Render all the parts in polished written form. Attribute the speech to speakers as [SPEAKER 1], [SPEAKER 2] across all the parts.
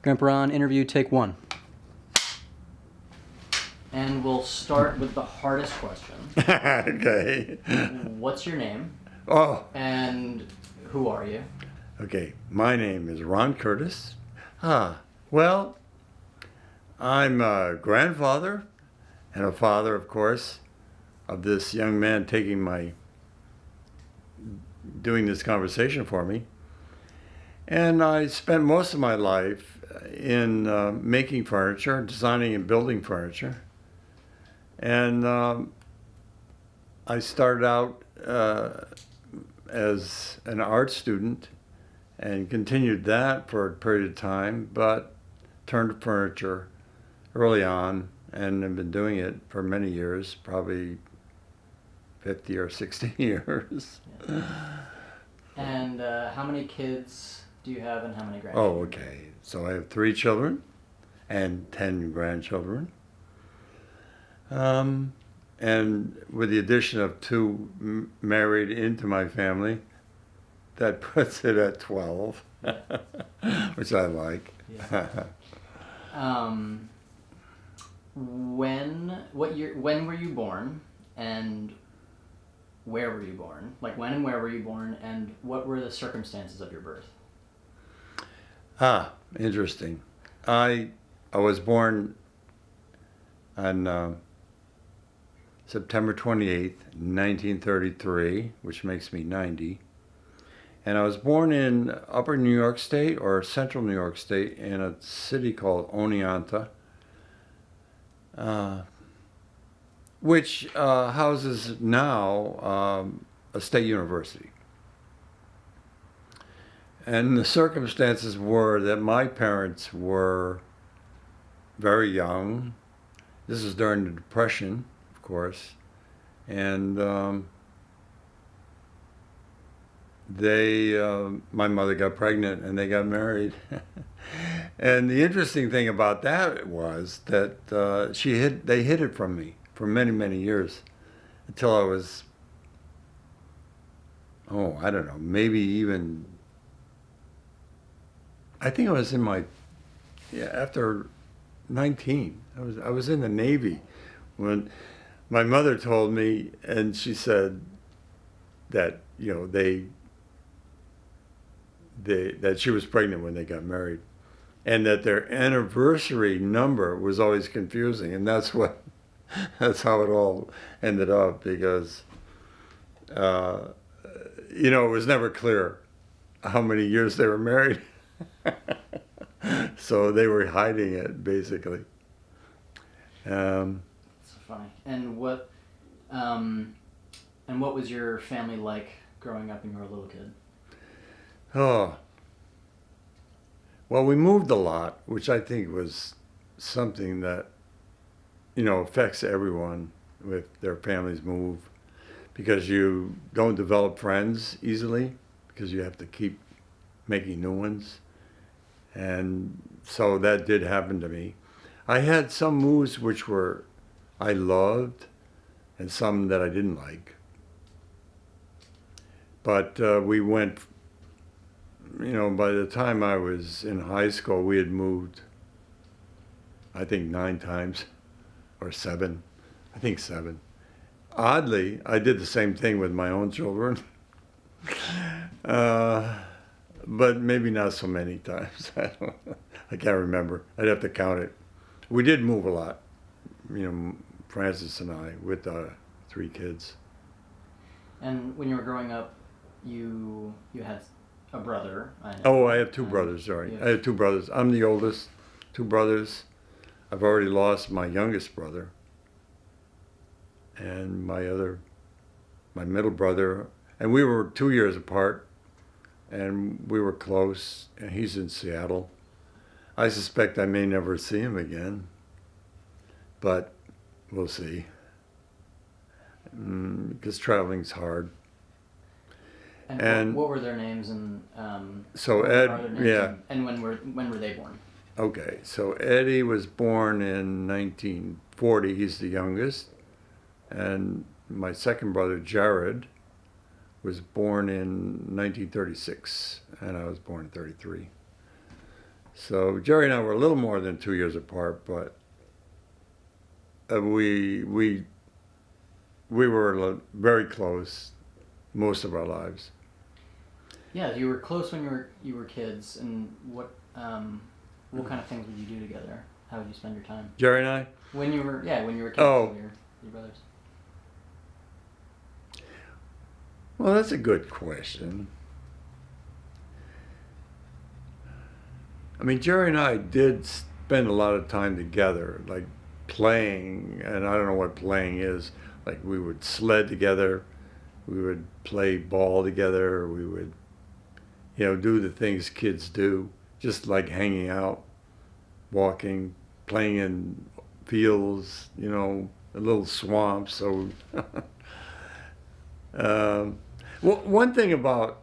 [SPEAKER 1] Grandpa Ron, interview take one.
[SPEAKER 2] And we'll start with the hardest question.
[SPEAKER 3] Okay.
[SPEAKER 2] What's your name?
[SPEAKER 3] Oh,
[SPEAKER 2] And who are you?
[SPEAKER 3] okay. My name is Ron Curtis. Well, I'm a grandfather and a father, of course, of this young man doing this conversation for me. And I spent most of my life in making furniture, designing and building furniture. And I started out as an art student and continued that for a period of time, but turned to furniture early on and have been doing it for many years, probably 50 or 60 years.
[SPEAKER 2] And how many kids do you have and how many grandchildren?
[SPEAKER 3] Oh, okay. So I have 3 children and 10 grandchildren. And with the addition of 2 married into my family, that puts it at 12, which I like.
[SPEAKER 2] Yeah. When were you born, and where were you born? Like, when and where were you born, and what were the circumstances of your birth?
[SPEAKER 3] Interesting. I was born on September 28th, 1933, which makes me 90. And I was born in Upper New York State or Central New York State in a city called Oneonta, which houses now a state university. And the circumstances were that my parents were very young. This was during the Depression, of course. And my mother got pregnant and they got married. And the interesting thing about that was that they hid it from me for many, many years until I was, I don't know, maybe even, I think I was in after 19. I was in the Navy when my mother told me, and she said that, that she was pregnant when they got married, and that their anniversary number was always confusing, and that's how it all ended up, because it was never clear how many years they were married. So they were hiding it, basically.
[SPEAKER 2] It's funny. And what was your family like growing up when you were a little kid?
[SPEAKER 3] Oh, well, we moved a lot, which I think was something that, affects everyone with their families move, because you don't develop friends easily because you have to keep making new ones. And so that did happen to me. I had some moves which I loved and some that I didn't like. But we went, by the time I was in high school, we had moved, I think 9 times or 7. I think 7. Oddly, I did the same thing with my own children. But maybe not so many times. I can't remember. I'd have to count it. We did move a lot, Francis and I, with 3 kids.
[SPEAKER 2] And when you were growing up, you had a brother, I know.
[SPEAKER 3] Oh, I have 2 brothers, sorry. I have 2 brothers. I'm the oldest. 2 brothers. I've already lost my youngest brother. And my middle brother. And we were 2 years apart. And we were close. And he's in Seattle. I suspect I may never see him again. But we'll see. Because traveling's hard.
[SPEAKER 2] And what were their names, and
[SPEAKER 3] so
[SPEAKER 2] what
[SPEAKER 3] Ed,
[SPEAKER 2] are their names,
[SPEAKER 3] yeah.
[SPEAKER 2] and when were they born?
[SPEAKER 3] Okay, so Eddie was born in 1940. He's the youngest, and my second brother Jared was born in 1936, and I was born in 33. So Jerry and I were a little more than 2 years apart, but we were very close most of our lives.
[SPEAKER 2] Yeah, you were close when you were kids, and what kind of things would you do together? How would you spend your time?
[SPEAKER 3] Jerry and I?
[SPEAKER 2] When you were kids
[SPEAKER 3] Oh.
[SPEAKER 2] with your brothers.
[SPEAKER 3] Well, that's a good question. I mean, Jerry and I did spend a lot of time together, like playing, and I don't know what playing is. Like we would sled together, we would play ball together, we would, do the things kids do, just like hanging out, walking, playing in fields, a little swamp. So, one thing about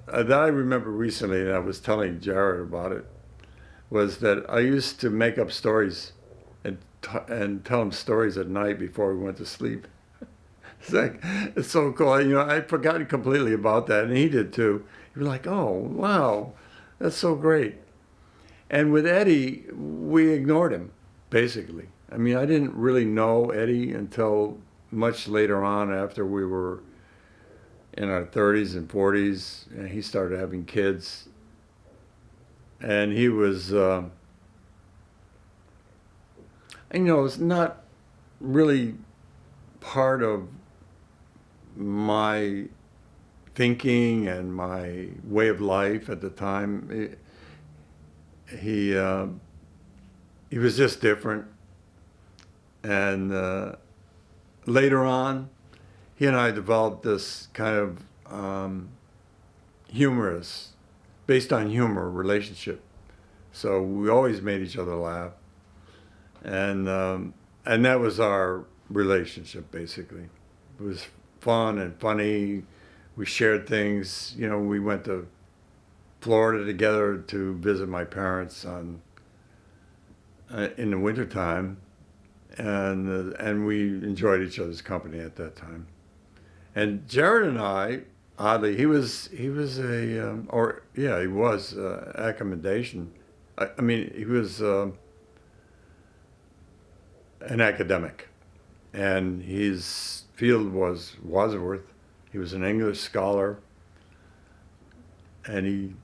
[SPEAKER 3] that I remember recently, and I was telling Jared about it, was that I used to make up stories and tell him stories at night before we went to sleep. It's so cool. I'd forgotten completely about that, and he did too. He was like, "Oh, wow, that's so great." And with Eddie, we ignored him, basically. I mean, I didn't really know Eddie until much later on, after we were in our 30s and 40s, and he started having kids. And he was, it's not really part of my thinking and my way of life at the time. He was just different. And later on, he and I developed this kind of humorous, based on humor, relationship. So we always made each other laugh, and that was our relationship basically. It was fun and funny. We shared things. We went to Florida together to visit my parents in the wintertime, and we enjoyed each other's company at that time. And Jared and I, oddly, he was accommodation. I mean, he was an academic, and his field was Wadsworth. He was an English scholar, and he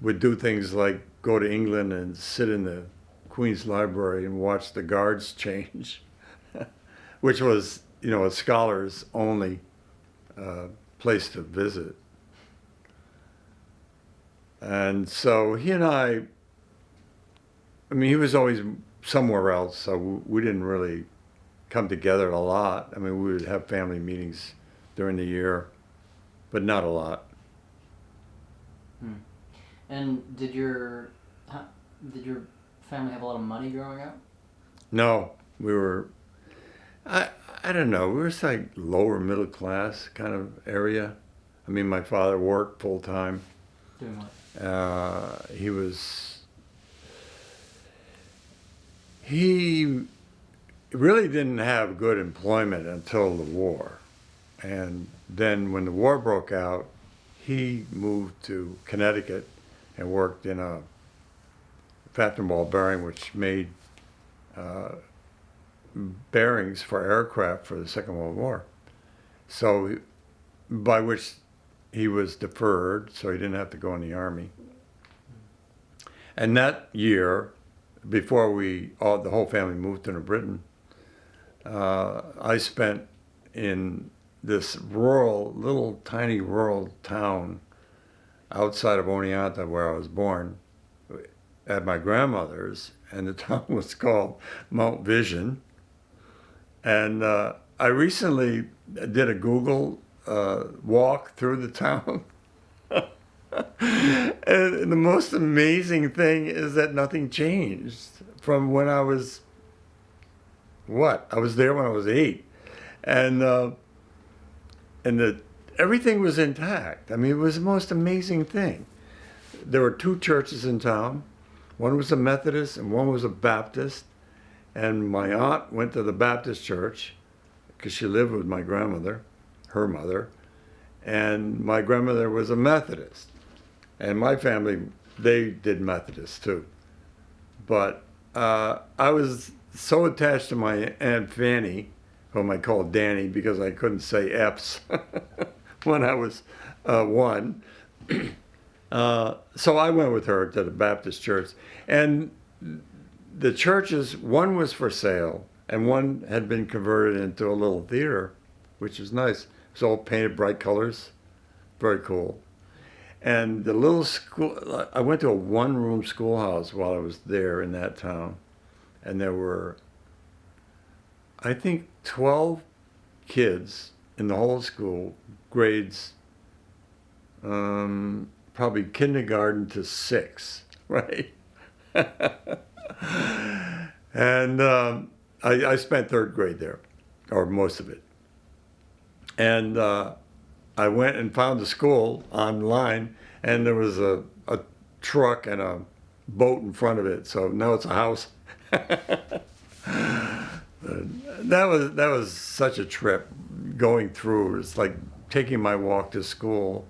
[SPEAKER 3] would do things like go to England and sit in the Queen's Library and watch the guards change, which was, a scholar's only place to visit. And so he and I mean, he was always somewhere else, so we didn't really come together a lot. I mean, we would have family meetings during the year, but not a lot.
[SPEAKER 2] And did your family have a lot of money growing up?
[SPEAKER 3] No, we were, I don't know, we were like lower middle class kind of area. I mean, my father worked full time.
[SPEAKER 2] Doing what?
[SPEAKER 3] He really didn't have good employment until the war. And then when the war broke out, he moved to Connecticut and worked in a Fatman Ball Bearing, which made bearings for aircraft for the Second World War. So, by which he was deferred, so he didn't have to go in the Army. And that year, before the whole family moved to New Britain, I spent in this little tiny rural town outside of Oneonta, where I was born, at my grandmother's, and the town was called Mount Vision. And I recently did a Google walk through the town. And the most amazing thing is that nothing changed from when I was, I was there when I was 8. And everything was intact. I mean, it was the most amazing thing. There were 2 churches in town. One was a Methodist and one was a Baptist. And my aunt went to the Baptist church because she lived with my grandmother, her mother. And my grandmother was a Methodist. And my family they did Methodist too. But I was so attached to my Aunt Fanny, whom I called Danny because I couldn't say F's when I was one. So I went with her to the Baptist church. And the churches, one was for sale, and one had been converted into a little theater, which was nice. It was all painted bright colors, very cool. And the little school, I went to a one-room schoolhouse while I was there in that town, and there were, I think, 12 kids in the whole school, grades, probably kindergarten to 6, right? And I spent third grade there, or most of it. And I went and found the school online, and there was a truck and a boat in front of it. So now it's a house. That was such a trip going through. It's like taking my walk to school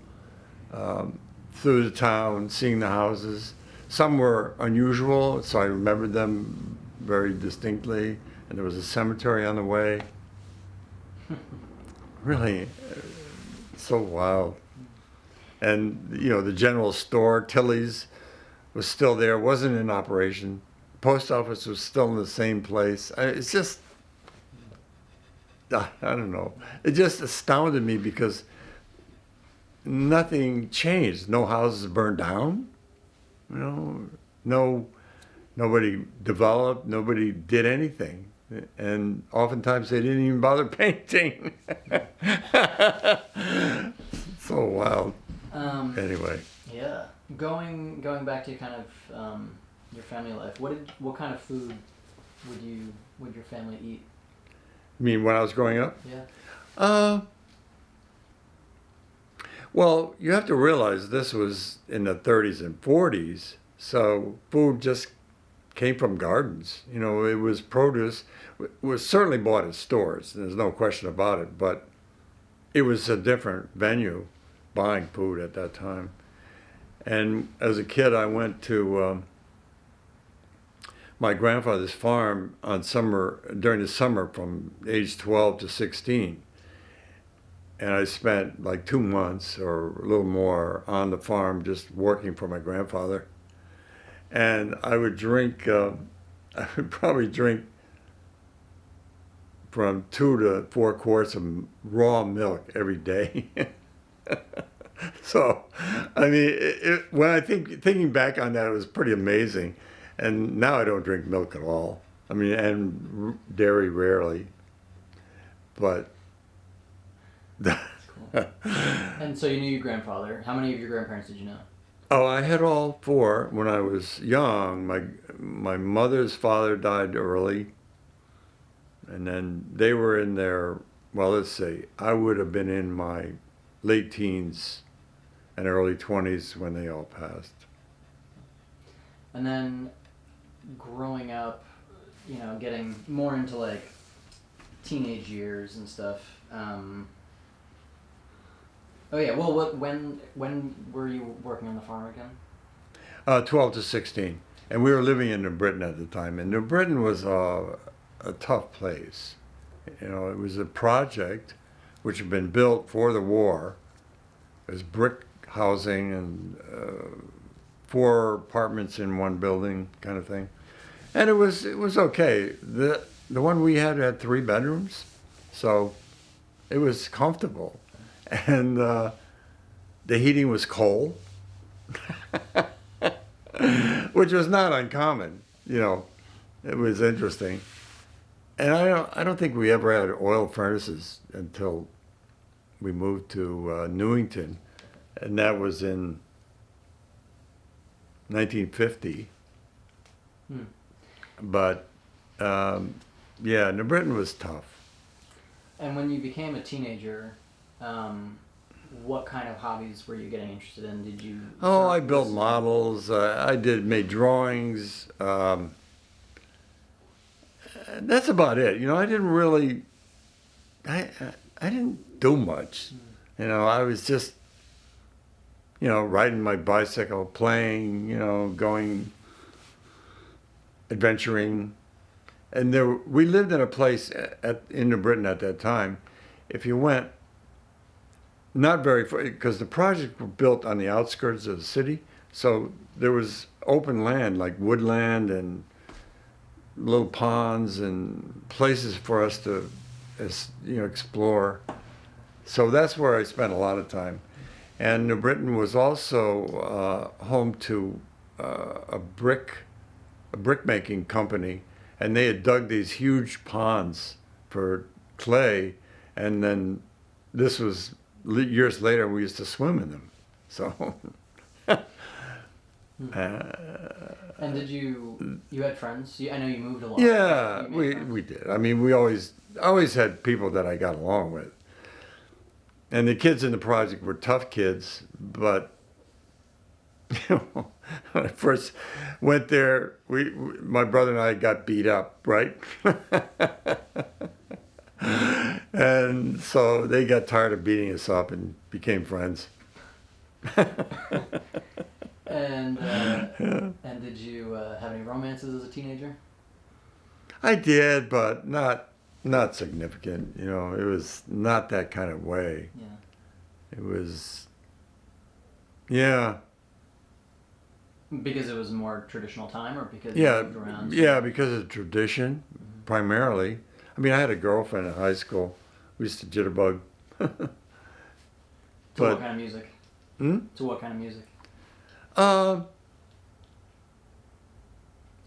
[SPEAKER 3] through the town, seeing the houses. Some were unusual, so I remembered them very distinctly. And there was a cemetery on the way. Really, so wild. And, you know, the general store, Tilly's, was still there, wasn't in operation. Post office was still in the same place. It's just, I don't know. It just astounded me because nothing changed. No houses burned down. You know, nobody developed, nobody did anything. And oftentimes they didn't even bother painting. So wild. Anyway.
[SPEAKER 2] Yeah. Going back to kind of your family life. What kind of food would your family eat?
[SPEAKER 3] You mean when I was growing up?
[SPEAKER 2] Yeah.
[SPEAKER 3] Well, you have to realize this was in the 30s and 40s, so food just came from gardens. You know, it was produce. It was certainly bought at stores. There's no question about it, but it was a different venue buying food at that time. And as a kid, I went to my grandfather's farm during the summer from age 12 to 16. And I spent like 2 months or a little more on the farm just working for my grandfather. And I would probably drink from 2 to 4 quarts of raw milk every day. So, I mean, when I thinking back on that, it was pretty amazing. And now I don't drink milk at all. I mean, and dairy rarely. But
[SPEAKER 2] Cool. And so you knew your grandfather. How many of your grandparents did you know?
[SPEAKER 3] Oh, I had all 4 when I was young. My mother's father died early, and then they were in their, well, let's see, I would have been in my late teens and early 20s when they all passed.
[SPEAKER 2] And then growing up, you know, getting more into like teenage years and stuff. Oh yeah. Well, when were you working on the farm again?
[SPEAKER 3] 12 to 16. And we were living in New Britain at the time. And New Britain was a tough place. You know, it was a project which had been built for the war. It was brick housing and 4 apartments in one building kind of thing. And it was okay. The one we had 3 bedrooms, so it was comfortable. And the heating was coal, which was not uncommon. You know, it was interesting. And I don't think we ever had oil furnaces until we moved to Newington, and that was in 1950. But yeah, New Britain was tough.
[SPEAKER 2] And when you became a teenager, what kind of hobbies were you getting interested in? Did you?
[SPEAKER 3] Oh, I built models. I made drawings. That's about it. You know, I didn't really. I didn't do much. You know, I was just riding my bicycle, playing, going adventuring. And we lived in a place in New Britain at that time. If you went not very far, because the projects were built on the outskirts of the city, so there was open land like woodland and little ponds and places for us to, explore. So that's where I spent a lot of time. And New Britain was also home to a brick making company, and they had dug these huge ponds for clay, and then this was years later, we used to swim in them. So.
[SPEAKER 2] And did you had friends? I know you moved a lot.
[SPEAKER 3] Yeah,
[SPEAKER 2] You made friends?
[SPEAKER 3] we did. I mean, we always had people that I got along with. And the kids in the project were tough kids, but when I first went there, my brother and I got beat up, right? And so they got tired of beating us up and became friends.
[SPEAKER 2] And did you have any romances as a teenager?
[SPEAKER 3] I did, but not significant. It was not that kind of way.
[SPEAKER 2] Yeah.
[SPEAKER 3] It was, yeah.
[SPEAKER 2] Because it was a more traditional time, or because
[SPEAKER 3] Yeah,
[SPEAKER 2] you moved around?
[SPEAKER 3] yeah, because of tradition, primarily. I mean, I had a girlfriend in high school. We used to jitterbug.
[SPEAKER 2] To
[SPEAKER 3] but-
[SPEAKER 2] what kind of music?
[SPEAKER 3] Hmm?
[SPEAKER 2] To what kind of music?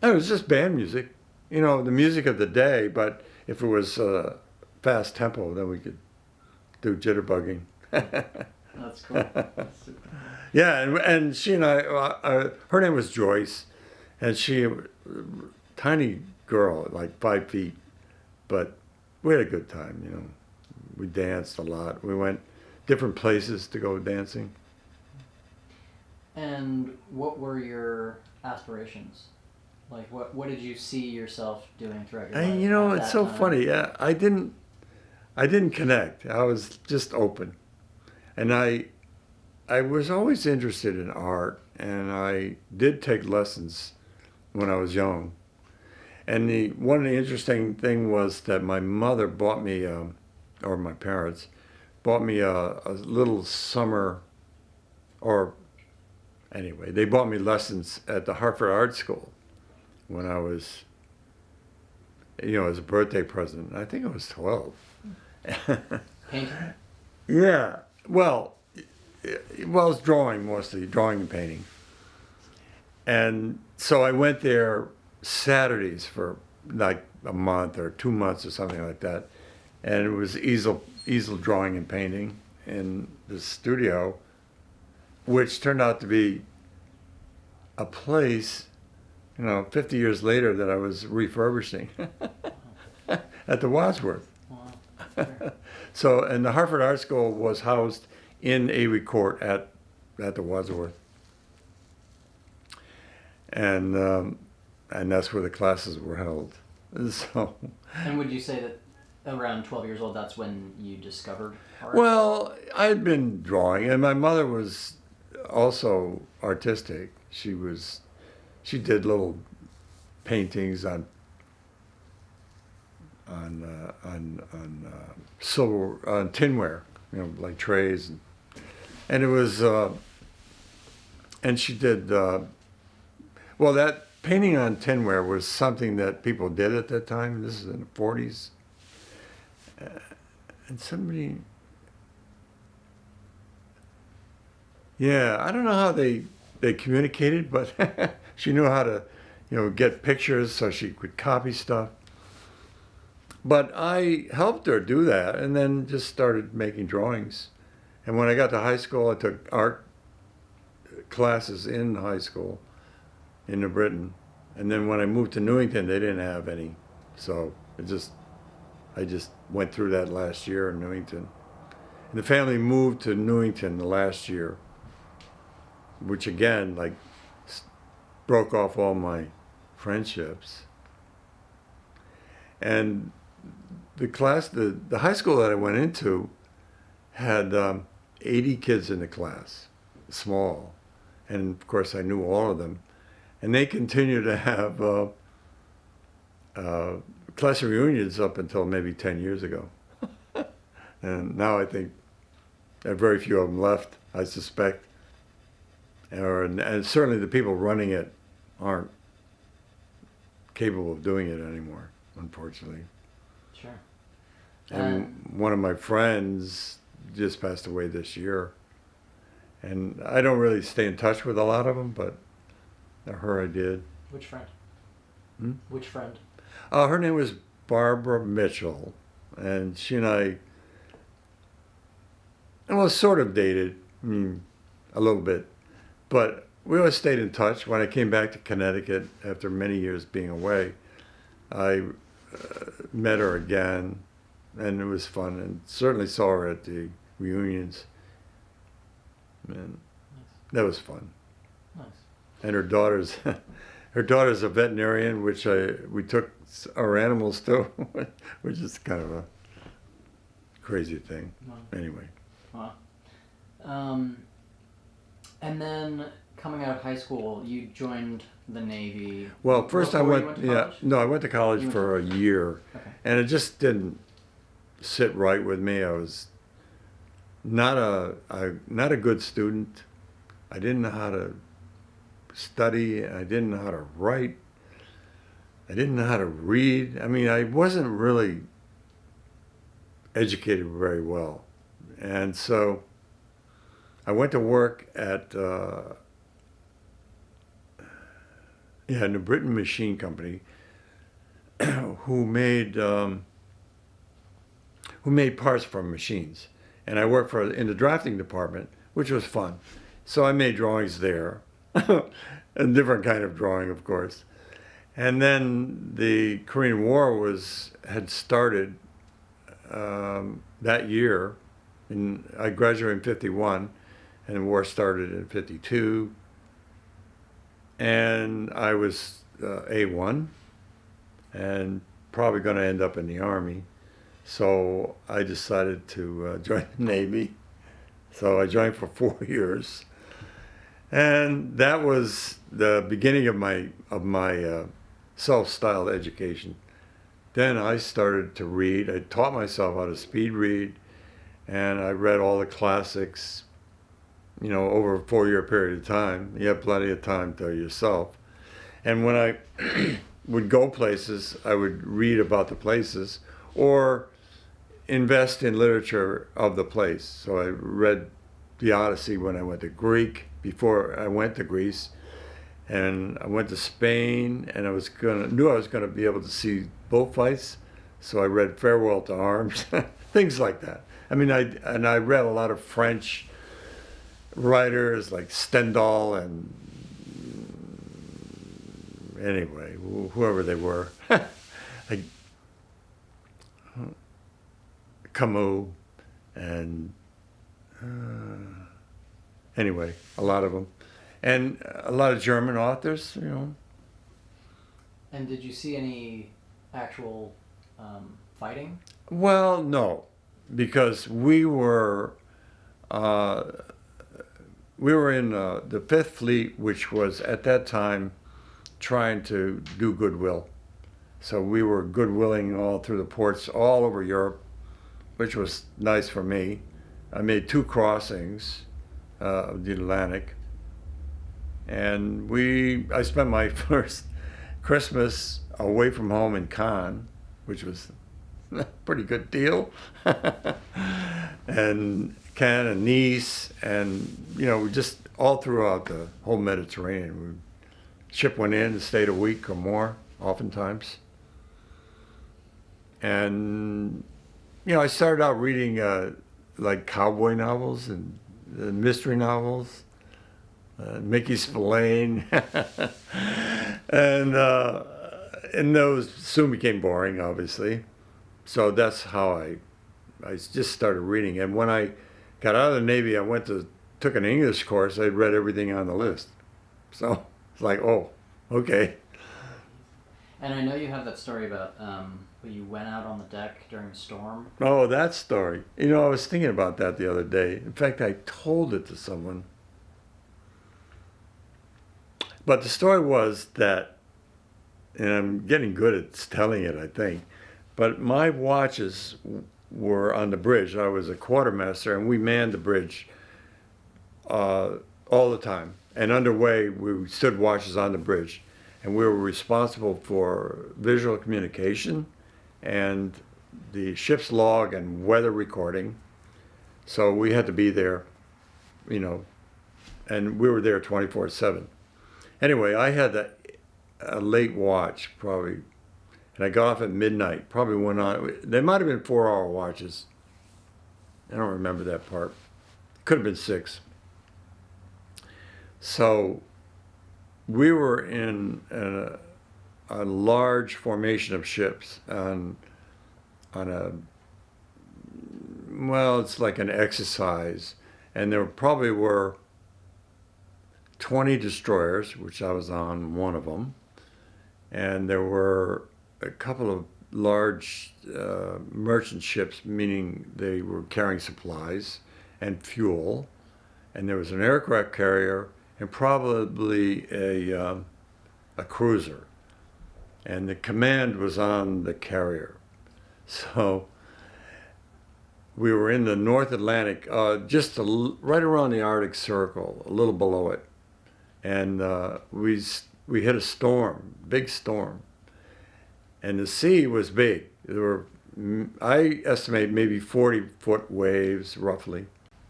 [SPEAKER 3] It was just band music, the music of the day. But if it was fast tempo, then we could do jitterbugging.
[SPEAKER 2] That's cool. That's super.
[SPEAKER 3] Yeah, and she and I, her name was Joyce, and she, tiny girl, like 5 feet, but we had a good time. We danced a lot. We went different places to go dancing.
[SPEAKER 2] And what were your aspirations? Like, what did you see yourself doing throughout your life?
[SPEAKER 3] And
[SPEAKER 2] at
[SPEAKER 3] it's
[SPEAKER 2] that
[SPEAKER 3] so
[SPEAKER 2] time?
[SPEAKER 3] funny. Yeah, I didn't connect. I was just open, and I was always interested in art, and I did take lessons when I was young. And one of the interesting thing was that my mother bought me, or my parents bought me a little summer, or anyway, they bought me lessons at the Hartford Art School when I was, as a birthday present. I think I was 12.
[SPEAKER 2] Painting?
[SPEAKER 3] Yeah. Well, it's drawing mostly, drawing and painting. And so I went there Saturdays for like a month or 2 months or something like that. And it was easel drawing and painting in the studio, which turned out to be a place, 50 years later, that I was refurbishing at the Wadsworth.
[SPEAKER 2] Wow. Sure.
[SPEAKER 3] So, and the Hartford Art School was housed in Avery Court at the Wadsworth, and that's where the classes were held. So,
[SPEAKER 2] And would you say that around 12 years old, that's when you discovered art?
[SPEAKER 3] well, I'd been drawing, and my mother was also artistic. She did little paintings on silver, on tinware, like trays, and it was, and she did, well, that painting on tinware was something that people did at that time. This is in the 40s. And somebody, yeah, I don't know how they communicated, but she knew how to, get pictures so she could copy stuff. But I helped her do that, and then just started making drawings. And when I got to high school, I took art classes in high school in New Britain. And then when I moved to Newington, they didn't have any. So I just went through that last year in Newington. And the family moved to Newington the last year, which again, broke off all my friendships. And the high school that I went into had 80 kids in the class. small. And of course, I knew all of them. And they continue to have class reunions up until maybe 10 years ago. And now I think there are very few of them left, I suspect. And certainly the people running it aren't capable of doing it anymore, unfortunately.
[SPEAKER 2] Sure.
[SPEAKER 3] And one of my friends just passed away this year. And I don't really stay in touch with a lot of them, but her I did.
[SPEAKER 2] Which friend?
[SPEAKER 3] Hmm?
[SPEAKER 2] Which friend?
[SPEAKER 3] Her name was Barbara Mitchell, and she and I, well, sort of dated, a little bit, but we always stayed in touch. When I came back to Connecticut after many years being away, I met her again, and it was fun, and certainly saw her at the reunions, and that was fun.
[SPEAKER 2] Nice.
[SPEAKER 3] And her daughter's a veterinarian, which we took our animals to, which is kind of a crazy thing.
[SPEAKER 2] Wow.
[SPEAKER 3] Anyway.
[SPEAKER 2] Wow. And then coming out of high school, you joined the Navy.
[SPEAKER 3] Well, first I
[SPEAKER 2] Before
[SPEAKER 3] went,
[SPEAKER 2] you to college?
[SPEAKER 3] no, I went to college
[SPEAKER 2] You went
[SPEAKER 3] for a year,
[SPEAKER 2] Okay.
[SPEAKER 3] and it just didn't sit right with me. I was not a good student. I didn't know how to study. I didn't know how to write. I didn't know how to read. I mean, I wasn't really educated very well. And so I went to work at New Britain Machine Company, who made parts for machines. And I worked in the drafting department, which was fun. So I made drawings there, a different kind of drawing, of course. And then the Korean War had started that year. And I graduated in 51, and the war started in 52. And I was A1, and probably going to end up in the Army. So I decided to join the Navy. So I joined for 4 years. And that was the beginning of my self-styled education. Then I started to read. I taught myself how to speed read, and I read all the classics, over a 4-year period of time. You have plenty of time to yourself. And when I would go places, I would read about the places or invest in literature of the place. So I read the Odyssey when I went to Greek, before I went to Greece, and I went to Spain, and knew I was gonna be able to see bullfights, so I read Farewell to Arms, things like that. I mean, I read a lot of French writers like Stendhal and anyway, whoever they were, like Camus, and anyway, a lot of them, and a lot of German authors,
[SPEAKER 2] And did you see any actual fighting?
[SPEAKER 3] Well, no, because we were in the Fifth Fleet, which was at that time trying to do goodwill. So we were goodwilling all through the ports all over Europe, which was nice for me. I made 2 crossings of the Atlantic, and I spent my first Christmas away from home in Cannes, which was a pretty good deal. And Cannes and Nice, and just all throughout the whole Mediterranean. Ship went in and stayed a week or more, oftentimes. And I started out reading like cowboy novels and mystery novels, Mickey Spillane, and those soon became boring, obviously. So that's how I just started reading. And when I got out of the Navy, I took an English course. I read everything on the list. So it's like, oh, okay.
[SPEAKER 2] And I know you have that story about when you went out on the deck during a storm.
[SPEAKER 3] Oh, that story. I was thinking about that the other day. In fact, I told it to someone But the story was that, and I'm getting good at telling it, I think, but my watches were on the bridge. I was a quartermaster, and we manned the bridge all the time. And underway, we stood watches on the bridge, and we were responsible for visual communication and the ship's log and weather recording. So we had to be there, you know, and we were there 24/7. Anyway, I had a late watch probably, and I got off at midnight. Probably went on. They might have been 4-hour watches. I don't remember that part. Could have been 6. So we were in a large formation of ships on a, well, it's like an exercise, and there probably were 20 destroyers, which I was on one of them, and there were a couple of large merchant ships, meaning they were carrying supplies and fuel, and there was an aircraft carrier and probably a cruiser, and the command was on the carrier. So we were in the North Atlantic, just right around the Arctic Circle, a little below it, and we hit a storm, big storm, and the sea was big. There were, I estimate, maybe 40-foot waves roughly,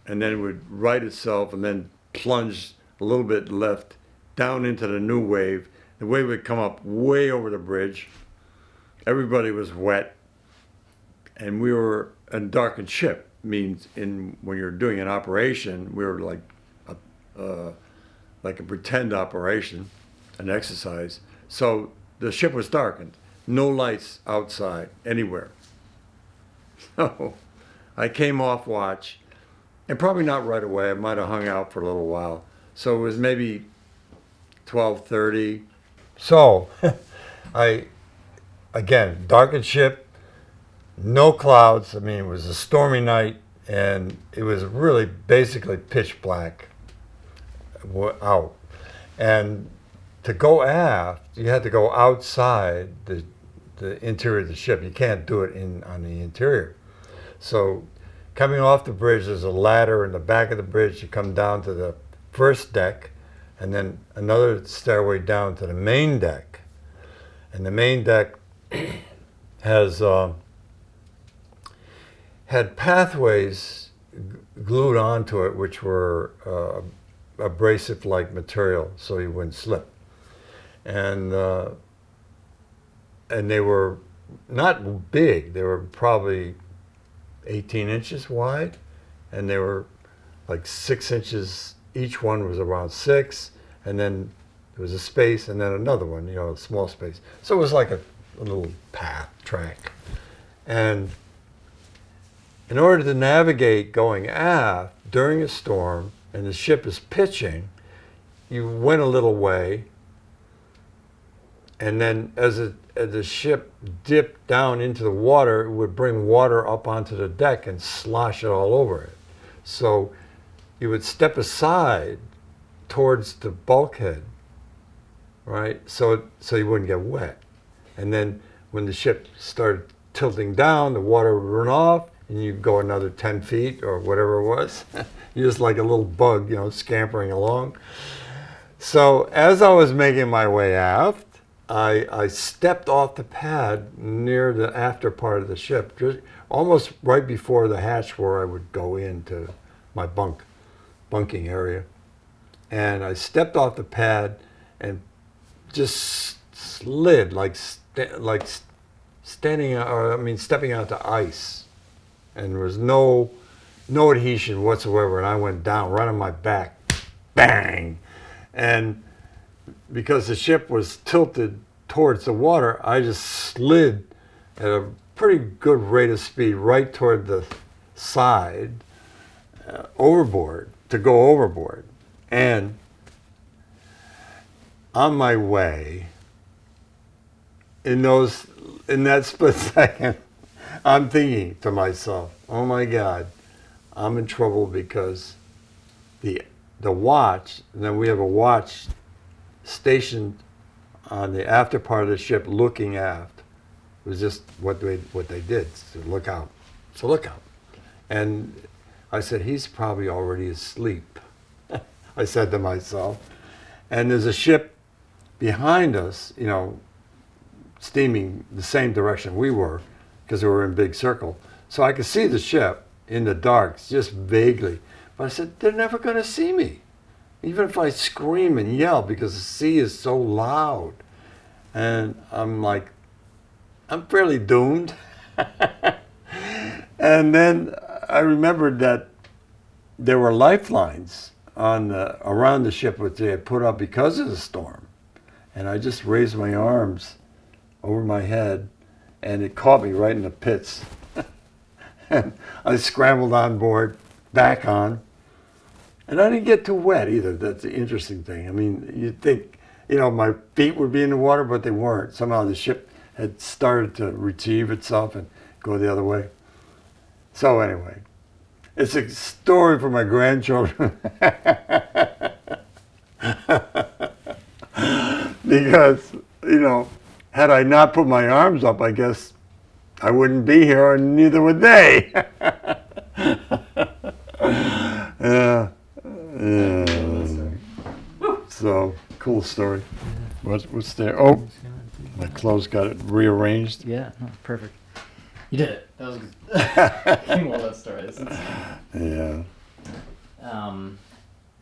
[SPEAKER 3] and then it would right itself and then plunge a little bit left down into the new wave. The wave would come up way over the bridge. Everybody was wet, and we were a darkened ship. Means when you're doing an operation, we were like a pretend operation, an exercise. So the ship was darkened, no lights outside anywhere. So I came off watch, and probably not right away. I might have hung out for a little while. So it was maybe 12:30. So again, darkened ship, no clouds. I mean, it was a stormy night, and it was really basically pitch black out. And to go aft, you had to go outside the interior of the ship. You can't do it on the interior. So coming off the bridge, there's a ladder in the back of the bridge. You come down to the first deck, and then another stairway down to the main deck. And the main deck has had pathways glued onto it, which were abrasive-like material, so you wouldn't slip. And they were not big. They were probably 18 inches wide, and they were like 6 inches. Each one was around 6, and then there was a space, and then another one, you know, a small space. So it was like a little path, track. And in order to navigate going aft during a storm, and the ship is pitching, you went a little way, and then as the ship dipped down into the water, it would bring water up onto the deck and slosh it all over it. So you would step aside towards the bulkhead, right? So you wouldn't get wet. And then when the ship started tilting down, the water would run off, and you'd go another 10 feet or whatever it was. You're just like a little bug, you know, scampering along. So as I was making my way aft, I stepped off the pad near the after part of the ship, just almost right before the hatch where I would go into my bunking area. And I stepped off the pad and just slid stepping onto ice, and there was no adhesion whatsoever, and I went down right on my back, bang, and because the ship was tilted towards the water, I just slid at a pretty good rate of speed right toward the side, overboard, to go overboard. And on my way, in that split second, I'm thinking to myself, oh my God, I'm in trouble, because the watch, and then we have a watch stationed on the after part of the ship looking aft. It was just what they did, to look out. So look out. And I said, he's probably already asleep. I said to myself. And there's a ship behind us, you know, steaming the same direction we were, because we were in a big circle. So I could see the ship in the dark, just vaguely. But I said, they're never going to see me, even if I scream and yell, because the sea is so loud. And I'm like, I'm fairly doomed. And then I remembered that there were lifelines around the ship which they had put up because of the storm. And I just raised my arms over my head, and it caught me right in the pits. And I scrambled on board, back on, and I didn't get too wet either. That's the interesting thing. I mean, you'd think, you know, my feet would be in the water, but they weren't. Somehow the ship had started to retrieve itself and go the other way. So anyway, it's a story for my grandchildren. Because, you know, had I not put my arms up, I guess I wouldn't be here, and neither would they. Yeah. So, cool story. What's there? Oh, my clothes got it rearranged.
[SPEAKER 2] Yeah, no, perfect. You did it. That was good. King Walnut stories.
[SPEAKER 3] Yeah.
[SPEAKER 2] Um,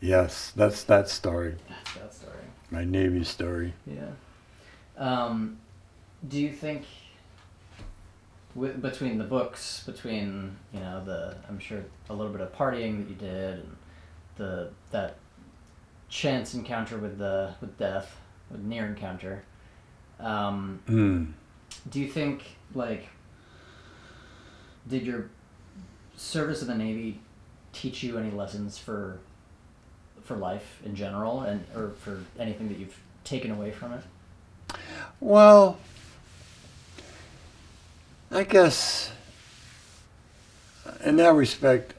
[SPEAKER 3] Yes, that's that story.
[SPEAKER 2] that's that story.
[SPEAKER 3] My Navy story.
[SPEAKER 2] Yeah. Do you think between the books, between, you know, I'm sure a little bit of partying that you did, and that chance encounter with death, with near encounter, do you think, like, did your service in the Navy teach you any lessons for life in general, and or for anything that you've taken away from it?
[SPEAKER 3] Well, I guess in that respect,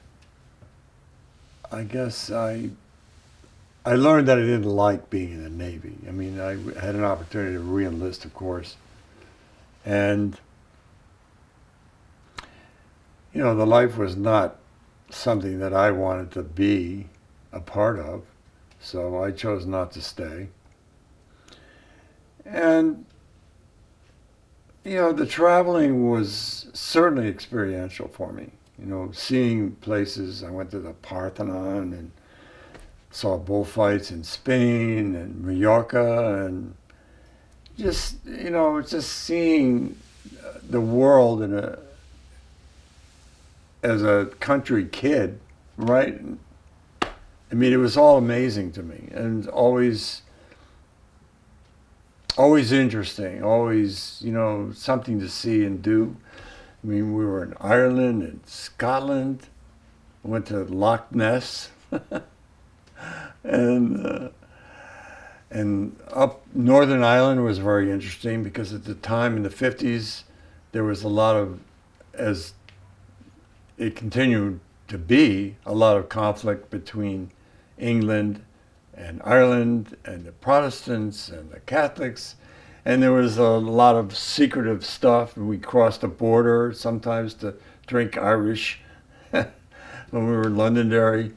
[SPEAKER 3] I guess I learned that I didn't like being in the Navy. I mean, I had an opportunity to re-enlist, of course, and you know, the life was not something that I wanted to be a part of, so I chose not to stay. And you know, the traveling was certainly experiential for me. You know, seeing places. I went to the Parthenon and saw bullfights in Spain and Mallorca, and just, you know, just seeing the world as a country kid, right? I mean, it was all amazing to me, and always interesting, always, you know, something to see and do. I mean, we were in Ireland and Scotland, went to Loch Ness, and up Northern Ireland was very interesting, because at the time in the 50s, there was a lot of, as it continued to be, a lot of conflict between England and Ireland and the Protestants and the Catholics. And there was a lot of secretive stuff. We crossed the border sometimes to drink Irish when we were in Londonderry.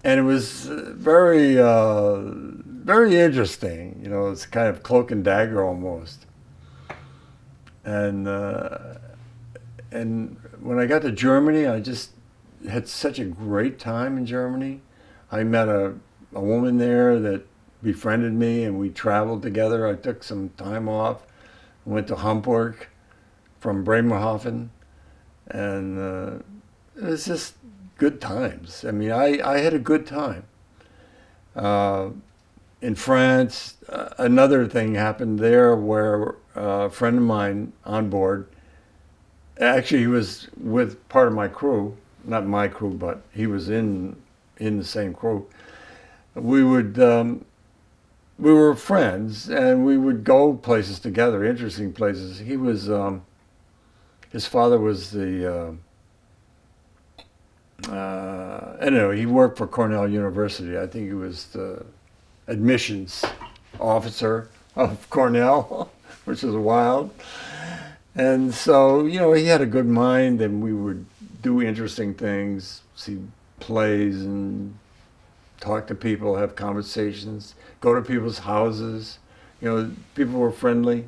[SPEAKER 3] And it was very, very interesting. You know, it's kind of cloak and dagger almost. And when I got to Germany, I just had such a great time in Germany. I met a woman there that befriended me, and we traveled together. I took some time off, went to Hamburg from Bremerhaven, and it was just good times. I mean, I had a good time. In France, another thing happened there where a friend of mine on board, actually he was with part of my crew, not my crew, but he was in the same crew. We were friends, and we would go places together, interesting places. He was, his father was anyway, he worked for Cornell University. I think he was admissions officer of Cornell, which is wild. And so, you know, he had a good mind, and we would do interesting things, see plays and talk to people, have conversations, go to people's houses. You know, people were friendly.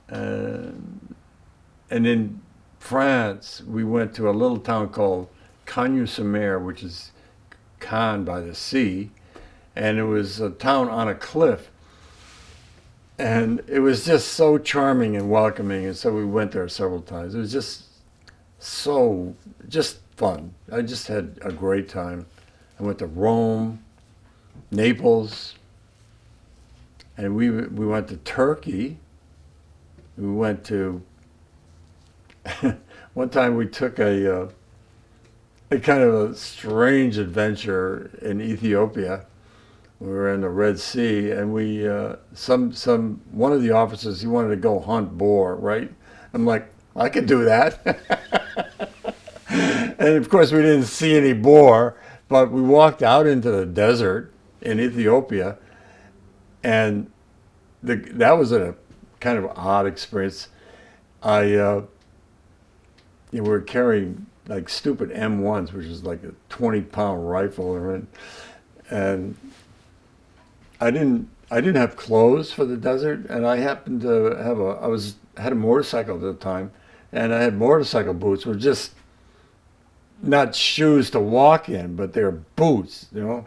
[SPEAKER 3] And in France, we went to a little town called Cagnes-sur-Mer, which is Cannes by the sea, and it was a town on a cliff. And it was just so charming and welcoming, and so we went there several times. It was just fun. I just had a great time. I went to Rome, Naples, and we went to Turkey. We went to one time we took a kind of a strange adventure in Ethiopia. We were in the Red Sea, and we one of the officers, he wanted to go hunt boar, right? I'm like, I could do that. And of course, we didn't see any boar, but we walked out into the desert in Ethiopia, and that was a kind of odd experience. We were carrying like stupid M1s, which is like a 20-pound rifle, and I didn't have clothes for the desert, and I happened to had a motorcycle at the time, and I had motorcycle boots, which were just not shoes to walk in, but they're boots, you know.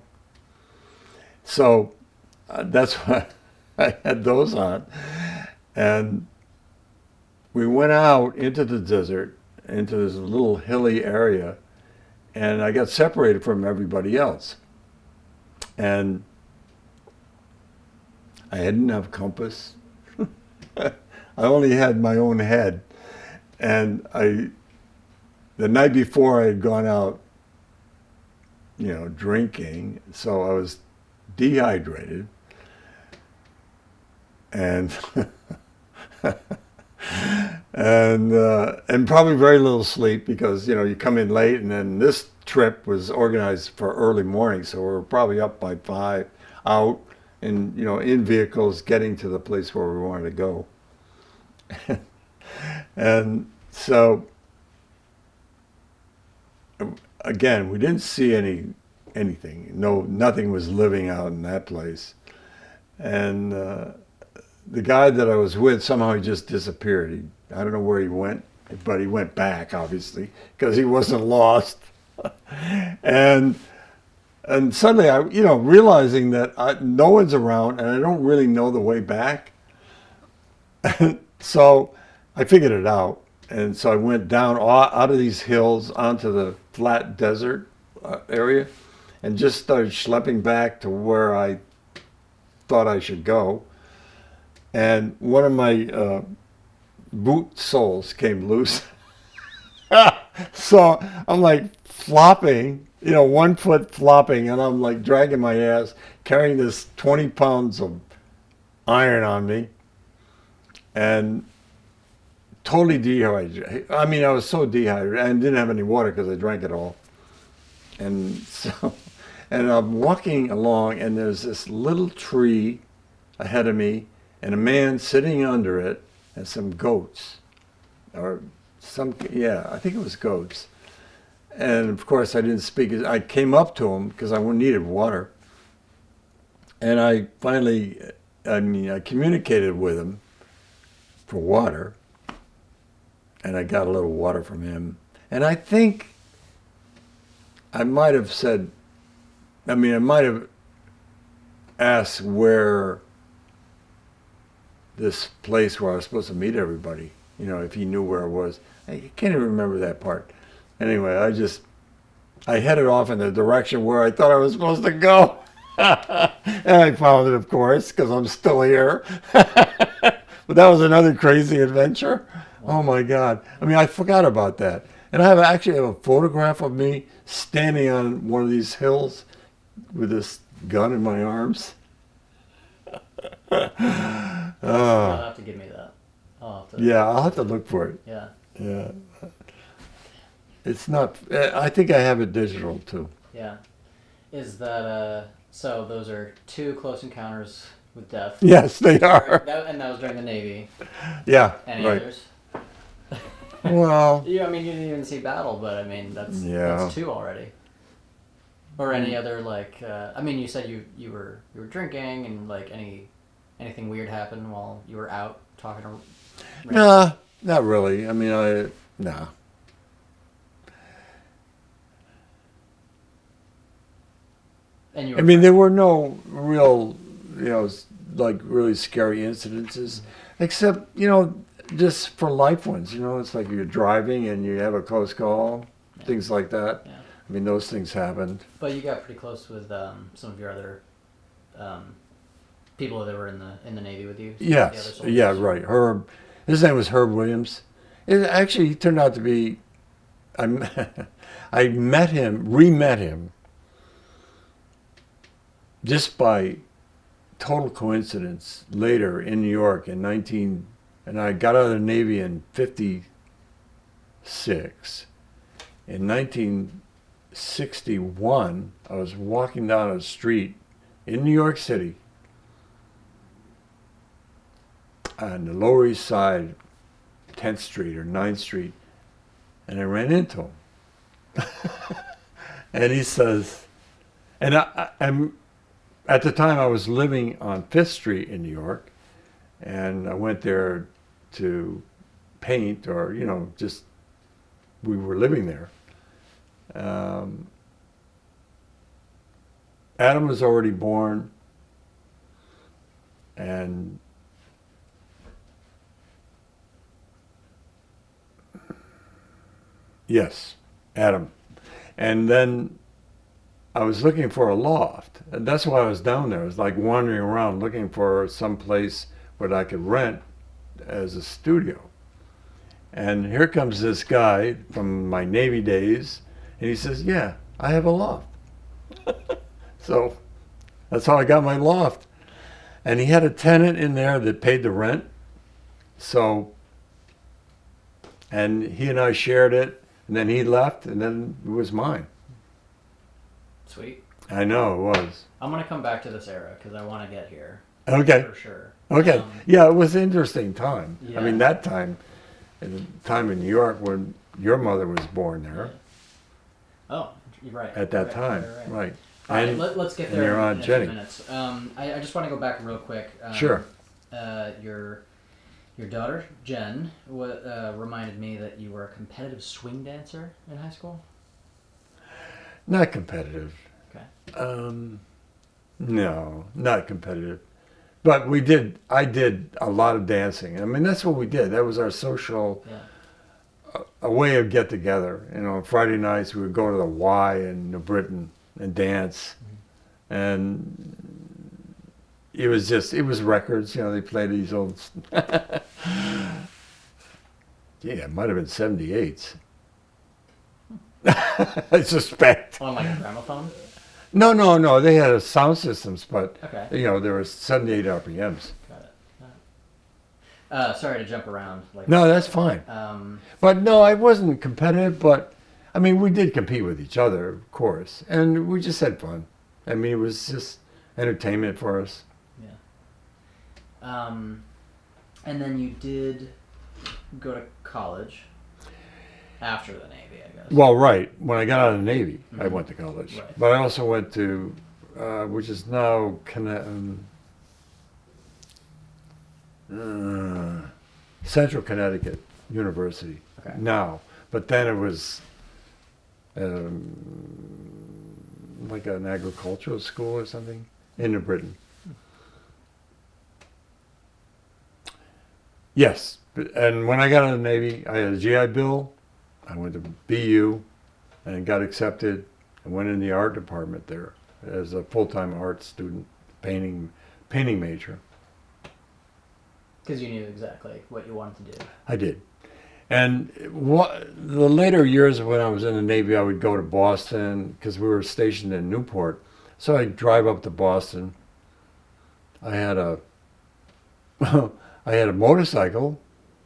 [SPEAKER 3] So that's why I had those on, and we went out into the desert, into this little hilly area, and I got separated from everybody else, and I didn't have a compass. I only had my own head. And the night before I had gone out, you know, drinking, so I was dehydrated. And and probably very little sleep because, you know, you come in late, and then this trip was organized for early morning, so we were probably up by 5, out, and, you know, in vehicles getting to the place where we wanted to go. And so, again, we didn't see anything. Nothing was living out in that place. And the guy that I was with, somehow he just disappeared. I don't know where he went, but he went back, obviously, because he wasn't lost. And suddenly, realizing that no one's around and I don't really know the way back. So I figured it out. And so I went down out of these hills onto the flat desert area and just started schlepping back to where I thought I should go. And one of my boot soles came loose. So I'm like flopping, you know, 1 foot flopping, and I'm like dragging my ass, carrying this 20 pounds of iron on me, and totally dehydrated. I mean, I was so dehydrated and didn't have any water because I drank it all. And so, and I'm walking along, and there's this little tree ahead of me, and a man sitting under it, and some goats, I think it was goats. And of course, I didn't speak. I came up to him because I needed water. And I finally, I communicated with him for water. And I got a little water from him. And I think I might have said, I might have asked where this place where I was supposed to meet everybody, you know, if he knew where it was. I can't even remember that part. Anyway, I headed off in the direction where I thought I was supposed to go. And I found it, of course, because I'm still here. But that was another crazy adventure. Wow. Oh my God. I forgot about that. And I actually have a photograph of me standing on one of these hills with this gun in my arms.
[SPEAKER 2] You'll have to give me that.
[SPEAKER 3] I'll have to look for it.
[SPEAKER 2] Yeah.
[SPEAKER 3] Yeah. It's not, I think I have it digital too.
[SPEAKER 2] Yeah. Is that, So those are two close encounters with death.
[SPEAKER 3] Yes, they are.
[SPEAKER 2] And that was during the Navy.
[SPEAKER 3] Yeah,
[SPEAKER 2] Any
[SPEAKER 3] right.
[SPEAKER 2] others?
[SPEAKER 3] Well,
[SPEAKER 2] Yeah, I mean, you didn't even see battle, but I mean, that's two already. Or any other I mean, you said you were drinking and like anything weird happened while you were out talking to.
[SPEAKER 3] nah, not really. I mean, nah.
[SPEAKER 2] And you
[SPEAKER 3] I
[SPEAKER 2] were
[SPEAKER 3] mean, there were no real, like really scary incidences, except, just for life ones. It's like you're driving and you have a close call, things like that.
[SPEAKER 2] Yeah.
[SPEAKER 3] I mean, those things happened.
[SPEAKER 2] But you got pretty close with some of your other people that were in the Navy with you.
[SPEAKER 3] Yes, yeah, right. Herb, his name was Herb Williams. He turned out to be. I met him, re-met him, just by total coincidence later in New York and I got out of the Navy in '56. In 1961, I was walking down a street in New York City on the Lower East Side, 10th Street or 9th Street, and I ran into him. And he says, and I'm at the time I was living on 5th Street in New York, and I went there to paint or, just we were living there. Adam was already born, and yes, Adam. And then I was looking for a loft, and that's why I was down there. I was like wandering around looking for some place where I could rent as a studio. And here comes this guy from my Navy days, and he says, "Yeah, I have a loft." So that's how I got my loft. And he had a tenant in there that paid the rent. So, and he and I shared it, and then he left, and then it was mine.
[SPEAKER 2] Sweet.
[SPEAKER 3] I know it was.
[SPEAKER 2] I'm gonna come back to this era because I want to get here.
[SPEAKER 3] Okay.
[SPEAKER 2] For sure.
[SPEAKER 3] Okay. Yeah, it was an interesting time.
[SPEAKER 2] Yeah.
[SPEAKER 3] I mean, that time, the time in New York when your mother was born there.
[SPEAKER 2] Oh, you're right.
[SPEAKER 3] At that time, right.
[SPEAKER 2] All right,
[SPEAKER 3] And
[SPEAKER 2] let's get
[SPEAKER 3] and
[SPEAKER 2] there
[SPEAKER 3] your
[SPEAKER 2] in
[SPEAKER 3] Aunt
[SPEAKER 2] a
[SPEAKER 3] Jenny.
[SPEAKER 2] few minutes. I just want to go back real quick.
[SPEAKER 3] Sure.
[SPEAKER 2] Your daughter Jen reminded me that you were a competitive swing dancer in high school.
[SPEAKER 3] Not competitive.
[SPEAKER 2] Okay.
[SPEAKER 3] No, not competitive. But I did a lot of dancing. I mean, that's what we did. That was our social, a way of get together. Friday nights we would go to the Y in New Britain and dance. Mm-hmm. And it was records. They played these old, yeah, it might have been 78s. I suspect.
[SPEAKER 2] On like a gramophone?
[SPEAKER 3] No. They had sound systems, but
[SPEAKER 2] okay.
[SPEAKER 3] There was 78 RPMs.
[SPEAKER 2] Got it. Sorry to jump around.
[SPEAKER 3] No, that's fine. But no, I wasn't competitive. But I mean, we did compete with each other, of course, and we just had fun. I mean, it was just entertainment for us.
[SPEAKER 2] Yeah. And then you did go to college after the Navy, I guess.
[SPEAKER 3] Well, right. When I got out of the Navy,
[SPEAKER 2] mm-hmm.
[SPEAKER 3] I went to college.
[SPEAKER 2] Right.
[SPEAKER 3] But I also went to, which is now Central Connecticut University.
[SPEAKER 2] Okay.
[SPEAKER 3] Now. But then it was like an agricultural school or something in New Britain. Yes. And when I got out of the Navy, I had a GI Bill. I went to BU and got accepted and went in the art department there as a full-time art student, painting major.
[SPEAKER 2] Because you knew exactly what you wanted to do.
[SPEAKER 3] I did. And the later years when I was in the Navy, I would go to Boston because we were stationed in Newport. So I'd drive up to Boston. I had a motorcycle,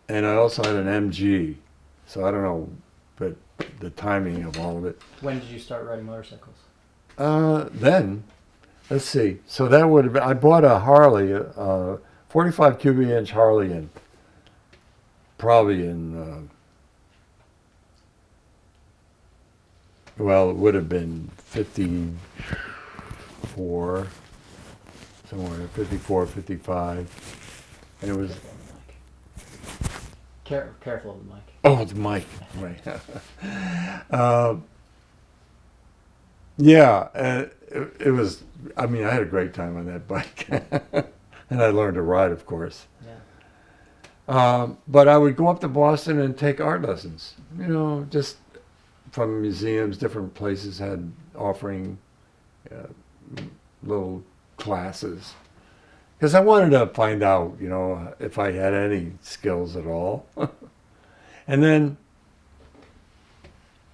[SPEAKER 3] and I also had an MG. So I don't know, but the timing of all of it.
[SPEAKER 2] When did you start riding motorcycles?
[SPEAKER 3] Then, let's see. So that would have been, I bought a Harley, 45 cubic inch Harley probably in, well, it would have been 54, somewhere, 54, 55. And it was,
[SPEAKER 2] Careful of the mic.
[SPEAKER 3] oh, the mic, right. Yeah, it was, I mean, I had a great time on that bike. And I learned to ride, of course.
[SPEAKER 2] Yeah.
[SPEAKER 3] But I would go up to Boston and take art lessons, just from museums, different places had offering little classes. Because I wanted to find out, if I had any skills at all. And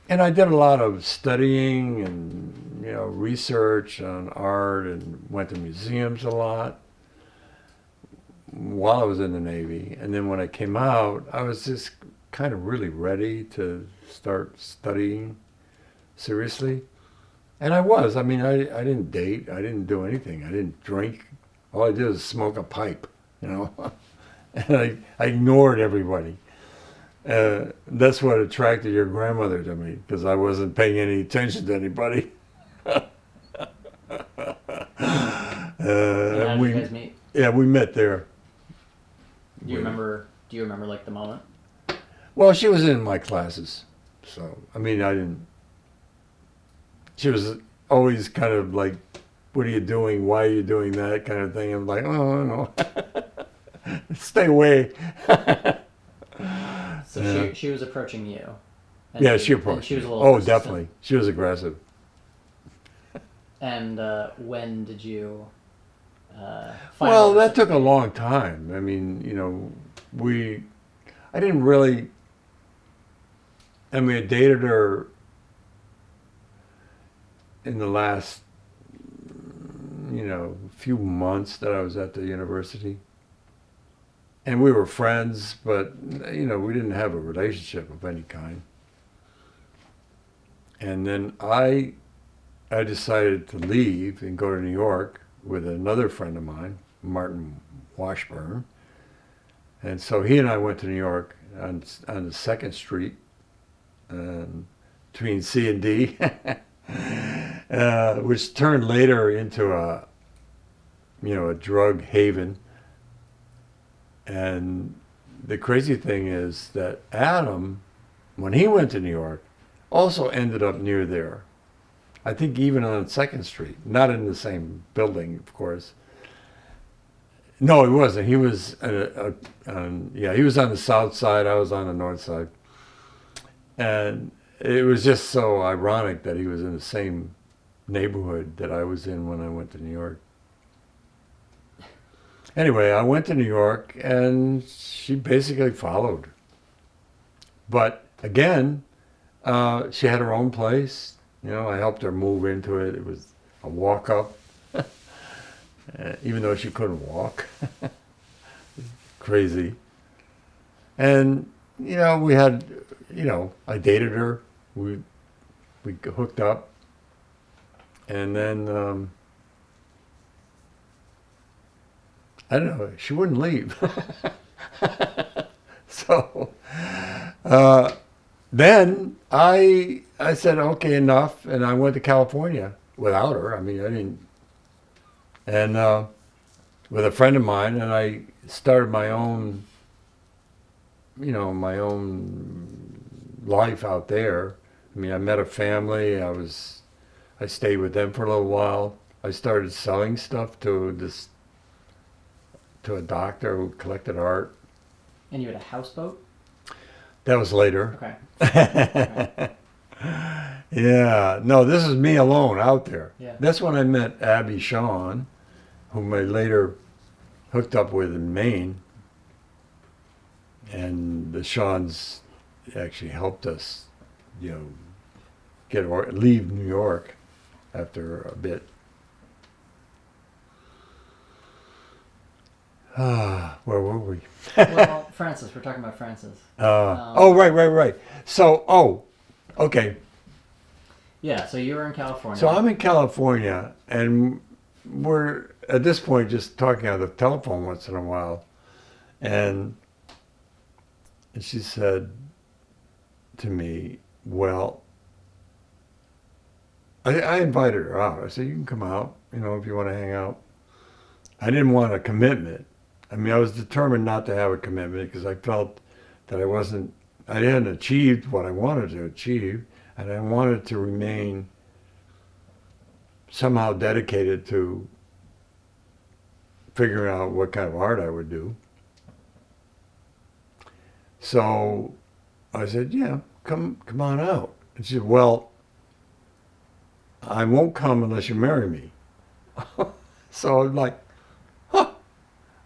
[SPEAKER 3] I did a lot of studying and, research on art and went to museums a lot while I was in the Navy. And then when I came out, I was just kind of really ready to start studying seriously. And I was. I mean, I didn't date. I didn't do anything. I didn't drink. All I did was smoke a pipe, And I ignored everybody. That's what attracted your grandmother to me, because I wasn't paying any attention to anybody.
[SPEAKER 2] How did you guys meet?
[SPEAKER 3] Yeah, we met there.
[SPEAKER 2] Do you remember like the moment?
[SPEAKER 3] Well, she was in my classes, so I mean, I didn't. She was always kind of like, "What are you doing? Why are you doing that?" kind of thing. I'm like, "Oh no, stay away."
[SPEAKER 2] So
[SPEAKER 3] Yeah.
[SPEAKER 2] she was approaching you.
[SPEAKER 3] Yeah, she approached.
[SPEAKER 2] And she was a little.
[SPEAKER 3] Oh,
[SPEAKER 2] persistent.
[SPEAKER 3] definitely, she was aggressive.
[SPEAKER 2] And when did you?
[SPEAKER 3] Well, that took a long time. I mean, I didn't really. I mean, I dated her in the last, few months that I was at the university. And we were friends, but, we didn't have a relationship of any kind. And then I decided to leave and go to New York with another friend of mine, Martin Washburn. And so he and I went to New York on the 2nd Street, between C and D, which turned later into a drug haven. And the crazy thing is that Adam, when he went to New York, also ended up near there. I think even on 2nd Street, not in the same building, of course. No, he wasn't. He was he was on the south side. I was on the north side. And it was just so ironic that he was in the same neighborhood that I was in when I went to New York. Anyway, I went to New York, and she basically followed. But again, she had her own place. I helped her move into it. It was a walk-up, even though she couldn't walk. Crazy. And, we had, I dated her. We hooked up. And then, I don't know, she wouldn't leave. So then I said, okay, enough. And I went to California without her. I mean, I didn't. And with a friend of mine, and I started my own, my own life out there. I mean, I met a family. I stayed with them for a little while. I started selling stuff to a doctor who collected art.
[SPEAKER 2] And you had a houseboat?
[SPEAKER 3] That was later.
[SPEAKER 2] Okay.
[SPEAKER 3] Yeah. No, this is me alone out there.
[SPEAKER 2] Yeah.
[SPEAKER 3] That's when I met Abby Shawn, whom I later hooked up with in Maine. And the Shawns actually helped us, leave New York after a bit. Where were we?
[SPEAKER 2] Well, Francis. We're talking about Francis.
[SPEAKER 3] Right. So, okay.
[SPEAKER 2] Yeah, so you were in California.
[SPEAKER 3] So I'm in California, and we're at this point just talking on the telephone once in a while, and she said to me, "Well, I invited her out. I said, you can come out, if you want to hang out." I didn't want a commitment. I mean, I was determined not to have a commitment because I felt that I hadn't achieved what I wanted to achieve, and I wanted to remain somehow dedicated to figuring out what kind of art I would do. So I said, yeah, come on out. And she said, well, I won't come unless you marry me. So I'm like, huh.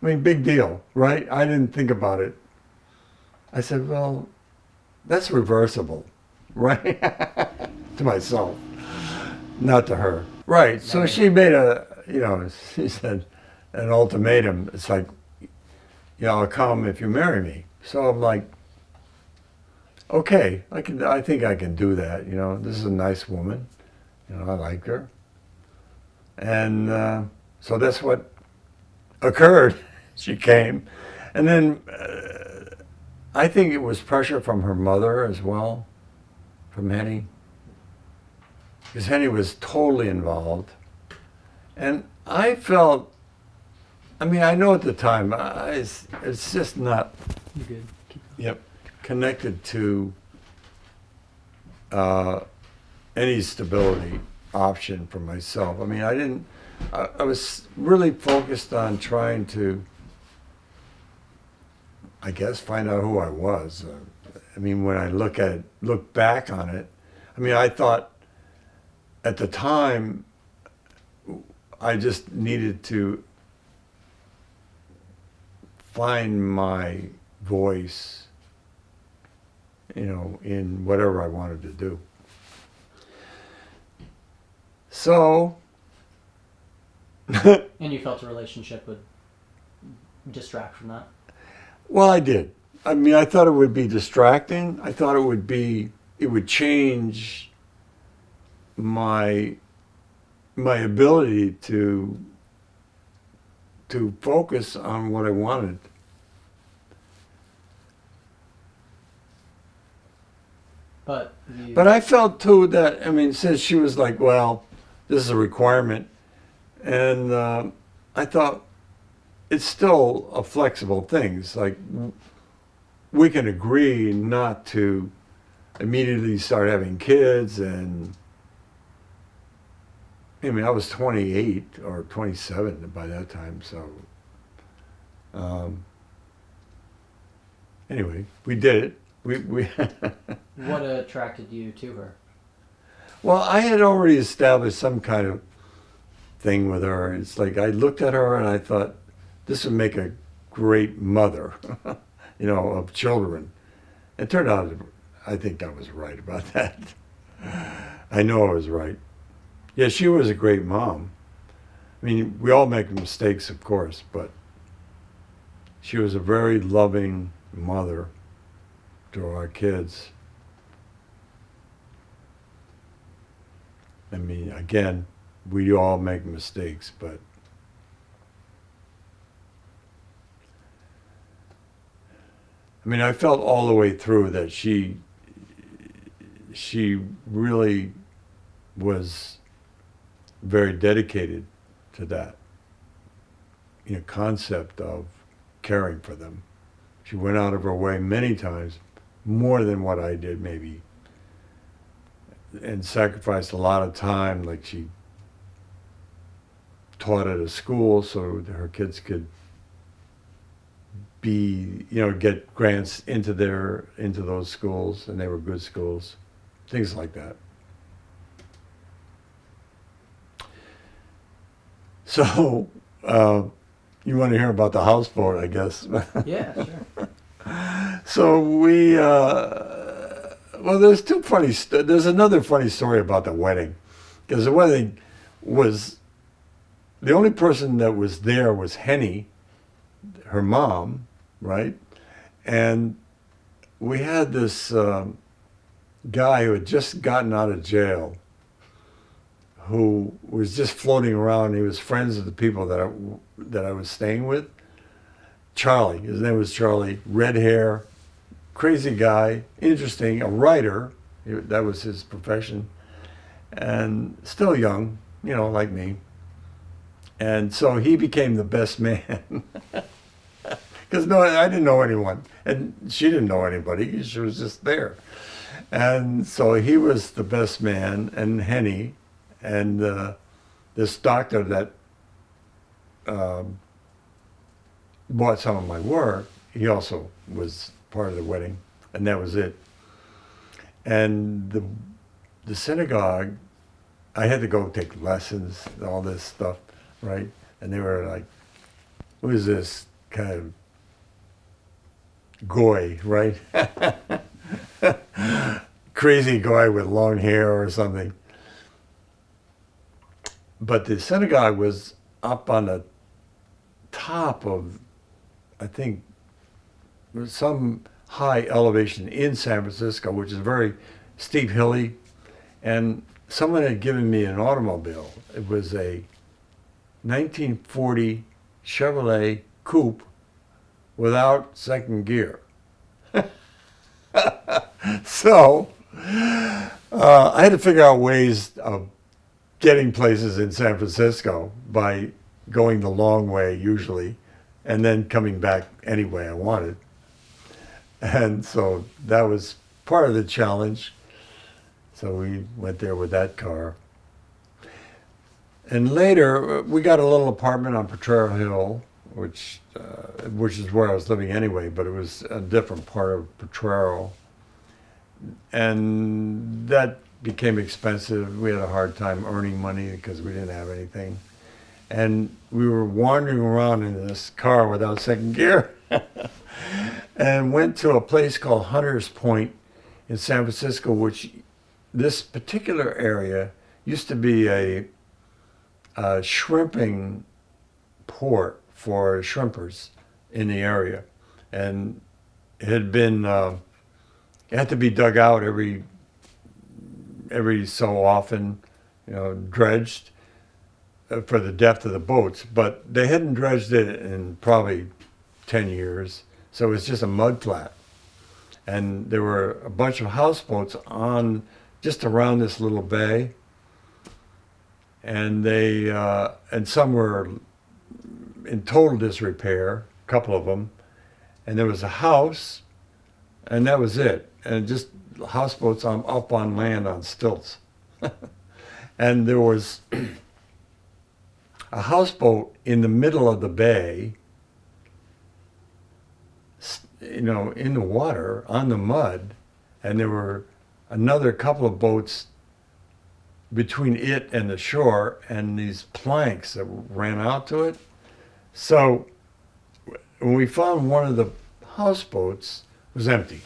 [SPEAKER 3] I mean, big deal, right? I didn't think about it. I said, well, that's reversible, right? To myself, not to her. Right. So she made she said an ultimatum. It's like, I'll come if you marry me. So I'm like, okay, I think I can do that. This is a nice woman. I like her. And so that's what occurred. She came. And then I think it was pressure from her mother as well, from Henny. Because Henny was totally involved. And I felt, I mean, I know at the time, it's just not
[SPEAKER 2] You good? Keep going.
[SPEAKER 3] Yep. Connected to any stability option for myself. I mean, I was really focused on trying to, I guess, find out who I was. I mean, when I look back on it, I mean, I thought at the time I just needed to find my voice, in whatever I wanted to do. So,
[SPEAKER 2] And you felt a relationship would distract from that?
[SPEAKER 3] well, I did. I mean, I thought it would be distracting. I thought it would change my ability to focus on what I wanted. But I felt too that, I mean, since she was like, well, this is a requirement, and I thought it's still a flexible thing. It's like we can agree not to immediately start having kids. And I mean, I was 28 or 27 by that time, so anyway, we did it. We
[SPEAKER 2] What attracted you to her?
[SPEAKER 3] Well, I had already established some kind of thing with her. It's like I looked at her and I thought this would make a great mother, of children. It turned out, I think I was right about that. I know I was right. Yeah, she was a great mom. I mean, we all make mistakes, of course, but she was a very loving mother to our kids. I mean, again, we all make mistakes, but I mean, I felt all the way through that she really was very dedicated to that, concept of caring for them. She went out of her way many times, more than what I did maybe, and sacrificed a lot of time. Like she taught at a school so her kids could get grants into those schools, and they were good schools, things like that. So, you want to hear about the houseboat, I guess.
[SPEAKER 2] Yeah, sure.
[SPEAKER 3] So well, there's another funny story about the wedding, because the wedding was, the only person that was there was Henny, her mom, right? And we had this guy who had just gotten out of jail, who was just floating around. He was friends with the people that I was staying with. Charlie, his name was Charlie, red hair, crazy guy, interesting, a writer. That was his profession, and still young, like me. And so he became the best man. Because I didn't know anyone, and she didn't know anybody. She was just there. And so he was the best man, and Henny, and this doctor that bought some of my work, he also was part of the wedding, and that was it. And the synagogue, I had to go take lessons, all this stuff, right? And they were like, who is this kind of goy, right? Crazy guy with long hair or something. But the synagogue was up on the top of, I think, some high elevation in San Francisco, which is very steep, hilly. And someone had given me an automobile. It was a 1940 Chevrolet Coupe without second gear. So I had to figure out ways of getting places in San Francisco by going the long way usually, and then coming back any way I wanted. And so that was part of the challenge. So we went there with that car. And later, we got a little apartment on Potrero Hill, which is where I was living anyway, but it was a different part of Potrero. And that became expensive. We had a hard time earning money because we didn't have anything. And we were wandering around in this car without second gear and went to a place called Hunters Point in San Francisco, which this particular area used to be a shrimping port for shrimpers in the area. And it had been, it had to be dug out every so often, dredged for the depth of the boats, but they hadn't dredged it in probably 10 years. So it was just a mud flat. And there were a bunch of houseboats on just around this little bay. And and some were in total disrepair, a couple of them. And there was a house, and that was it. And just houseboats up on land on stilts. And there was a houseboat in the middle of the bay, in the water, on the mud, and there were another couple of boats between it and the shore, and these planks that ran out to it. So when we found one of the houseboats, it was empty.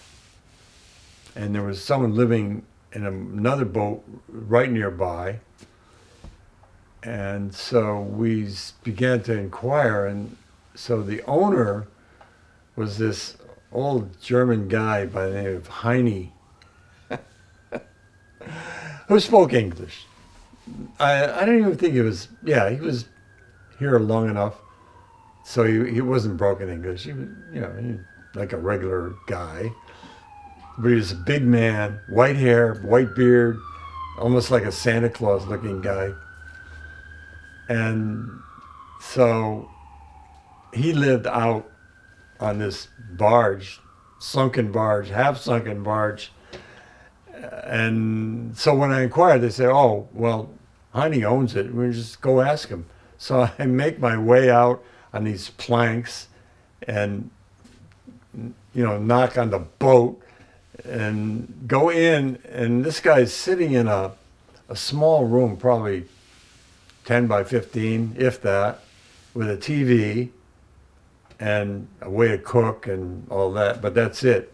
[SPEAKER 3] And there was someone living in another boat right nearby. And so we began to inquire, and so the owner was this old German guy by the name of Heine, who spoke English. I don't even think he was here long enough, so he wasn't broken English. He was, like a regular guy. But he was a big man, white hair, white beard, almost like a Santa Claus looking guy. And so he lived out on this barge, half sunken barge. And so when I inquired, they said, oh, well, Heine owns it. We just go ask him. So I make my way out on these planks and, knock on the boat and go in. And this guy's sitting in a small room, probably 10 by 15, if that, with a TV and a way to cook and all that, but that's it.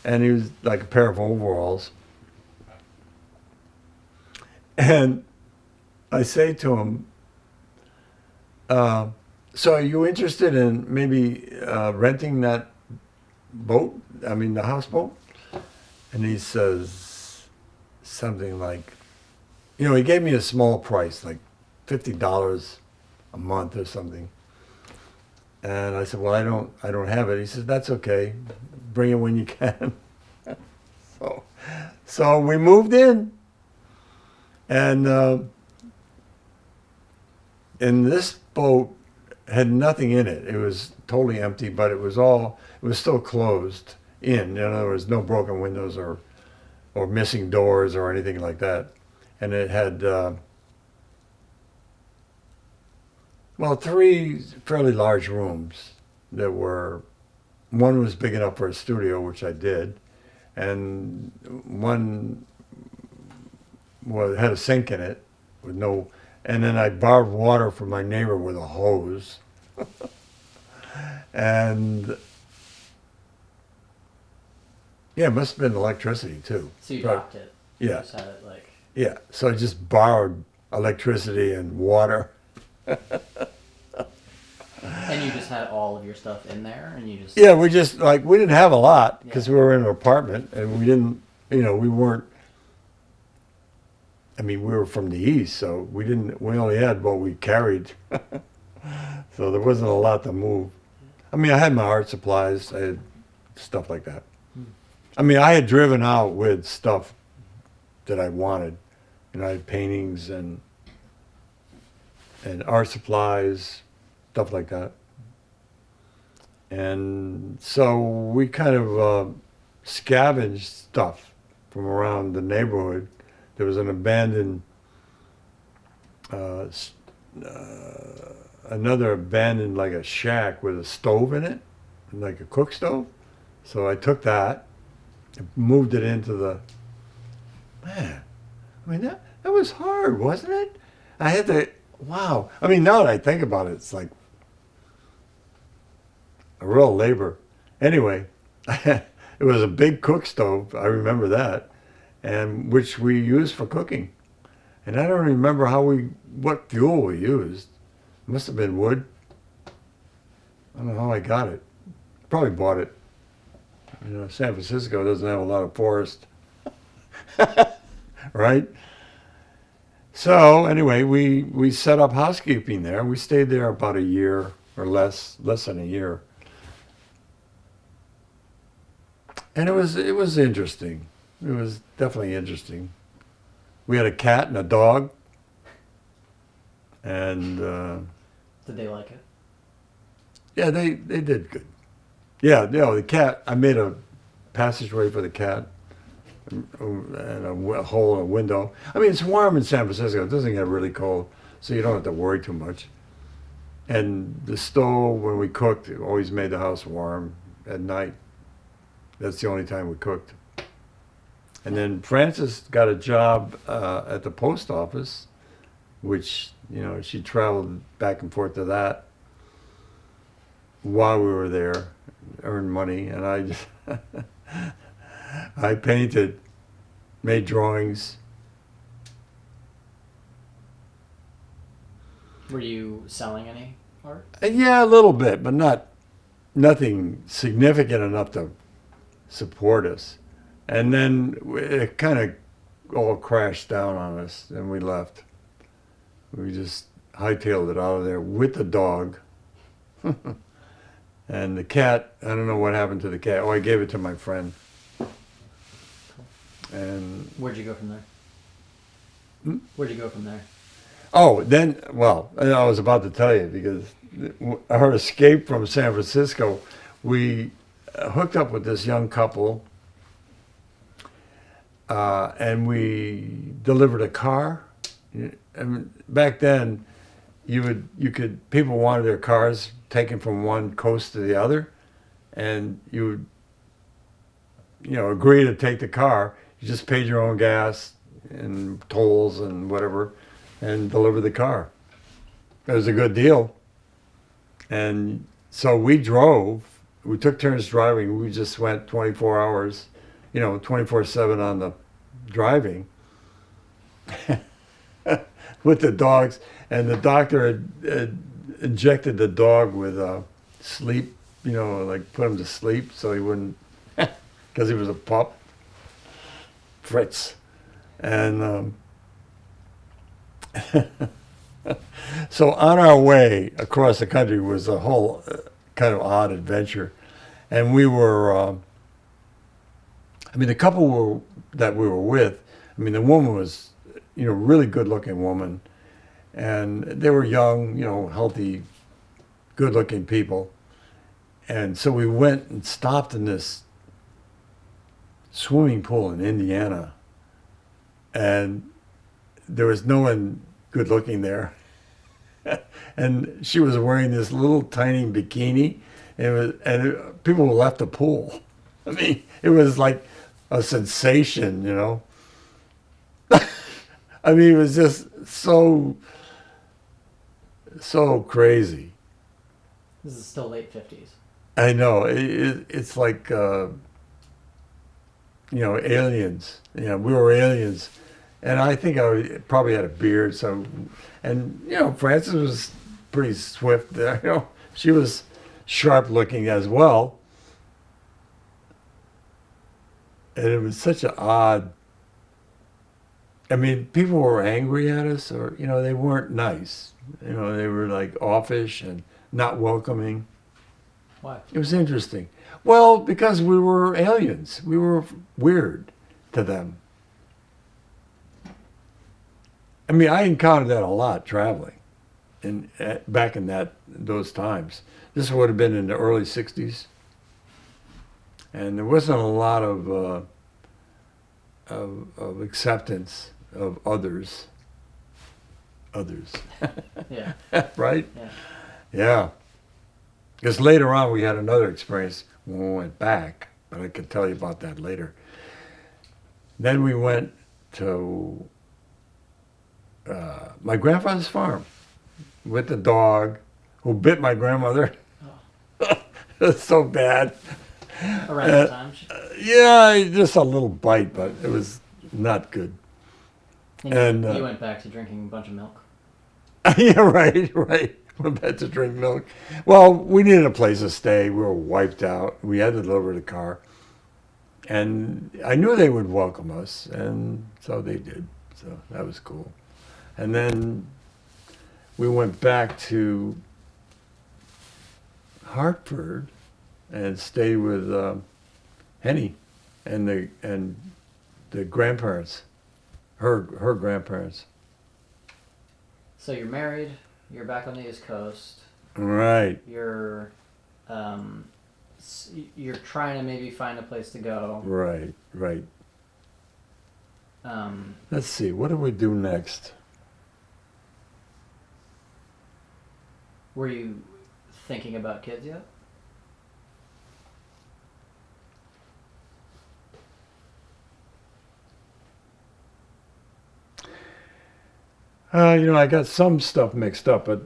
[SPEAKER 3] And he was like a pair of overalls. And I say to him, so are you interested in maybe renting that boat? I mean, the houseboat? And he says something like, you know, he gave me a small price, like $50 a month or something. And I said, well, I don't have it. He said, that's okay. Bring it when you can. so, so we moved in, and this boat had nothing in it. It was totally empty, but it was still closed in. In other words, no broken windows or missing doors or anything like that. And it had, well, 3 fairly large rooms that were, one was big enough for a studio, which I did, and one had a sink in it with no, and then I borrowed water from my neighbor with a hose. And yeah, it must have been electricity too.
[SPEAKER 2] So you docked it. You
[SPEAKER 3] Yeah.
[SPEAKER 2] just had it like.
[SPEAKER 3] Yeah, so I just borrowed electricity and water.
[SPEAKER 2] And you just had all of your stuff in there, and you just.
[SPEAKER 3] Yeah, we just we didn't have a lot because
[SPEAKER 2] Yeah.
[SPEAKER 3] we were in an apartment and we didn't, we weren't. I mean, we were from the east, so we only had what we carried. So there wasn't a lot to move. I mean, I had my art supplies, I had stuff like that. I mean, I had driven out with stuff that I wanted. I had paintings and art supplies, stuff like that. And so we kind of scavenged stuff from around the neighborhood. There was an abandoned, another abandoned like a shack with a stove in it, like a cook stove. So I took that, and moved it into the, man, I mean, that was hard, wasn't it? I had to, wow. I mean, now that I think about it, it's like a real labor. Anyway, it was a big cook stove, I remember that, and which we used for cooking. And I don't remember what fuel we used. It must have been wood. I don't know how I got it. Probably bought it. San Francisco doesn't have a lot of forest. Right? So anyway, we set up housekeeping there. We stayed there about a year or less than a year. And it was interesting. It was definitely interesting. We had a cat and a dog. And
[SPEAKER 2] Did they like it?
[SPEAKER 3] yeah, they did good. Yeah, the cat, I made a passageway for the cat and a hole in a window. I mean, it's warm in San Francisco. It doesn't get really cold, so you don't have to worry too much. And the stove, when we cooked, it always made the house warm at night. That's the only time we cooked. And then Frances got a job at the post office, which, she traveled back and forth to that while we were there, earned money, and I just I painted, made drawings.
[SPEAKER 2] Were you selling any art?
[SPEAKER 3] Yeah, a little bit, but nothing significant enough to support us. And then it kind of all crashed down on us, and we left. We just hightailed it out of there with the dog. And the cat, I don't know what happened to the cat. Oh, I gave it to my friend. And
[SPEAKER 2] Where'd you go from there? Where'd you go from there?
[SPEAKER 3] oh, then, well, I was about to tell you because our escape from San Francisco, we hooked up with this young couple, and we delivered a car. And back then, people wanted their cars taken from one coast to the other, and you would, agree to take the car. You just paid your own gas and tolls and whatever, and deliver the car. It was a good deal. And so we drove. We took turns driving. We just went 24 hours, 24/7 on the driving with the dogs. And the doctor had injected the dog with sleep, like put him to sleep so he wouldn't, because he was a pup, Fritz. And So on our way across the country was a whole kind of odd adventure, and we were. I mean, the couple that we were with. I mean, the woman was, really good-looking woman, and they were young, healthy, good-looking people, and so we went and stopped in this swimming pool in Indiana, and there was no one good-looking there. And she was wearing this little tiny bikini, people left the pool. I mean, it was like a sensation. I mean, it was just so crazy.
[SPEAKER 2] This is still late 50s.
[SPEAKER 3] I know it's like aliens. We were aliens, and I think I probably had a beard. So, and Frances was pretty swift there. She was sharp looking as well, and it was such an odd. I mean, people were angry at us, or they weren't nice. They were like offish and not welcoming.
[SPEAKER 2] Why?
[SPEAKER 3] It was interesting. Well, because we were aliens. We were weird to them. I mean, I encountered that a lot traveling, back in those times. This would have been in the early '60s, and there wasn't a lot of acceptance of others.
[SPEAKER 2] Yeah.
[SPEAKER 3] Right?
[SPEAKER 2] Yeah.
[SPEAKER 3] Yeah. Because later on we had another experience when we went back, but I can tell you about that later. Then we went to my grandfather's farm with the dog who bit my grandmother.
[SPEAKER 2] Oh.
[SPEAKER 3] It was so bad.
[SPEAKER 2] Around that time?
[SPEAKER 3] Yeah, just a little bite, but it was not good.
[SPEAKER 2] And you went back to drinking a bunch of milk?
[SPEAKER 3] Yeah, right. Went back to drink milk. Well, we needed a place to stay. We were wiped out. We had to deliver the car. And I knew they would welcome us, and so they did. So that was cool. And then we went back to Hartford and stayed with Henny and the grandparents, her grandparents.
[SPEAKER 2] So you're married. You're back on the East Coast.
[SPEAKER 3] Right.
[SPEAKER 2] You're trying to maybe find a place to go.
[SPEAKER 3] Right. Let's see. What do we do next?
[SPEAKER 2] Were you thinking about kids yet?
[SPEAKER 3] I got some stuff mixed up, but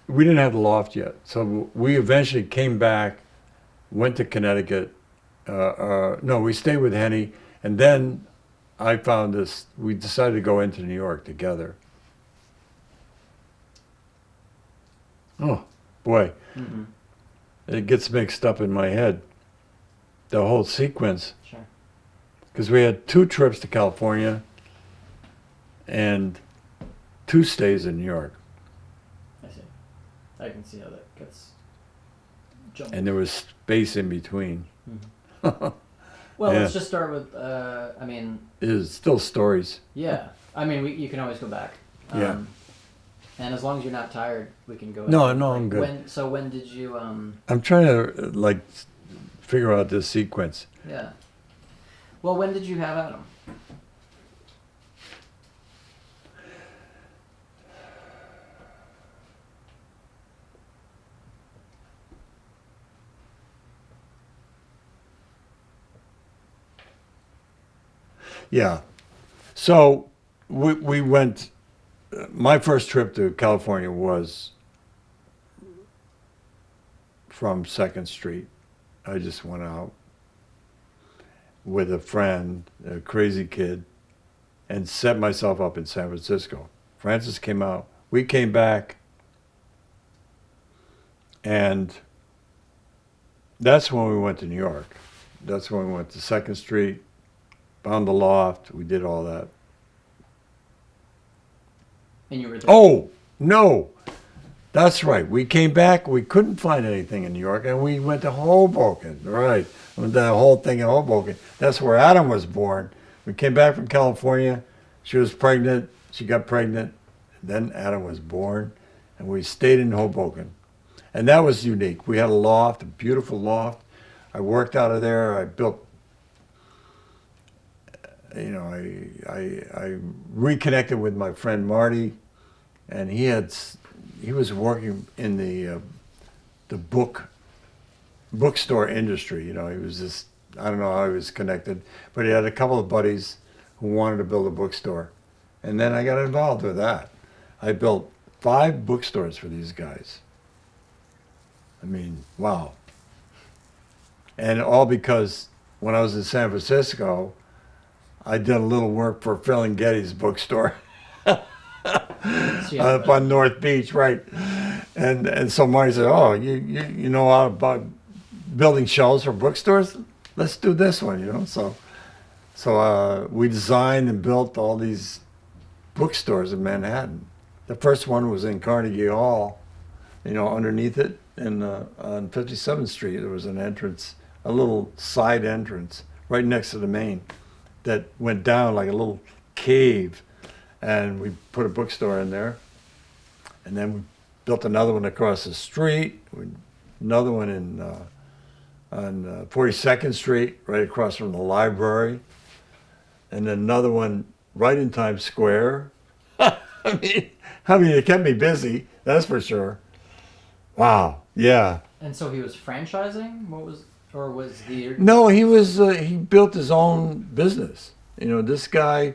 [SPEAKER 3] we didn't have the loft yet. So we eventually came back, went to Connecticut. No, we stayed with Henny, and then I found this. We decided to go into New York together. Oh, boy.
[SPEAKER 2] Mm-hmm.
[SPEAKER 3] It gets mixed up in my head, the whole sequence.
[SPEAKER 2] Sure.
[SPEAKER 3] Because we had 2 trips to California and 2 stays in New York.
[SPEAKER 2] I see. I can see how that gets jumbled.
[SPEAKER 3] And there was space in between.
[SPEAKER 2] Mm-hmm. Well,
[SPEAKER 3] Yeah.
[SPEAKER 2] let's just start with,
[SPEAKER 3] It's still stories.
[SPEAKER 2] yeah. You can always go back.
[SPEAKER 3] Yeah.
[SPEAKER 2] And as long as you're not tired, we can go.
[SPEAKER 3] No,
[SPEAKER 2] ahead.
[SPEAKER 3] no, I'm good.
[SPEAKER 2] When did you,
[SPEAKER 3] I'm trying to, figure out this sequence.
[SPEAKER 2] yeah. Well, when did you have Adam?
[SPEAKER 3] Yeah. So we went, my first trip to California was from 2nd Street. I just went out with a friend, a crazy kid, and set myself up in San Francisco. Frances came out. We came back, and that's when we went to New York. That's when we went to 2nd Street, found the loft. We did all that.
[SPEAKER 2] And you were there.
[SPEAKER 3] Oh, no. That's right. We came back. We couldn't find anything in New York, and we went to Hoboken. Right. The whole thing in Hoboken. That's where Adam was born. We came back from California. She was pregnant. She got pregnant. Then Adam was born, and we stayed in Hoboken. And that was unique. We had a loft, a beautiful loft. I worked out of there. I built, I reconnected with my friend Marty, and he was working in the bookstore industry. He was just, I don't know how he was connected, but he had a couple of buddies who wanted to build a bookstore. And then I got involved with that. I built 5 bookstores for these guys. I mean, wow. And all because when I was in San Francisco, I did a little work for Ferlinghetti's bookstore up on North Beach, right? And so Marty said, "Oh, you know all about building shelves for bookstores? Let's do this one, So we designed and built all these bookstores in Manhattan. The first one was in Carnegie Hall, underneath it, and on 57th Street there was an entrance, a little side entrance right next to the main that went down like a little cave, and we put a bookstore in there. And then we built another one across the street, another one on 42nd Street, right across from the library, and then another one right in Times Square. I mean, it kept me busy, that's for sure. Wow, yeah.
[SPEAKER 2] And so he was franchising? Was the...
[SPEAKER 3] No, he built his own business. This guy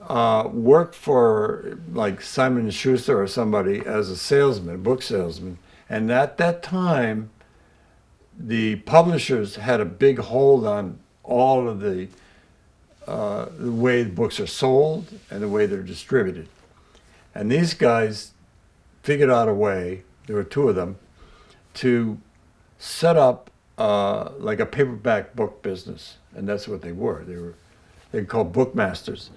[SPEAKER 3] worked for like Simon & Schuster or somebody as a salesman, book salesman. And at that time, the publishers had a big hold on all of the way the books are sold and the way they're distributed. And these guys figured out a way, there were 2 of them, to set up like a paperback book business. And that's what they were. They were called bookmasters.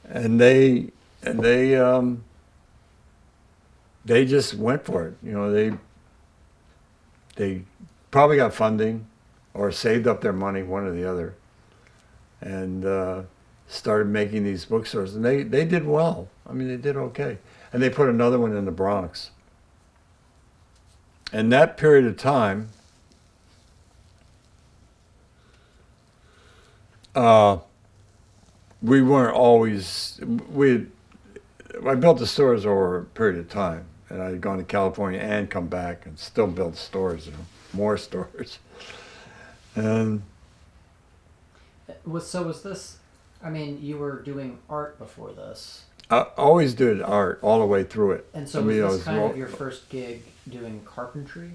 [SPEAKER 3] And they just went for it. They probably got funding or saved up their money, one or the other, and started making these bookstores. And they did well. I mean, they did okay. And they put another one in the Bronx. And that period of time, we weren't always, I built the stores over a period of time, and I had gone to California and come back and still built stores, more stores. And
[SPEAKER 2] was this, I mean, you were doing art before this.
[SPEAKER 3] I always did art all the way through it.
[SPEAKER 2] And so was this kind of your first gig doing carpentry?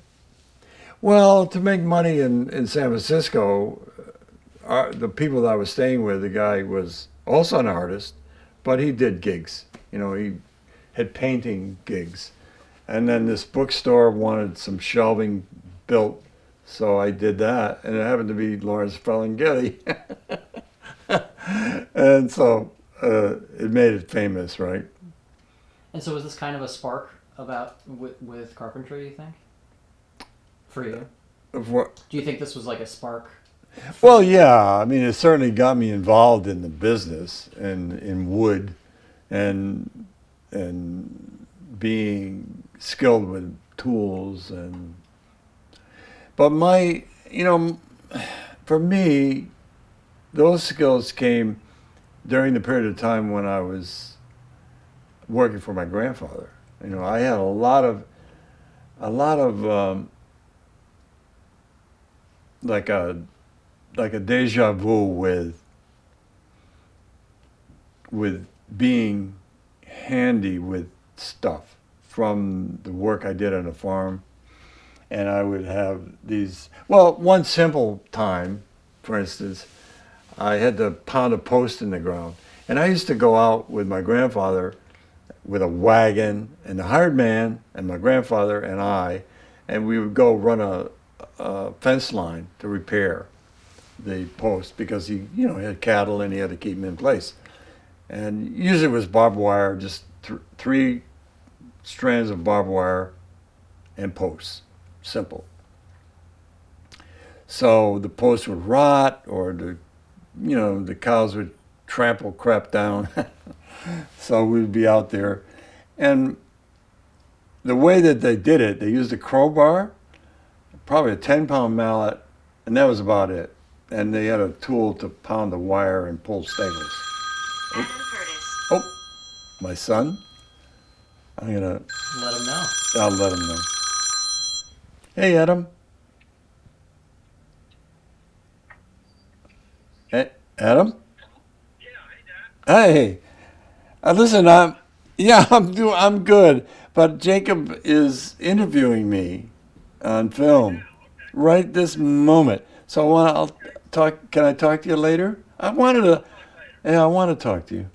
[SPEAKER 3] Well, to make money in San Francisco, the people that I was staying with, the guy was also an artist, but he did gigs. He had painting gigs. And then this bookstore wanted some shelving built, so I did that. And it happened to be Lawrence Ferlinghetti. And so it made it famous, right?
[SPEAKER 2] And so was this kind of a spark with carpentry, you think? For you?
[SPEAKER 3] Do
[SPEAKER 2] you think this was like a spark?
[SPEAKER 3] Well, yeah. I mean, it certainly got me involved in the business and in wood and being skilled with tools. But for me, those skills came during the period of time when I was working for my grandfather. I had a lot of like a deja vu with being handy with stuff from the work I did on a farm. And I would have one simple time, for instance, I had to pound a post in the ground. And I used to go out with my grandfather with a wagon and the hired man and my grandfather and I, and we would go run a fence line to repair the post because he had cattle and he had to keep them in place. And usually it was barbed wire, just three strands of barbed wire and posts. Simple. So the posts would rot, or the cows would trample crap down. So we'd be out there. And the way that they did it, they used a crowbar, probably a 10-pound mallet, and that was about it. And they had a tool to pound the wire and pull stables. Oh, my son. I'm going to...
[SPEAKER 2] Let him know.
[SPEAKER 3] I'll let him know. Hey, Adam. Hey, Adam?
[SPEAKER 1] Yeah, hey, Dad.
[SPEAKER 3] Hey. Listen, I'm good. But Jacob is interviewing me on film right this moment. So I'll talk. Can I talk to you later? I want to talk to you.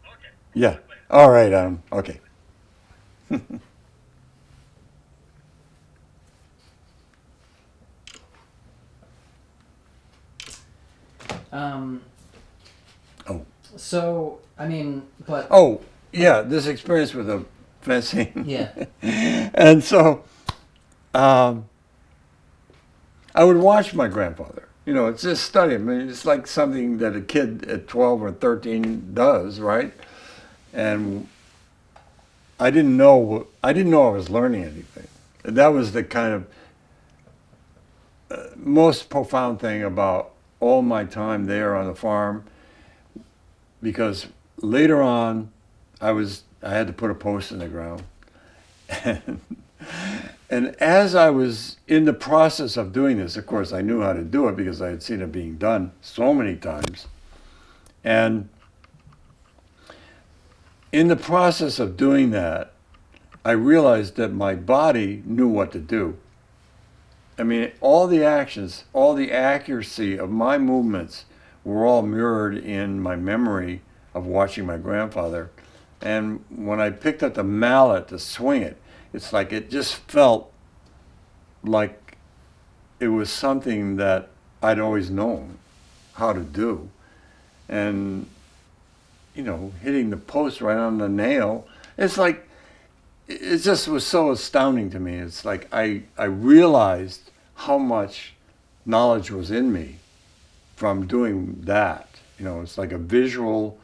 [SPEAKER 1] Okay.
[SPEAKER 3] Yeah. All right. Okay. Oh.
[SPEAKER 2] So I mean, but
[SPEAKER 3] Oh, yeah. This experience with the fencing.
[SPEAKER 2] yeah.
[SPEAKER 3] And so, I would watch my grandfather. It's just study. I mean, it's like something that a kid at 12 or 13 does, right? And I didn't know I was learning anything. That was the kind of most profound thing about all my time there on the farm, because later on, I had to put a post in the ground. And as I was in the process of doing this, of course, I knew how to do it because I had seen it being done so many times. And in the process of doing that, I realized that my body knew what to do. I mean, all the actions, all the accuracy of my movements were all mirrored in my memory of watching my grandfather. And when I picked up the mallet to swing it, it's like it just felt like it was something that I'd always known how to do. And, hitting the post right on the nail, it's like, it just was so astounding to me. It's like I realized how much knowledge was in me from doing that. It's like a visual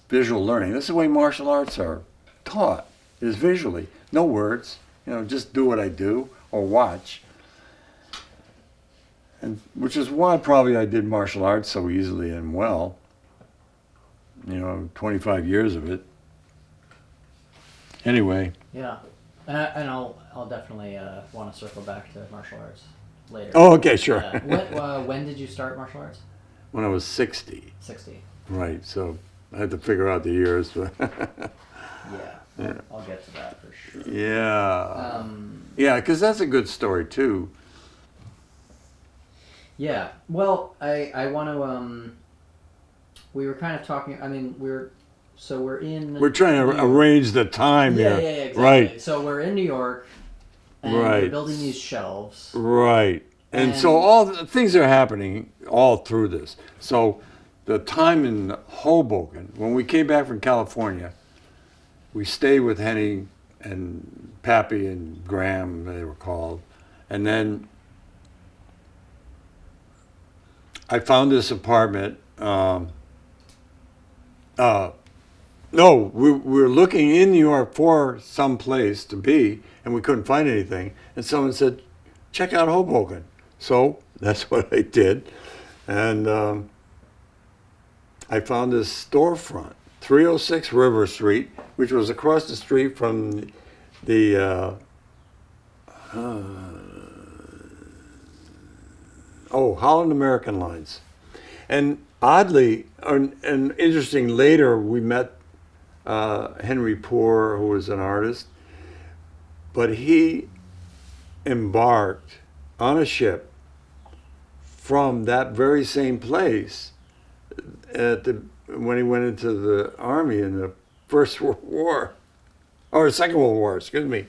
[SPEAKER 3] learning. This is the way martial arts are taught, is visually. No words, just do what I do or watch. And which is why probably I did martial arts so easily and well. 25 years of it. Anyway.
[SPEAKER 2] Yeah, and I'll definitely want to circle back to martial arts later.
[SPEAKER 3] Oh, okay, sure.
[SPEAKER 2] When did you start martial arts?
[SPEAKER 3] When I was 60.
[SPEAKER 2] 60.
[SPEAKER 3] Right, so I had to figure out the years. But
[SPEAKER 2] Yeah, I'll get to that for sure.
[SPEAKER 3] Yeah. Yeah, because that's a good story, too.
[SPEAKER 2] Yeah, well, I want to, we were kind of talking, I mean, we're in...
[SPEAKER 3] We're trying to arrange the time
[SPEAKER 2] yeah,
[SPEAKER 3] here.
[SPEAKER 2] Yeah, exactly.
[SPEAKER 3] Right.
[SPEAKER 2] So we're in New York, and
[SPEAKER 3] right.
[SPEAKER 2] we're building these shelves.
[SPEAKER 3] Right. And so all the things are happening all through this. So the time in Hoboken, when we came back from California, we stayed with Henny and Pappy and Graham, they were called. And then I found this apartment. No, we were looking in New York for some place to be, and we couldn't find anything. And someone said, check out Hoboken. So that's what I did. And I found this storefront, 306 River Street, which was across the street from the Holland American Lines. And oddly, and interesting, later we met Henry Poor, who was an artist, but he embarked on a ship from that very same place when he went into the army in the First World War, or Second World War, excuse me.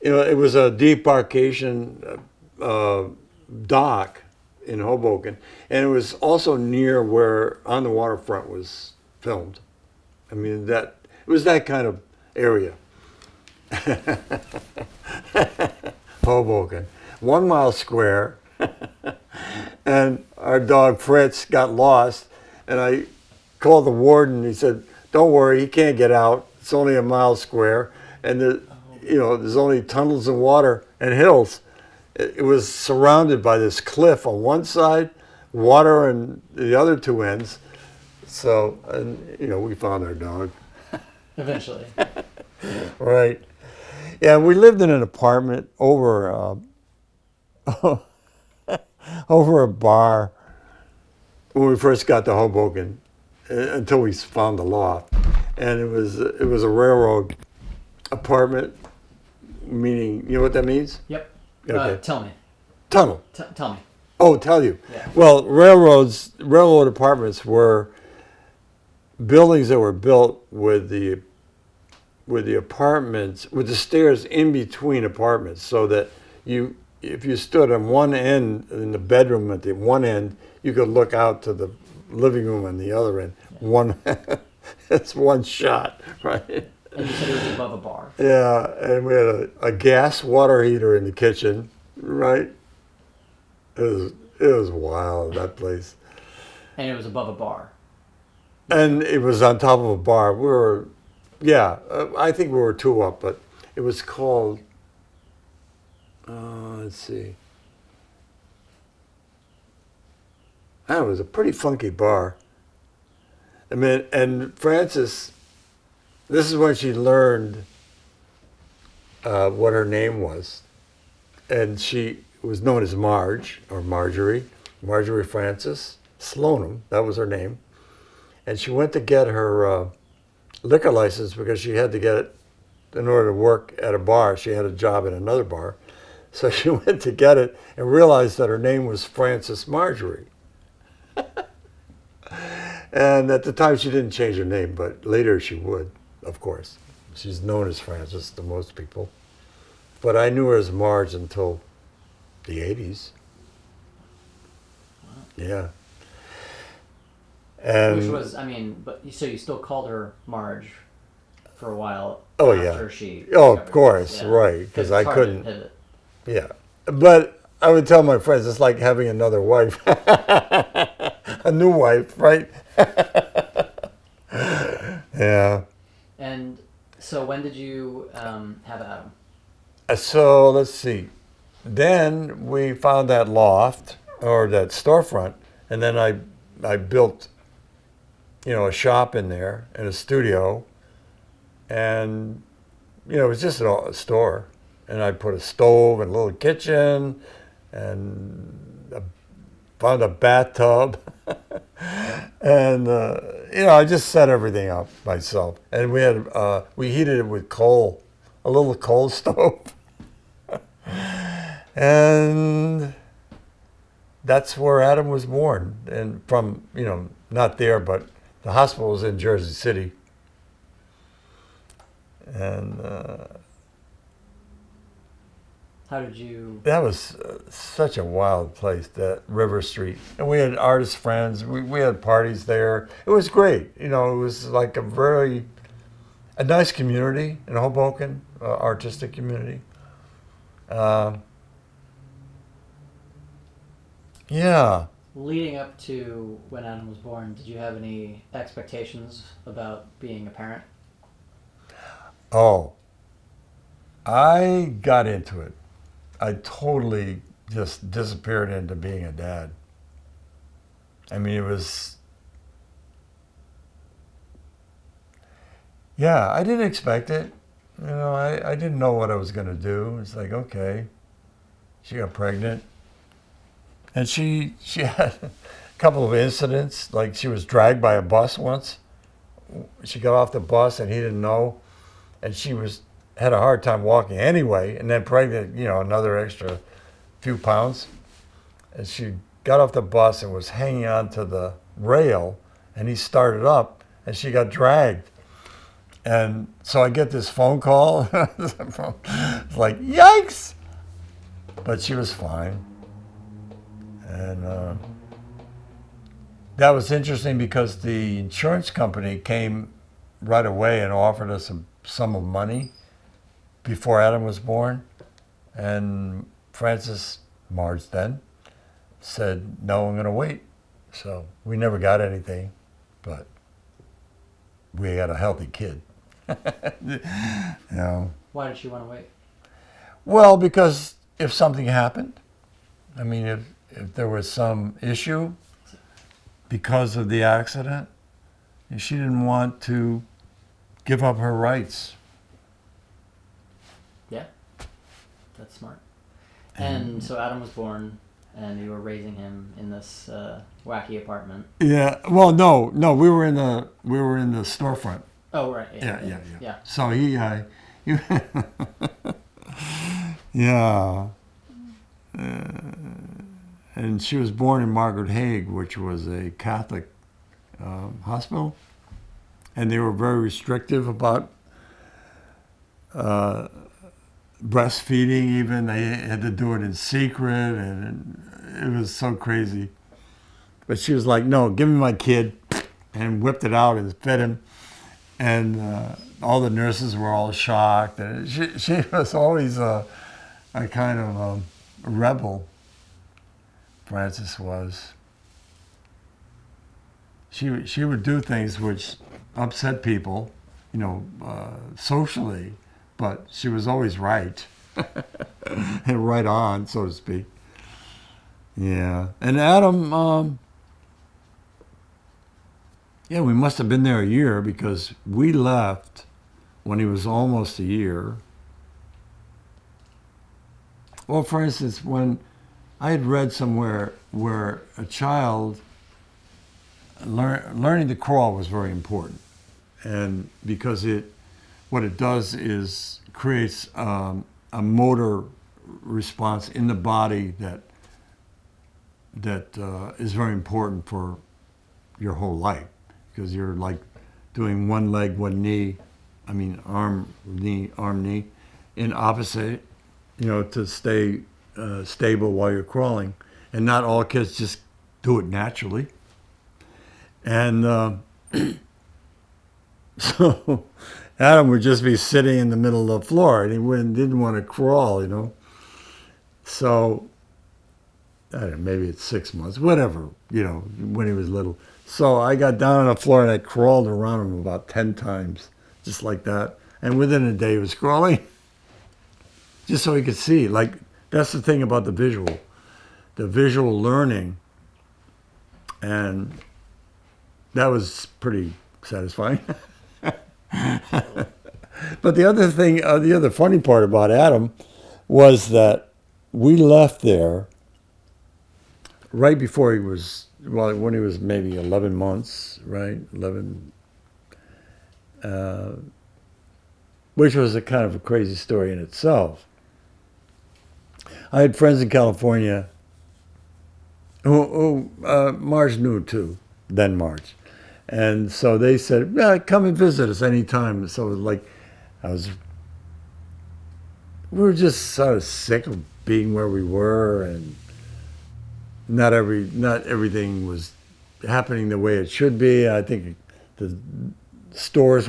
[SPEAKER 3] It was a debarkation dock in Hoboken, and it was also near where On the Waterfront was filmed. I mean, it was that kind of area. Hoboken, 1 mile square. And our dog Fritz got lost, and I called the warden. He said, "Don't worry, he can't get out. It's only a mile square, and there's only tunnels of water and hills." It was surrounded by this cliff on one side, water on the other two ends. So, and we found our dog.
[SPEAKER 2] Eventually.
[SPEAKER 3] Right. Yeah, we lived in an apartment over over a bar when we first got to Hoboken, until we found the loft, and it was a railroad apartment, meaning you know what that means?
[SPEAKER 2] Yep.
[SPEAKER 3] Okay.
[SPEAKER 2] Tell me.
[SPEAKER 3] Tunnel.
[SPEAKER 2] Tell me.
[SPEAKER 3] Oh, tell you.
[SPEAKER 2] Yeah.
[SPEAKER 3] Well, railroad apartments were buildings that were built with the apartments, with the stairs in between apartments, so that if you stood on one end in the bedroom at the one end, you could look out to the living room on the other end. It's one shot, right?
[SPEAKER 2] And you said it was above a bar.
[SPEAKER 3] Yeah, and we had a gas water heater in the kitchen, right? It was wild, that place.
[SPEAKER 2] And it was above a bar.
[SPEAKER 3] And it was on top of a bar. I think we were 2 up, but it was called, let's see. It was a pretty funky bar. I mean, and Frances, this is when she learned what her name was. And she was known as Marge, or Marjorie Frances Sloanham, that was her name. And she went to get her liquor license because she had to get it in order to work at a bar. She had a job in another bar. So she went to get it and realized that her name was Frances Marjorie. And at the time she didn't change her name, but later she would, of course. She's known as Frances to most people. But I knew her as Marge until the 80s.
[SPEAKER 2] Wow.
[SPEAKER 3] Yeah. And
[SPEAKER 2] Which was, so you still called her Marge for a while after she...
[SPEAKER 3] Oh, of course,
[SPEAKER 2] this, yeah.
[SPEAKER 3] right, because I
[SPEAKER 2] it's hard
[SPEAKER 3] couldn't...
[SPEAKER 2] to pivot.
[SPEAKER 3] Yeah. But I would tell my friends, it's like having another wife. A new wife, right? Yeah.
[SPEAKER 2] And so when did you have Adam?
[SPEAKER 3] So let's see. Then we found that loft, or that storefront, and then I built, a shop in there and a studio, and it was just a store, and I put a stove and a little kitchen, and found a bathtub, and I just set everything up myself, and we heated it with coal, a little coal stove, and that's where Adam was born, and from not there, but the hospital was in Jersey City, and
[SPEAKER 2] How did you...
[SPEAKER 3] that was such a wild place, that River Street, and we had artist friends. We had parties there. It was great. It was like a nice community in Hoboken, artistic community. Yeah.
[SPEAKER 2] Leading up to when Adam was born, did you have any expectations about being a parent?
[SPEAKER 3] Oh, I got into it. I totally just disappeared into being a dad. I mean, it was... Yeah, I didn't expect it. I didn't know what I was going to do. It's like, okay. She got pregnant. And she had a couple of incidents, like she was dragged by a bus once. She got off the bus and he didn't know, and she had a hard time walking anyway, and then pregnant, another extra few pounds. And she got off the bus and was hanging onto the rail, and he started up, and she got dragged. And so I get this phone call. It's like, yikes! But she was fine. And that was interesting because the insurance company came right away and offered us sum of money before Adam was born. And Frances, Marge then, said, no, I'm going to wait. So we never got anything, but we had a healthy kid. You know.
[SPEAKER 2] Why did she want to wait?
[SPEAKER 3] Well, because if something happened, I mean, if there was some issue because of the accident, she didn't want to give up her rights.
[SPEAKER 2] Yeah, that's smart. And so Adam was born, and you were raising him in this wacky apartment.
[SPEAKER 3] Yeah. Well, no, we were in the storefront.
[SPEAKER 2] Oh, right.
[SPEAKER 3] Yeah. So he, yeah. And she was born in Margaret Hague, which was a Catholic hospital, and they were very restrictive about breastfeeding. Even they had to do it in secret, and it was so crazy. But she was like, "No, give me my kid," and whipped it out and fed him. And all the nurses were all shocked. And she was always a kind of a rebel. Frances was. She would do things which upset people, you know, socially, but she was always right. And right on, so to speak. Yeah. And Adam, yeah, we must have been there a year because we left when he was almost a year. Well, for instance, when I had read somewhere where a child learning to crawl was very important, and because what it does is creates a motor response in the body that is very important for your whole life, because you're like doing one leg, one knee, arm, knee, in opposite, you know, to stay stable while you're crawling. And not all kids just do it naturally. And so Adam would just be sitting in the middle of the floor, and he didn't want to crawl, you know. So, I don't know, maybe it's 6 months, whatever, you know, when he was little. So I got down on the floor and I crawled around him about 10 times, just like that. And within a day he was crawling, just so he could see. Like, that's the thing about the visual learning. And that was pretty satisfying. But the other thing, the other funny part about Adam was that we left there right before he was, well, when he was maybe 11 months, right? 11, which was a kind of a crazy story in itself. I had friends in California who Marge knew too, then Marge. And so they said, yeah, come and visit us anytime. So it was like, we were just sort of sick of being where we were, and not everything was happening the way it should be. I think the stores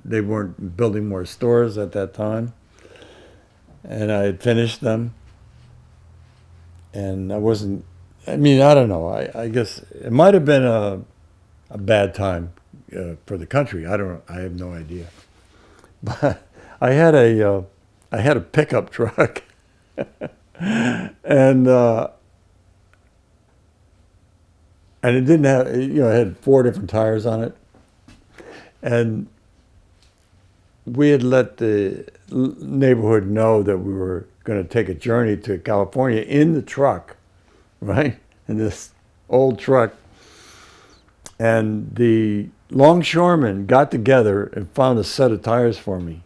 [SPEAKER 3] they weren't building more stores at that time. And I had finished them. And I don't know. I guess it might have been a bad time for the country. I have no idea. But I had a pickup truck, and it didn't have, it had 4 different tires on it, and we had let the neighborhood know that we were going to take a journey to California in the truck, right? In this old truck. And the longshoremen got together and found a set of tires for me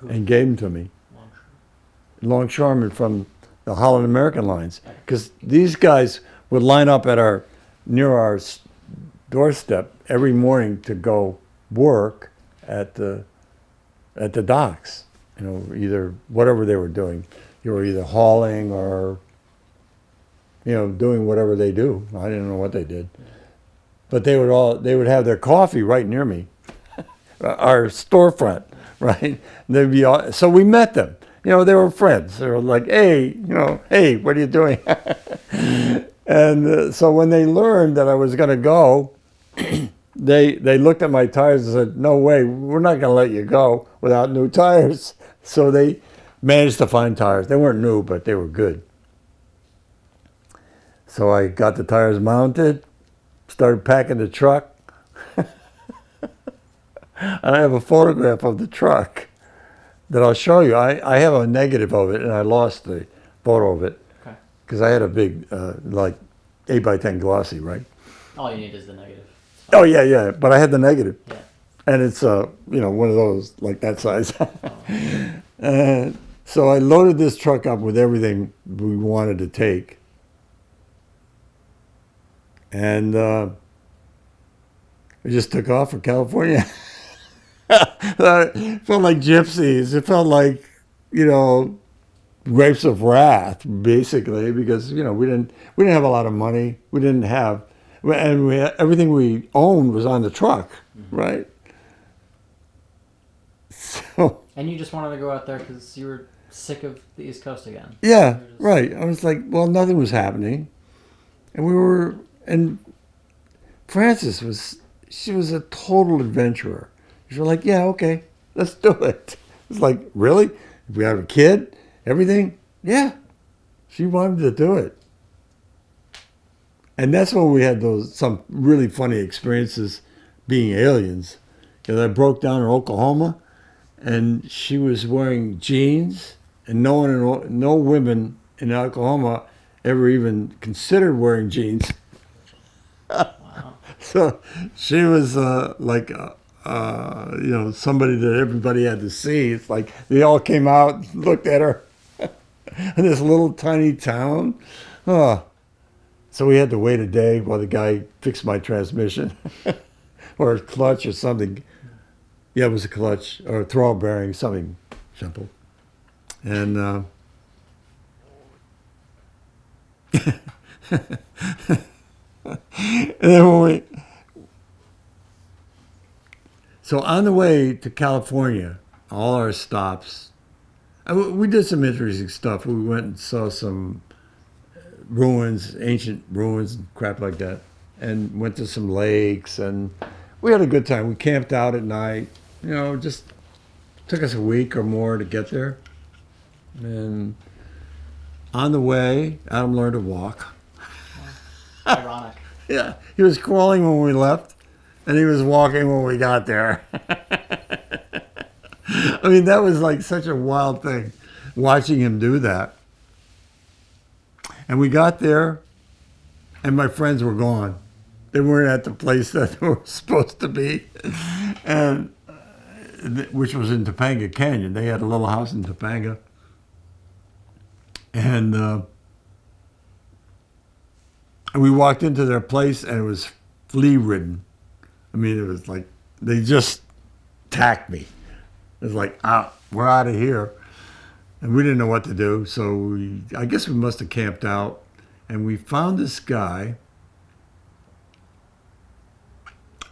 [SPEAKER 3] and gave them to me. Longshoremen from the Holland American lines. Because these guys would line up near our doorstep every morning to go work at the docks. Either whatever they were doing. You were either hauling or, doing whatever they do. I didn't know what they did. But they would have their coffee right near me. our storefront, right? They'd be all, so we met them. You know, they were friends. They were like, hey, you know, hey, what are you doing? And so when they learned that I was going to go, they looked at my tires and said, no way, we're not going to let you go without new tires. So they managed to find tires. They weren't new, but they were good. So I got the tires mounted, started packing the truck. And I have a photograph of the truck that I'll show you. I have a negative of it, and I lost the photo of it
[SPEAKER 2] Okay.
[SPEAKER 3] because I had a big, like, 8x10 glossy, right?
[SPEAKER 2] All you need is the negative.
[SPEAKER 3] Oh, yeah, yeah. But I had the negative.
[SPEAKER 2] Yeah.
[SPEAKER 3] And it's, you know, one of those, like that size. So I loaded this truck up with everything we wanted to take. And we just took off for California. It felt like gypsies. It felt like, you know, grapes of wrath, basically, because, you know, we didn't have a lot of money. We didn't have, and we had, everything we owned was on the truck, right? So
[SPEAKER 2] And you just wanted to go out there because you were sick of the East Coast again.
[SPEAKER 3] yeah,
[SPEAKER 2] You're just-
[SPEAKER 3] right. I was like, well, nothing was happening, and Frances she was a total adventurer. She was like, yeah, okay, let's do it. It's like, really? If we have a kid, everything? Yeah. She wanted to do it. And that's when we had some really funny experiences being aliens. Because I broke down in Oklahoma, and she was wearing jeans, and no women in Oklahoma ever even considered wearing jeans.
[SPEAKER 2] Wow.
[SPEAKER 3] So she was like, you know, somebody that everybody had to see. It's like they all came out and looked at her in this little tiny town. Oh. So we had to wait a day while the guy fixed my transmission or a clutch or something. Yeah, it was a clutch or a throttle bearing, something simple. And and then so on the way to California, all our stops, we did some interesting stuff. We went and saw some ruins, ancient ruins and crap like that, and went to some lakes, and we had a good time. We camped out at night. You know, just took us a week or more to get there. And on the way, Adam learned to walk.
[SPEAKER 2] Ironic.
[SPEAKER 3] Yeah, he was crawling when we left, and he was walking when we got there. I mean, that was like such a wild thing, watching him do that. And we got there, and my friends were gone. They weren't at the place that they were supposed to be, and which was in Topanga Canyon. They had a little house in Topanga, and we walked into their place, and it was flea-ridden. I mean, it was like they just attacked me. It was like, we're out of here. And we didn't know what to do, so I guess we must have camped out. And we found this guy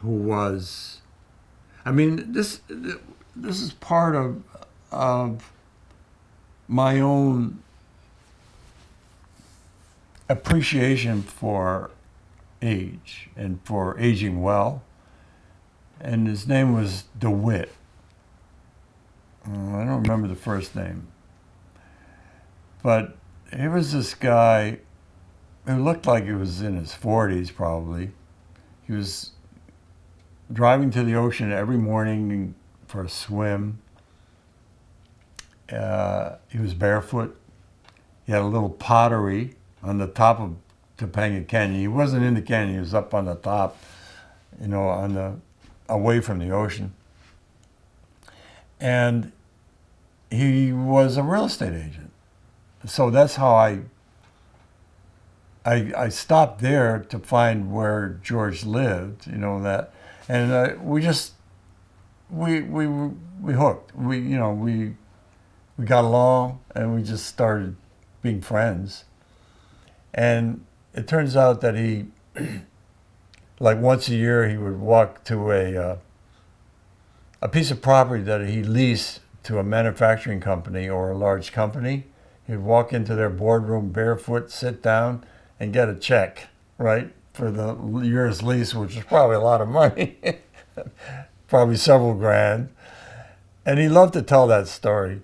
[SPEAKER 3] who was, I mean, this is part of my own appreciation for age and for aging well. And his name was DeWitt. I don't remember the first name. But he was this guy who looked like he was in his 40s probably. He was driving to the ocean every morning for a swim. He was barefoot. He had a little pottery on the top of Topanga Canyon. He wasn't in the canyon, he was up on the top, you know, away from the ocean. And he was a real estate agent. So that's how I stopped there to find where George lived, you know, that, and we hooked. We got along, and we just started being friends. And it turns out that he, like once a year, he would walk to a piece of property that he leased to a manufacturing company or a large company. He'd walk into their boardroom barefoot, sit down, and get a check, right, for the year's lease, which is probably a lot of money, probably several grand. And he loved to tell that story.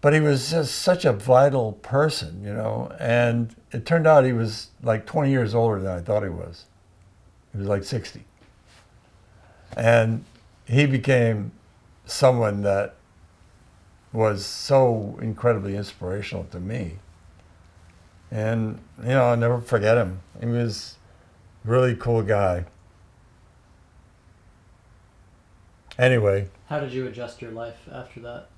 [SPEAKER 3] But he was just such a vital person, you know, and it turned out he was like 20 years older than I thought he was. He was like 60. And he became someone that was so incredibly inspirational to me. And, you know, I'll never forget him. He was a really cool guy. Anyway.
[SPEAKER 2] How did you adjust your life after that?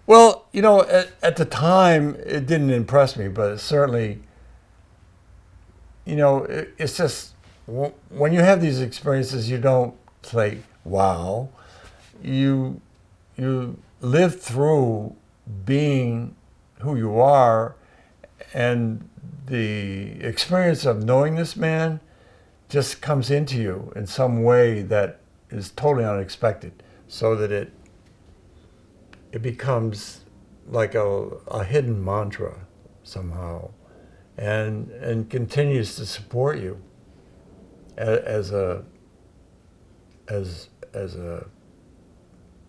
[SPEAKER 3] Well, you know, at the time, it didn't impress me, but certainly, you know, it's just, when you have these experiences, you don't say, wow. You live through being who you are, and the experience of knowing this man just comes into you in some way that is totally unexpected, so that it becomes like a hidden mantra somehow, and continues to support you as a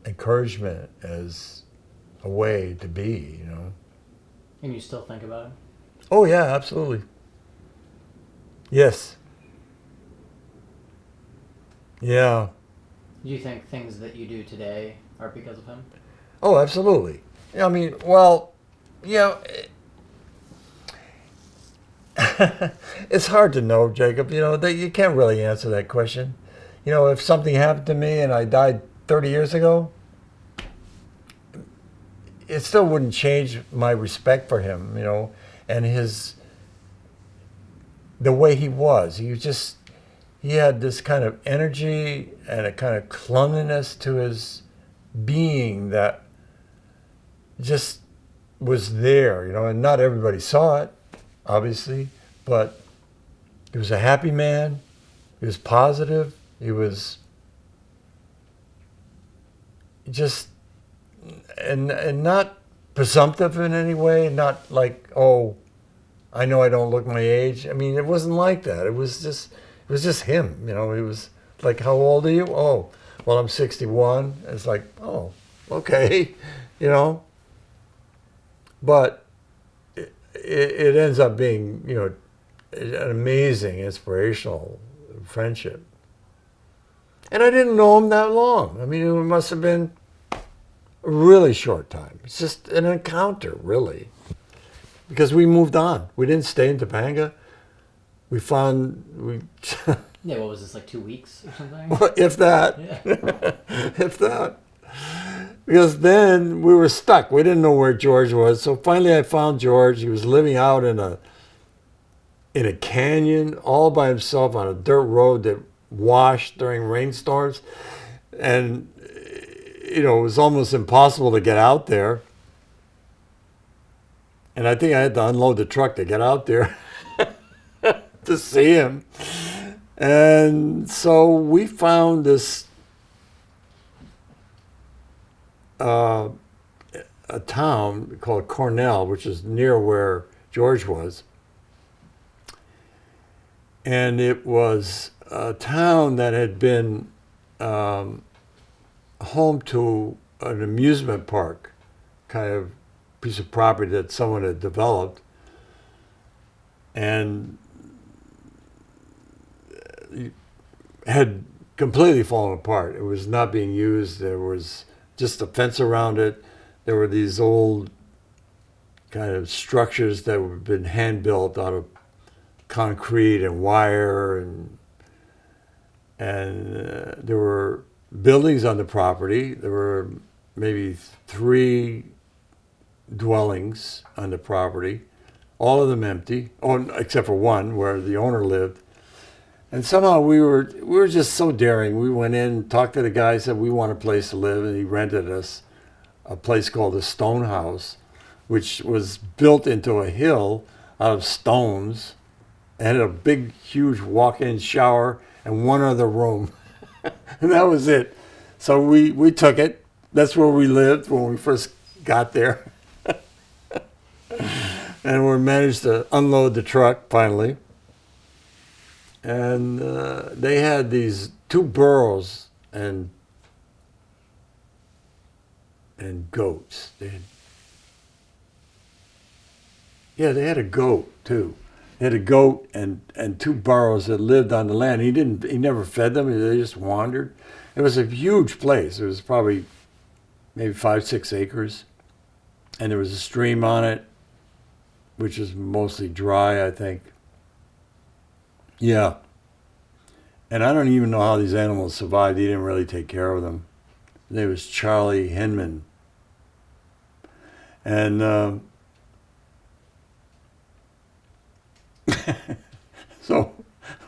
[SPEAKER 3] encouragement, as a way to be, you know.
[SPEAKER 2] And you still think about him?
[SPEAKER 3] Oh yeah, absolutely. Yes. Yeah.
[SPEAKER 2] Do you think things that you do today are because of him?
[SPEAKER 3] Oh, absolutely. I mean, well, you know, it's hard to know, Jacob. You know, that you can't really answer that question. You know, if something happened to me and I died 30 years ago, it still wouldn't change my respect for him, you know, and the way he was. He had this kind of energy and a kind of clumsiness to his being that just was there, you know, and not everybody saw it, obviously, but he was a happy man. He was positive. He was just, and not presumptive in any way, not like, oh, I know I don't look my age. I mean, it wasn't like that. It was just him, you know. He was like, how old are you? Oh, well, I'm 61. It's like, oh, okay, you know. But it ends up being, you know, an amazing, inspirational friendship. And I didn't know him that long. I mean, it must have been a really short time. It's just an encounter, really. Because we moved on. We didn't stay in Topanga.
[SPEAKER 2] Yeah, what was this, like 2 weeks or something?
[SPEAKER 3] Well, if that.
[SPEAKER 2] Yeah.
[SPEAKER 3] If that. Because then we were stuck. We didn't know where George was. So finally I found George. He was living out in a canyon all by himself on a dirt road that washed during rainstorms. And, you know, it was almost impossible to get out there. And I think I had to unload the truck to get out there to see him. And so we found this a town called Cornell, which is near where George was. And it was a town that had been home to an amusement park, kind of piece of property that someone had developed. And had completely fallen apart. It was not being used. There was just a fence around it. There were these old kind of structures that had been hand built out of concrete and wire, and there were buildings on the property. There were maybe 3 dwellings on the property, all of them empty, except for one where the owner lived. And somehow we were just so daring. We went in, talked to the guy, said we want a place to live, and he rented us a place called the Stone House, which was built into a hill out of stones. It had a big, huge walk-in shower and one other room. And that was it. So we took it. That's where we lived when we first got there. And we managed to unload the truck finally. And they had these 2 burros and goats. They had a goat too. They had a goat and 2 burros that lived on the land. He never fed them. They just wandered. It was a huge place. It was probably maybe 5-6 acres, and there was a stream on it, which is mostly dry, I think. Yeah. And I don't even know how these animals survived. He didn't really take care of them. His name was Charlie Hinman. And so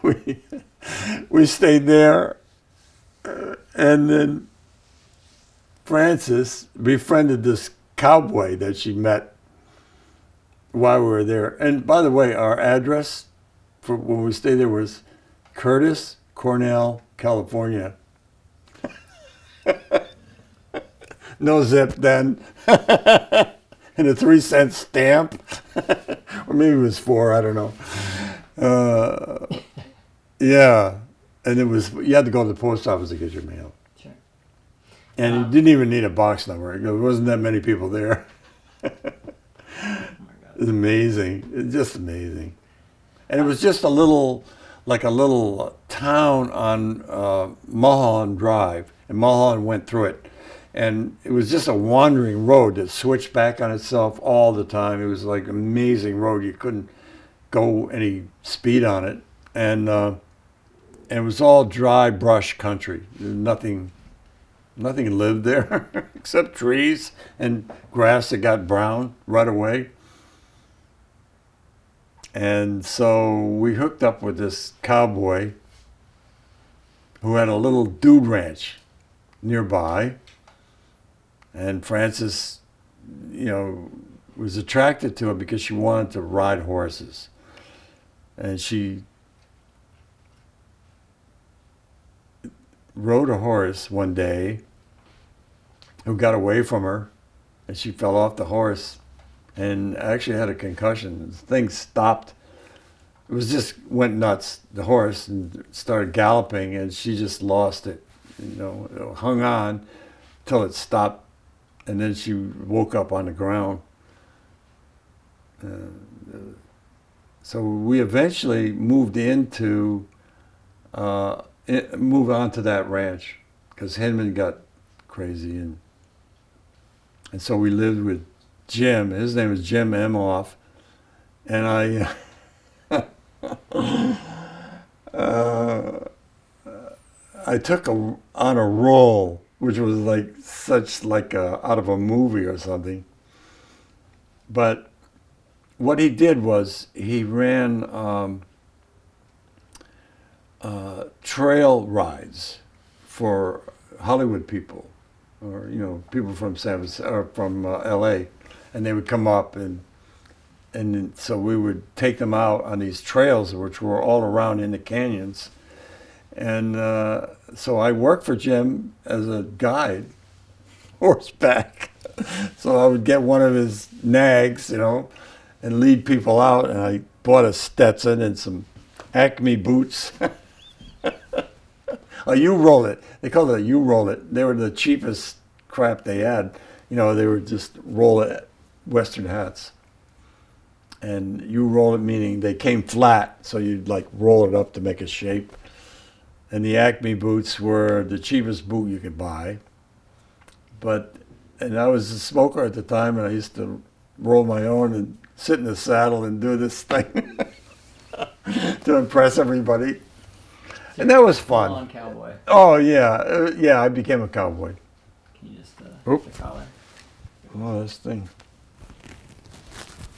[SPEAKER 3] we stayed there, and then Frances befriended this cowboy that she met while we were there. And by the way, our address for when we stayed there was Curtis Cornell, California. No zip then. And a 3-cent stamp. Or maybe it was 4, I don't know. Yeah. And you had to go to the post office to get your mail.
[SPEAKER 2] Sure.
[SPEAKER 3] And you didn't even need a box number. There wasn't that many people there.
[SPEAKER 2] Oh my God.
[SPEAKER 3] It's amazing. It's just amazing. And it was just a little town on Mulholland Drive. And Mulholland went through it. And it was just a wandering road that switched back on itself all the time. It was like an amazing road. You couldn't go any speed on it. And it was all dry brush country. Nothing lived there except trees and grass that got brown right away. And so we hooked up with this cowboy who had a little dude ranch nearby. And Frances, was attracted to it because she wanted to ride horses. And she rode a horse one day who got away from her, and she fell off the horse and actually had a concussion. The thing stopped. It was just went nuts, the horse, and started galloping, and she just lost it. It hung on till it stopped. And then she woke up on the ground. So we eventually moved on to that ranch because Hinman got crazy, and so we lived with Jim. His name was Jim Emhoff, and I took on a role which was out of a movie or something. But what he did was he ran trail rides for Hollywood people, or people from San Francisco or from L.A., and they would come up and so we would take them out on these trails which were all around in the canyons. And so I worked for Jim as a guide, horseback. So I would get one of his nags, and lead people out. And I bought a Stetson and some Acme boots. A U-roll-it. They called it a U-roll-it. They were the cheapest crap they had. They were just roll-it Western hats. And U-roll-it meaning they came flat, so you'd roll it up to make a shape. And the Acme boots were the cheapest boot you could buy. And I was a smoker at the time, and I used to roll my own and sit in the saddle and do this thing to impress everybody. And that was fun.
[SPEAKER 2] Full-on cowboy.
[SPEAKER 3] Oh, yeah. Yeah, I became a cowboy.
[SPEAKER 2] Can you just
[SPEAKER 3] Oop.
[SPEAKER 2] the collar?
[SPEAKER 3] Oh, this thing.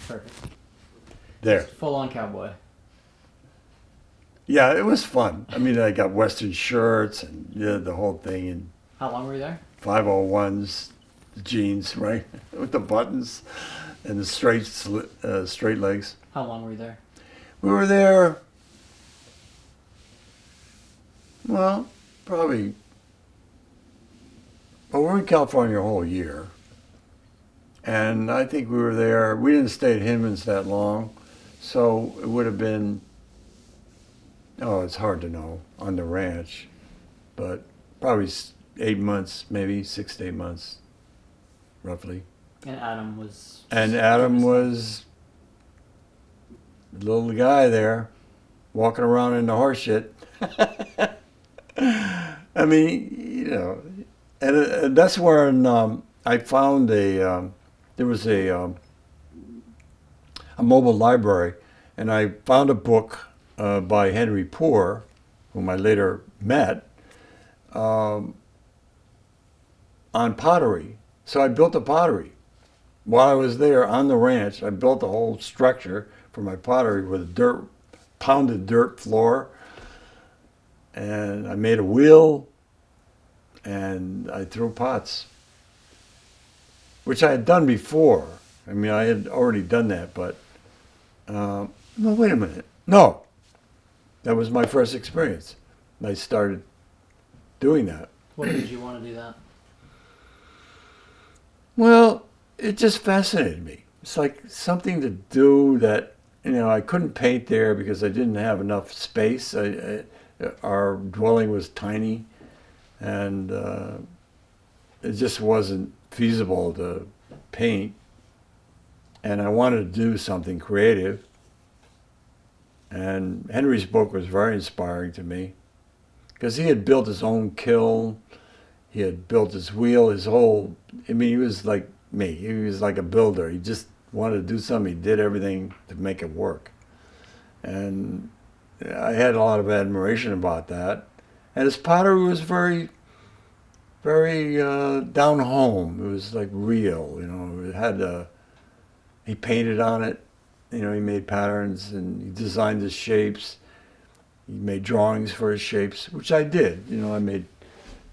[SPEAKER 2] Perfect.
[SPEAKER 3] There.
[SPEAKER 2] Full-on cowboy.
[SPEAKER 3] Yeah, it was fun. I mean, I got Western shirts and the whole thing, and
[SPEAKER 2] How long were you there?
[SPEAKER 3] 501s, the jeans, right, with the buttons and the straight legs.
[SPEAKER 2] How long were you there?
[SPEAKER 3] We were there, well, probably Well, we're in California a whole year. And I think we were there, we didn't stay at Hinman's that long. So it would have been, oh, it's hard to know on the ranch, but probably 8 months, maybe 6 to 8 months, roughly.
[SPEAKER 2] And Adam was.
[SPEAKER 3] And Adam was the little guy there, walking around in the horse shit. I mean, you know, and that's where I found there was a mobile library, and I found a book by Henry Poor, whom I later met, on pottery. So I built a pottery. While I was there on the ranch, I built a whole structure for my pottery with a pounded dirt floor. And I made a wheel, and I threw pots, which I had done before. I mean, I had already done that, but, no, wait a minute. No, that was my first experience. I started doing that.
[SPEAKER 2] What made you want to do that?
[SPEAKER 3] Well, it just fascinated me. It's like something to do that, you know, I couldn't paint there because I didn't have enough space. Our dwelling was tiny, and it just wasn't feasible to paint. And I wanted to do something creative. And Henry's book was very inspiring to me because he had built his own kiln. He had built his wheel, his whole, I mean, he was like me. He was like a builder. He just wanted to do something. He did everything to make it work. And I had a lot of admiration about that. And his pottery was very, very down home. It was like real, you know. It had, he painted on it. You know, he made patterns and he designed his shapes. He made drawings for his shapes, which I did. You know, I made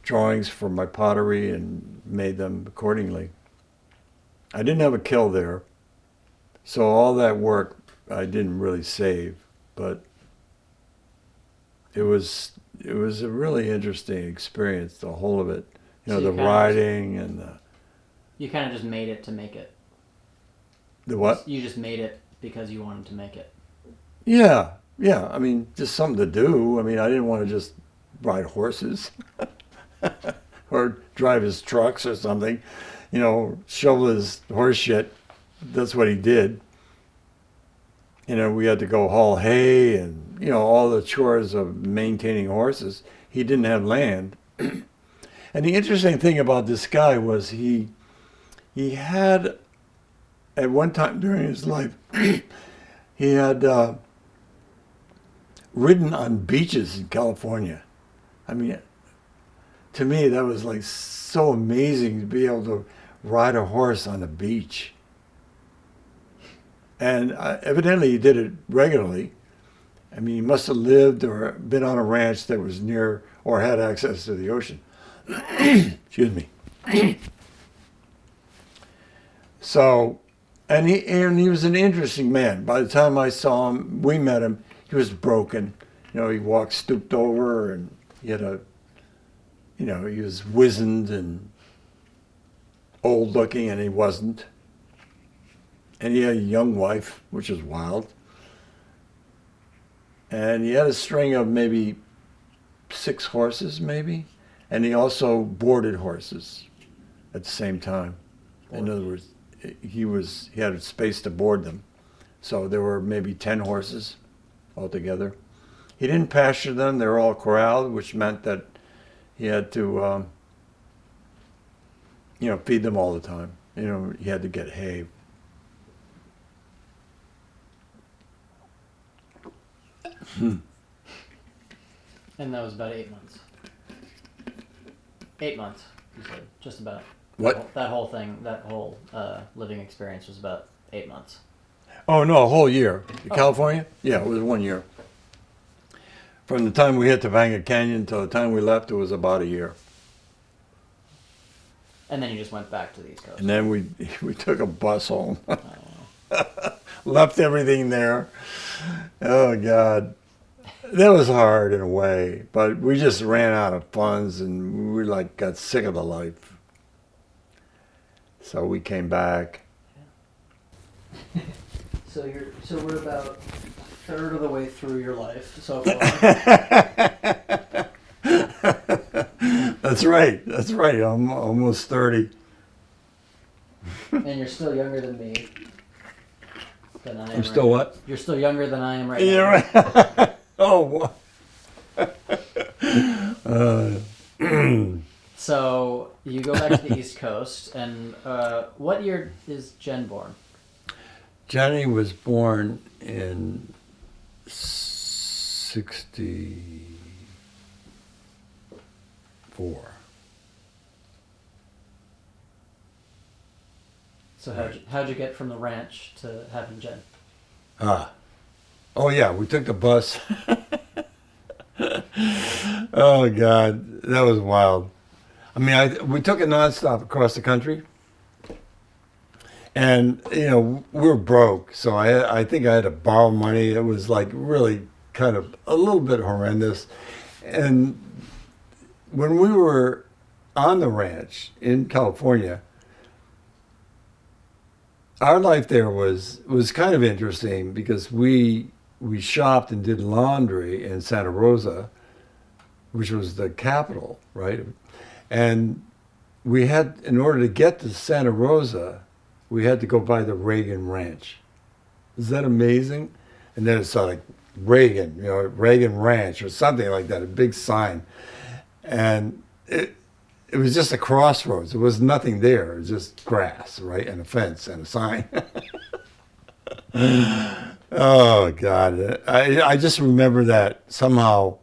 [SPEAKER 3] drawings for my pottery and made them accordingly. I didn't have a kiln there, so all that work I didn't really save, but it was a really interesting experience, the whole of it. You know,
[SPEAKER 2] So you
[SPEAKER 3] the
[SPEAKER 2] kinda
[SPEAKER 3] riding and the
[SPEAKER 2] You kind of just made it to make it.
[SPEAKER 3] what?
[SPEAKER 2] You just made it because you wanted to make it.
[SPEAKER 3] Yeah. I mean, just something to do. I mean, I didn't want to just ride horses or drive his trucks or something. You know, shovel his horse shit. That's what he did. You know, we had to go haul hay and, you know, all the chores of maintaining horses. He didn't have land. And the interesting thing about this guy was he had, at one time during his life, he had ridden on beaches in California. I mean, to me, that was like so amazing to be able to ride a horse on a beach. And evidently he did it regularly. I mean, he must have lived or been on a ranch that was near or had access to the ocean. Excuse me. So, and he was an interesting man. By the time I saw him, we met him, he was broken. You know, he walked stooped over, and he had he was wizened and old looking, and he wasn't. And he had a young wife, which is wild. And he had a string of maybe 6 horses, maybe. And he also boarded horses at the same time. In other words, he had space to board them. So there were maybe 10 horses altogether. He didn't pasture them. They were all corralled, which meant that he had to, feed them all the time. You know, he had to get hay.
[SPEAKER 2] And that was about 8 months. 8 months, you said, just about.
[SPEAKER 3] What?
[SPEAKER 2] That whole thing, that whole living experience was about 8 months.
[SPEAKER 3] Oh, no, a whole year. California? Yeah, it was 1 year. From the time we hit Topanga Canyon till the time we left, it was about a year.
[SPEAKER 2] And then you just went back to the East Coast.
[SPEAKER 3] And then we took a bus home.
[SPEAKER 2] Oh.
[SPEAKER 3] Left everything there. Oh, God. That was hard in a way, but we just ran out of funds and we got sick of the life. So we came back.
[SPEAKER 2] So we're about a third of the way through your life so far.
[SPEAKER 3] That's right. That's right. I'm almost 30.
[SPEAKER 2] And you're still younger than me. Than I am.
[SPEAKER 3] I'm still what?
[SPEAKER 2] You're still younger than I am right
[SPEAKER 3] Yeah,
[SPEAKER 2] now.
[SPEAKER 3] right. Oh, what?
[SPEAKER 2] So you go back to the East Coast, and what year is Jen born?
[SPEAKER 3] Jenny was born in 64.
[SPEAKER 2] So how'd you get from the ranch to having Jen?
[SPEAKER 3] Oh yeah, we took the bus. Oh God, that was wild. I mean, we took it nonstop across the country, and we were broke, so I think I had to borrow money. It was like really kind of a little bit horrendous. And when we were on the ranch in California, our life there was kind of interesting because we shopped and did laundry in Santa Rosa, which was the capital, right? And we had, in order to get to Santa Rosa, we had to go by the Reagan Ranch. Is that amazing? And then it's like Reagan, Reagan Ranch or something like that, a big sign. And it was just a crossroads. There was nothing there. It was just grass, right? And a fence and a sign. Oh, God. I just remember that somehow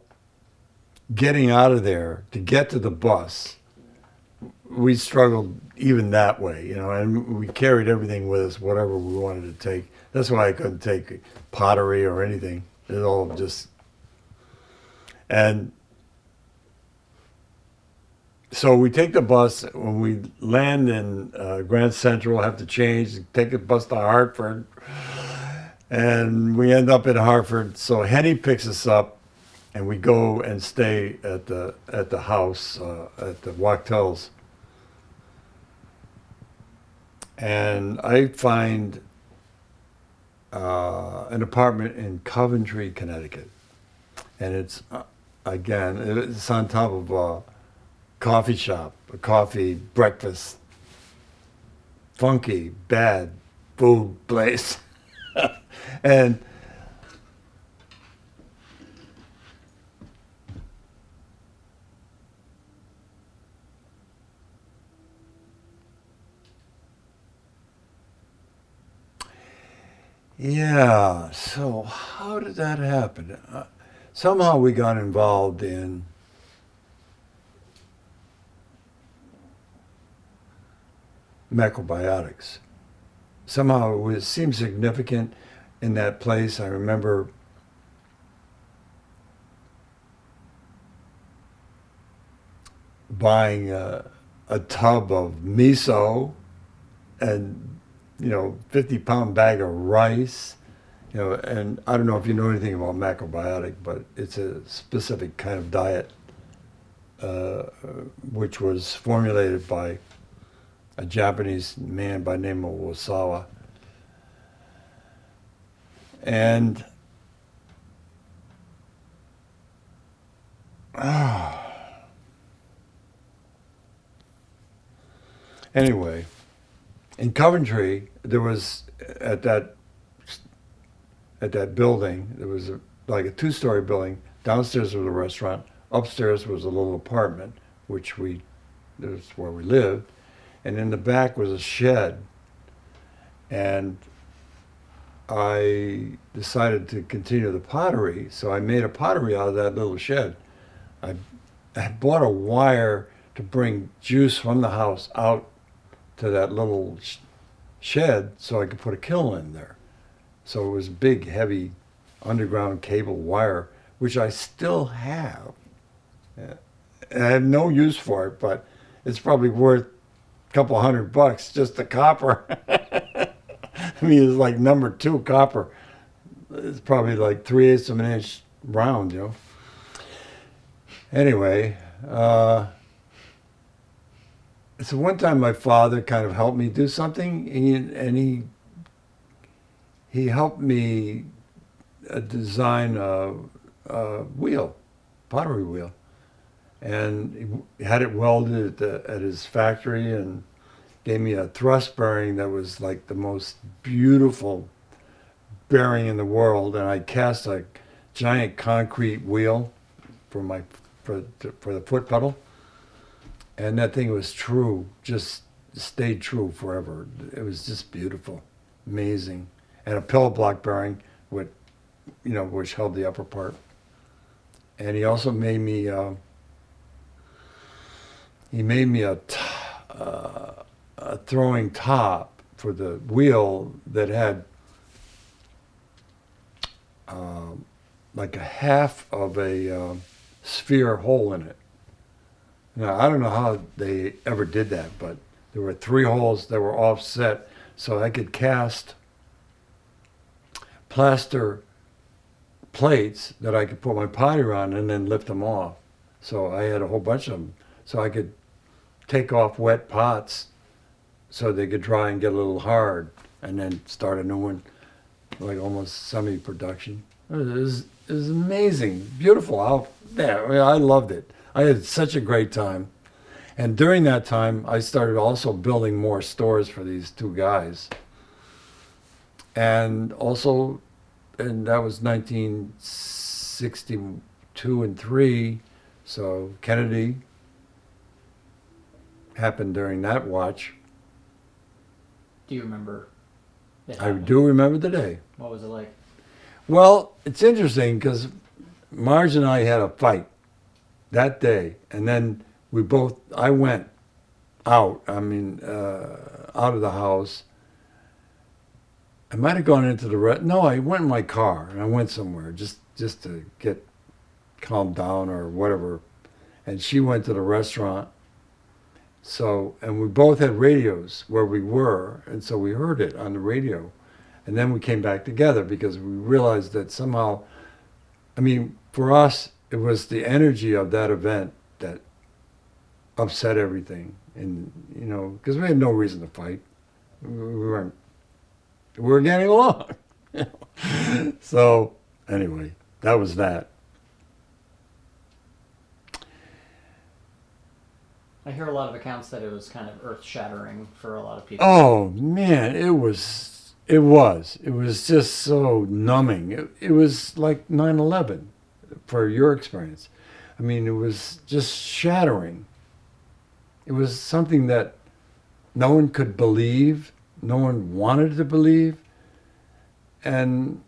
[SPEAKER 3] getting out of there to get to the bus, we struggled even that way, and we carried everything with us, whatever we wanted to take. That's why I couldn't take pottery or anything. It all just... And so we take the bus. When we land in Grand Central, have to change, take a bus to Hartford, and we end up in Hartford. So Henny picks us up, and we go and stay at the house at the Wachtels. And I find an apartment in Coventry, Connecticut, and it's it's on top of a coffee shop, a coffee breakfast, funky bad food place, and yeah. So how did that happen? Somehow we got involved in macrobiotics. Somehow it seemed significant in that place. I remember buying a tub of miso and 50-pound bag of rice, and I don't know if you know anything about macrobiotic, but it's a specific kind of diet which was formulated by a Japanese man by the name of Osawa. And anyway, in Coventry, there was at that building, there was like a 2-story building. Downstairs was a restaurant. Upstairs was a little apartment, which that's where we lived. And in the back was a shed. And I decided to continue the pottery, so I made a pottery out of that little shed. I bought a wire to bring juice from the house out to that little shed so I could put a kiln in there. So it was big, heavy underground cable wire, which I still have. And I have no use for it, but it's probably worth a couple $100 just the copper. I mean, it's like number 2 copper. It's probably like 3/8 of an inch round, Anyway, So one time my father kind of helped me do something, and he helped me design a wheel, pottery wheel, and he had it welded at his factory, and gave me a thrust bearing that was like the most beautiful bearing in the world, and I cast a giant concrete wheel for the foot pedal, and that thing was true, just stayed true forever. It was just beautiful, amazing, and a pillow block bearing with, which held the upper part. And he also made me a throwing top for the wheel that had like a half of a sphere hole in it. Now, I don't know how they ever did that, but there were 3 holes that were offset, so I could cast plaster plates that I could put my pottery on and then lift them off. So I had a whole bunch of them, so I could take off wet pots so they could dry and get a little hard, and then start a new one, like almost semi-production. It was amazing, beautiful out there. I mean, I loved it. I had such a great time. And during that time, I started also building more stores for these 2 guys. And also, and that was 1962 and 3, so Kennedy happened during that watch.
[SPEAKER 2] Do you remember it
[SPEAKER 3] I
[SPEAKER 2] happening?
[SPEAKER 3] do remember the day.
[SPEAKER 2] What was it like?
[SPEAKER 3] Well, it's interesting because Marge and I had a fight that day, and then I went out, out of the house. I might have gone into no, I went in my car, and I went somewhere just to get calmed down or whatever, and she went to the restaurant. So, and we both had radios where we were, and so we heard it on the radio. And then we came back together because we realized that somehow, for us, it was the energy of that event that upset everything. And, because we had no reason to fight. We were getting along. So, anyway, that was that.
[SPEAKER 2] I hear a lot of accounts that it was kind of earth-shattering for a lot of people.
[SPEAKER 3] Oh, man, it was just so numbing. It was like 9/11 for your experience. It was just shattering. It was something that no one could believe, no one wanted to believe. And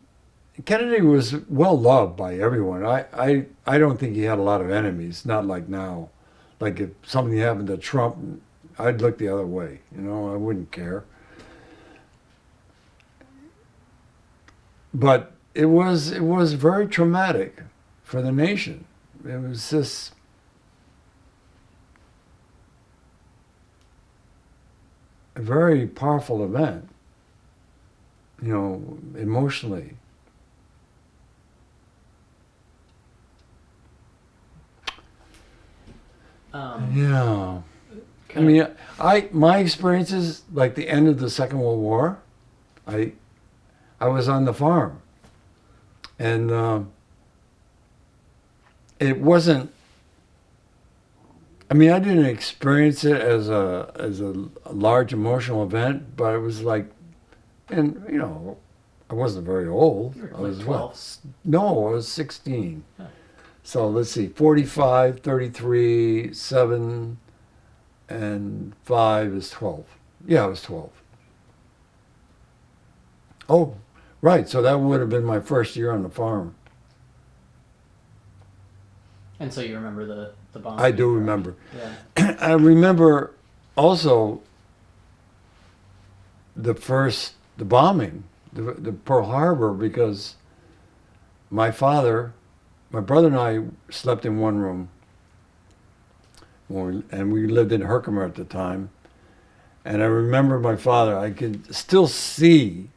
[SPEAKER 3] Kennedy was well loved by everyone. I don't think he had a lot of enemies, not like now. Like if something happened to Trump, I'd look the other way, I wouldn't care. But it was very traumatic for the nation. It was just a very powerful event, emotionally. Yeah. My experiences, like the end of the Second World War, I was on the farm, and it wasn't. I didn't experience it as a large emotional event, but it was like, and I wasn't very old.
[SPEAKER 2] You were
[SPEAKER 3] I was
[SPEAKER 2] like 12.
[SPEAKER 3] No, I was 16.
[SPEAKER 2] Huh.
[SPEAKER 3] So let's see, 45, 33, 7, and 5 is 12. Yeah, I was 12. Oh, right. So that would have been my first year on the farm.
[SPEAKER 2] And so you remember the bomb?
[SPEAKER 3] I do remember.
[SPEAKER 2] Yeah.
[SPEAKER 3] I remember also the bombing, the Pearl Harbor, because my brother and I slept in one room, and we lived in Herkimer at the time. And I remember my father, I could still see,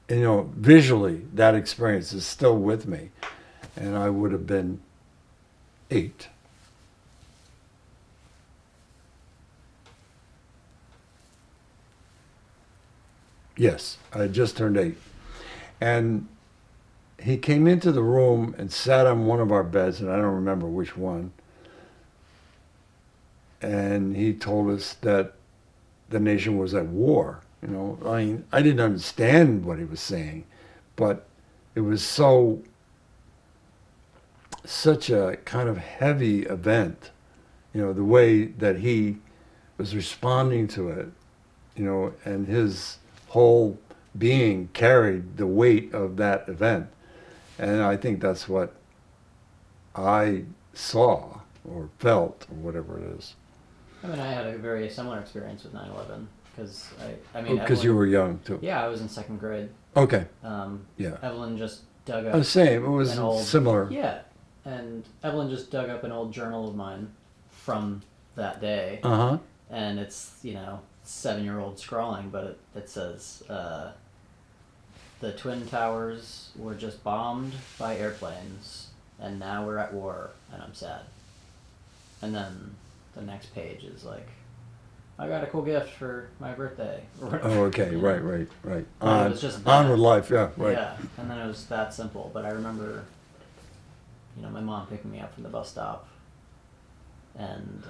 [SPEAKER 3] visually, that experience is still with me. And I would have been 8. Yes, I had just turned 8. And he came into the room and sat on one of our beds, and I don't remember which one. And he told us that the nation was at war. You know, I mean, I didn't understand what he was saying, but it was such a kind of heavy event, you know, the way that he was responding to it, you know, and his whole being carried the weight of that event. And I think that's what I saw or felt or whatever it is.
[SPEAKER 2] I mean, I had a very similar experience with 9/11 because I mean,
[SPEAKER 3] Because you were young too.
[SPEAKER 2] Yeah, I was in 2nd grade.
[SPEAKER 3] Okay.
[SPEAKER 2] Yeah. Evelyn just dug up.
[SPEAKER 3] The same. It was
[SPEAKER 2] an old,
[SPEAKER 3] similar.
[SPEAKER 2] Yeah, and Evelyn just dug up an old journal of mine from that day, and it's 7-year-old scrawling, but it says the Twin Towers were just bombed by airplanes, and now we're at war, and I'm sad. And then the next page is like, I got a cool gift for my birthday.
[SPEAKER 3] Oh, okay, right.
[SPEAKER 2] It
[SPEAKER 3] On,
[SPEAKER 2] was just
[SPEAKER 3] on
[SPEAKER 2] that.
[SPEAKER 3] with life, yeah, right.
[SPEAKER 2] Yeah, and then it was that simple. But I remember, my mom picking me up from the bus stop, and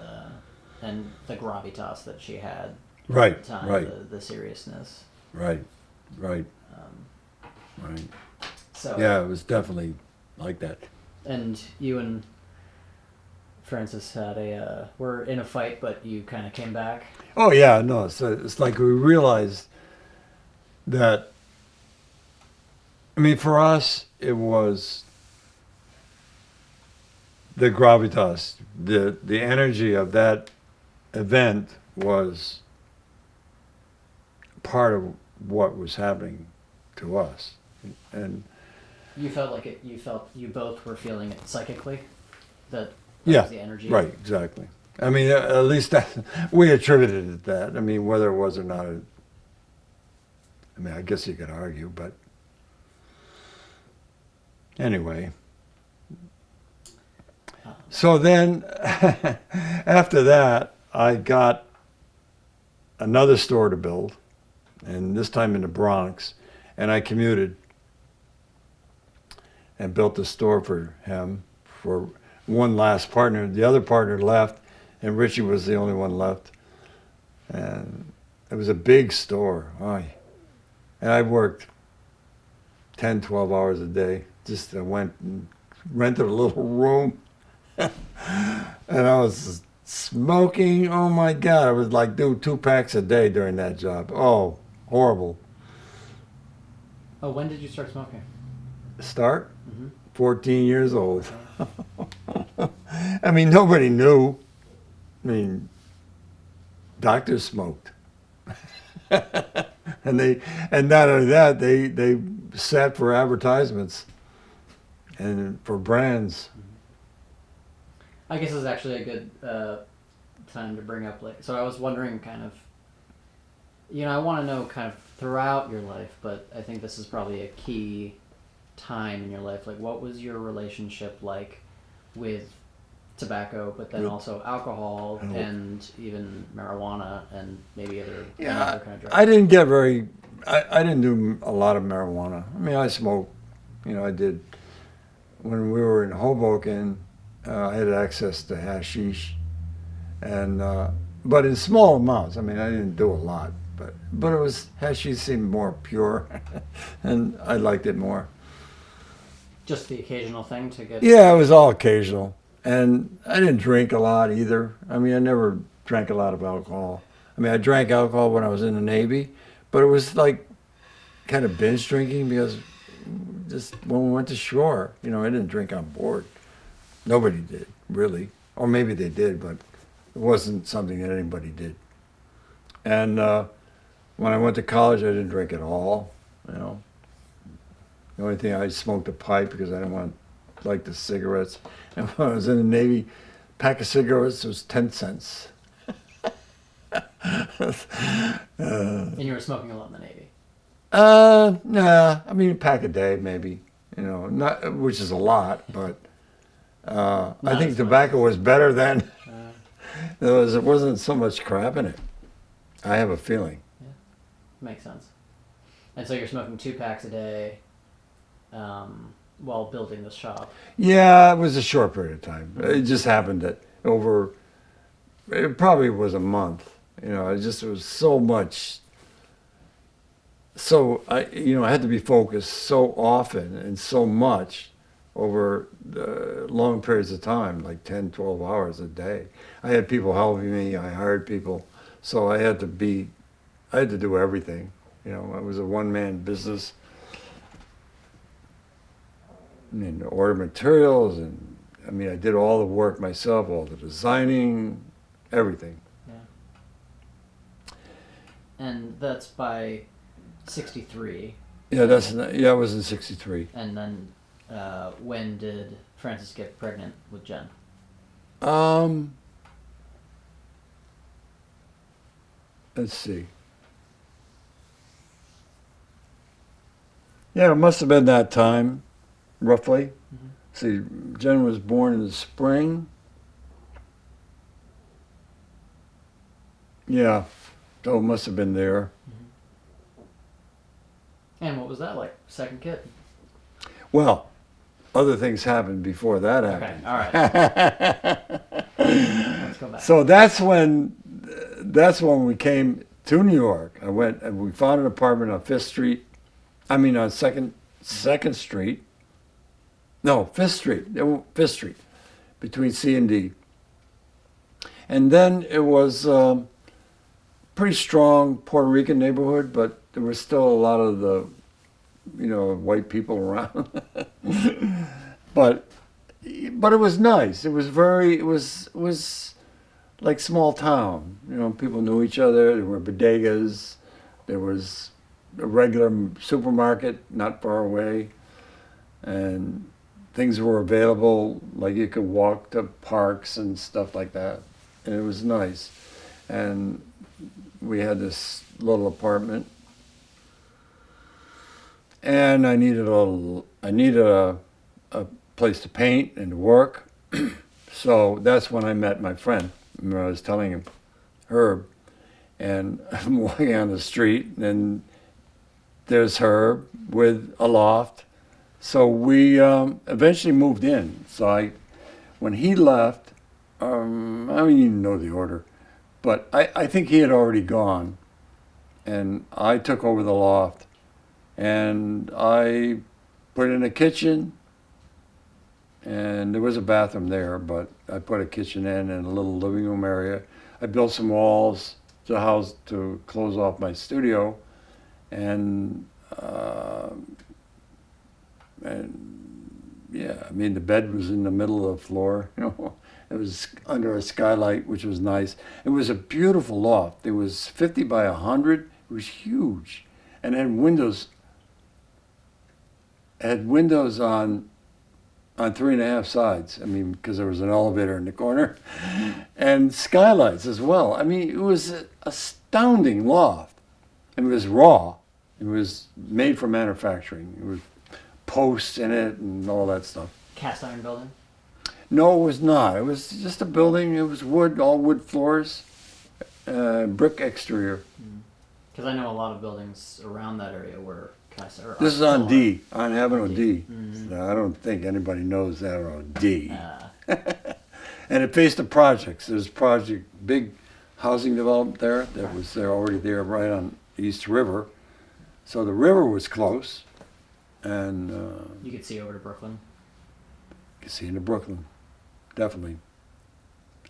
[SPEAKER 2] the gravitas that she had.
[SPEAKER 3] Right,
[SPEAKER 2] at the time,
[SPEAKER 3] right.
[SPEAKER 2] The seriousness.
[SPEAKER 3] Right. Right.
[SPEAKER 2] So
[SPEAKER 3] Yeah, it was definitely like that.
[SPEAKER 2] And you and Francis had were in a fight, but you kind of came back.
[SPEAKER 3] Oh yeah, no. So it's like we realized that. I mean, for us, it was the gravitas, the energy of that event was part of what was happening to us, and
[SPEAKER 2] You felt like it. You both were feeling it psychically. That
[SPEAKER 3] yeah,
[SPEAKER 2] was the energy.
[SPEAKER 3] right, exactly. I mean, at least that we attributed it to that. I mean, whether it was or not, I mean, I guess you could argue, but anyway. So then, after that, I got another store to build, and this time in the Bronx, and I commuted and built a store for him, for one last partner. The other partner left, and Richie was the only one left. And it was a big store. And I worked 10, 12 hours a day. Just I went and rented a little room. And I was smoking. Oh my God. I was like, do 2 packs a day during that job. Oh, horrible.
[SPEAKER 2] Oh, when did you start smoking?
[SPEAKER 3] Start?
[SPEAKER 2] Mm-hmm.
[SPEAKER 3] 14 years old. I mean, nobody knew. I mean, doctors smoked. and not only that, they sat for advertisements and for brands.
[SPEAKER 2] I guess it's actually a good time to bring up, so I was wondering kind of, I want to know kind of throughout your life, but I think this is probably a key time in your life. Like, what was your relationship like with tobacco, but then also alcohol and even marijuana and maybe other kind of drugs?
[SPEAKER 3] I didn't do a lot of marijuana. I mean, I smoked, I did. When we were in Hoboken, I had access to hashish, and but in small amounts. I mean, I didn't do a lot, but it was, hashish seemed more pure, and I liked it more.
[SPEAKER 2] Just the occasional thing to get.
[SPEAKER 3] Yeah, it was all occasional, and I didn't drink a lot either. I mean, I never drank a lot of alcohol. I mean, I drank alcohol when I was in the Navy, but it was like kind of binge drinking because just when we went to shore, I didn't drink on board. Nobody did, really. Or maybe they did, but it wasn't something that anybody did. And when I went to college, I didn't drink at all, The only thing, I smoked a pipe because I didn't like the cigarettes. And when I was in the Navy, a pack of cigarettes was 10 cents.
[SPEAKER 2] And you were smoking a lot in the Navy?
[SPEAKER 3] Nah, I mean, a pack a day, maybe, not, which is a lot, but I think tobacco was better then. There wasn't so much crap in it. I have a feeling.
[SPEAKER 2] Yeah, makes sense. And so you're smoking 2 packs a day while building the shop.
[SPEAKER 3] Yeah, it was a short period of time. It just happened that it probably was a month. It was so much. So I had to be focused so often and so much over long periods of time, like 10, 12 hours a day. I had people helping me. I hired people. So I had to do everything. It was a one-man business. Order materials, and I did all the work myself, all the designing, everything.
[SPEAKER 2] Yeah. And that's by 63.
[SPEAKER 3] Yeah, it was in 63.
[SPEAKER 2] And then when did Frances get pregnant with Jen?
[SPEAKER 3] Let's see. Yeah, it must have been that time, roughly.
[SPEAKER 2] Mm-hmm.
[SPEAKER 3] See, Jen was born in the spring. Yeah, so it must have been there.
[SPEAKER 2] And what was that like? Second kid?
[SPEAKER 3] Well, other things happened before that happened.
[SPEAKER 2] Okay, all right. Let's go back.
[SPEAKER 3] So that's when we came to New York. We found an apartment on Fifth Street. On Second Street. No, Fifth Street. Fifth Street, between C and D. And then it was pretty strong Puerto Rican neighborhood, but there was still a lot of the, white people around. But it was nice. It was like small town. People knew each other. There were bodegas. There was a regular supermarket not far away, and things were available. Like you could walk to parks and stuff like that, and it was nice. And we had this little apartment, and I needed a place to paint and to work. So that's when I met my friend. Remember I was telling him, Herb, and I'm walking on the street, and there's Herb with a loft. So we eventually moved in. So when he left, I don't even know the order, but I think he had already gone, and I took over the loft, and I put in a kitchen, and there was a bathroom there, but I put a kitchen in and a little living room area. I built some walls to close off my studio, and yeah, the bed was in the middle of the floor. It was under a skylight, which was nice. It was a beautiful loft. It was 50 by 100. It was huge, and it had windows. It had windows on 3.5 sides. Because there was an elevator in the corner, and skylights as well. It was an astounding loft. It was raw. It was made for manufacturing. It was posts in it and all that stuff.
[SPEAKER 2] Cast iron building?
[SPEAKER 3] No, it was not. It was just a building. It was wood, all wood floors, brick exterior.
[SPEAKER 2] Because I know a lot of buildings around that area were cast iron.
[SPEAKER 3] This is on D, on Avenue D.
[SPEAKER 2] Mm-hmm.
[SPEAKER 3] I don't think anybody knows Avenue D. And it faced the projects. There's big housing development there that was there already there right on East River. So the river was close, and
[SPEAKER 2] you could see over to Brooklyn.
[SPEAKER 3] you could see into Brooklyn, definitely.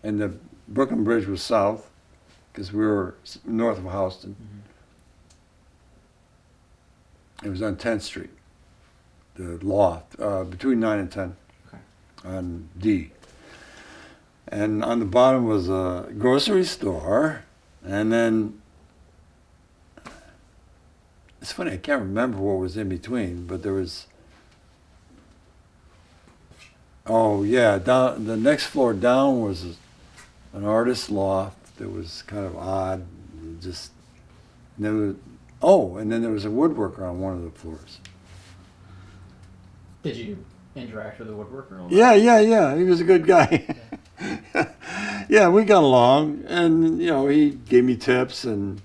[SPEAKER 3] And the Brooklyn Bridge was south, because we were north of Houston.
[SPEAKER 2] Mm-hmm.
[SPEAKER 3] It was on 10th Street, the loft, between 9 and 10,
[SPEAKER 2] Okay.
[SPEAKER 3] on D. And on the bottom was a grocery store, and then, it's funny, I can't remember what was in between, but there was, down the next floor down was an artist's loft that was kind of odd, and then there was a woodworker on one of the floors.
[SPEAKER 2] Did you interact with the woodworker a little?
[SPEAKER 3] Yeah, he was a good guy. Yeah, we got along, and he gave me tips, and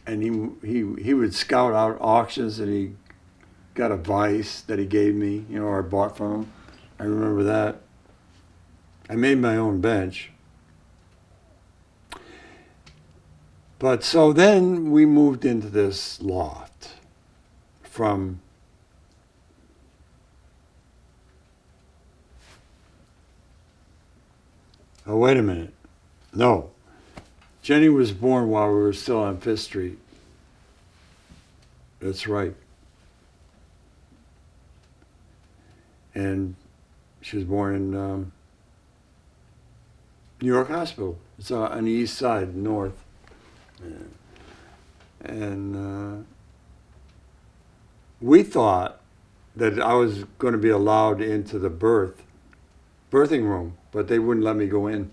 [SPEAKER 3] and he would scout out auctions that he got a vise that he gave me, or I bought from him. I remember that. I made my own bench. But so then we moved into this loft from oh, wait a minute. No. Jenny was born while we were still on Fifth Street. That's right. And she was born in New York Hospital. It's on the east side, north. And we thought that I was going to be allowed into the birthing room, but they wouldn't let me go in.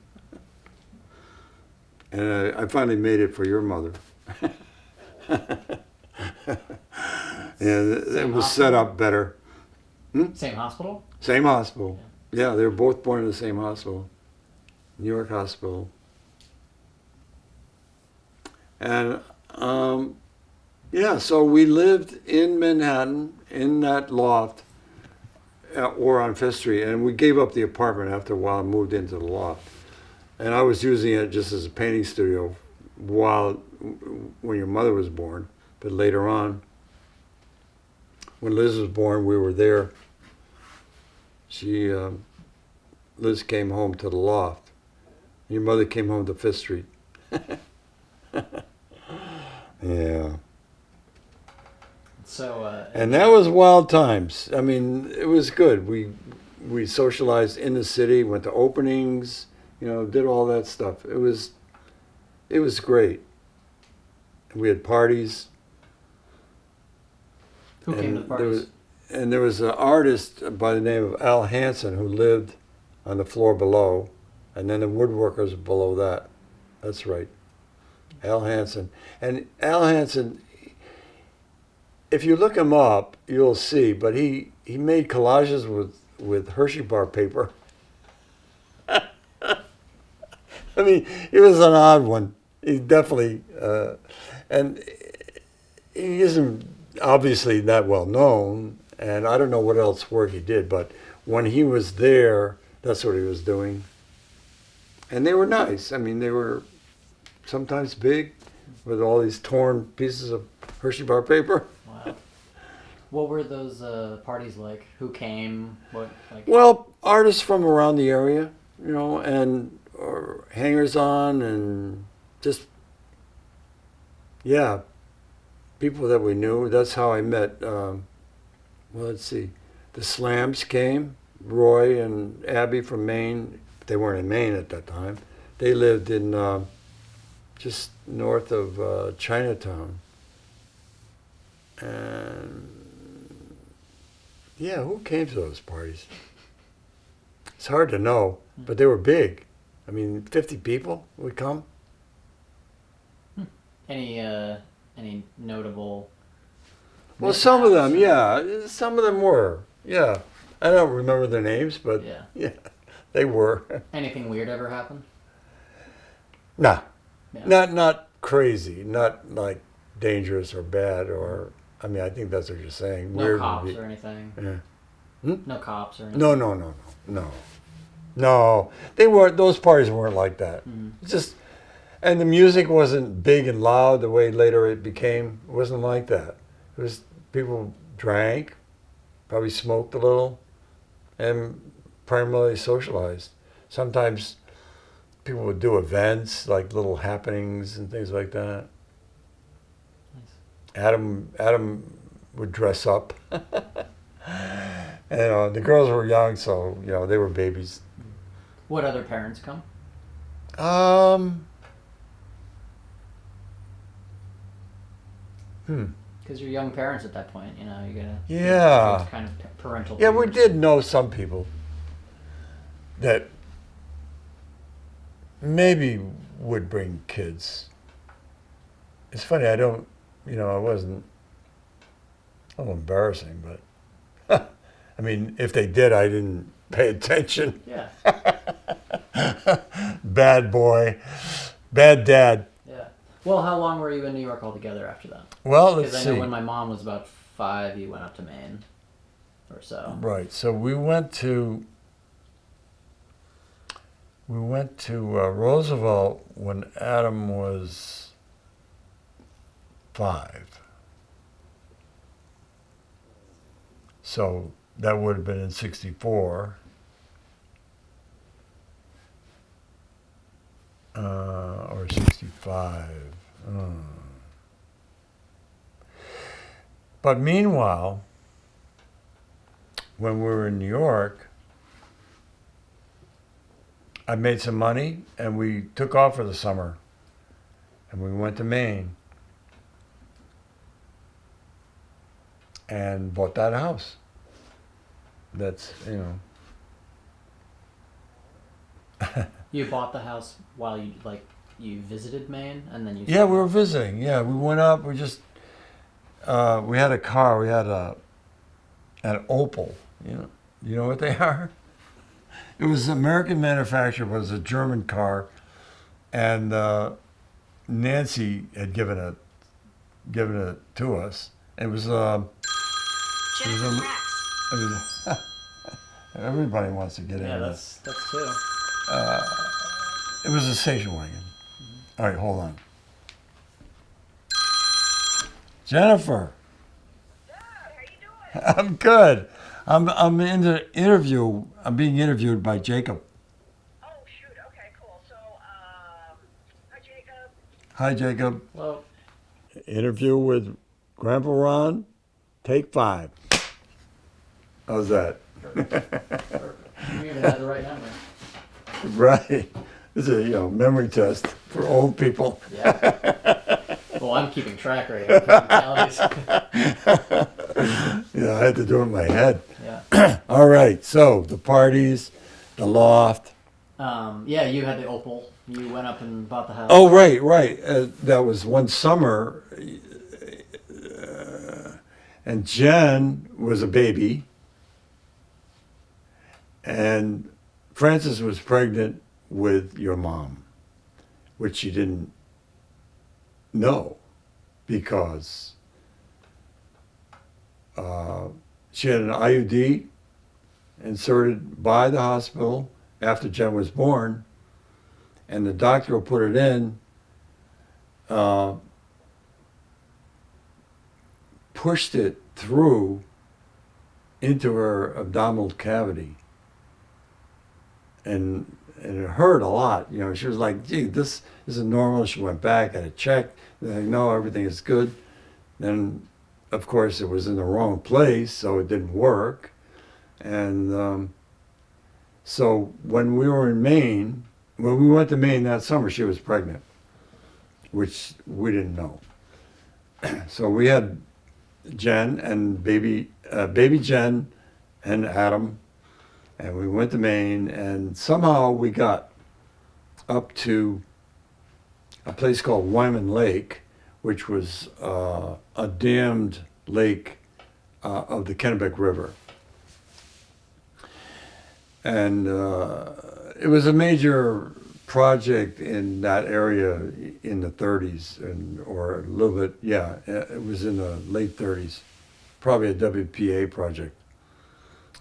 [SPEAKER 3] And I finally made it for your mother. And it was set up better.
[SPEAKER 2] Same hospital?
[SPEAKER 3] Same hospital. Yeah, they were both born in the same hospital. New York Hospital. And so we lived in Manhattan in that loft or on Fifth Street, and we gave up the apartment after a while and moved into the loft. And I was using it just as a painting studio when your mother was born. But later on, when Liz was born, we were there. Liz came home to the loft. Your mother came home to Fifth Street. Yeah.
[SPEAKER 2] So.
[SPEAKER 3] And that was wild times. I mean, it was good. We socialized in the city, went to openings, did all that stuff. It was great. We had parties.
[SPEAKER 2] Who came to the parties?
[SPEAKER 3] There was an artist by the name of Al Hansen who lived on the floor below, and then the woodworkers below that. That's right. Al Hansen. And Al Hansen, if you look him up, you'll see, but he made collages with Hershey bar paper. I mean, he was an odd one. He definitely, and he isn't obviously that well known, and I don't know what else work he did, but when he was there, that's what he was doing. And they were nice. I mean, they were sometimes big with all these torn pieces of Hershey bar paper.
[SPEAKER 2] Wow. What were those parties like? Who came?
[SPEAKER 3] Well, artists from around the area, and or hangers-on and just, people that we knew. That's how I met, let's see, the Slams came, Roy and Abby from Maine. They weren't in Maine at that time. They lived in just north of Chinatown. And who came to those parties? It's hard to know, but they were big. I mean, 50 people would come.
[SPEAKER 2] Any notable?
[SPEAKER 3] Well, some of them, yeah. Some of them were, yeah. I don't remember their names, but yeah, they were.
[SPEAKER 2] Anything weird ever happen?
[SPEAKER 3] Nah,
[SPEAKER 2] Yeah.
[SPEAKER 3] not crazy, not like dangerous or bad or. I mean, I think that's what you're saying.
[SPEAKER 2] No
[SPEAKER 3] Weird
[SPEAKER 2] cops or anything?
[SPEAKER 3] Yeah.
[SPEAKER 2] No cops or anything?
[SPEAKER 3] No. They weren't. Those parties weren't like that.
[SPEAKER 2] Mm-hmm.
[SPEAKER 3] Just, and the music wasn't big and loud the way later it became. It wasn't like that. It was people drank, probably smoked a little, and primarily socialized. Sometimes people would do events like little happenings and things like that. Adam would dress up. And the girls were young, so they were babies.
[SPEAKER 2] What other parents come? Because you're young parents at that point, you gotta.
[SPEAKER 3] Yeah.
[SPEAKER 2] It's kind of parental.
[SPEAKER 3] Yeah, we
[SPEAKER 2] figures.
[SPEAKER 3] did know some people that maybe would bring kids. It's funny, I don't. I wasn't a little embarrassing, but I mean, if they did, I didn't pay attention.
[SPEAKER 2] Yeah.
[SPEAKER 3] Bad boy, bad dad.
[SPEAKER 2] Yeah. Well, how long were you in New York altogether after that?
[SPEAKER 3] Well, let's
[SPEAKER 2] Because I know
[SPEAKER 3] see.
[SPEAKER 2] when my mom was about 5, you went up to Maine, or so.
[SPEAKER 3] Right. So we went to Roosevelt when Adam was 5. So that would have been in '64. Or 65. But meanwhile, when we were in New York, I made some money and we took off for the summer and we went to Maine and bought that house. That's,
[SPEAKER 2] You bought the house while you visited Maine, and then you.
[SPEAKER 3] Yeah, we were visiting. Yeah, we went up. We just we had a car. We had an Opel. You know what they are? It was American manufactured, but it was a German car, and Nancy had given it to us. It was
[SPEAKER 4] Jennifer Brax.
[SPEAKER 3] it was everybody wants to get
[SPEAKER 2] Yeah,
[SPEAKER 3] in this.
[SPEAKER 2] that's too.
[SPEAKER 3] It was a station wagon. All right, hold on. Jennifer.
[SPEAKER 4] How you doing?
[SPEAKER 3] I'm good. I'm in the interview. I'm being interviewed by Jacob.
[SPEAKER 4] Oh shoot. Okay, cool. So, hi Jacob.
[SPEAKER 3] Hi, Jacob.
[SPEAKER 2] Well,
[SPEAKER 3] Interview with Grandpa Ron. Take 5. How's that?
[SPEAKER 2] you even had the right number.
[SPEAKER 3] Right. This is a memory test for old people.
[SPEAKER 2] Yeah. Well, I'm keeping track right here. Technicalities.
[SPEAKER 3] Yeah, I had to do it in my head.
[SPEAKER 2] Yeah.
[SPEAKER 3] All right. So the parties, the loft.
[SPEAKER 2] Yeah, you had the Opal. You went up and bought the house.
[SPEAKER 3] Oh, right. That was one summer, and Jen was a baby, and Frances was pregnant with your mom, which she didn't know because she had an IUD inserted by the hospital after Jen was born, and the doctor will put it in, pushed it through into her abdominal cavity. And it hurt a lot. She was like, gee, this isn't normal. She went back, had it checked. They're like, no, everything is good. Then, of course, it was in the wrong place, so it didn't work. And so when we were in Maine, when we went to Maine that summer, she was pregnant, which we didn't know. So we had Jen and baby Jen and Adam, and we went to Maine, and somehow we got up to a place called Wyman Lake, which was a dammed lake of the Kennebec River. And it was a major project in that area in the 30s, or a little bit, yeah, it was in the late 30s, probably a WPA project.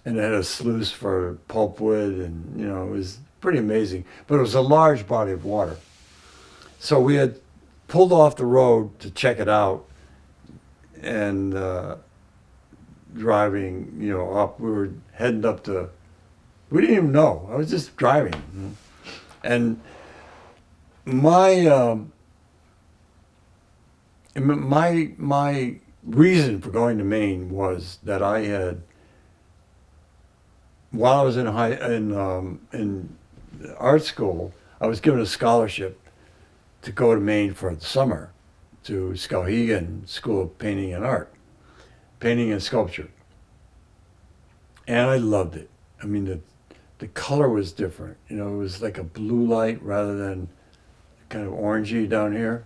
[SPEAKER 3] And it had a sluice for pulpwood, and it was pretty amazing. But it was a large body of water. So we had pulled off the road to check it out, and driving, up. We were heading up to. We didn't even know. I was just driving, and my reason for going to Maine was that I had. While I was in art school, I was given a scholarship to go to Maine for the summer to Skowhegan School of Painting and Art, painting and sculpture. And I loved it. I mean, the color was different. It was like a blue light rather than kind of orangey down here.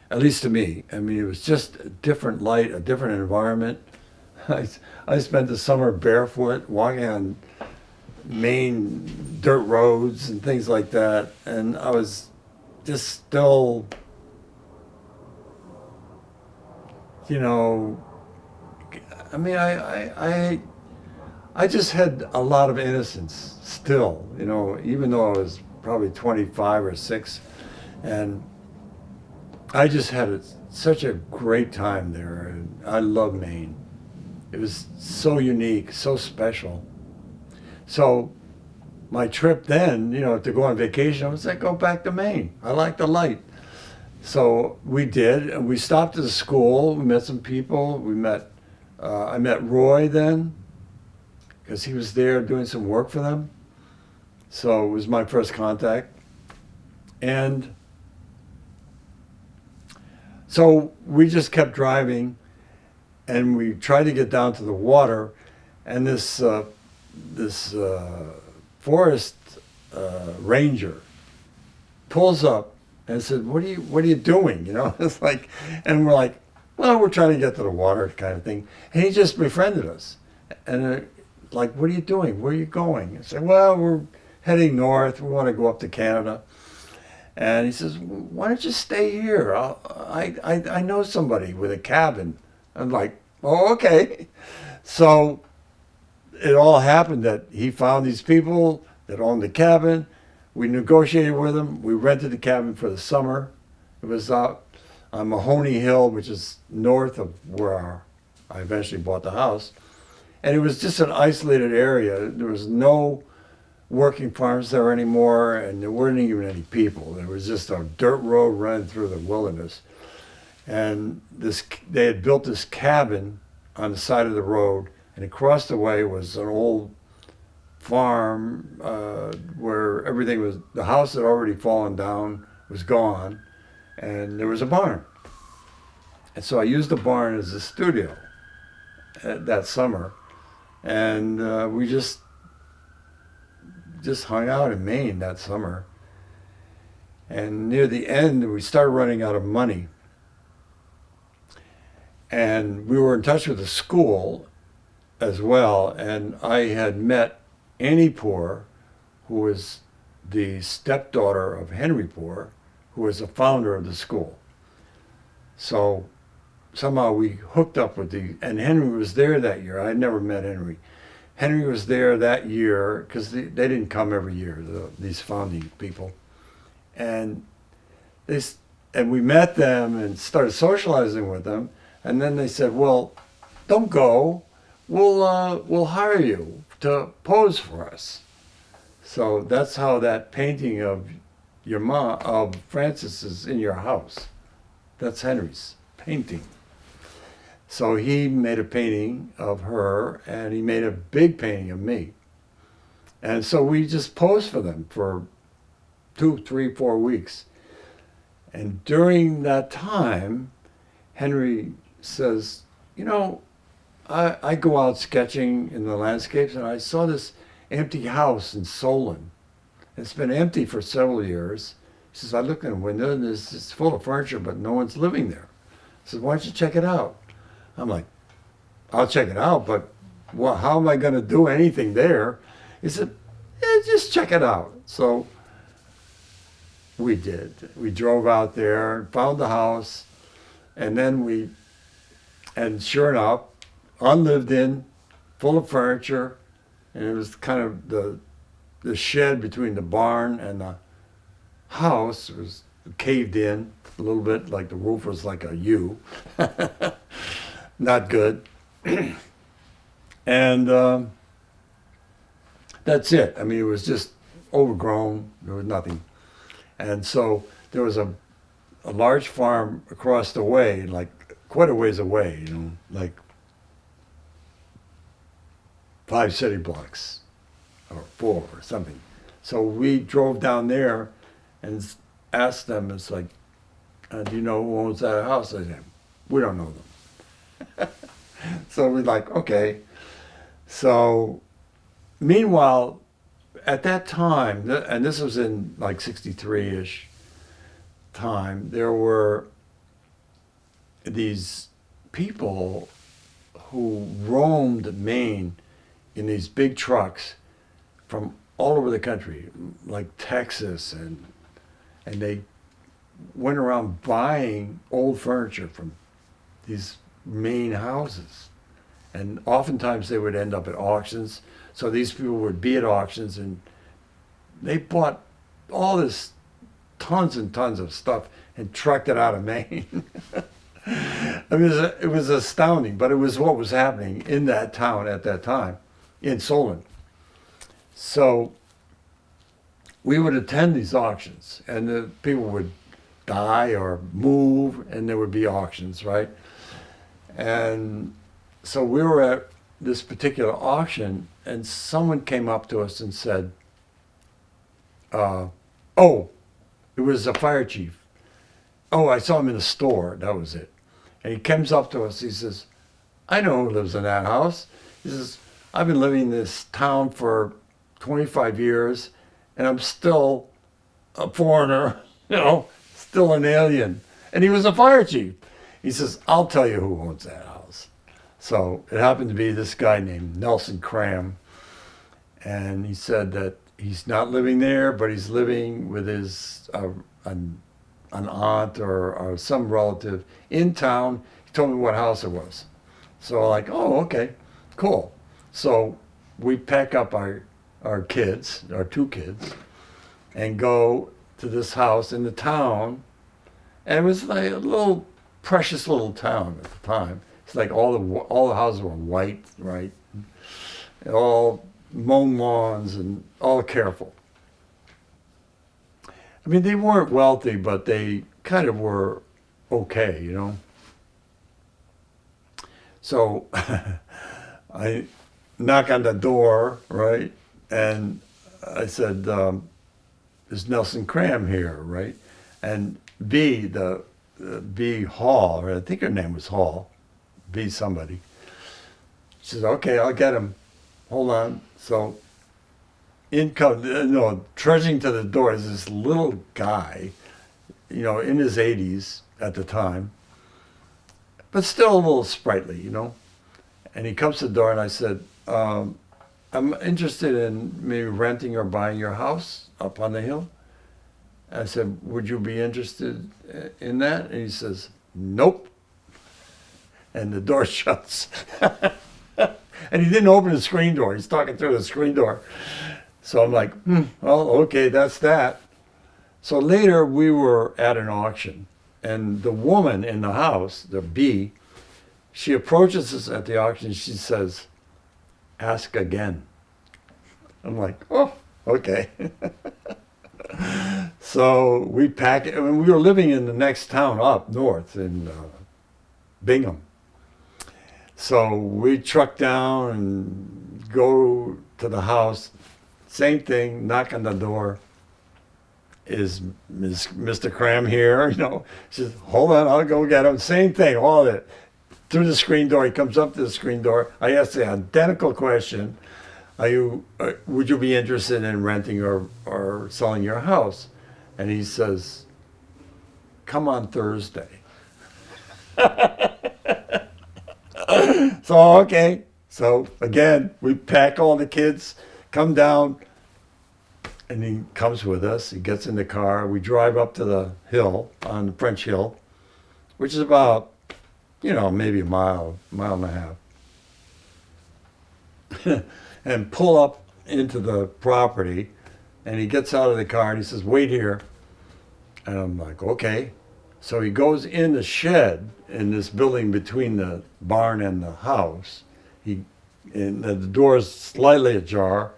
[SPEAKER 3] At least to me. I mean, it was just a different light, a different environment. I spent the summer barefoot, walking on Maine dirt roads and things like that, and I was just still, you know, I mean, I just had a lot of innocence still, you know, even though I was probably 25 or 6, and I just had such a great time there. And I love Maine. It was so unique, so special. So my trip then, you know, to go on vacation, I was like, go back to Maine. I like the light. So we did, and we stopped at the school. We met some people. I met Roy then, because he was there doing some work for them. So it was my first contact. And so we just kept driving, and we tried to get down to the water, and this forest ranger pulls up and said, "What are you doing?" You know, it's like, and we're like, "Well, we're trying to get to the water," kind of thing. And he just befriended us, and like, "What are you doing? Where are you going?" I said, "Well, we're heading north. We want to go up to Canada." And he says, "Why don't you stay here? I know somebody with a cabin." I'm like, "Oh, okay." So it all happened that he found these people that owned the cabin. We negotiated with them. We rented the cabin for the summer. It was out on Mahoney Hill, which is north of where I eventually bought the house. And it was just an isolated area. There was no working farms there anymore, and there weren't even any people. There was just a dirt road running through the wilderness. And they had built this cabin on the side of the road, and across the way was an old farm where the house had already fallen down, was gone, and there was a barn. And so I used the barn as a studio that summer, and we just hung out in Maine that summer. And near the end, we started running out of money. And we were in touch with the school as well. And I had met Annie Poor, who was the stepdaughter of Henry Poor, who was the founder of the school. So somehow we hooked up and Henry was there that year. I had never met Henry. Henry was there that year because they didn't come every year, these founding people. And we met them and started socializing with them. And then they said, "Well, don't go. We'll hire you to pose for us." So that's how that painting of your mom, of Frances, is in your house. That's Henry's painting. So he made a painting of her, and he made a big painting of me. And so we just posed for them for 2, 3, 4 weeks. And during that time, Henry says, "You know, I go out sketching in the landscapes, and I saw this empty house in Solon. It's been empty for several years." He says, "I look in the window, and it's full of furniture, but no one's living there." He says, "Why don't you check it out?" I'm like, "I'll check it out, but how am I going to do anything there?" He said, "Yeah, just check it out." So we did. We drove out there, found the house, and then and sure enough, unlived in, full of furniture, and it was kind of the shed between the barn and the house was caved in a little bit, like the roof was like a U. Not good. And that's it. I mean, it was just overgrown. There was nothing. And so there was a large farm across the way, like quite a ways away, you know, like 5 city blocks or 4 or something. So we drove down there and asked them, it's like, "Do you know who owns that house?" I said, "We don't know them." So we're like, okay. So meanwhile, at that time, and this was in like 63-ish time, there were these people who roamed Maine in these big trucks from all over the country, like Texas, and they went around buying old furniture from these main houses. And oftentimes they would end up at auctions. So these people would be at auctions and they bought all this tons and tons of stuff and trucked it out of Maine. I mean, it was astounding, but it was what was happening in that town at that time, in Solon. So we would attend these auctions, and the people would die or move, and there would be auctions, right? And so we were at this particular auction, and someone came up to us and said, oh, it was a fire chief. Oh, I saw him in the store. That was it. And he comes up to us. He says, I know who lives in that house. He says, I've been living in this town for 25 years, and I'm still a foreigner, still an alien. And he was a fire chief. He says, I'll tell you who owns that house. So it happened to be this guy named Nelson Cram. And he said that he's not living there, but he's living with his an aunt or some relative in town. He told me what house it was. So like, oh, okay, cool. So we pack up our kids, our two kids, and go to this house in the town. And it was like a little precious little town at the time. It's like all the houses were white, right? And all mown lawns and all careful. I mean, they weren't wealthy, but they kind of were okay, So I knock on the door, right? And I said, is Nelson Cram here, right? And B Hall, or I think her name was Hall, B somebody. She says, okay, I'll get him. Hold on. So trudging to the door is this little guy, in his 80s at the time, but still a little sprightly, And he comes to the door and I said, I'm interested in maybe renting or buying your house up on the hill. I said, would you be interested in that? And he says, nope. And the door shuts. And he didn't open the screen door. He's talking through the screen door. So I'm like, well, okay, that's that. So later we were at an auction, and the woman in the house, the B, she approaches us at the auction. She says, ask again. I'm like, oh, okay. So we packed it, and we were living in the next town up north in Bingham. So we truck down and go to the house. Same thing, knock on the door. Is Mr. Cram here? She says, hold on, I'll go get him. Same thing, all of it. Through the screen door, he comes up to the screen door. I asked the identical question. Would you be interested in renting or selling your house? And he says, come on Thursday. So, okay. So again, we pack all the kids, come down, and he comes with us. He gets in the car. We drive up to the hill, on the French Hill, which is about, maybe a mile and a half. And pull up into the property, and he gets out of the car and he says, wait here. And I'm like, okay. So he goes in the shed in this building between the barn and the house. And the door is slightly ajar.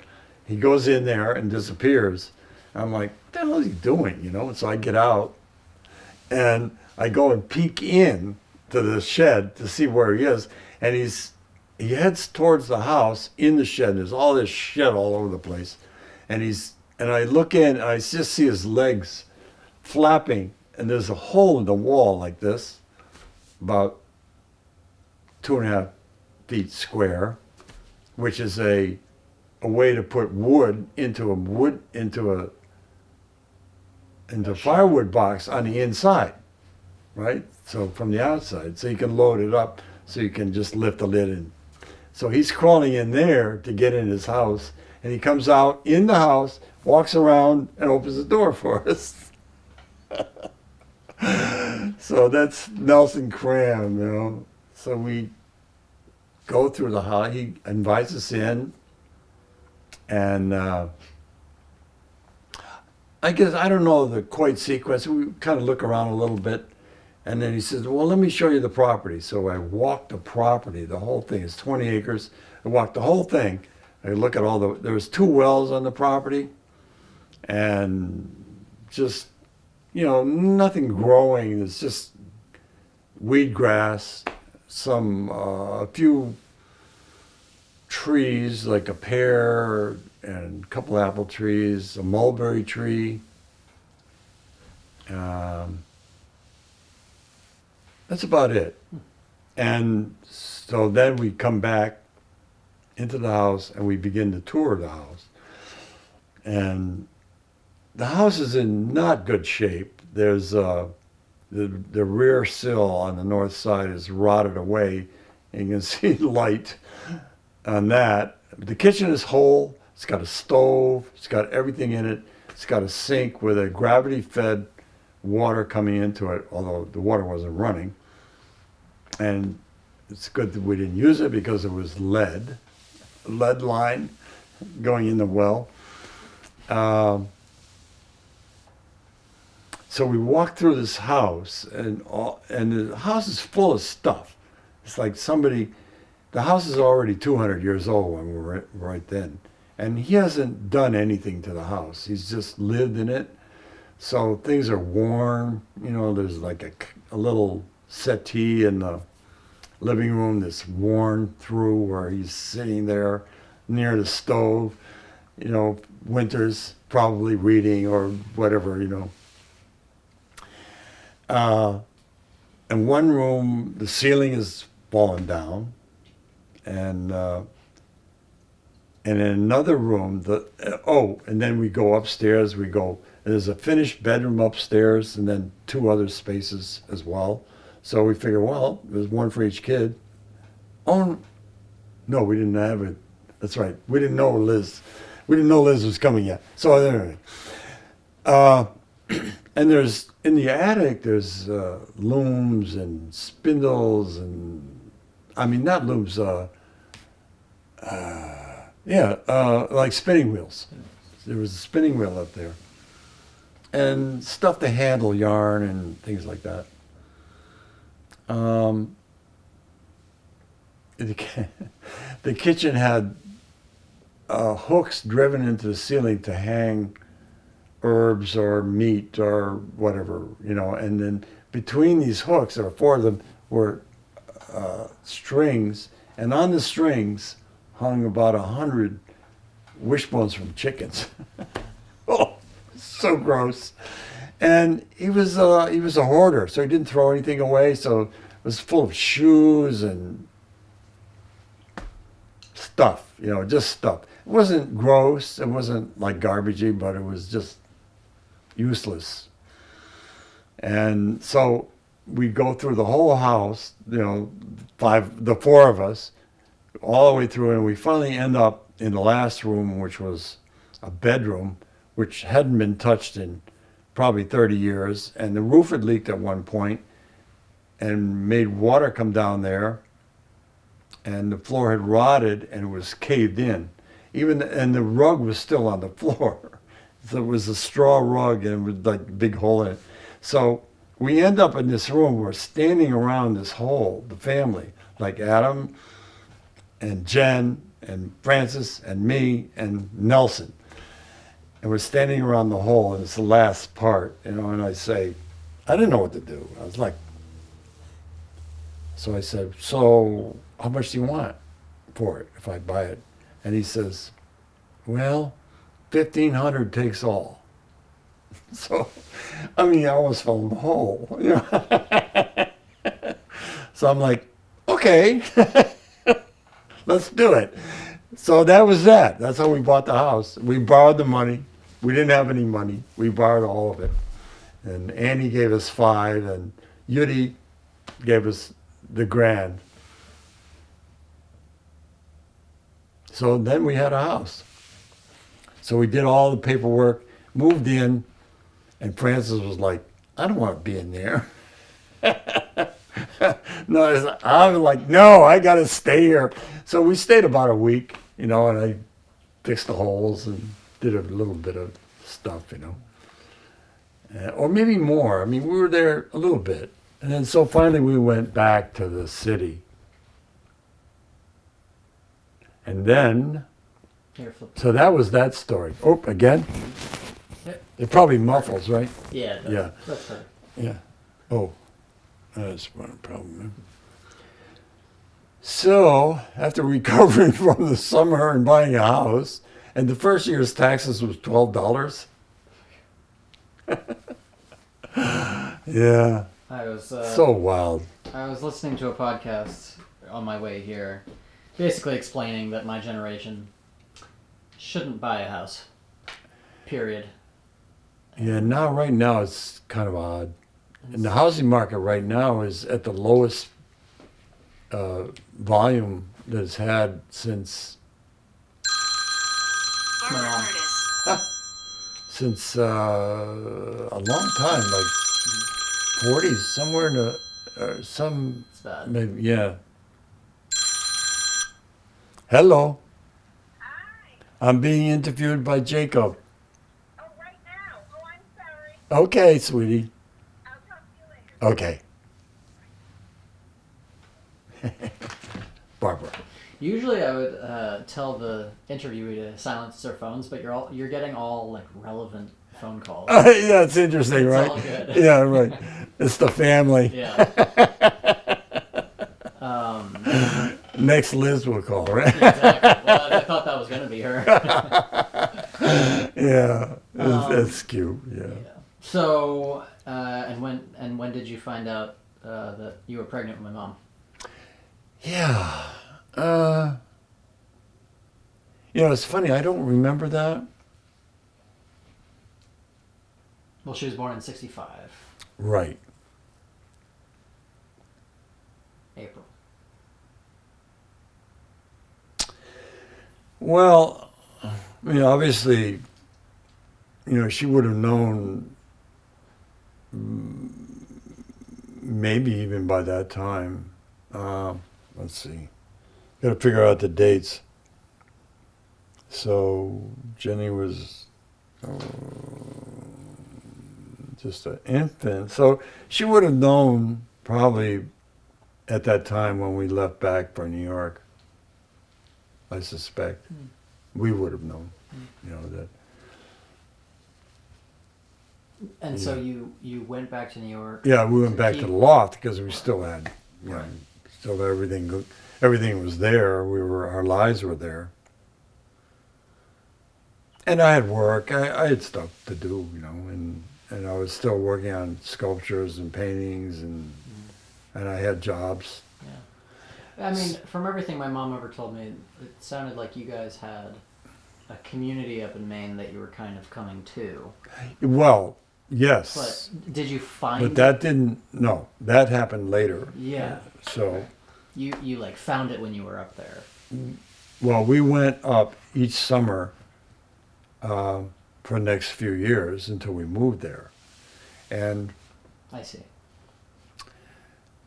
[SPEAKER 3] He goes in there and disappears. I'm like, what the hell is he doing? So I get out and I go and peek in to the shed to see where he is. And he heads towards the house in the shed. There's all this shit all over the place. And I look in and I just see his legs flapping. And there's a hole in the wall like this, about 2.5 feet square, which is a way to put wood into a firewood box on the inside, right? So from the outside, so you can load it up, so you can just lift the lid in. So he's crawling in there to get in his house, and he comes out in the house, walks around, and opens the door for us. So that's Nelson Cram, you know. So we go through the house. He invites us in, and I guess I don't know the quite sequence. We kind of look around a little bit, and then he says, "Well, let me show you the property." So I walk the property. The whole thing is 20 acres. I walk the whole thing. I look at all the. There was 2 wells on the property, and just nothing growing. It's just weed grass, some a few trees like a pear and a couple apple trees, a mulberry tree. That's about it. And so then we come back into the house and we begin to tour the house. And the house is in not good shape. There's the rear sill on the north side is rotted away, and you can see light on that. The kitchen is whole. It's got a stove. It's got everything in it. It's got a sink with a gravity-fed water coming into it, although the water wasn't running. And it's good that we didn't use it because it was lead line going in the well. So we walk through this house, and the house is full of stuff. It's like the house is already 200 years old when we were right then. And he hasn't done anything to the house. He's just lived in it. So things are worn. There's like a little settee in the living room that's worn through where he's sitting there near the stove. Winters probably reading or whatever, In one room, the ceiling is fallen down, and in another room, and then we go upstairs. There's a finished bedroom upstairs, and then 2 other spaces as well. So we figure, well, there's one for each kid. Oh, no, we didn't have it. That's right. We didn't know Liz was coming yet. So anyway, and there's in the attic. There's looms and spindles and not looms. Like spinning wheels. There was a spinning wheel up there, and stuff to handle yarn and things like that. The kitchen had hooks driven into the ceiling to hang herbs or meat or whatever, and then between these hooks, there were 4 of them, were strings, and on the strings hung about 100 wishbones from chickens. Oh, so gross. And he was a hoarder, so he didn't throw anything away, so it was full of shoes and stuff, just stuff. It wasn't gross, it wasn't like garbagey, but it was just useless. And so we go through the whole house, the 4 of us, all the way through, and we finally end up in the last room, which was a bedroom, which hadn't been touched in probably 30 years, and the roof had leaked at one point and made water come down there, and the floor had rotted and it was caved in. And the rug was still on the floor. So it was a straw rug and it was like a big hole in it. So we end up in this room, we're standing around this hole, the family, like Adam and Jen and Francis and me and Nelson. And we're standing around the hole, and it's the last part, and I say, I didn't know what to do. I was like, so I said, so how much do you want for it if I buy it? And he says, well, $1,500 takes all. So, I almost fell in the hole. So I'm like, okay, let's do it. So that was that. That's how we bought the house. We borrowed the money. We didn't have any money. We borrowed all of it. And Annie gave us $5, and Yudi gave us the $1,000. So then we had a house. So we did all the paperwork, moved in, and Francis was like, I don't want to be in there. No, I was like, no, I got to stay here. So we stayed about a week, and I fixed the holes and did a little bit of stuff, or maybe more. I mean, we were there a little bit. And then so finally we went back to the city. And then,
[SPEAKER 2] Here, flip.
[SPEAKER 3] so that was that story. Oh, again?
[SPEAKER 2] Yep.
[SPEAKER 3] It probably muffles, right?
[SPEAKER 2] Yeah.
[SPEAKER 3] Yeah.
[SPEAKER 2] That's her.
[SPEAKER 3] Yeah. Oh, that's one problem. So, after recovering from the summer and buying a house, and the first year's taxes was $12. Yeah,
[SPEAKER 2] I was
[SPEAKER 3] so wild.
[SPEAKER 2] I was listening to a podcast on my way here, basically explaining that my generation shouldn't buy a house. Period.
[SPEAKER 3] Yeah, right now it's kind of odd. And the housing market right now is at the lowest volume that it's had since
[SPEAKER 2] My mom.
[SPEAKER 3] a long time, like 40s, somewhere in the some
[SPEAKER 2] It's bad.
[SPEAKER 3] maybe yeah. Hello,
[SPEAKER 4] Hi.
[SPEAKER 3] I'm being interviewed by Jacob.
[SPEAKER 4] Oh, right now. Oh, I'm sorry.
[SPEAKER 3] Okay, sweetie.
[SPEAKER 4] I'll talk to you later.
[SPEAKER 3] Okay. Barbara.
[SPEAKER 2] Usually, I would tell the interviewee to silence their phones, but you're getting all like relevant phone calls.
[SPEAKER 3] Yeah, it's interesting,
[SPEAKER 2] It's
[SPEAKER 3] right?
[SPEAKER 2] all good.
[SPEAKER 3] Yeah, right. It's the family.
[SPEAKER 2] Yeah.
[SPEAKER 3] Next, Liz will call, right?
[SPEAKER 2] Exactly. Well, I thought that was gonna be her.
[SPEAKER 3] Yeah, that's cute. Yeah.
[SPEAKER 2] Yeah. So, and when did you find out that you were pregnant with my mom?
[SPEAKER 3] Yeah. It's funny. I don't remember that.
[SPEAKER 2] Well, she was born in '65,
[SPEAKER 3] Right.
[SPEAKER 2] April.
[SPEAKER 3] Well, obviously, she would have known maybe even by that time. Let's see. Got to figure out the dates. So Jenny was just an infant. So she would have known probably at that time when we left back for New York. I suspect we would have known, that.
[SPEAKER 2] And so you went back to New York.
[SPEAKER 3] Yeah, we went
[SPEAKER 2] to
[SPEAKER 3] back to
[SPEAKER 2] keep-
[SPEAKER 3] the loft because we still had,
[SPEAKER 2] Right.
[SPEAKER 3] still everything was there. Our lives were there. And I had work. I had stuff to do, and I was still working on sculptures and paintings, and I had jobs.
[SPEAKER 2] I mean, from everything my mom ever told me, it sounded like you guys had a community up in Maine that you were kind of coming to.
[SPEAKER 3] Well, yes.
[SPEAKER 2] But did you find?
[SPEAKER 3] But that didn't. No, that happened later.
[SPEAKER 2] Yeah.
[SPEAKER 3] So,
[SPEAKER 2] You like found it when you were up there.
[SPEAKER 3] well, we went up each summer for the next few years until we moved there, and
[SPEAKER 2] I see.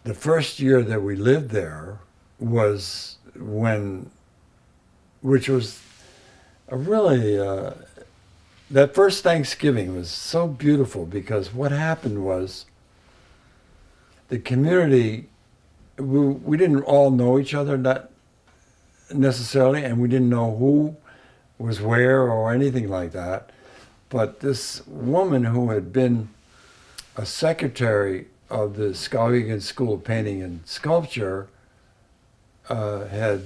[SPEAKER 3] the first year that we lived there was which was a really, that first Thanksgiving was so beautiful because what happened was the community, we didn't all know each other, not necessarily, and we didn't know who was where or anything like that. But this woman who had been a secretary of the Skowhegan School of Painting and Sculpture had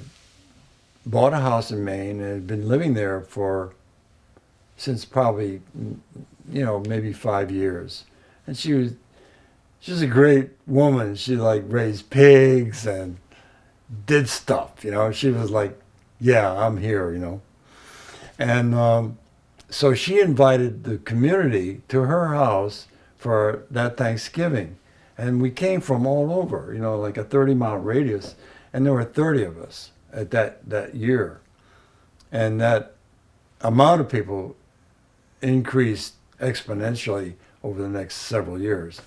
[SPEAKER 3] bought a house in Maine and had been living there since probably, maybe 5 years. And she was a great woman. She raised pigs and did stuff, She was like, yeah, I'm here, And so she invited the community to her house for that Thanksgiving. And we came from all over, like a 30-mile radius. And there were 30 of us at that year. And that amount of people increased exponentially over the next several years.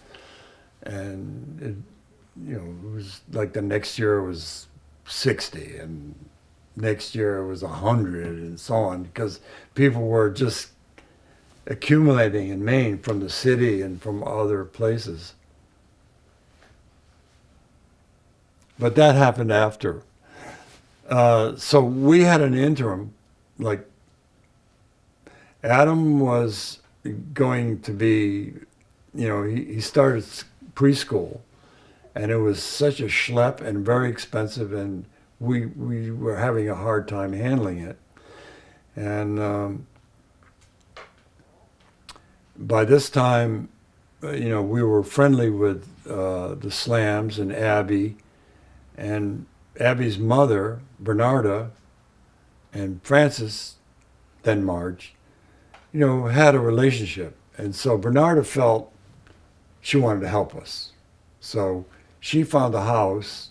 [SPEAKER 3] And it was like the next year it was 60, and next year it was 100, and so on, because people were just accumulating in Maine from the city and from other places. But that happened after. So we had an interim, like Adam was going to be, he started preschool, and it was such a schlep and very expensive, and we were having a hard time handling it. And by this time, we were friendly with the Slams and Abby, and Abby's mother, Bernarda, and Francis, then Marge, had a relationship. And so Bernarda felt she wanted to help us. So she found a house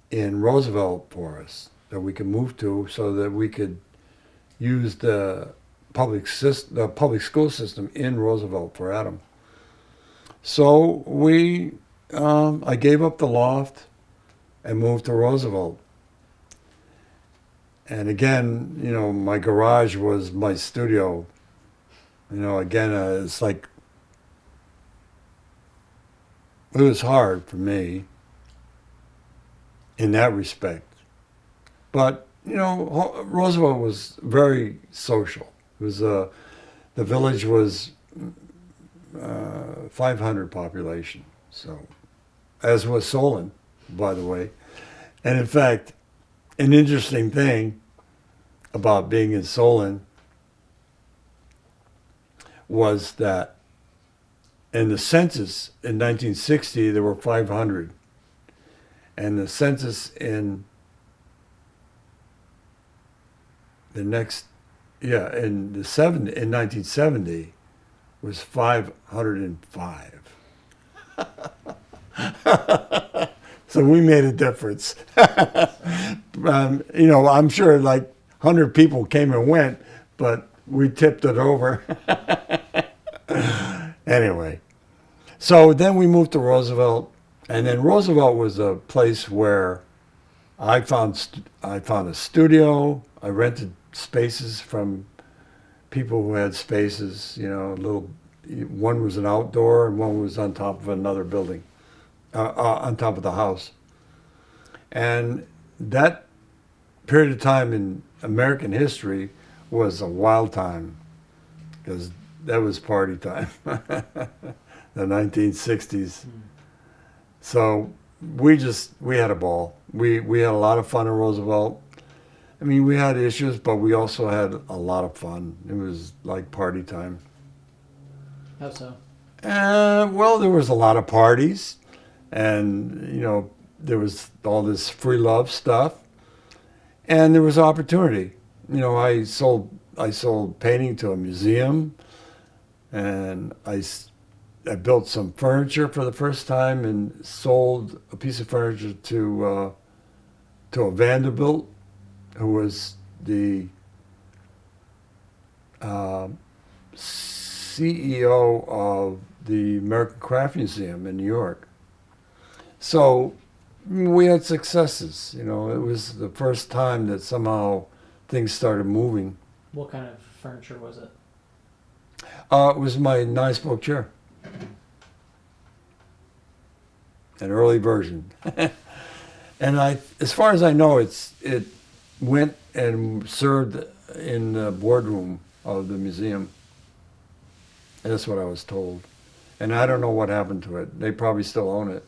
[SPEAKER 3] in Roosevelt for us that we could move to so that we could use the public school system in Roosevelt for Adam. So I gave up the loft and moved to Roosevelt. And again, my garage was my studio. Again, it's like, it was hard for me in that respect. But, Roosevelt was very social. It was, the village was 500 population, so, as was Solon, by the way. And in fact, an interesting thing about being in Solon was that in the census in 1960, there were 500. And the census in the next, in 1970 was 505. So we made a difference. I'm sure like 100 people came and went, but we tipped it over. Anyway, so then we moved to Roosevelt, and then Roosevelt was a place where I found a studio. I rented spaces from people who had spaces. One was an outdoor, and one was on top of another building. On top of the house. And that period of time in American history was a wild time, because that was party time, the 1960s. So we had a ball. We had a lot of fun in Roosevelt. I mean, we had issues, but we also had a lot of fun. It was like party time.
[SPEAKER 2] How so?
[SPEAKER 3] Well, there was a lot of parties. And, there was all this free love stuff, and there was opportunity. I sold painting to a museum, and I built some furniture for the first time and sold a piece of furniture to a Vanderbilt, who was the CEO of the American Craft Museum in New York. So we had successes. It was the first time that somehow things started moving.
[SPEAKER 2] What kind of furniture was it?
[SPEAKER 3] It was my nice book chair, an early version. And as far as I know, it went and served in the boardroom of the museum. And that's what I was told. And I don't know what happened to it. They probably still own it.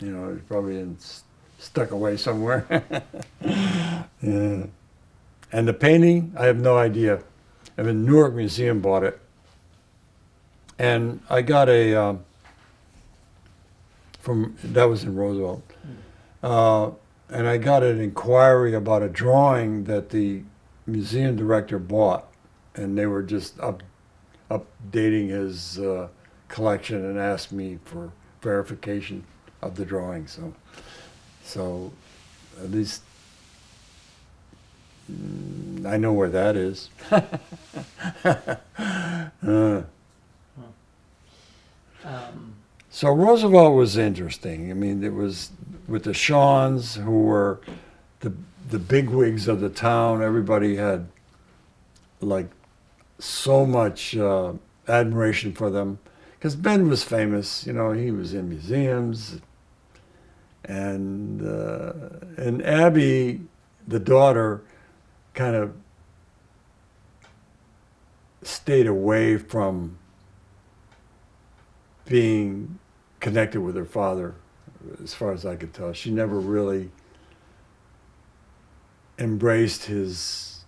[SPEAKER 3] It's probably stuck away somewhere. Yeah. And the painting, I have no idea. I mean, Newark Museum bought it. And I got that was in Roosevelt. And I got an inquiry about a drawing that the museum director bought. And they were just updating his collection and asked me for verification of the drawing. So at least I know where that is. So Roosevelt was interesting. I mean, it was with the Shawns, who were the bigwigs of the town. Everybody had like so much admiration for them because Ben was famous. You know, he was in museums, and Abby, the daughter, kind of stayed away from being connected with her father, as far as I could tell. She never really embraced his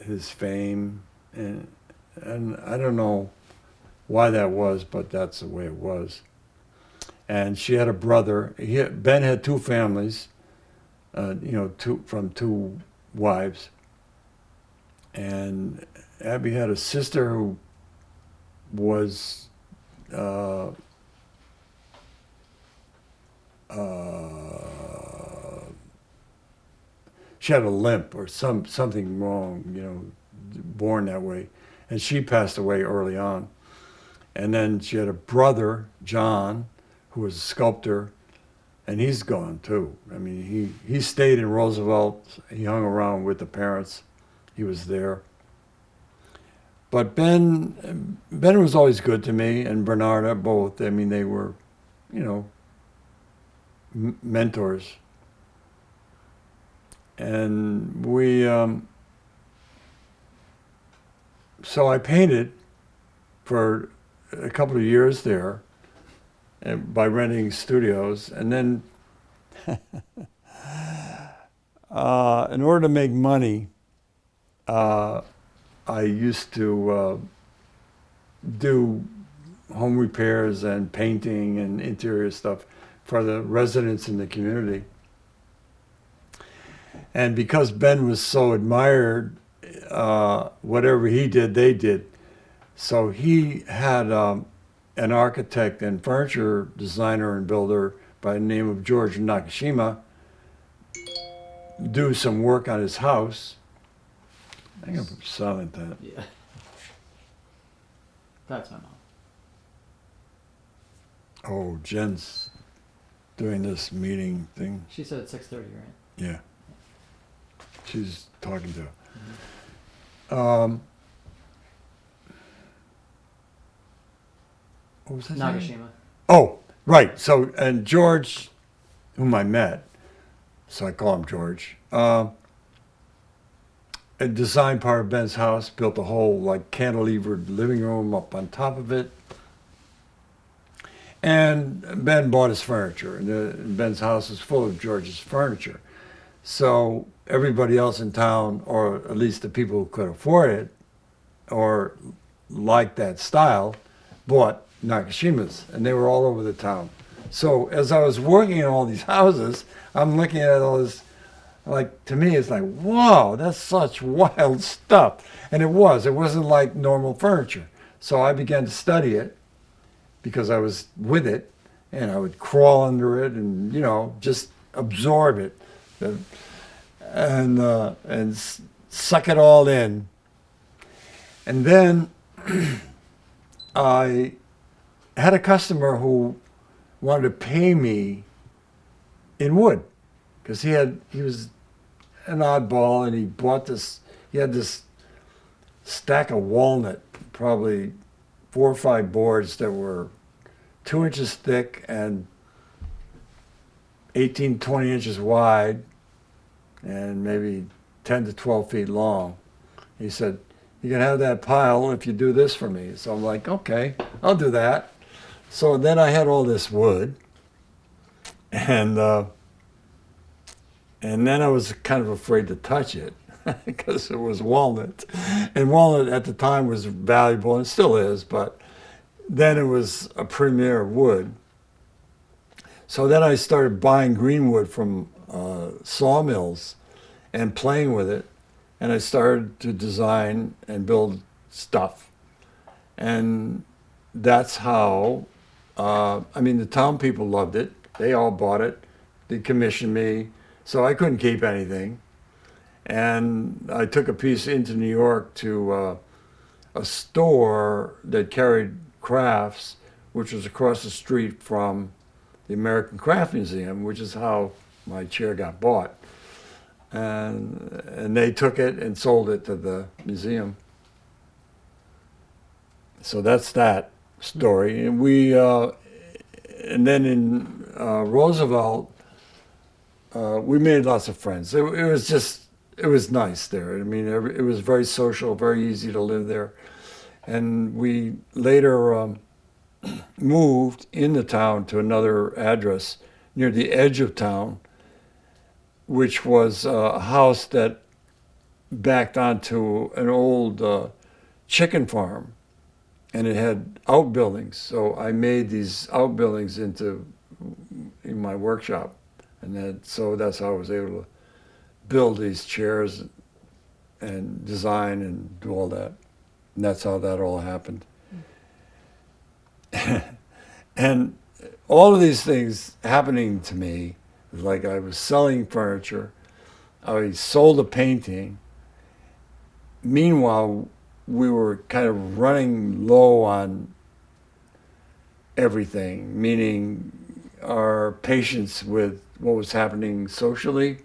[SPEAKER 3] fame, and I don't know why that was, but that's the way it was. And she had a brother. Ben had two families, from two wives, and Abby had a sister who was she had a limp or something wrong, born that way, and she passed away early on. And then she had a brother, John, who was a sculptor, and he's gone too. I mean, he stayed in Roosevelt. He hung around with the parents. He was there. But Ben was always good to me, and Bernarda, both. I mean, they were, mentors. And so I painted for a couple of years there by renting studios. And then in order to make money, I used to do home repairs and painting and interior stuff for the residents in the community. And because Ben was so admired, whatever he did, they did. So he had an architect and furniture designer and builder by the name of George Nakashima do some work on his house. I'm going to put silent that.
[SPEAKER 2] Yeah. That's my mom.
[SPEAKER 3] Oh, Jen's doing this meeting thing.
[SPEAKER 2] She said it's 6:30, right?
[SPEAKER 3] Yeah. She's talking to. What was that?
[SPEAKER 2] Nagashima.
[SPEAKER 3] Oh, right. So, and George, whom I met, so I call him George, designed part of Ben's house, built a whole like cantilevered living room up on top of it. And Ben bought his furniture, and Ben's house is full of George's furniture. So everybody else in town, or at least the people who could afford it, or liked that style, bought Nakashima's, and they were all over the town. So as I was working in all these houses, I'm looking at all this, like, to me, it's like, wow, that's such wild stuff. And it wasn't like normal furniture. So I began to study it because I was with it, and I would crawl under it and, just absorb it and suck it all in. And then I had a customer who wanted to pay me in wood because he was an oddball, and he had this stack of walnut, probably 4 or 5 boards that were 2 inches thick and 18, 20 inches wide and maybe 10 to 12 feet long. He said, "You can have that pile if you do this for me." So I'm like, okay, I'll do that. So then I had all this wood, and then I was kind of afraid to touch it because it was walnut. And walnut at the time was valuable, and it still is, but then it was a premier wood. So then I started buying green wood from sawmills and playing with it, and I started to design and build stuff. And that's how, the town people loved it. They all bought it. They commissioned me. So I couldn't keep anything. And I took a piece into New York to a store that carried crafts, which was across the street from the American Craft Museum, which is how my chair got bought. And they took it and sold it to the museum. So that's that story. And and then in Roosevelt, we made lots of friends. It was nice there. I mean, it was very social, very easy to live there. And we later moved in the town to another address near the edge of town, which was a house that backed onto an old chicken farm, and it had outbuildings. So I made these outbuildings in my workshop, and so that's how I was able to build these chairs and design and do all that. And that's how that all happened. And all of these things happening to me, like I was selling furniture, I sold a painting. Meanwhile, we were kind of running low on everything, meaning our patience with what was happening socially.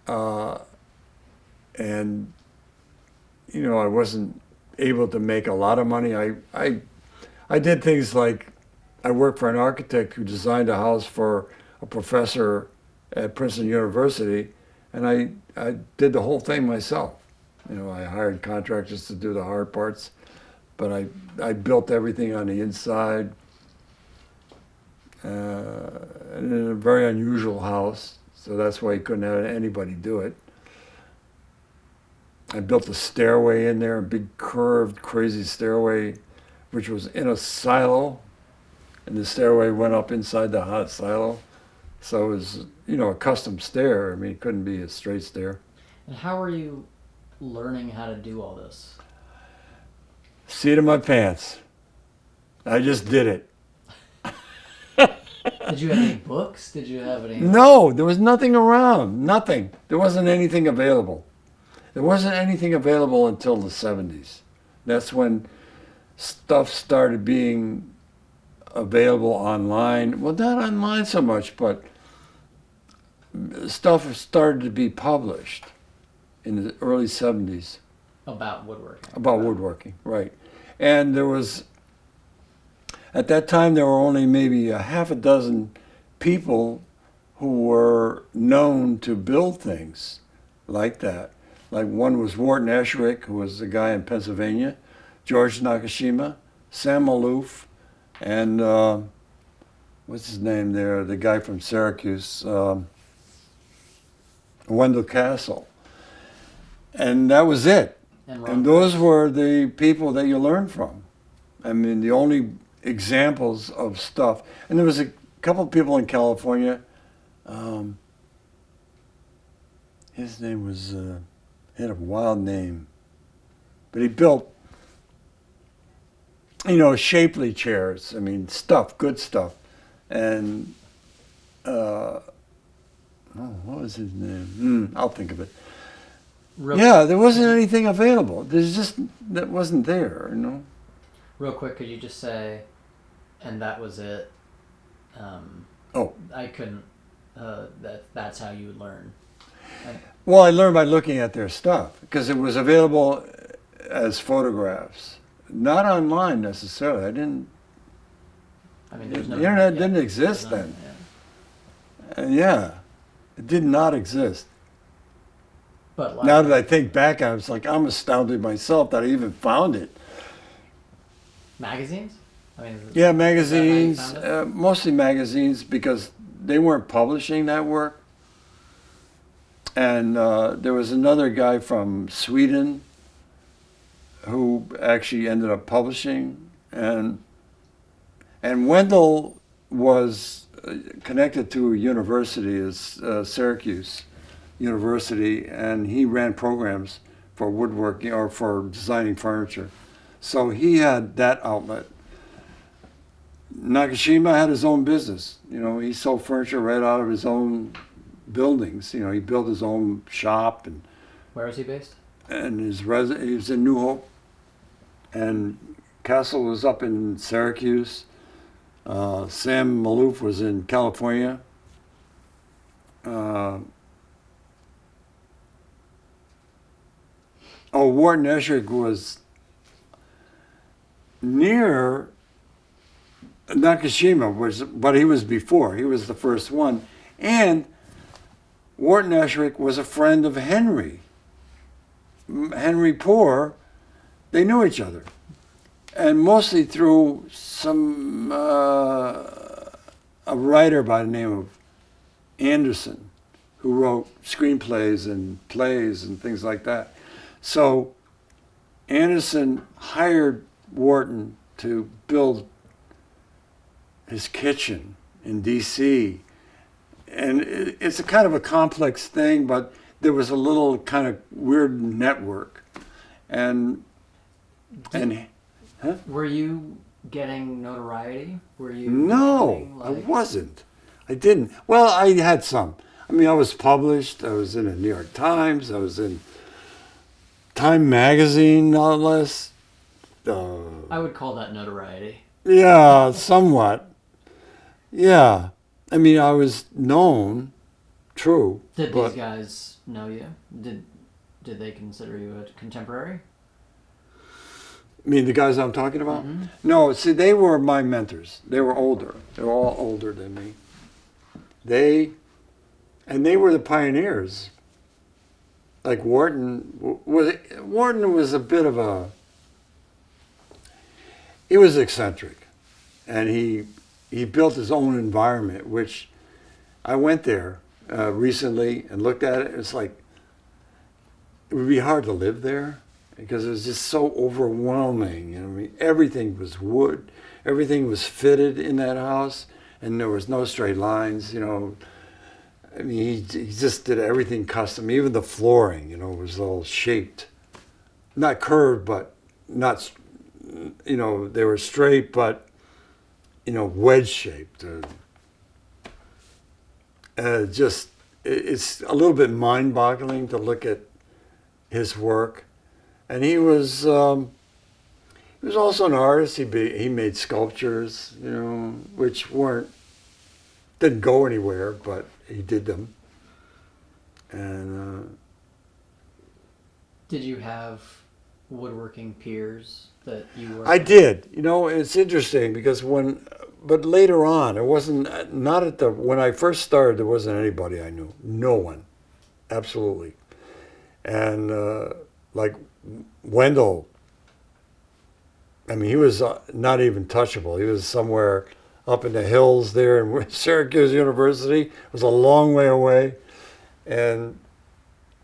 [SPEAKER 3] And, you know, I wasn't able to make a lot of money. I did things like I worked for an architect who designed a house for a professor at Princeton University, and I did the whole thing myself. You know, I hired contractors to do the hard parts, but I built everything on the inside. And in a very unusual house, so that's why you couldn't have anybody do it. I built a stairway in there, a big curved, crazy stairway, which was in a silo, and the stairway went up inside the hot silo. So it was, you know, a custom stair. I mean, it couldn't be a straight stair.
[SPEAKER 2] And how are you learning how to do all this?
[SPEAKER 3] Seat of my pants. I just did it.
[SPEAKER 2] Did you have any books? Did you have any?
[SPEAKER 3] No, there was nothing around. Nothing. There wasn't anything available. There wasn't anything available until the 70s. That's when stuff started being available online. Well, not online so much, but stuff started to be published in the early 70s.
[SPEAKER 2] About woodworking.
[SPEAKER 3] About woodworking, right. And there was, at that time, there were only maybe a half a dozen people who were known to build things like that. Like one was Wharton Esherick, who was a guy in Pennsylvania, George Nakashima, Sam Maloof, and what's his name there, the guy from Syracuse, Wendell Castle. And that was it. And those were the people that you learned from. I mean, the only examples of stuff. And there was a couple of people in California. His name was, he had a wild name. But he built, you know, shapely chairs. I mean, stuff, good stuff. And, what was his name? I'll think of it. Yeah, there wasn't anything available. There's just, that wasn't there, you know.
[SPEAKER 2] Real quick, could you just say, and that was it? I couldn't, that's how you would learn.
[SPEAKER 3] Well, I learned by looking at their stuff, because it was available as photographs. Not online necessarily.
[SPEAKER 2] I mean, there's
[SPEAKER 3] The
[SPEAKER 2] no
[SPEAKER 3] internet didn't exist then. And yeah, it did not exist.
[SPEAKER 2] But
[SPEAKER 3] Now that I think back, I was like, I'm astounded myself that I even found it.
[SPEAKER 2] magazines? I mean,
[SPEAKER 3] Yeah,
[SPEAKER 2] is that how you
[SPEAKER 3] magazines,
[SPEAKER 2] found it?
[SPEAKER 3] mostly magazines, because they weren't publishing that work. And there was another guy from Sweden who actually ended up publishing. And Wendell was connected to a university, Syracuse University, and he ran programs for woodworking or for designing furniture. So he had that outlet. Nakashima had his own business. You know, he sold furniture right out of his own buildings. You know, he built his own shop, and
[SPEAKER 2] Where was he based?
[SPEAKER 3] he was in New Hope. and Castle was up in Syracuse. Sam Maloof was in California. Wharton Esherick was near Nakashima, but he was before. He was the first one. And Wharton Esherick was a friend of Henry. Henry Poor, they knew each other. And mostly through some, a writer by the name of Anderson, who wrote screenplays and plays and things like that. So Anderson hired Wharton to build his kitchen in D.C. And it's a kind of a complex thing, but there was a little kind of weird network. And
[SPEAKER 2] Were you getting notoriety? Were you?
[SPEAKER 3] No,
[SPEAKER 2] getting,
[SPEAKER 3] I wasn't. I didn't. Well, I had some. I mean, I was published. I was in the New York Times. I was in Time Magazine, no less.
[SPEAKER 2] I would call that notoriety.
[SPEAKER 3] Yeah, somewhat. Yeah. I mean, I was known, true.
[SPEAKER 2] Did
[SPEAKER 3] but
[SPEAKER 2] these guys know you? Did they consider you a contemporary?
[SPEAKER 3] I mean, the guys I'm talking about?
[SPEAKER 2] Mm-hmm.
[SPEAKER 3] No, see, they were my mentors. They were older. They were all older than me. They were the pioneers. Like Wharton was a bit of a, he was eccentric. And he built his own environment, which I went there recently and looked at it. It's like, it would be hard to live there because it was just so overwhelming. I mean, everything was wood, everything was fitted in that house, and there was no straight lines. I mean, he just did everything custom. Even the flooring, was all shaped, not curved, but not, they were straight, but wedge shaped. It's a little bit mind-boggling to look at his work. And he was also an artist. He made sculptures, which didn't go anywhere, but he did them. And
[SPEAKER 2] did you have woodworking peers that you were?
[SPEAKER 3] I did. It's interesting because but later on, it wasn't, not when I first started, there wasn't anybody I knew. No one. Absolutely. And like Wendell, I mean, he was not even touchable. He was somewhere up in the hills there in Syracuse University. It was a long way away. And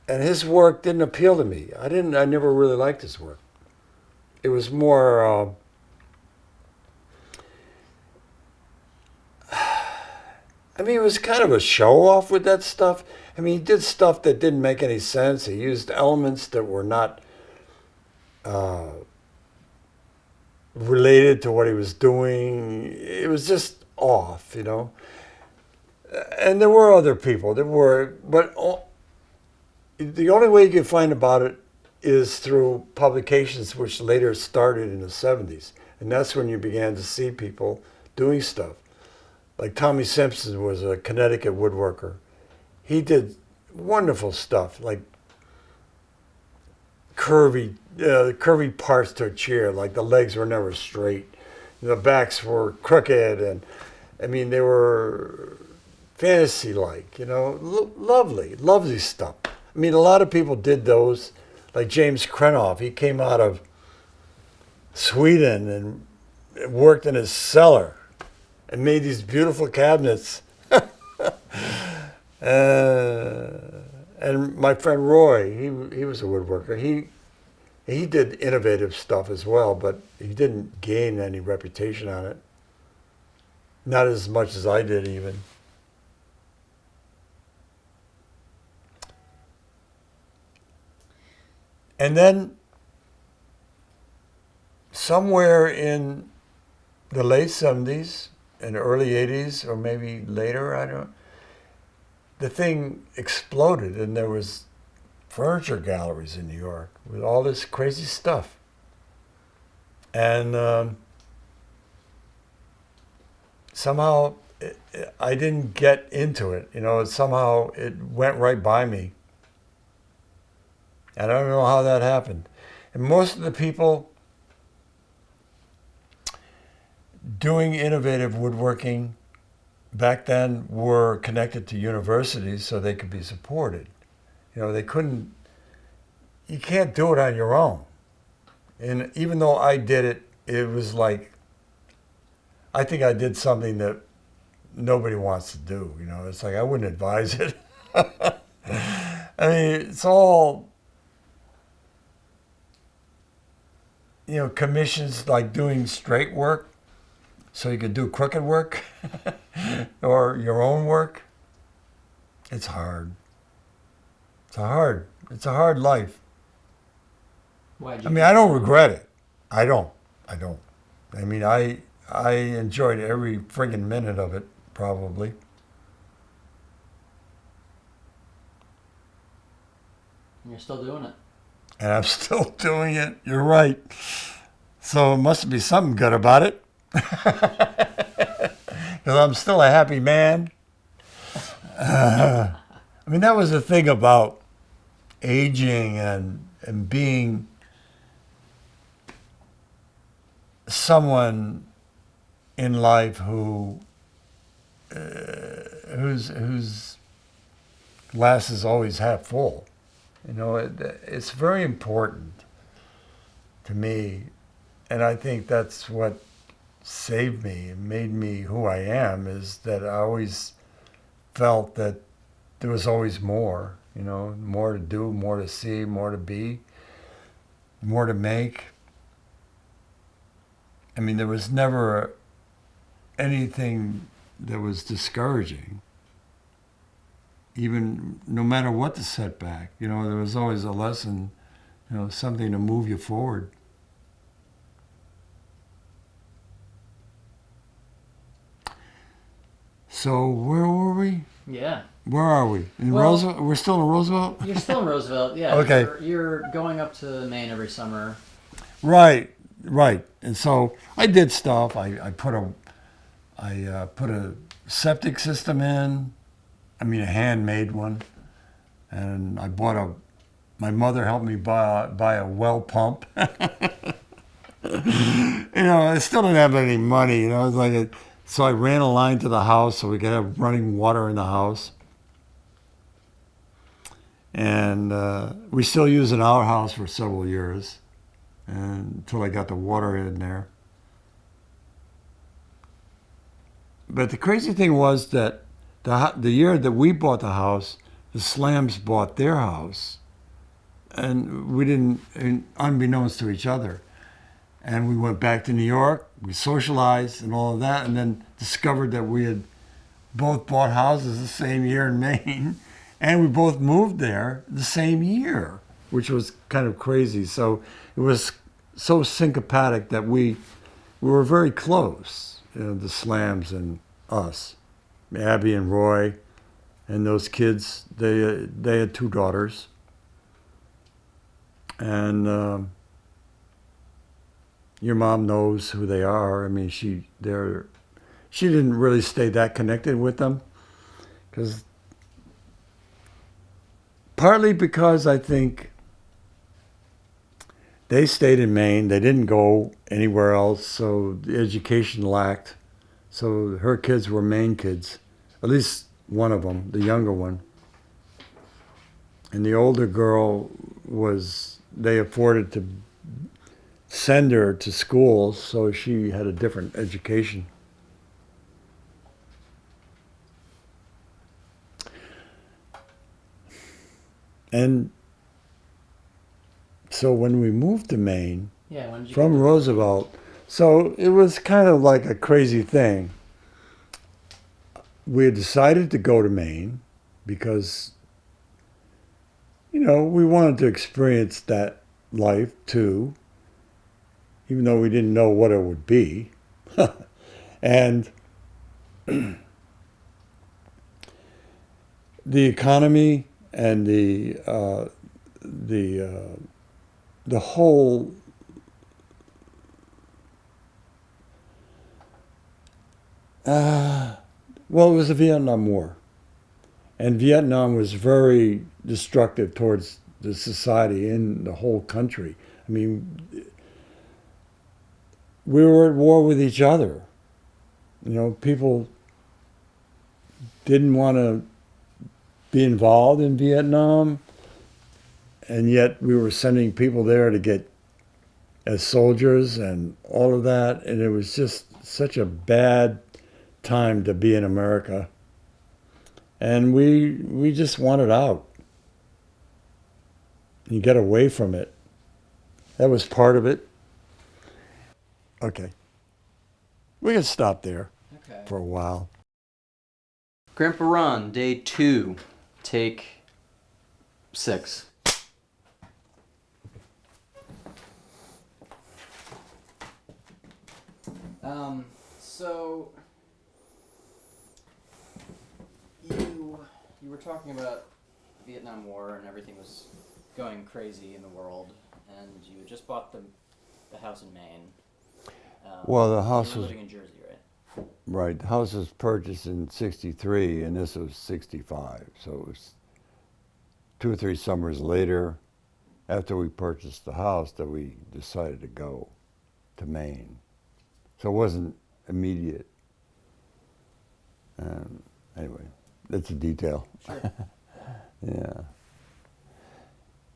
[SPEAKER 3] his work didn't appeal to me. I never really liked his work. It was more, I mean, it was kind of a show-off with that stuff. I mean, he did stuff that didn't make any sense. He used elements that were not related to what he was doing. It was just off, And there were other people. But the only way you can find about it is through publications which later started in the 70s. And that's when you began to see people doing stuff. Like Tommy Simpson was a Connecticut woodworker. He did wonderful stuff, like curvy parts to a chair, like the legs were never straight. The backs were crooked, and I mean, they were fantasy-like, lovely stuff. I mean, a lot of people did those, like James Krenoff. He came out of Sweden and worked in his cellar and made these beautiful cabinets. And my friend Roy, he was a woodworker. He did innovative stuff as well, but he didn't gain any reputation on it. Not as much as I did, even. And then somewhere in the late 70s and early 80s, or maybe later, the thing exploded, and there was furniture galleries in New York with all this crazy stuff. And somehow I didn't get into it. Somehow it went right by me. And I don't know how that happened. And most of the people doing innovative woodworking back then were connected to universities so they could be supported. They couldn't, you can't do it on your own. And even though I did it, it was like, I think I did something that nobody wants to do. It's like I wouldn't advise it. I mean, it's all, commissions like doing straight work so you could do crooked work or your own work. It's hard. It's a hard life.
[SPEAKER 2] Why'd
[SPEAKER 3] I
[SPEAKER 2] you
[SPEAKER 3] mean, I don't regret it. I don't. I mean, I enjoyed every friggin' minute of it, probably.
[SPEAKER 2] You're still doing it.
[SPEAKER 3] And I'm still doing it. You're right. So it must be something good about it. Because I'm still a happy man. I mean, that was the thing about aging and being someone in life whose glass is always half full. It's very important to me, and I think that's what saved me and made me who I am, is that I always felt that there was always more, more to do, more to see, more to be, more to make. I mean, there was never anything that was discouraging, even no matter what the setback. There was always a lesson, something to move you forward. So where were we?
[SPEAKER 2] Yeah.
[SPEAKER 3] Where are we? In
[SPEAKER 2] Well-
[SPEAKER 3] Roosevelt? We're still in Roosevelt?
[SPEAKER 2] You're still in Roosevelt, yeah.
[SPEAKER 3] Okay.
[SPEAKER 2] You're going up to Maine every summer.
[SPEAKER 3] Right. And so I did stuff. I put a septic system in. I mean, a handmade one. And I bought my mother helped me buy a well pump. I still didn't have any money, it's like so I ran a line to the house so we could have running water in the house. And we still used an outhouse for several years until I got the water in there. But the crazy thing was that the year that we bought the house, the Slams bought their house. And we didn't, unbeknownst to each other. And we went back to New York, we socialized and all of that, and then discovered that we had both bought houses the same year in Maine, and we both moved there the same year, which was kind of crazy. So it was so syncopatic that we were very close, the Slams and us, Abby and Roy, and those kids. They had 2 daughters, and your mom knows who they are. I mean, she didn't really stay that connected with them, partly because I think they stayed in Maine. They didn't go anywhere else, so the education lacked. So her kids were Maine kids, at least one of them, the younger one. And the older girl they afforded to send her to school, so she had a different education. And so when we moved to Maine,
[SPEAKER 2] Yeah, when did you
[SPEAKER 3] from Roosevelt, so it was kind of like a crazy thing. We had decided to go to Maine because, we wanted to experience that life too, even though we didn't know what it would be. And the economy and the whole, Well, it was the Vietnam War. And Vietnam was very destructive towards the society and the whole country. I mean, we were at war with each other. You know, people didn't want to be involved in Vietnam, and yet we were sending people there to get as soldiers and all of that, and it was just such a bad time to be in America. And we just wanted out. You get away from it. That was part of it. Okay. We can stop there
[SPEAKER 2] Okay.
[SPEAKER 3] for a while.
[SPEAKER 2] Grandpa Ron, day 2, take 6. So you were talking about the Vietnam War and everything was going crazy in the world, and you had just bought the house in Maine.
[SPEAKER 3] Well, the
[SPEAKER 2] you
[SPEAKER 3] house
[SPEAKER 2] were
[SPEAKER 3] was
[SPEAKER 2] living in Jersey, right?
[SPEAKER 3] right. The house was purchased in '63, and this was '65. So it was 2 or 3 summers later, after we purchased the house, that we decided to go to Maine. So it wasn't immediate. Anyway, that's a detail.
[SPEAKER 2] Sure.
[SPEAKER 3] Yeah.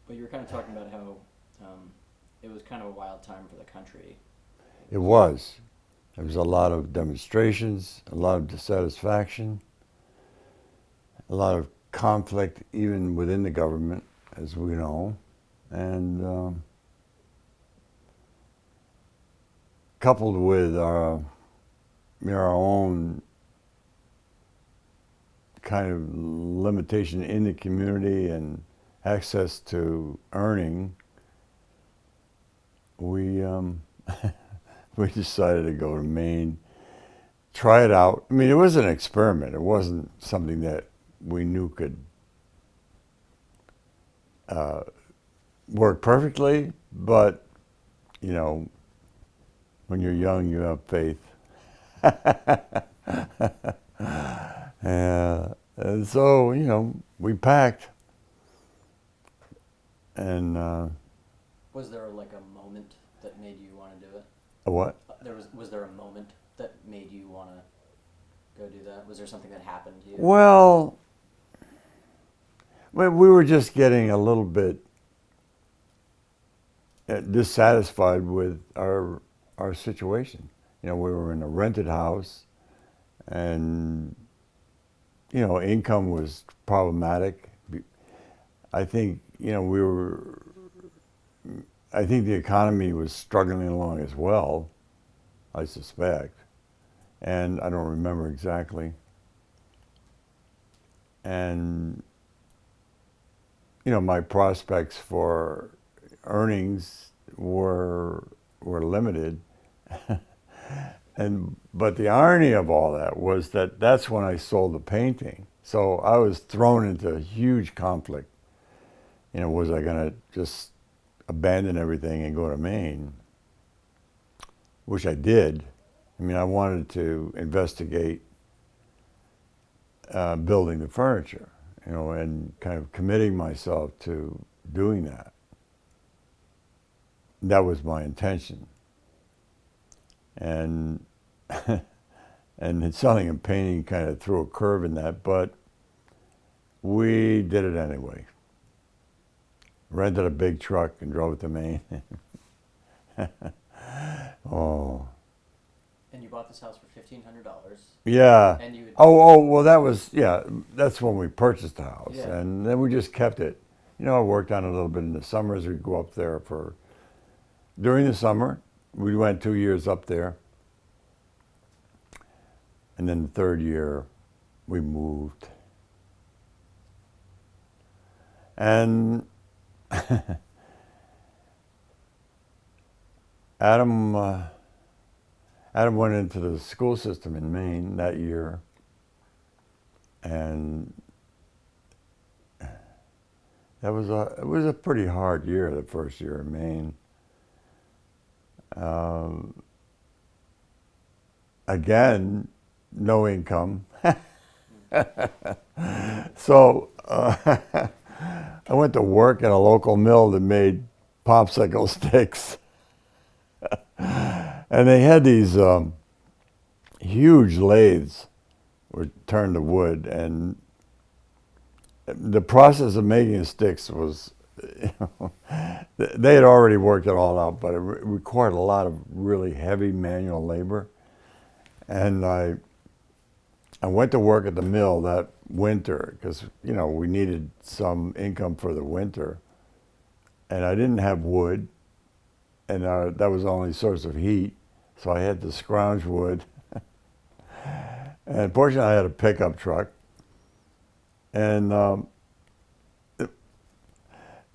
[SPEAKER 2] But you were kind of talking about how it was kind of a wild time for the country.
[SPEAKER 3] It was. There was a lot of demonstrations, a lot of dissatisfaction, a lot of conflict even within the government, as we know, and coupled with our own kind of limitation in the community and access to earning, we we decided to go to Maine, try it out. I mean, it was an experiment. It wasn't something that we knew could work perfectly, but you know, when you're young, you have faith. And so, you know, we packed. And
[SPEAKER 2] Was there like a moment that made you want to do it?
[SPEAKER 3] a what?
[SPEAKER 2] Was there a moment that made you want to go do that? Was there something that happened to you?
[SPEAKER 3] Well, we were just getting a little bit dissatisfied with our situation. You know, we were in a rented house, and you know, income was problematic. I think, you know, I think the economy was struggling along as well, I suspect, and I don't remember exactly. And you know, my prospects for earnings were limited. But the irony of all that was that that's when I sold the painting. So I was thrown into a huge conflict. You know, was I going to just abandon everything and go to Maine? Which I did. I mean, I wanted to investigate building the furniture, you know, and kind of committing myself to doing that. That was my intention. And and selling and painting kind of threw a curve in that, but we did it anyway. Rented a big truck and drove it to Maine. Oh.
[SPEAKER 2] And you bought this house for $1,500.
[SPEAKER 3] Yeah.
[SPEAKER 2] And you.
[SPEAKER 3] Well, that's when we purchased the house.
[SPEAKER 2] Yeah.
[SPEAKER 3] And then we just kept it. You know, I worked on it a little bit in the summers. We'd go up there during the summer. We went 2 years up there. And then the third year, we moved. And Adam went into the school system in Maine that year. And it was a pretty hard year, the first year in Maine. Again, no income. So I went to work at a local mill that made popsicle sticks. And they had these huge lathes were turned to wood, and the process of making the sticks was, they had already worked it all out, but it required a lot of really heavy manual labor. And I went to work at the mill that winter because, we needed some income for the winter. And I didn't have wood, and that was the only source of heat, so I had to scrounge wood. And fortunately, I had a pickup truck. And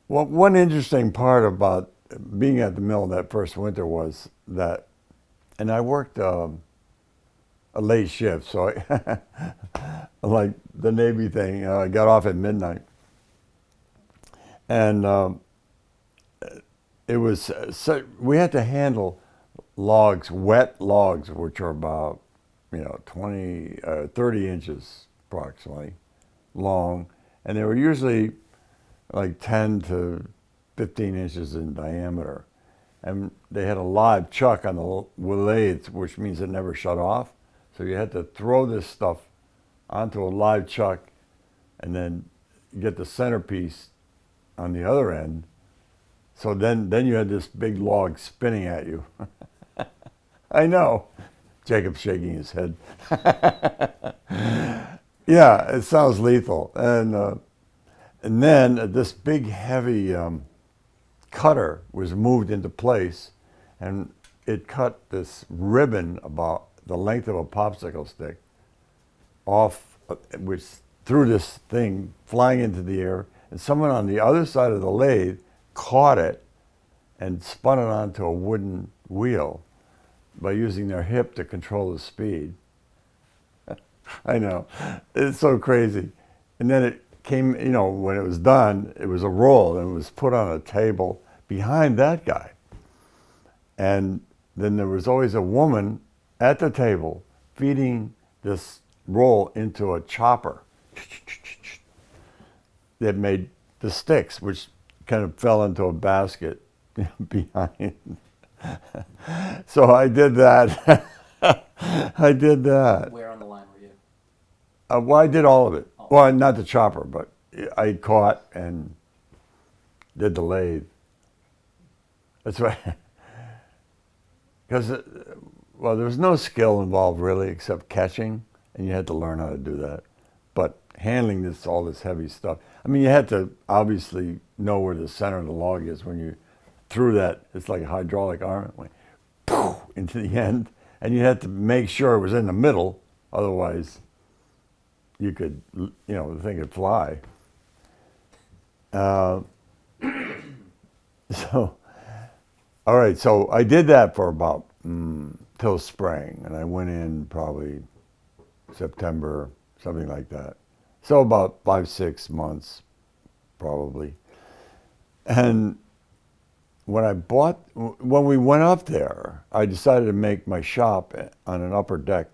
[SPEAKER 3] one interesting part about being at the mill that first winter was that, and I worked a late shift, so like the Navy thing, I got off at midnight. And it was, we had to handle logs, wet logs, which are about, 30 inches approximately long. And they were usually like 10 to 15 inches in diameter. And they had a live chuck on the lathe, which means it never shut off. So you had to throw this stuff onto a live chuck and then get the centerpiece on the other end. So then you had this big log spinning at you. I know. Jacob's shaking his head. Yeah, it sounds lethal. And then this big, heavy cutter was moved into place, and it cut this ribbon about the length of a popsicle stick off, which threw this thing flying into the air, and someone on the other side of the lathe caught it and spun it onto a wooden wheel by using their hip to control the speed. I know, it's so crazy. And then it came, when it was done, it was a roll, and it was put on a table behind that guy. And then there was always a woman at the table feeding this roll into a chopper that made the sticks, which kind of fell into a basket behind. So I did that. I did that.
[SPEAKER 2] Where on the line were you?
[SPEAKER 3] Well, I did all of it. Well, not the chopper, but I caught and did the lathe. That's right. Because, there was no skill involved really except catching, and you had to learn how to do that. But handling all this heavy stuff, you had to obviously know where the center of the log is when you threw that. It's like a hydraulic arm. It went poof, into the end, and you had to make sure it was in the middle, otherwise you could, the thing could fly. So, all right, so I did that for about till spring, and I went in probably September, something like that. So about 5-6 months, probably. And when we went up there, I decided to make my shop on an upper deck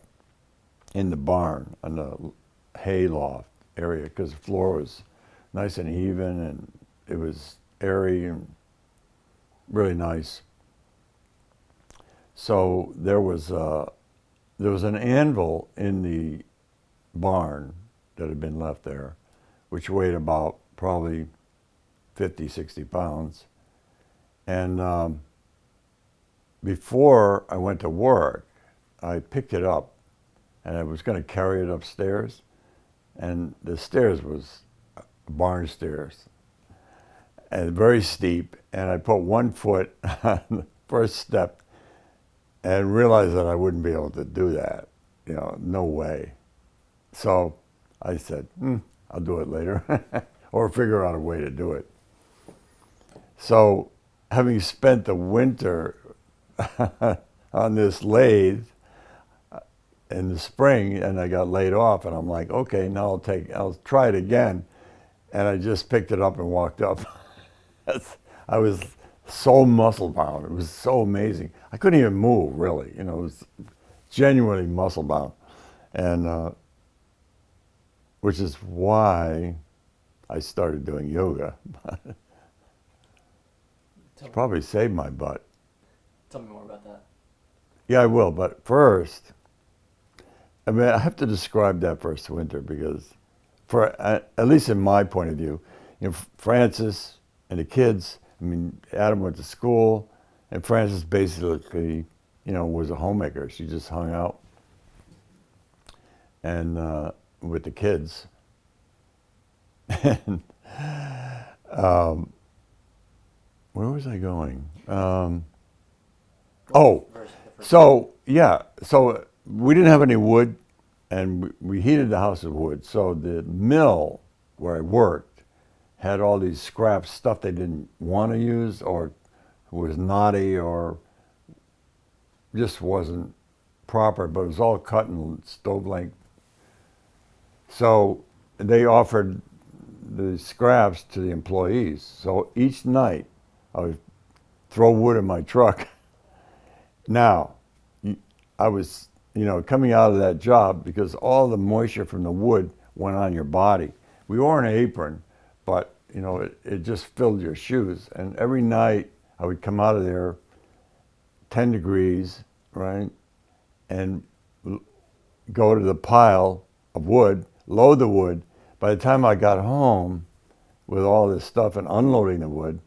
[SPEAKER 3] in the barn, on the hay loft area, because the floor was nice and even, and it was airy and really nice. So there was an anvil in the barn that had been left there, which weighed about probably 50, 60 pounds. And before I went to work, I picked it up, and I was going to carry it upstairs. And the stairs was barn stairs, and very steep. And I put one foot on the first step and realized that I wouldn't be able to do that. No way. So I said, I'll do it later, or figure out a way to do it. So having spent the winter on this lathe in the spring, and I got laid off, and I'm like, okay, now I'll try it again. And I just picked it up and walked up. I was so muscle bound. It was so amazing. I couldn't even move, really. It was genuinely muscle bound. And which is why I started doing yoga. It's probably saved my butt.
[SPEAKER 2] Tell me more about that.
[SPEAKER 3] Yeah, I will. But first, I mean, I have to describe that first winter because, at least in my point of view, Francis and the kids. I mean, Adam went to school, and Francis basically, was a homemaker. She just hung out and with the kids. And where was I going? So we didn't have any wood, and we heated the house with wood. So the mill where I worked had all these scraps, stuff they didn't want to use, or was knotty, or just wasn't proper, but it was all cut in stove length. So they offered the scraps to the employees. So each night I would throw wood in my truck. Now, I was, coming out of that job because all the moisture from the wood went on your body. We wore an apron, but, it just filled your shoes. And every night I would come out of there 10 degrees, right? And go to the pile of wood, load the wood. By the time I got home with all this stuff and unloading the wood,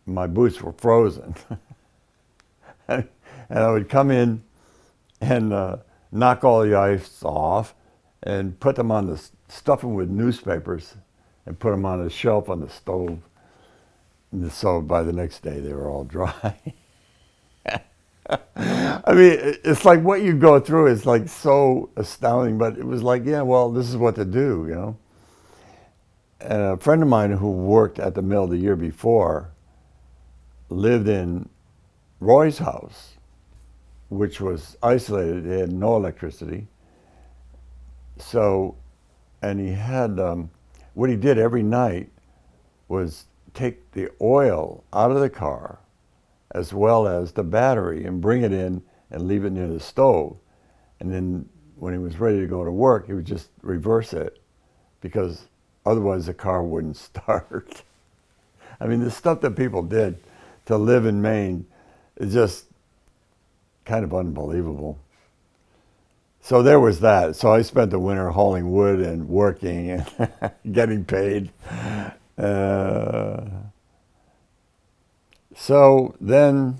[SPEAKER 3] my boots were frozen. And I would come in and knock all the ice off and put them on stuff them with newspapers and put them on a shelf on the stove. And so by the next day, they were all dry. I mean, it's like what you go through is like so astounding, but it was like, yeah, well, this is what to do, And a friend of mine who worked at the mill the year before lived in Roy's house, which was isolated. They had no electricity. So, and he had, what he did every night was take the oil out of the car as well as the battery and bring it in and leave it near the stove. And then when he was ready to go to work, he would just reverse it because otherwise the car wouldn't start. I mean, the stuff that people did to live in Maine is just kind of unbelievable. So there was that. So I spent the winter hauling wood and working and getting paid. So then...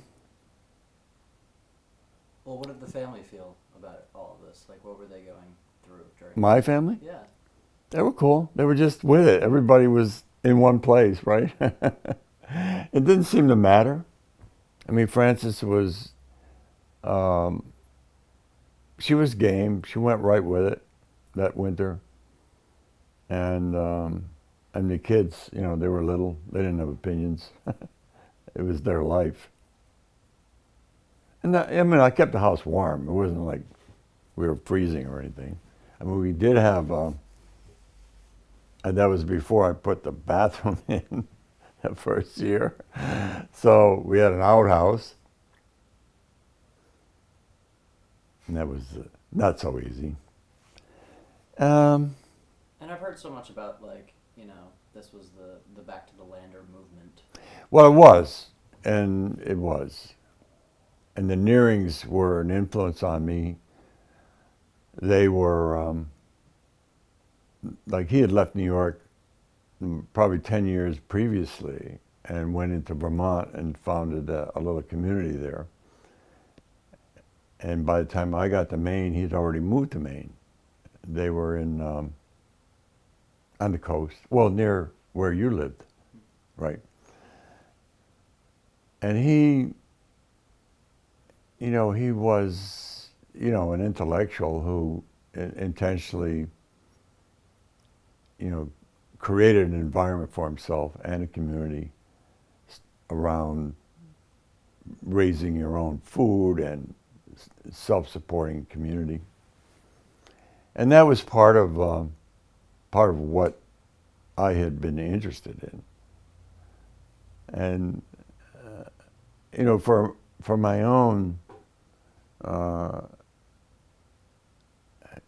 [SPEAKER 2] Well, what did the family feel about all of this? Like, what were they going through during...
[SPEAKER 3] My family?
[SPEAKER 2] Yeah.
[SPEAKER 3] They were cool. They were just with it. Everybody was in one place, right? It didn't seem to matter. I mean, Frances was... she was game. She went right with it that winter. And the kids, they were little. They didn't have opinions. It was their life. And I kept the house warm. It wasn't like we were freezing or anything. I mean, we did have, and that was before I put the bathroom in the first year. So we had an outhouse. And that was not so easy.
[SPEAKER 2] And I've heard so much about, like, this was the Back to the Lander movement.
[SPEAKER 3] Well, it was. And it was. And the Nearings were an influence on me. They were, like he had left New York probably 10 years previously and went into Vermont and founded a little community there. And by the time I got to Maine, he'd already moved to Maine. They were in, on the coast, well, near where you lived, right? And he was, an intellectual who intentionally, created an environment for himself and a community around raising your own food and self-supporting community. And that was part of what I had been interested in. And, for my own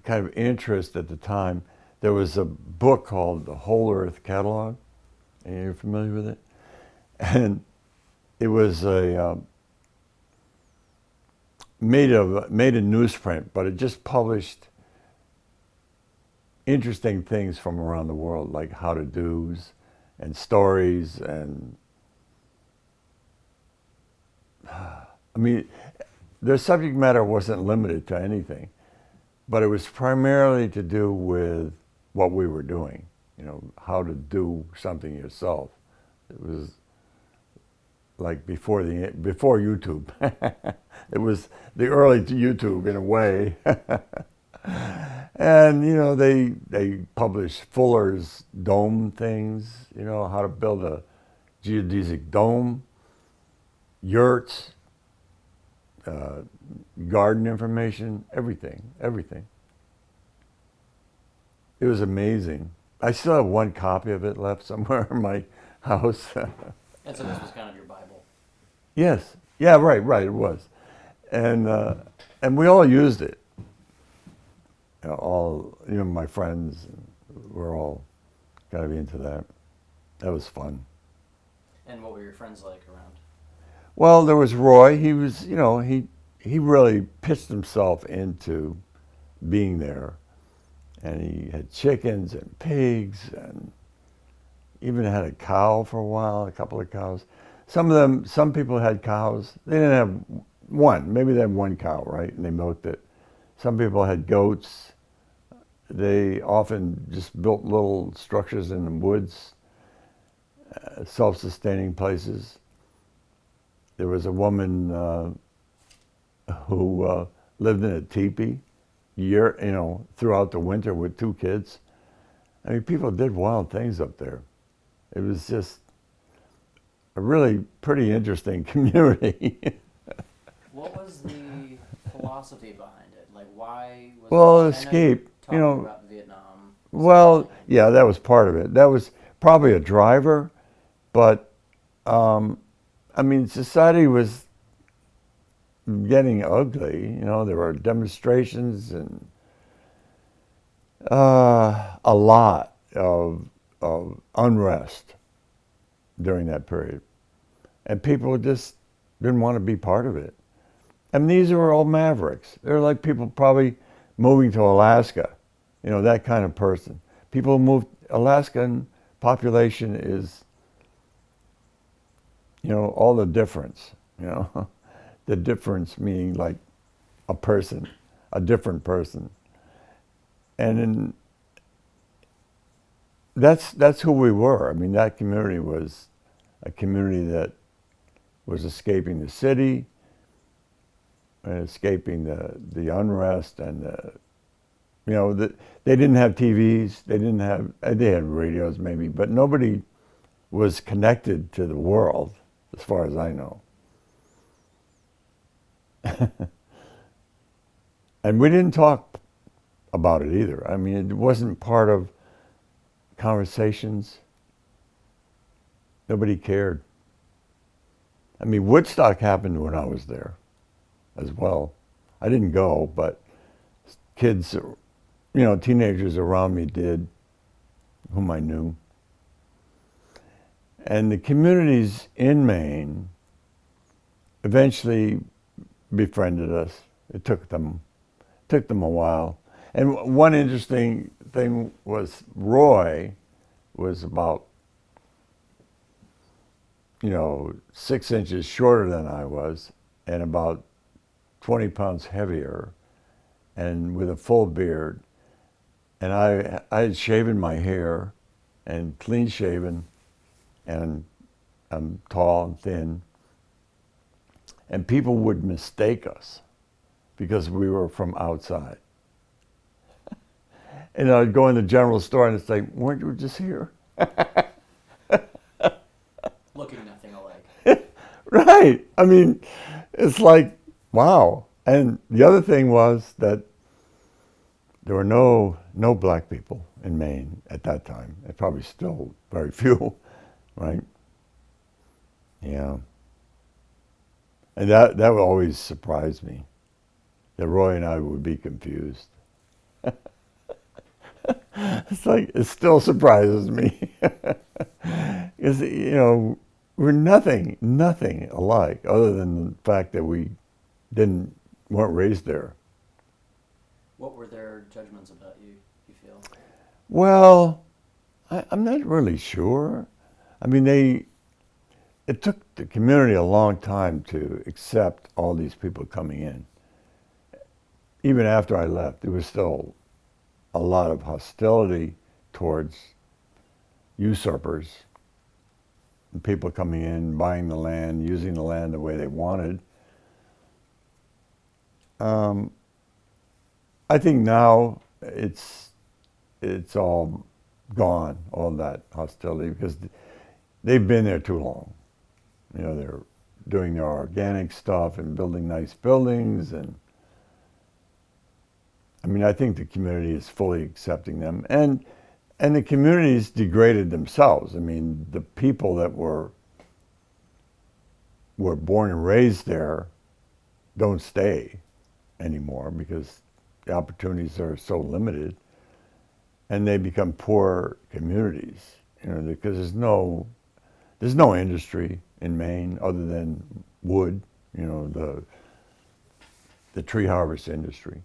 [SPEAKER 3] kind of interest at the time. There was a book called The Whole Earth Catalog. Are you familiar with it? And it was made a newsprint, but it just published interesting things from around the world, like how-to-dos and stories, and I mean, their subject matter wasn't limited to anything, but it was primarily to do with what we were doing, how to do something yourself. It was like before YouTube. It was the early YouTube in a way. And they published Fuller's dome things, how to build a geodesic dome, yurts, garden information, everything. It was amazing. I still have one copy of it left somewhere in my house.
[SPEAKER 2] And so this was kind of your Bible.
[SPEAKER 3] Yes. Yeah, right, it was. And we all used it. My friends were all kind of into that. That was fun.
[SPEAKER 2] And what were your friends like around?
[SPEAKER 3] Well, there was Roy. He was, he really pitched himself into being there. And he had chickens and pigs, and even had a cow for a while, a couple of cows. Some people had cows. They didn't have one. Maybe they had one cow, right? And they milked it. Some people had goats. They often just built little structures in the woods, self-sustaining places. There was a woman who lived in a teepee throughout the winter with 2 kids. I mean, people did wild things up there. It was just a really pretty interesting community.
[SPEAKER 2] What was the philosophy behind it? Like, why was
[SPEAKER 3] Well,
[SPEAKER 2] it?
[SPEAKER 3] escape,
[SPEAKER 2] I know you about Vietnam.
[SPEAKER 3] Well, yeah, that was part of it. That was probably a driver, but I mean, society was getting ugly. There were demonstrations and a lot of unrest during that period, and people just didn't want to be part of it. And these were all mavericks. They're like people probably moving to Alaska, that kind of person. People who moved. Alaskan population is, all the difference. The difference meaning like a person, a different person. And that's who we were. I mean, that community was a community that was escaping the city, and escaping the unrest, and they didn't have TVs. They had radios maybe, but nobody was connected to the world, as far as I know. And we didn't talk about it either. I mean, it wasn't part of conversations. Nobody cared. I mean, Woodstock happened when I was there as well. I didn't go, but kids, teenagers around me did, whom I knew. And the communities in Maine eventually befriended us. It took them a while. And one interesting thing was Roy was about 6 inches shorter than I was, and about 20 pounds heavier, and with a full beard. And I had shaven my hair, and clean shaven, and I'm tall and thin. And people would mistake us because we were from outside. And I'd go in the general store and it's like, weren't you just here?
[SPEAKER 2] Looking nothing alike.
[SPEAKER 3] Right. I mean, it's like, wow. And the other thing was that there were no black people in Maine at that time. And probably still very few, right? Yeah. And that would always surprise me, that Roy and I would be confused. It's like, it still surprises me. Because, you know, we're nothing alike other than the fact that we weren't raised there.
[SPEAKER 2] What were their judgments about you, you feel?
[SPEAKER 3] Well, I'm not really sure. I mean, it took the community a long time to accept all these people coming in. Even after I left, there was still a lot of hostility towards usurpers and people coming in, buying the land, using the land the way they wanted. I think now it's all gone, all that hostility, because they've been there too long. You know, they're doing their organic stuff and building nice buildings, and I mean, I think the community is fully accepting them, and the community's degraded themselves. I mean, the people that were born and raised there don't stay anymore because the opportunities are so limited, and they become poor communities. You know, because there's no industry in Maine other than wood. You know, the tree harvest industry.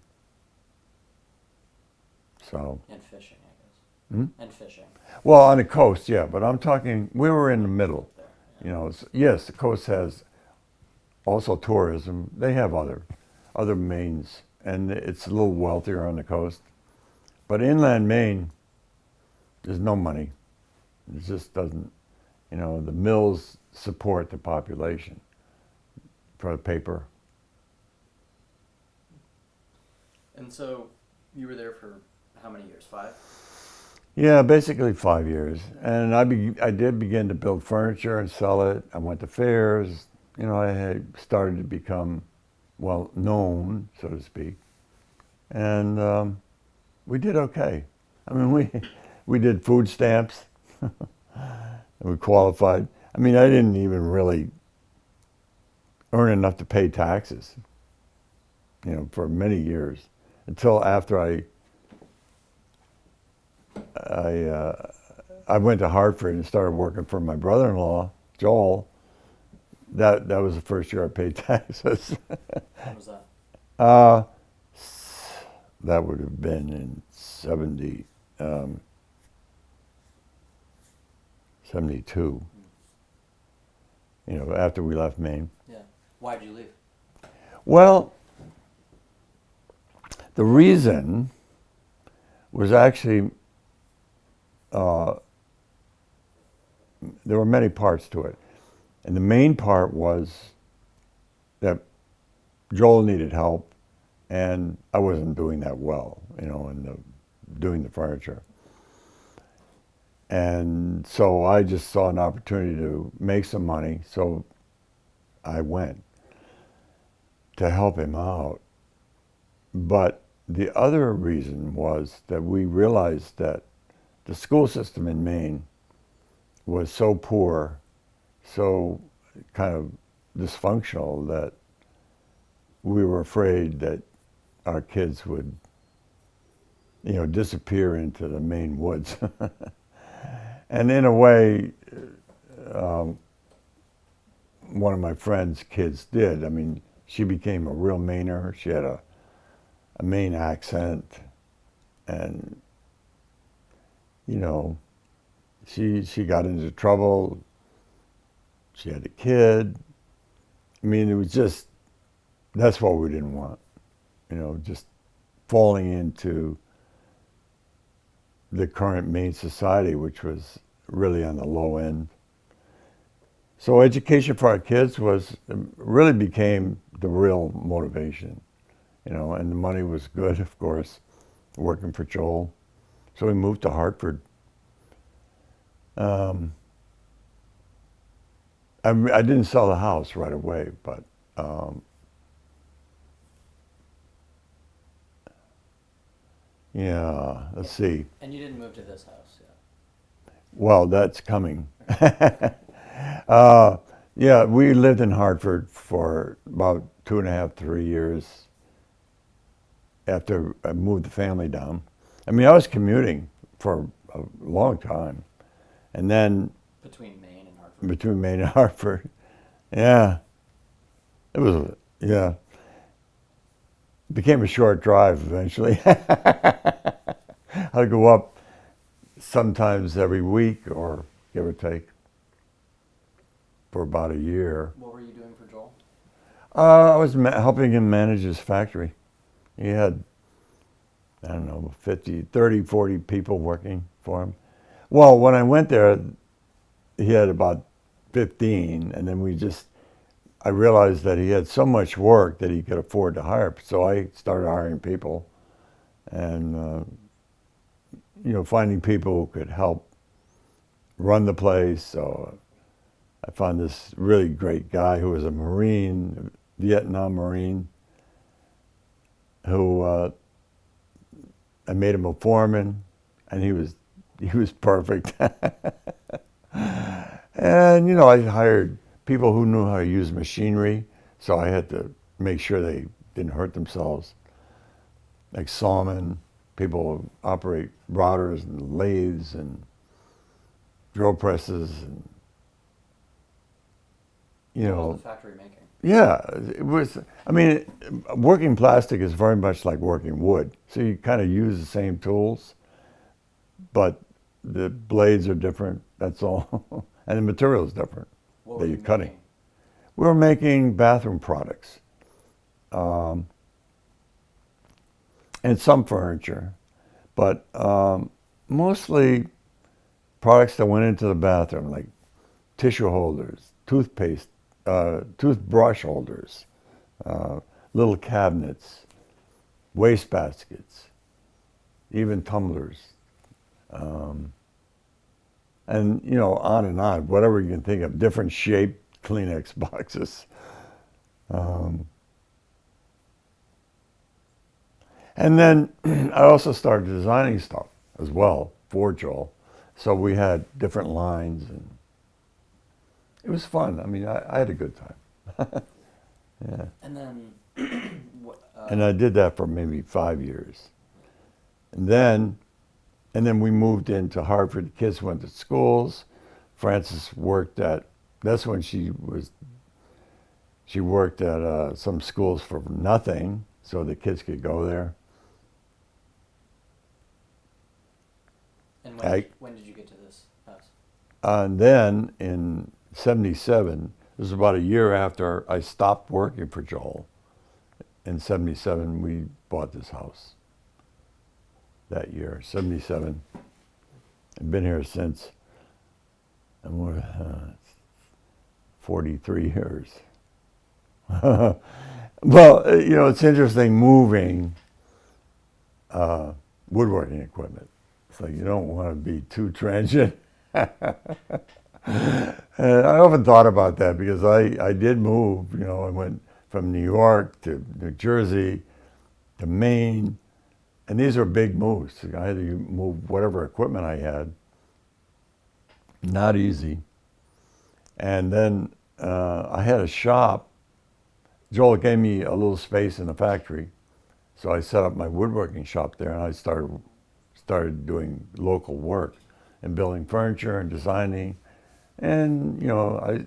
[SPEAKER 3] So.
[SPEAKER 2] And fishing, I guess.
[SPEAKER 3] Hmm?
[SPEAKER 2] And fishing.
[SPEAKER 3] Well, on the coast, yeah, but I'm talking, we were in the middle.
[SPEAKER 2] There,
[SPEAKER 3] You know, yes, the coast has also tourism. They have other Maines, and it's a little wealthier on the coast. But inland Maine, there's no money. It just doesn't, you know, the mills support the population for the paper.
[SPEAKER 2] And so you were there for how many years? 5?
[SPEAKER 3] Yeah, basically 5 years. And I did begin to build furniture and sell it. I went to fairs. You know, I had started to become well known, so to speak. And we did okay. I mean, we did food stamps. We qualified. I mean, I didn't even really earn enough to pay taxes, you know, for many years, until after I went to Hartford and started working for my brother-in-law, Joel. That was the first year I paid taxes.
[SPEAKER 2] When was that?
[SPEAKER 3] That would have been in 72. You know, after we left Maine.
[SPEAKER 2] Yeah. Why'd you leave?
[SPEAKER 3] Well, the reason was actually, there were many parts to it. And the main part was that Joel needed help, and I wasn't doing that well, you know, doing the furniture. And so I just saw an opportunity to make some money, so I went to help him out. But the other reason was that we realized that the school system in Maine was so poor, so kind of dysfunctional, that we were afraid that our kids would, you know, disappear into the Maine woods. And in a way, one of my friend's kids did. I mean, she became a real Mainer. She had a Maine accent, and you know, she got into trouble. She had a kid. I mean, it was just, that's what we didn't want, you know, just falling into the current Maine society, which was really on the low end. So education for our kids really became the real motivation, you know, and the money was good, of course, working for Joel. So we moved to Hartford. I didn't sell the house right away, but yeah, let's see.
[SPEAKER 2] And you didn't move to this house yet.
[SPEAKER 3] Well, that's coming. Yeah, we lived in Hartford for about 2.5, 3 years. after I moved the family down. I mean, I was commuting for a long time. And then
[SPEAKER 2] Between Maine and Hartford.
[SPEAKER 3] between Maine and Hartford, yeah, it was, yeah. Became a short drive eventually. I'd go up sometimes every week or give or take for about a year.
[SPEAKER 2] What were you doing for Joel?
[SPEAKER 3] I was helping him manage his factory. He had, I don't know, 50, 30, 40 people working for him. Well, when I went there, he had about 15, and then I realized that he had so much work that he could afford to hire. So I started hiring people and, finding people who could help run the place. So I found this really great guy who was a Marine, Vietnam Marine, who I made him a foreman, and he was perfect. And I hired people who knew how to use machinery, so I had to make sure they didn't hurt themselves. Like sawmen, people who operate routers and lathes and drill presses, and
[SPEAKER 2] What was the factory making?
[SPEAKER 3] Yeah, it was. I mean, working plastic is very much like working wood. So you kind of use the same tools, but the blades are different. That's all, and the material is different
[SPEAKER 2] What
[SPEAKER 3] that
[SPEAKER 2] were
[SPEAKER 3] you're
[SPEAKER 2] you
[SPEAKER 3] cutting.
[SPEAKER 2] making?
[SPEAKER 3] We were making bathroom products, and some furniture, but mostly products that went into the bathroom, like tissue holders, toothpaste, toothbrush holders, little cabinets, waste baskets, even tumblers, and on and on, whatever you can think of, different shaped Kleenex boxes. And then I also started designing stuff as well for Joel. So we had different lines, and it was fun. I mean, I had a good time. Yeah.
[SPEAKER 2] And then,
[SPEAKER 3] And I did that for maybe 5 years. And then we moved into Hartford. The kids went to schools. Frances worked that's when she worked at some schools for nothing, so the kids could go there.
[SPEAKER 2] and when did you get to this house?
[SPEAKER 3] And then in 77, it was about a year after I stopped working for Joel. In 77, we bought this house that year, 77. I've been here since, and we're 43 years. Well, it's interesting moving woodworking equipment. It's like you don't want to be too transient. And I often thought about that because I did move. I went from New York to New Jersey to Maine, and these were big moves. I had to move whatever equipment I had. Not easy. And then I had a shop. Joel gave me a little space in the factory, so I set up my woodworking shop there, and I started doing local work and building furniture and designing. And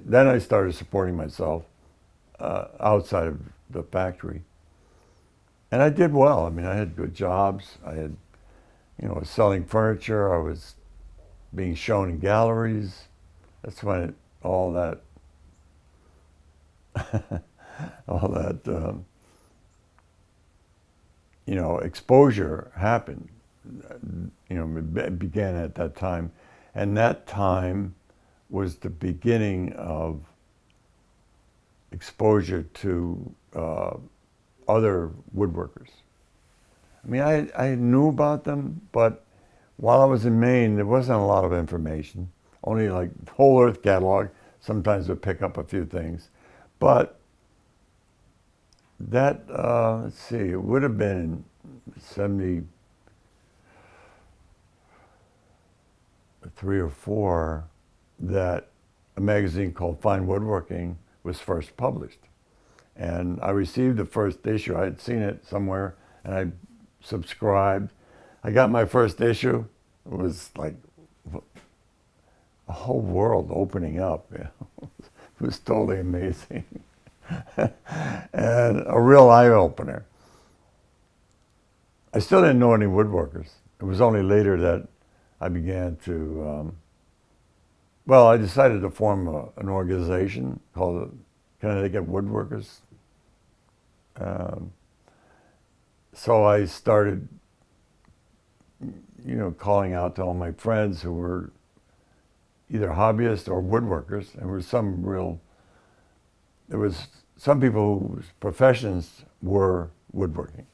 [SPEAKER 3] then I started supporting myself outside of the factory, and I did well. I mean, I had good jobs. I had, I was selling furniture. I was being shown in galleries. That's when all that exposure happened. It began at that time, and that time was the beginning of exposure to other woodworkers. I mean, I knew about them, but while I was in Maine, there wasn't a lot of information. Only like Whole Earth Catalog sometimes would pick up a few things. But that, let's see, it would have been 73 or 4 that a magazine called Fine Woodworking was first published. And I received the first issue. I had seen it somewhere, and I subscribed. I got my first issue. It was like a whole world opening up. You know? It was totally amazing. And a real eye-opener. I still didn't know any woodworkers. It was only later that I began to, I decided to form an organization called the Connecticut Woodworkers. So I started, calling out to all my friends who were either hobbyists or woodworkers. There was some people whose professions were woodworking.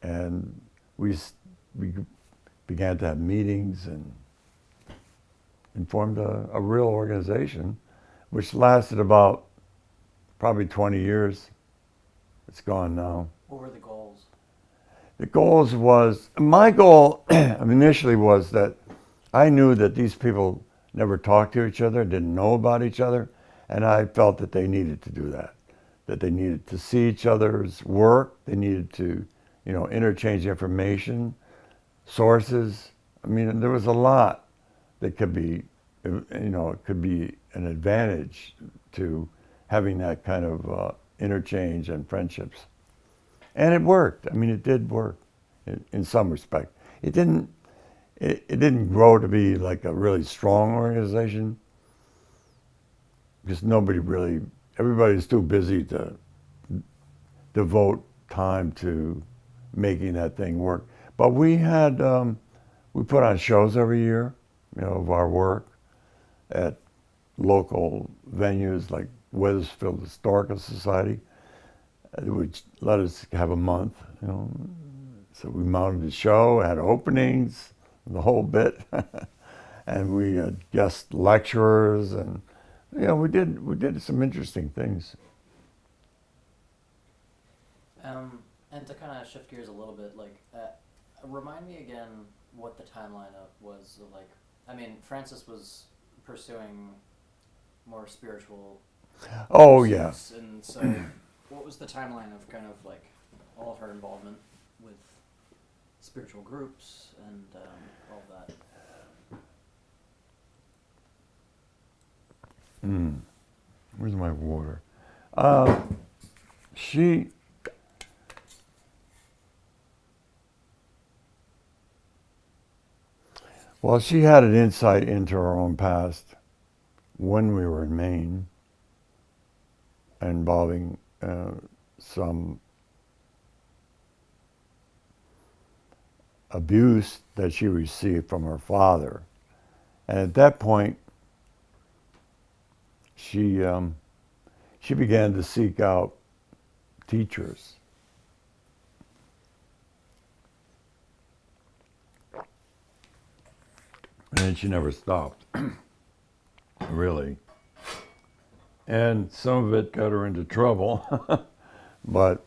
[SPEAKER 3] And we began to have meetings and formed a real organization, which lasted about probably 20 years. It's gone now.
[SPEAKER 2] What were the goals?
[SPEAKER 3] My goal initially was that I knew that these people never talked to each other, didn't know about each other, and I felt that they needed to do that they needed to see each other's work, they needed to, interchange information, sources. I mean, there was a lot that could be, it could be an advantage to having that kind of interchange and friendships. And it worked. I mean, it did work in some respect. It didn't grow to be like a really strong organization because everybody's too busy to devote time to making that thing work. But we put on shows every year, of our work at local venues like Wethersfield Historical Society. It would let us have a month, So we mounted the show, had openings, the whole bit. And we had guest lecturers and, we did some interesting things.
[SPEAKER 2] And to kind of shift gears a little bit, remind me again what the timeline was. Francis was pursuing more spiritual.
[SPEAKER 3] Oh, yeah.
[SPEAKER 2] And so, what was the timeline of kind of all of her involvement with spiritual groups and all of that?
[SPEAKER 3] Where's my water? She had an insight into her own past when we were in Maine, involving some abuse that she received from her father. And at that point, she began to seek out teachers. And she never stopped, really. And some of it got her into trouble, but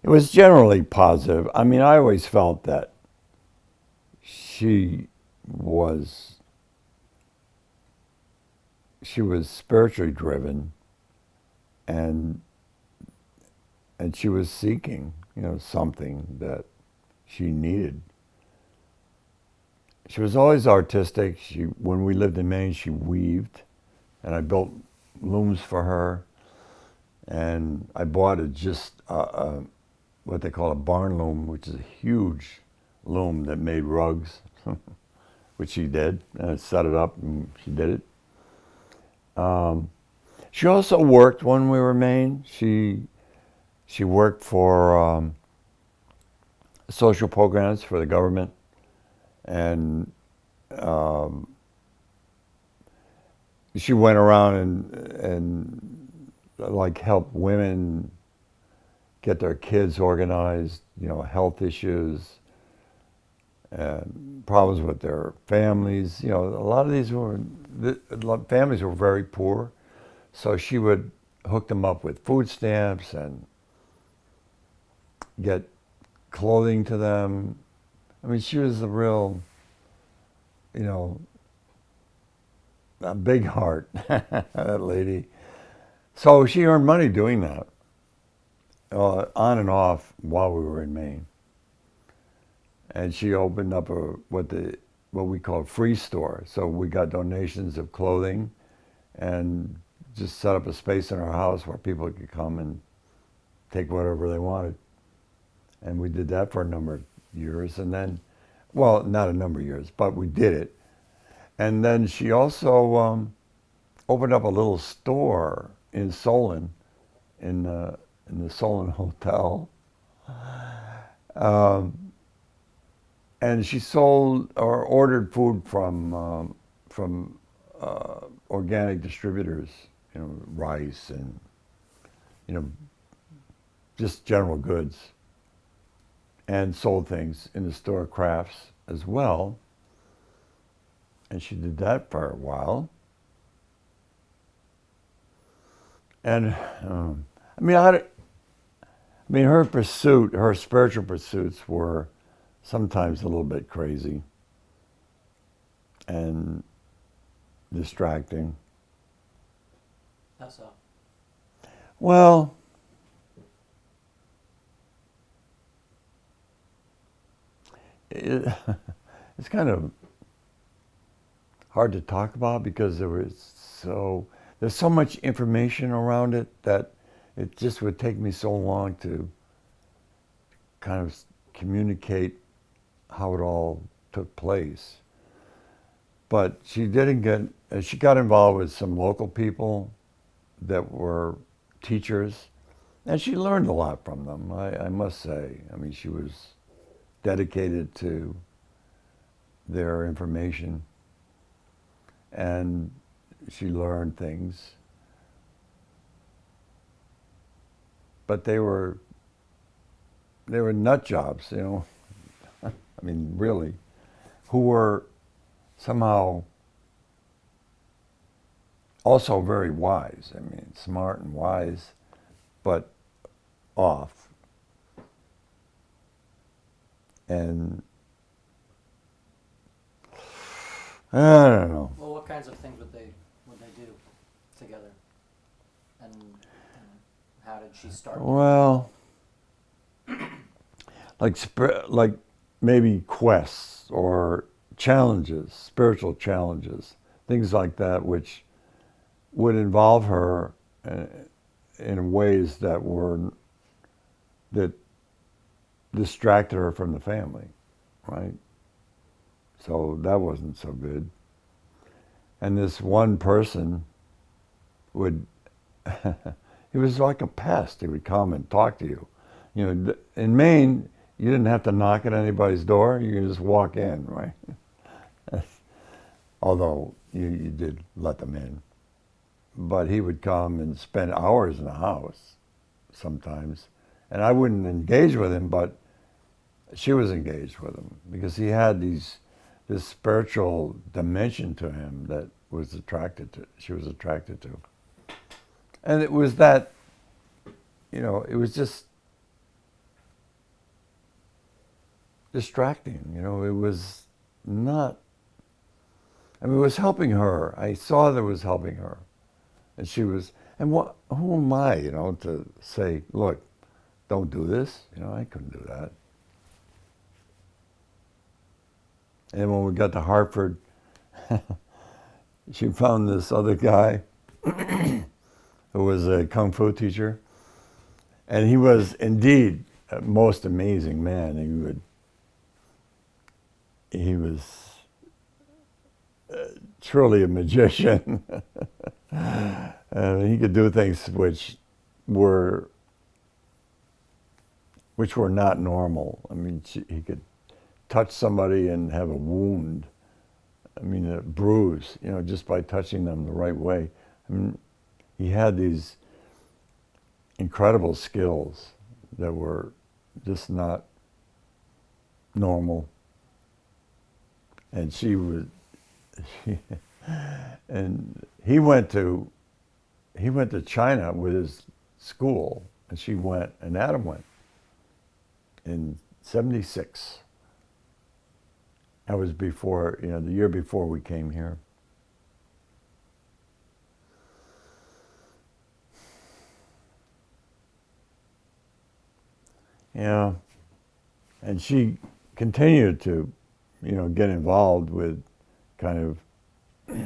[SPEAKER 3] it was generally positive. I mean, I always felt that she was spiritually driven, and she was seeking, something that she needed. She was always artistic. When we lived in Maine, she weaved, and I built looms for her. And I bought what they call a barn loom, which is a huge loom that made rugs, which she did. And I set it up, and she did it. She also worked when we were in Maine. She worked for social programs for the government, and she went around and helped women get their kids organized, health issues, and problems with their families. A lot of these families were very poor, so she would hook them up with food stamps and get clothing to them. I mean, she was a real, a big heart, that lady. So she earned money doing that, on and off while we were in Maine. And she opened up what we call a free store. So we got donations of clothing, and just set up a space in our house where people could come and take whatever they wanted. And we did that for a number of years, and then, well, not a number of years, but we did it. And then she also opened up a little store in Solon, in the Solon Hotel. And she sold or ordered food from organic distributors, rice and just general goods, and sold things in the store, crafts as well. And she did that for a while. And her spiritual pursuits were sometimes a little bit crazy and distracting.
[SPEAKER 2] How so?
[SPEAKER 3] Well, it's kind of hard to talk about because there's so much information around it that it just would take me so long to kind of communicate how it all took place. But she got involved with some local people that were teachers, and she learned a lot from them, I must say. I mean, she was dedicated to their information, and she learned things. But they were nut jobs, I mean, really, who were somehow also very wise. I mean, smart and wise, but off. And I don't know.
[SPEAKER 2] Well, what kinds of things would they do together? And how did she start?
[SPEAKER 3] Well, like maybe quests or challenges, spiritual challenges, things like that, which would involve her in ways that distracted her from the family, right? So that wasn't so good. And this one person would, he was like a pest. He would come and talk to you. In Maine, you didn't have to knock at anybody's door. You could just walk in, right? Although you did let them in. But he would come and spend hours in the house sometimes. And I wouldn't engage with him, but she was engaged with him because he had this spiritual dimension to him that she was attracted to. And it was that, it was just distracting. It was not, it was helping her. I saw that it was helping her. And she was, who am I, to say, look, don't do this. I couldn't do that. And when we got to Hartford, she found this other guy who was a kung fu teacher. And he was indeed a most amazing man. He was truly a magician. And he could do things which were not normal. I mean, he could touch somebody and have a wound. I mean, a bruise, just by touching them the right way. I mean, he had these incredible skills that were just not normal. And and he went to China with his school, and she went, and Adam went in '76. That was before, the year before we came here. Yeah. And she continued to, get involved with kind of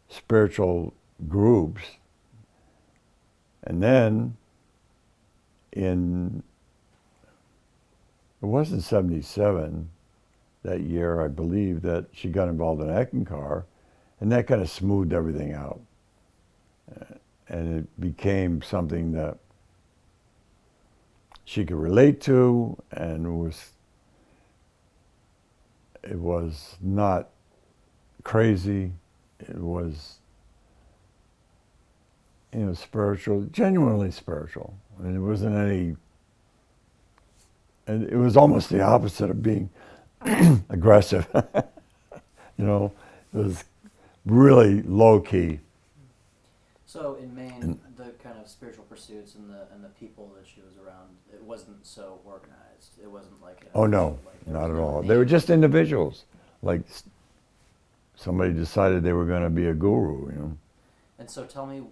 [SPEAKER 3] spiritual groups. And then it wasn't 77, that year, I believe, that she got involved in Eckankar, and that kind of smoothed everything out. And it became something that she could relate to, and it was not crazy. It was, spiritual, genuinely spiritual. And it wasn't any, and it was almost the opposite of being aggressive. It was really low key.
[SPEAKER 2] So in Maine, the kind of spiritual pursuits and the people that she was around, it wasn't so organized. It wasn't like
[SPEAKER 3] Oh no,
[SPEAKER 2] there
[SPEAKER 3] not
[SPEAKER 2] was
[SPEAKER 3] at
[SPEAKER 2] no
[SPEAKER 3] all.
[SPEAKER 2] name.
[SPEAKER 3] They were just individuals. Like somebody decided they were going to be a guru.
[SPEAKER 2] And so tell me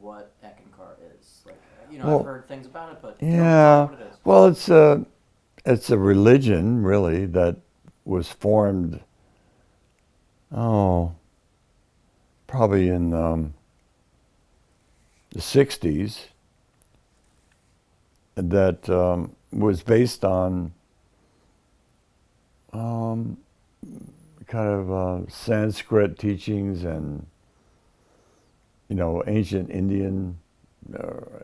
[SPEAKER 2] what Eckankar is. Like,
[SPEAKER 3] Well,
[SPEAKER 2] I've heard things about it, but
[SPEAKER 3] Yeah.
[SPEAKER 2] tell me what it is.
[SPEAKER 3] Well, it's a religion really that was formed. Probably in the '60s. That was based on kind of Sanskrit teachings and ancient Indian,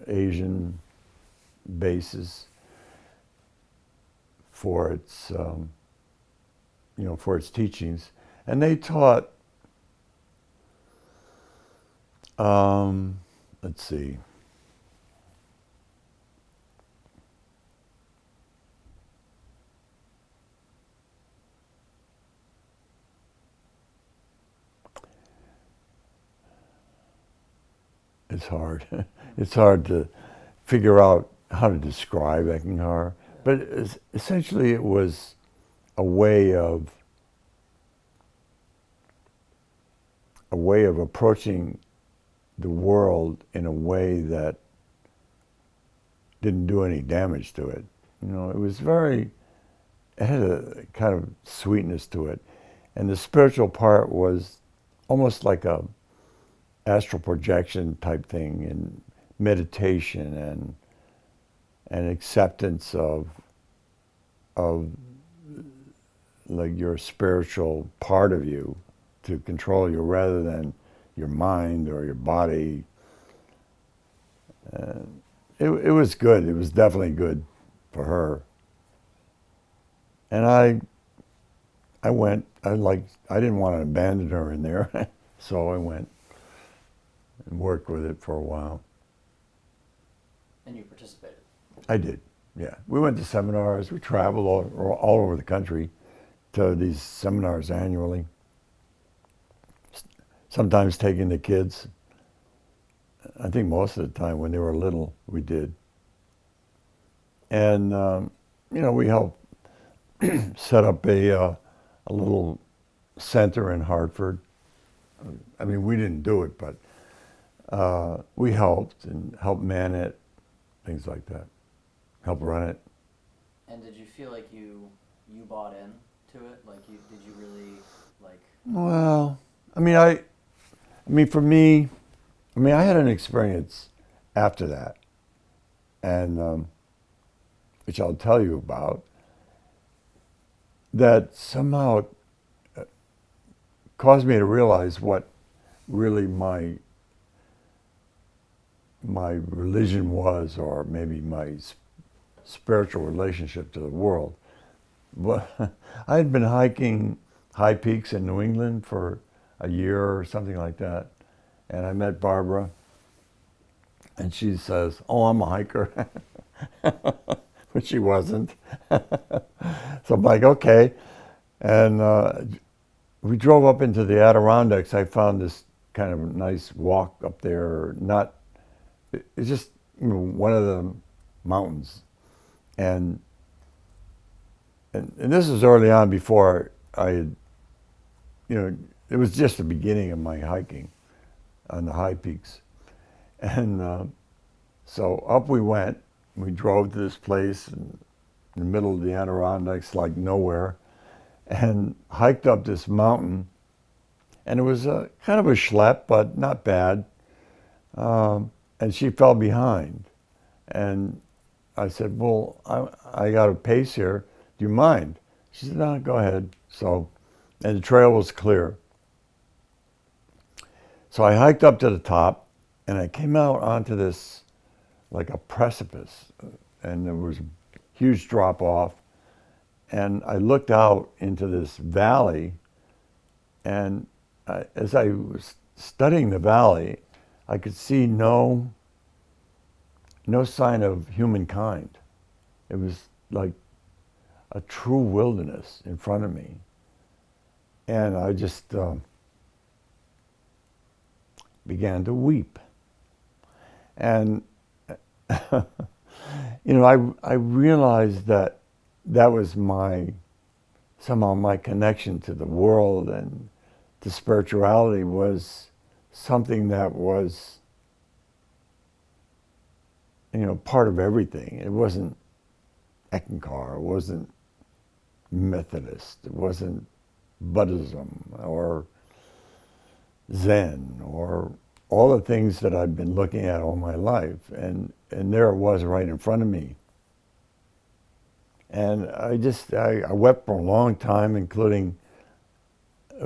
[SPEAKER 3] Asian basis for its for its teachings, and they taught. Let's see. It's hard. It's hard to figure out how to describe Eckankar, but essentially it was a way of approaching the world in a way that didn't do any damage to it. It was it had a kind of sweetness to it, and the spiritual part was almost like a astral projection type thing, and meditation and acceptance of like your spiritual part of you to control you rather than your mind or your body. It was good. It was definitely good for her. And I went. I didn't want to abandon her in there, so I went and worked with it for a while.
[SPEAKER 2] And you participated.
[SPEAKER 3] I did, yeah. We went to seminars. We traveled all over the country to these seminars annually. Sometimes taking the kids. I think most of the time when they were little, we did. And, we helped set up a little center in Hartford. I mean, we didn't do it, but we helped and helped man it, things like that. Help run it.
[SPEAKER 2] And did you feel like you bought in to it? Like, did you really, like...
[SPEAKER 3] Well, for me, I had an experience after that, and which I'll tell you about, that somehow caused me to realize what really my religion was, or maybe my spiritual relationship to the world. But I had been hiking high peaks in New England for a year or something like that, and I met Barbara, and she says, "Oh, I'm a hiker," but she wasn't. So I'm like, okay, and we drove up into the Adirondacks. I found this kind of nice walk up there. It's just one of the mountains, and this was early on before I had, it was just the beginning of my hiking on the high peaks. And so up we went, we drove to this place in the middle of the Adirondacks, like nowhere, and hiked up this mountain. And it was a kind of a schlep, but not bad. And she fell behind. And I said, well, I got a pace here. Do you mind? She said, no, go ahead. So, and the trail was clear. So I hiked up to the top, and I came out onto this, like a precipice. And there was a huge drop off. And I looked out into this valley, and as I was studying the valley, I could see no sign of humankind. It was like a true wilderness in front of me. And I just began to weep. And, I realized that was somehow my connection to the world and to spirituality was something that was, part of everything. It wasn't Eckankar, it wasn't Methodist, it wasn't Buddhism or Zen or all the things that I've been looking at all my life. And there it was right in front of me. And I wept for a long time, including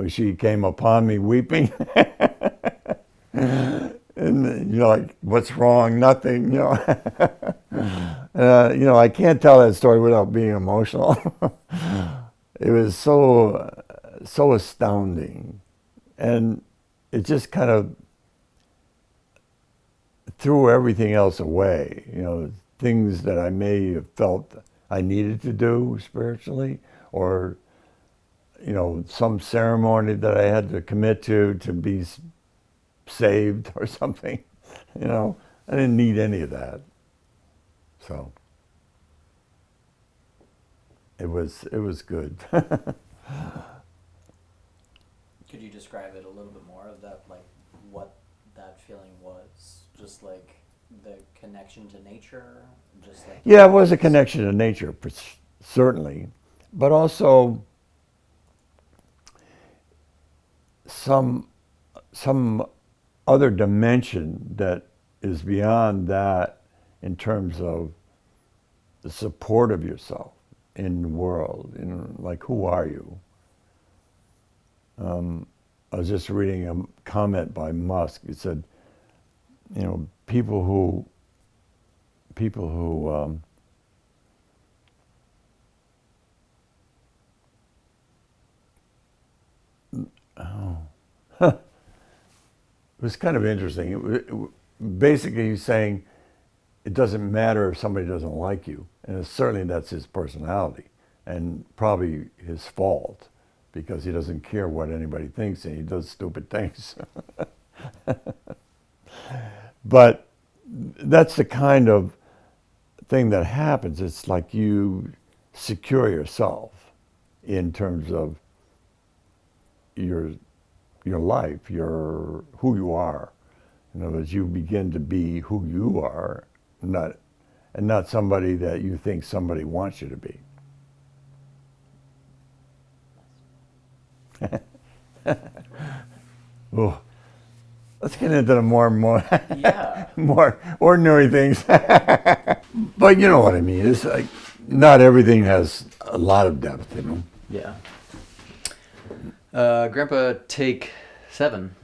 [SPEAKER 3] she came upon me weeping. And like, what's wrong? Nothing, I can't tell that story without being emotional. It was so astounding. And it just kind of threw everything else away, things that I may have felt I needed to do spiritually, or, some ceremony that I had to commit to be saved or something. I didn't need any of that. So it was good.
[SPEAKER 2] Could you describe it a little bit more of that, like what that feeling was? Just like the connection to nature? Just like
[SPEAKER 3] Yeah, it was a connection to nature, certainly, but also some other dimension that is beyond that in terms of the support of yourself in the world. Like, who are you? I was just reading a comment by Musk. It said, people who it was kind of interesting. Basically, he's saying it doesn't matter if somebody doesn't like you, and certainly that's his personality, and probably his fault, because he doesn't care what anybody thinks, and he does stupid things. But that's the kind of thing that happens. It's like you secure yourself in terms of your life, who you are. In other words, you begin to be who you are, not somebody that you think somebody wants you to be. Oh, let's get into the more more ordinary things. But you know what I mean. It's like not everything has a lot of depth,
[SPEAKER 2] Yeah. Grandpa, take 7.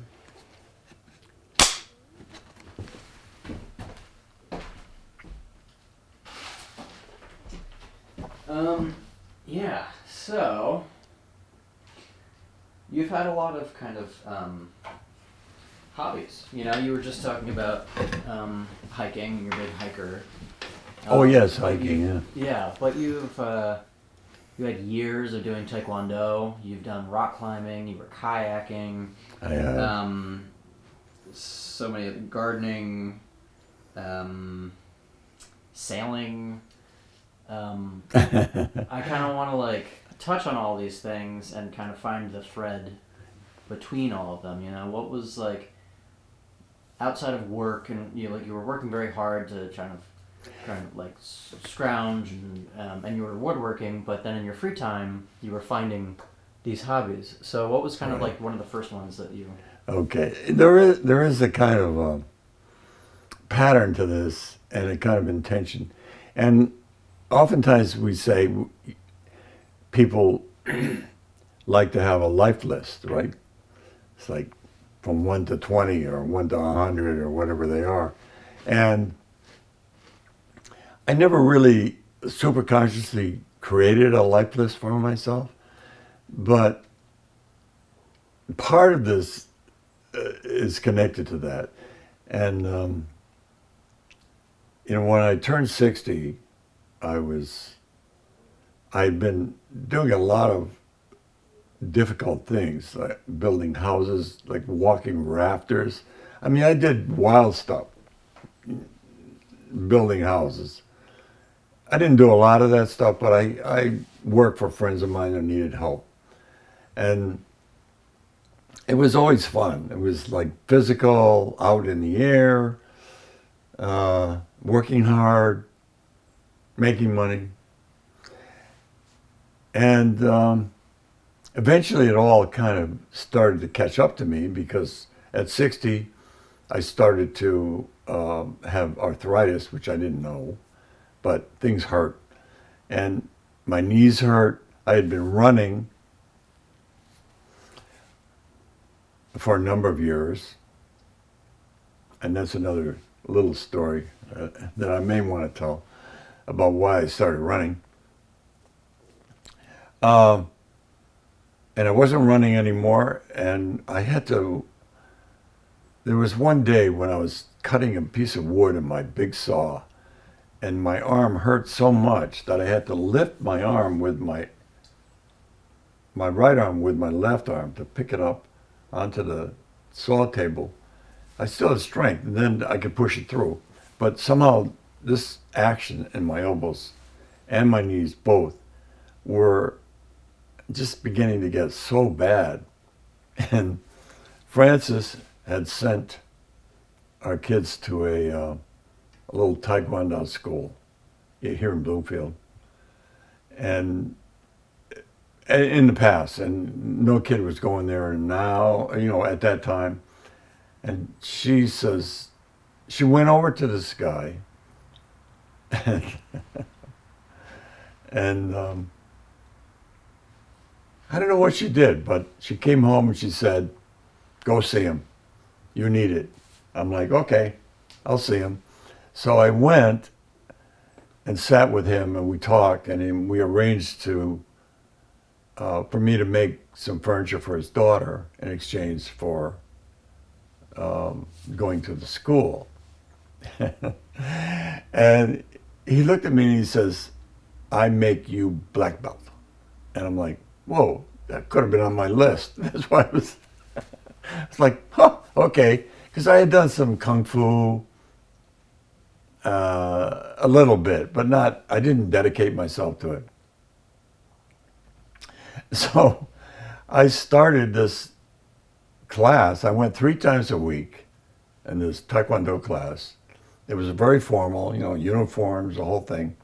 [SPEAKER 2] Yeah, so you've had a lot of kind of hobbies. You were just talking about hiking. You're a big hiker.
[SPEAKER 3] Oh yes, hiking. Yeah.
[SPEAKER 2] Yeah, but you had years of doing taekwondo. You've done rock climbing. You were kayaking.
[SPEAKER 3] I have.
[SPEAKER 2] So many gardening, sailing. I kind of want to touch on all these things and kind of find the thread between all of them. What was outside of work, and you were working very hard to kind of kind of like scrounge and you were woodworking, but then in your free time you were finding these hobbies. So what was kind of
[SPEAKER 3] Right.
[SPEAKER 2] like one of the first ones that you?
[SPEAKER 3] Okay, there is a kind of pattern to this and a kind of intention, and oftentimes we say people like to have a life list, right? It's like from 1 to 20 or 1 to 100 or whatever they are, and I never really super consciously created a life list for myself, but part of this is connected to that. And, when I turned 60, I'd been doing a lot of difficult things, like building houses, like walking rafters. I mean, I did wild stuff, building houses. I didn't do a lot of that stuff, but I worked for friends of mine that needed help. And it was always fun. It was like physical, out in the air, working hard, making money. And eventually it all kind of started to catch up to me because at 60, I started to have arthritis, which I didn't know, but things hurt. And my knees hurt. I had been running for a number of years. And that's another little story that I may want to tell about why I started running. And I wasn't running anymore, and I had to. There was one day when I was cutting a piece of wood in my big saw, and my arm hurt so much that I had to lift my arm with my right arm with my left arm to pick it up onto the saw table. I still had strength, and then I could push it through. But somehow this action in my elbows and my knees both were just beginning to get so bad. And Francis had sent our kids to a little Taekwondo school here in Bloomfield. And in the past, and no kid was going there now, at that time. And she says, she went over to this guy and I don't know what she did, but she came home and she said, go see him. You need it. I'm like, okay, I'll see him. So I went and sat with him and we talked and we arranged for me to make some furniture for his daughter in exchange for going to the school. And he looked at me and he says, I make you black belt. And I'm like, whoa, that could have been on my list. That's why it's like, okay. Because I had done some kung fu a little bit, but I didn't dedicate myself to it. So I started this class. I went 3 times a week in this Taekwondo class. It was very formal, uniforms, the whole thing.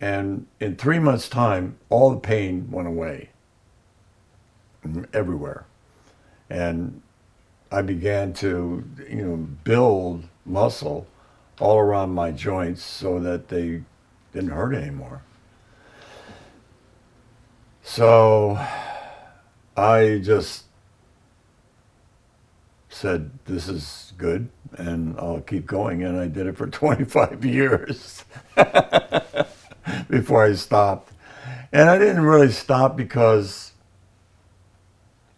[SPEAKER 3] And in 3 months' time, all the pain went away everywhere. And I began to, build muscle all around my joints so that they didn't hurt anymore. So I just said, this is good, and I'll keep going. And I did it for 25 years before I stopped. And I didn't really stop because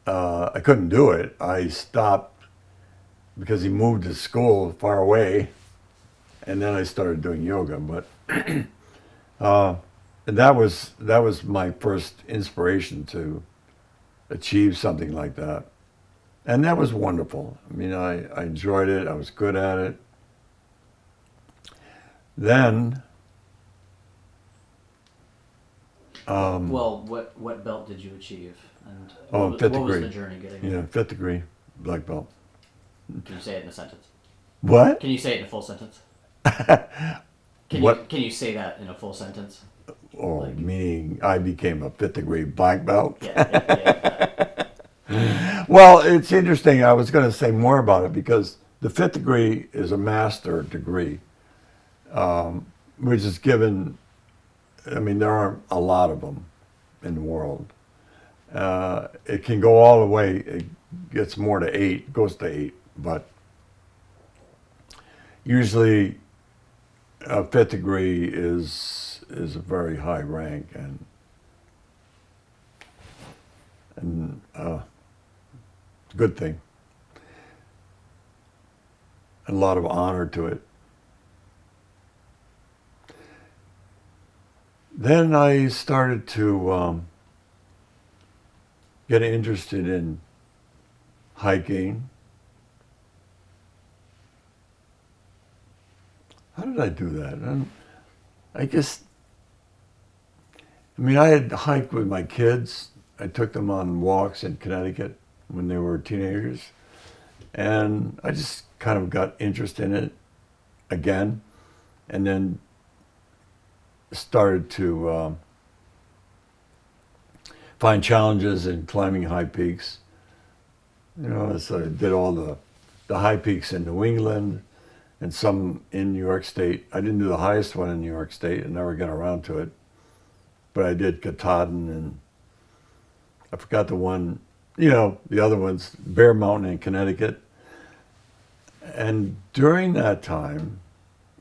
[SPEAKER 3] I couldn't do it. I stopped because he moved to school far away, and then I started doing yoga. But that was my first inspiration to achieve something like that. And that was wonderful. I mean, I enjoyed it. I was good at it. Then,
[SPEAKER 2] Well, what belt did you achieve? And what
[SPEAKER 3] 5th
[SPEAKER 2] was
[SPEAKER 3] degree.
[SPEAKER 2] the journey getting there?
[SPEAKER 3] 5th degree black belt.
[SPEAKER 2] Can you say it in a sentence?
[SPEAKER 3] What?
[SPEAKER 2] Can you say it in a full sentence? Can you say that in a full sentence?
[SPEAKER 3] Or meaning I became a 5th degree black belt.
[SPEAKER 2] Yeah.
[SPEAKER 3] Well, it's interesting. I was going to say more about it because the 5th degree is a master degree, which is given. I mean, there aren't a lot of them in the world. It can go all the way. It gets more to 8, goes to 8, but usually a 5th degree is a very high rank and it's a good thing. A lot of honor to it. Then I started to get interested in hiking. How did I do that? I guess, I mean, I had hiked with my kids. I took them on walks in Connecticut when they were teenagers. And I just kind of got interested in it again. And then started to find challenges in climbing high peaks. You know, so I did all the high peaks in New England and some in New York State. I didn't do the highest one in New York State. I never got around to it. But I did Katahdin and I forgot the one, you know, the other ones, Bear Mountain in Connecticut. And during that time,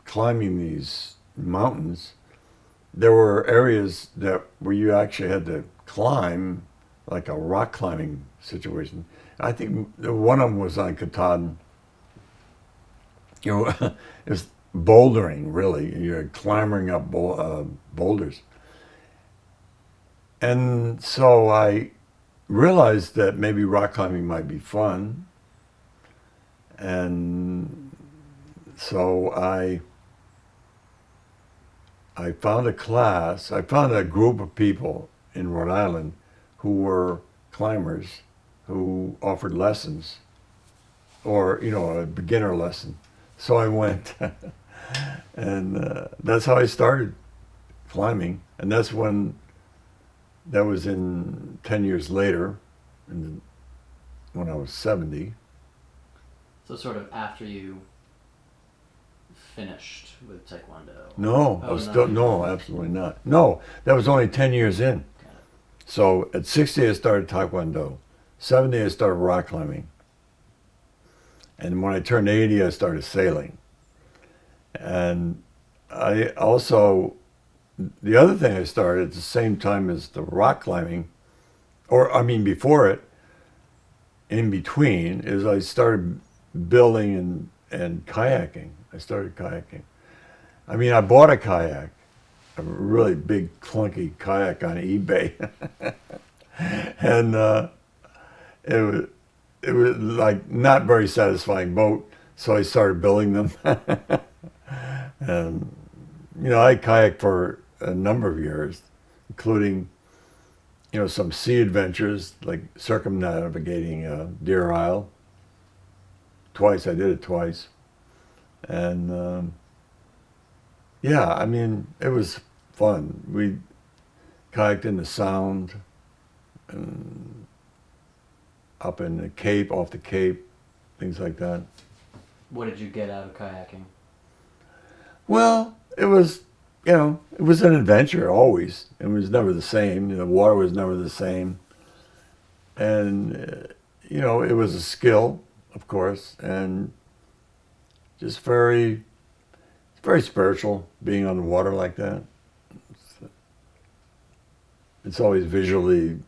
[SPEAKER 3] climbing these mountains, there were areas where you actually had to climb, like a rock climbing situation. I think one of them was on Katahdin. You know, it was bouldering, really. You're clambering up boulders. And so I realized that maybe rock climbing might be fun. And so I found a class, I found a group of people in Rhode Island who were climbers who offered lessons or, you know, a beginner lesson. So I went and that's how I started climbing. And that's when, that was in 10 years later, when I was 70.
[SPEAKER 2] So sort of after you finished with Taekwondo?
[SPEAKER 3] No, I was still, no, absolutely not. No, that was only 10 years in. So at 60, I started Taekwondo. 70, I started rock climbing. And when I turned 80, I started sailing. And I also, the other thing I started at the same time as the rock climbing, or I mean before it, in between, is I started building and kayaking. I started kayaking. I mean, I bought a kayak, a really big clunky kayak on eBay. And it was like not very satisfying boat, so I started building them. And, you know, I kayaked for a number of years, including, you know, some sea adventures, like circumnavigating Deer Isle. Twice, I did it twice. And yeah, I mean, it was fun. We kayaked in the Sound, and up in the Cape, off the Cape, things like that.
[SPEAKER 2] What did you get out of kayaking?
[SPEAKER 3] Well, it was, you know, it was an adventure always. It was never the same. You know, the water was never the same. And, you know, it was a skill, of course, and just very spiritual being on the water like that. It's always visually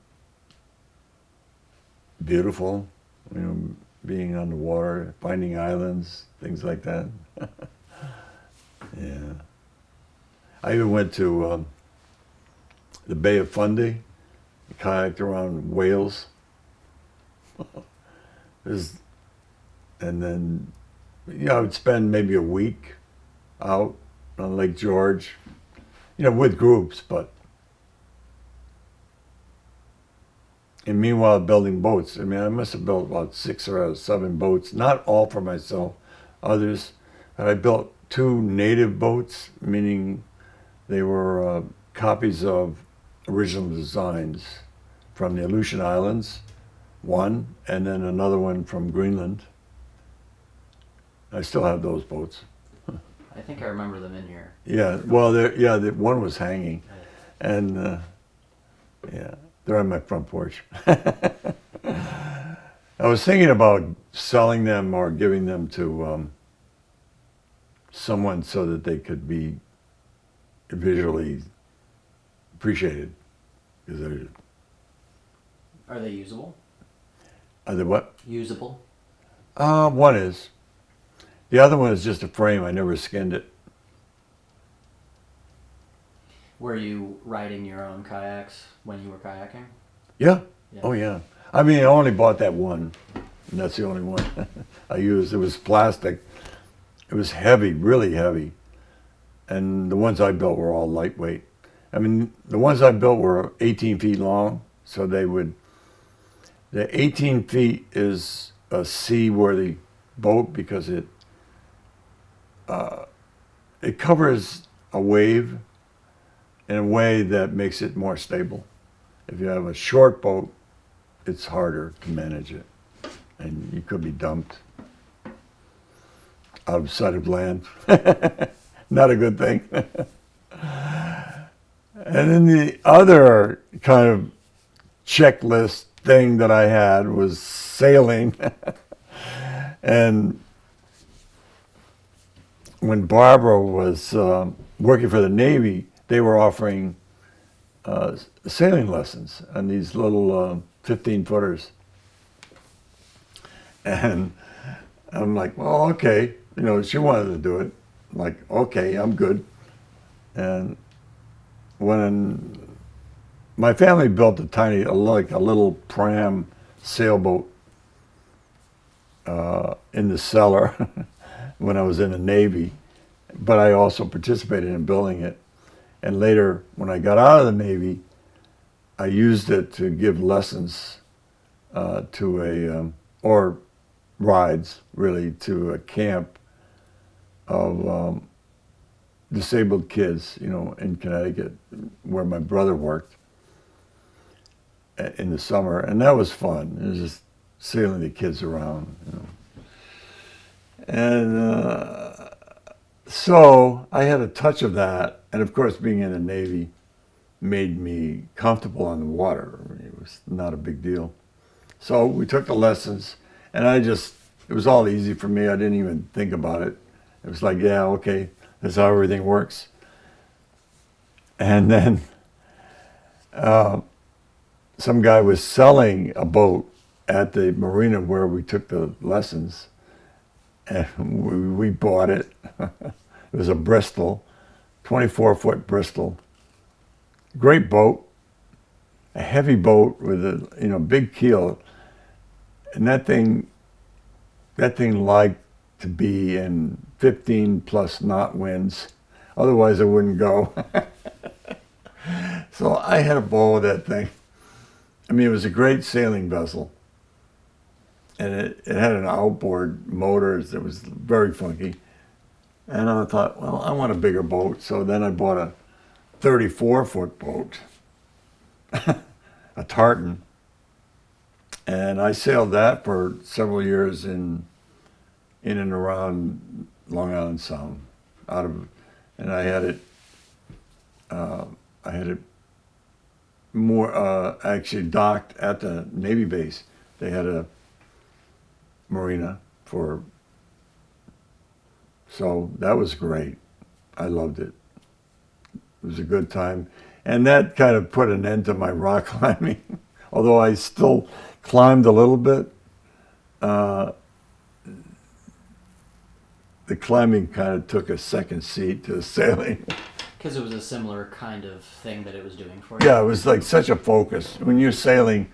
[SPEAKER 3] beautiful, you know, being on the water, finding islands, things like that. Yeah. I even went to the Bay of Fundy, kayaked around Wales. And then, you know, I would spend maybe a week out on Lake George, you know, with groups, but. And meanwhile, building boats. I mean, I must have built about 6 or 7 boats, not all for myself, others. And I built 2 native boats, meaning they were copies of original designs from the Aleutian Islands, one, and then another one from Greenland. I still have those boats.
[SPEAKER 2] I think I remember them in here.
[SPEAKER 3] Yeah, well, the one was hanging, and yeah, they're on my front porch. I was thinking about selling them or giving them to someone so that they could be visually appreciated. Because they're,
[SPEAKER 2] Are they usable?
[SPEAKER 3] are they what?
[SPEAKER 2] Usable?
[SPEAKER 3] One is. The other one is just a frame. I never skinned it.
[SPEAKER 2] Were you riding your own kayaks when you were kayaking?
[SPEAKER 3] Yeah.
[SPEAKER 2] Yeah.
[SPEAKER 3] Oh, yeah. I mean, I only bought that one, and that's the only one I used. It was plastic. It was heavy, really heavy. And the ones I built were all lightweight. I mean, the ones I built were 18 feet long, so they would. The 18 feet is a seaworthy boat because it covers a wave in a way that makes it more stable. If you have a short boat, it's harder to manage it, and you could be dumped out of sight of land. Not a good thing. And then the other kind of checklist thing that I had was sailing. And when Barbara was working for the Navy, they were offering sailing lessons on these little 15-footers. And I'm like, well, okay. You know, she wanted to do it. I'm like, okay, I'm good. And when my family built a tiny, like a little pram sailboat in the cellar when I was in the Navy, but I also participated in building it. And later, when I got out of the Navy, I used it to give lessons or rides, really, to a camp of disabled kids, you know, in Connecticut, where my brother worked in the summer. And that was fun. It was just sailing the kids around, you know. And so I had a touch of that. And of course, being in the Navy made me comfortable on the water. I mean, it was not a big deal. So we took the lessons, and it was all easy for me. I didn't even think about it. It was like, yeah, okay, that's how everything works. And then some guy was selling a boat at the marina where we took the lessons, and we bought it. It was a Bristol, 24-foot Bristol. Great boat, a heavy boat with a big keel, and that thing liked to be in 15+ knot winds. Otherwise, it wouldn't go. So I had a ball with that thing. I mean, it was a great sailing vessel, and it had an outboard motor that was very funky. And I thought, well, I want a bigger boat. So then I bought a 34-foot boat, a tartan, and I sailed that for several years in and around Long Island Sound. And I had it more actually docked at the Navy base. They had a marina so that was great. I loved it. It was a good time. And that kind of put an end to my rock climbing. Although I still climbed a little bit, the climbing kind of took a second seat to sailing.
[SPEAKER 2] Because it was a similar kind of thing that it was doing for you?
[SPEAKER 3] Yeah, it was like such a focus. When you're sailing,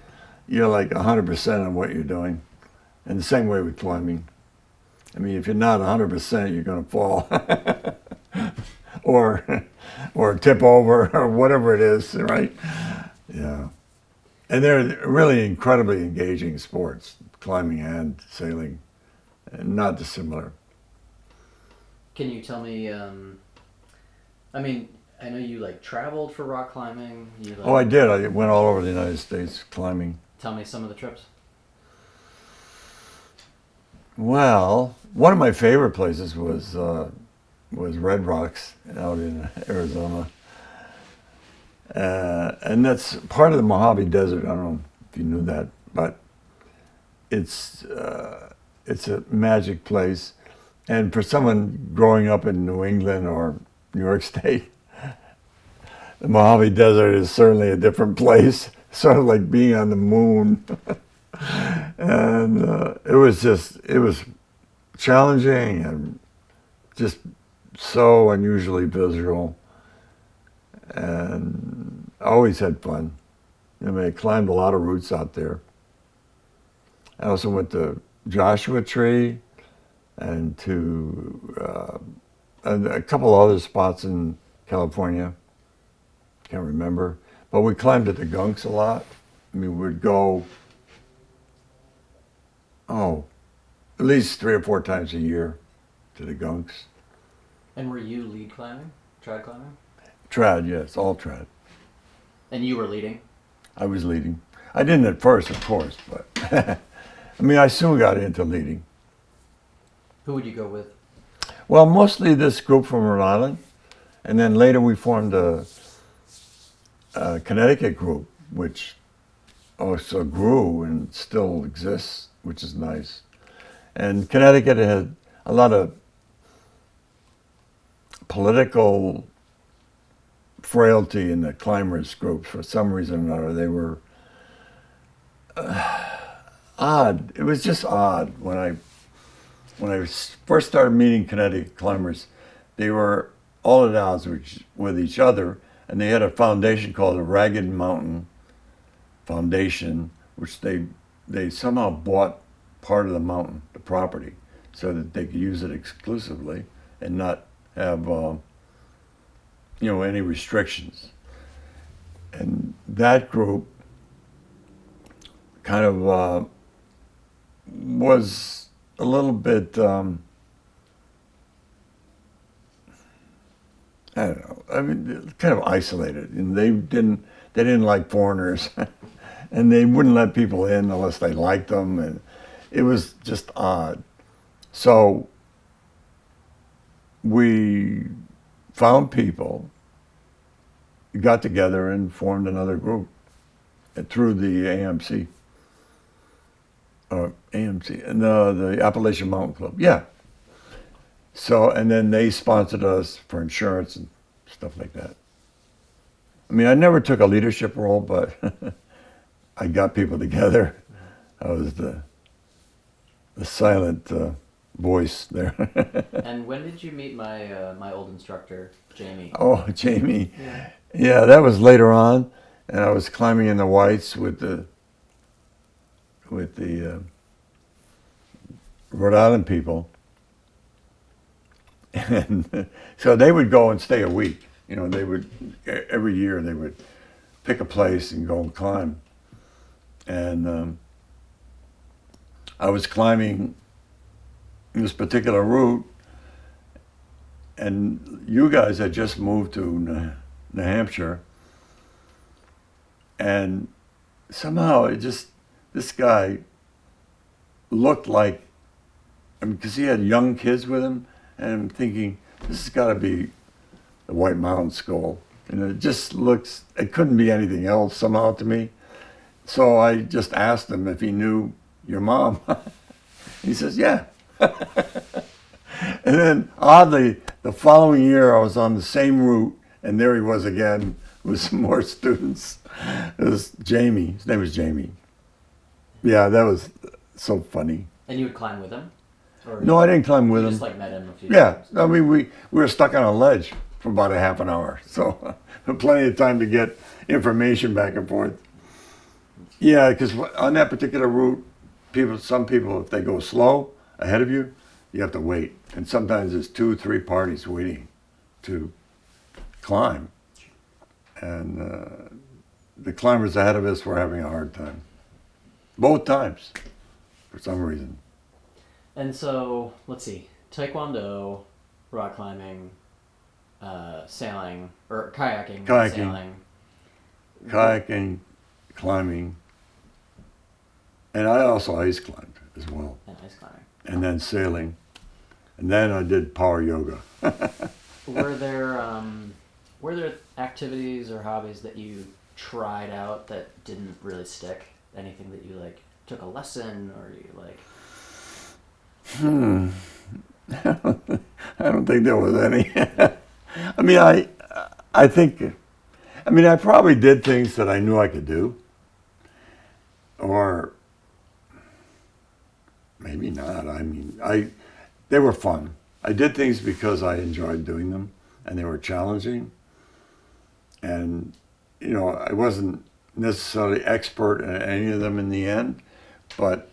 [SPEAKER 3] you're like 100% on what you're doing. And the same way with climbing. I mean, if you're not 100%, you're going to fall. or tip over or whatever it is, right? Yeah. And they're really incredibly engaging sports, climbing and sailing, and not dissimilar.
[SPEAKER 2] Can you tell me? I mean, I know you like traveled for rock climbing. You like,
[SPEAKER 3] Oh, I did. I went all over the United States climbing.
[SPEAKER 2] Tell me some of the trips.
[SPEAKER 3] Well, one of my favorite places was Red Rocks out in Arizona, and that's part of the Mojave Desert. I don't know if you knew that, but it's a magic place. And for someone growing up in New England or New York State, the Mojave Desert is certainly a different place. Sort of like being on the moon. And it was challenging and just so unusually visual. And I always had fun. I mean, I climbed a lot of routes out there. I also went to Joshua Tree and to and a couple other spots in California. Can't remember. But we climbed at the Gunks a lot. I mean, we'd go, at least 3 or 4 times a year to the Gunks.
[SPEAKER 2] And were you lead climbing, trad climbing?
[SPEAKER 3] Trad, yes, all trad.
[SPEAKER 2] And you were leading.
[SPEAKER 3] I was leading. I didn't at first, of course, but I mean, I soon got into leading.
[SPEAKER 2] Who would you go with?
[SPEAKER 3] Well, mostly this group from Rhode Island, and then later we formed a Connecticut group, which also grew and still exists, which is nice. And Connecticut had a lot of political frailty in the climbers groups for some reason or another. They were odd. It was just odd when I first started meeting Connecticut climbers. They were all at odds with each other, and they had a foundation called the Ragged Mountain Foundation, which they somehow bought part of the mountain, the property, so that they could use it exclusively and not have any restrictions. And that group kind of was a little bit I don't know. I mean, kind of isolated, and they didn't like foreigners, and they wouldn't let people in unless they liked them, and it was just odd. So we found people, got together, and formed another group through the AMC, and the Appalachian Mountain Club. Yeah. So, and then they sponsored us for insurance and stuff like that. I mean, I never took a leadership role, but I got people together. I was the silent voice there.
[SPEAKER 2] And when did you meet my old instructor, Jamie?
[SPEAKER 3] Oh, Jamie.
[SPEAKER 2] Yeah.
[SPEAKER 3] Yeah, that was later on, and I was climbing in the Whites with the Rhode Island people. And so they would go and stay a week. You know, they would, every year they would pick a place and go and climb. And I was climbing this particular route, and you guys had just moved to New Hampshire. And somehow this guy looked like, I mean, because he had young kids with him, and I'm thinking, this has got to be the White Mountain School. And it couldn't be anything else somehow to me. So I just asked him if he knew your mom. He says, yeah. And then oddly, the following year I was on the same route, and there he was again with some more students. It was Jamie. His name was Jamie. Yeah, that was so funny.
[SPEAKER 2] And you would climb with him? Or
[SPEAKER 3] No, I didn't climb with
[SPEAKER 2] you
[SPEAKER 3] him.
[SPEAKER 2] just like met him a few
[SPEAKER 3] Yeah,
[SPEAKER 2] times?
[SPEAKER 3] I mean, we were stuck on a ledge for about a half an hour, so plenty of time to get information back and forth. Yeah, because on that particular route, some people, if they go slow ahead of you, you have to wait, and sometimes there's 2, 3 parties waiting to climb, and the climbers ahead of us were having a hard time, both times, for some reason.
[SPEAKER 2] And so, let's see, Taekwondo, rock climbing, sailing, or kayaking,
[SPEAKER 3] Kayaking.
[SPEAKER 2] sailing.
[SPEAKER 3] Kayaking, climbing, and I also ice climbed as well,
[SPEAKER 2] And ice climbing.
[SPEAKER 3] and then sailing, and then I did power yoga.
[SPEAKER 2] Were there activities or hobbies that you tried out that didn't really stick? Anything that you like took a lesson or you like?
[SPEAKER 3] I don't think there was any. I mean, I think, I mean, I probably did things that I knew I could do, or maybe not. I mean, they were fun. I did things because I enjoyed doing them, and they were challenging. And, you know, I wasn't necessarily expert at any of them in the end, but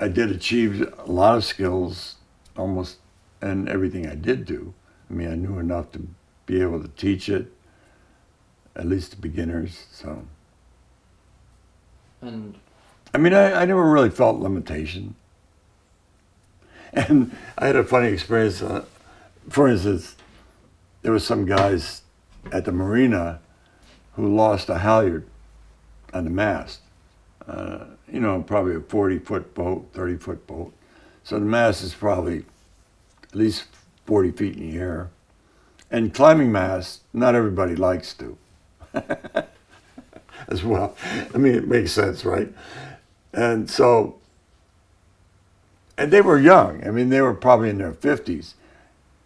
[SPEAKER 3] I did achieve a lot of skills almost in everything I did do. I mean, I knew enough to be able to teach it, at least to beginners. So,
[SPEAKER 2] And
[SPEAKER 3] I mean, I never really felt limitation. And I had a funny experience. For instance, there were some guys at the marina who lost a halyard on the mast. You know, probably a 40-foot boat, 30-foot boat. So the mast is probably at least 40 feet in the air. And climbing masts, not everybody likes to. As well. I mean, it makes sense, right? And so, and they were young. I mean, they were probably in their 50s.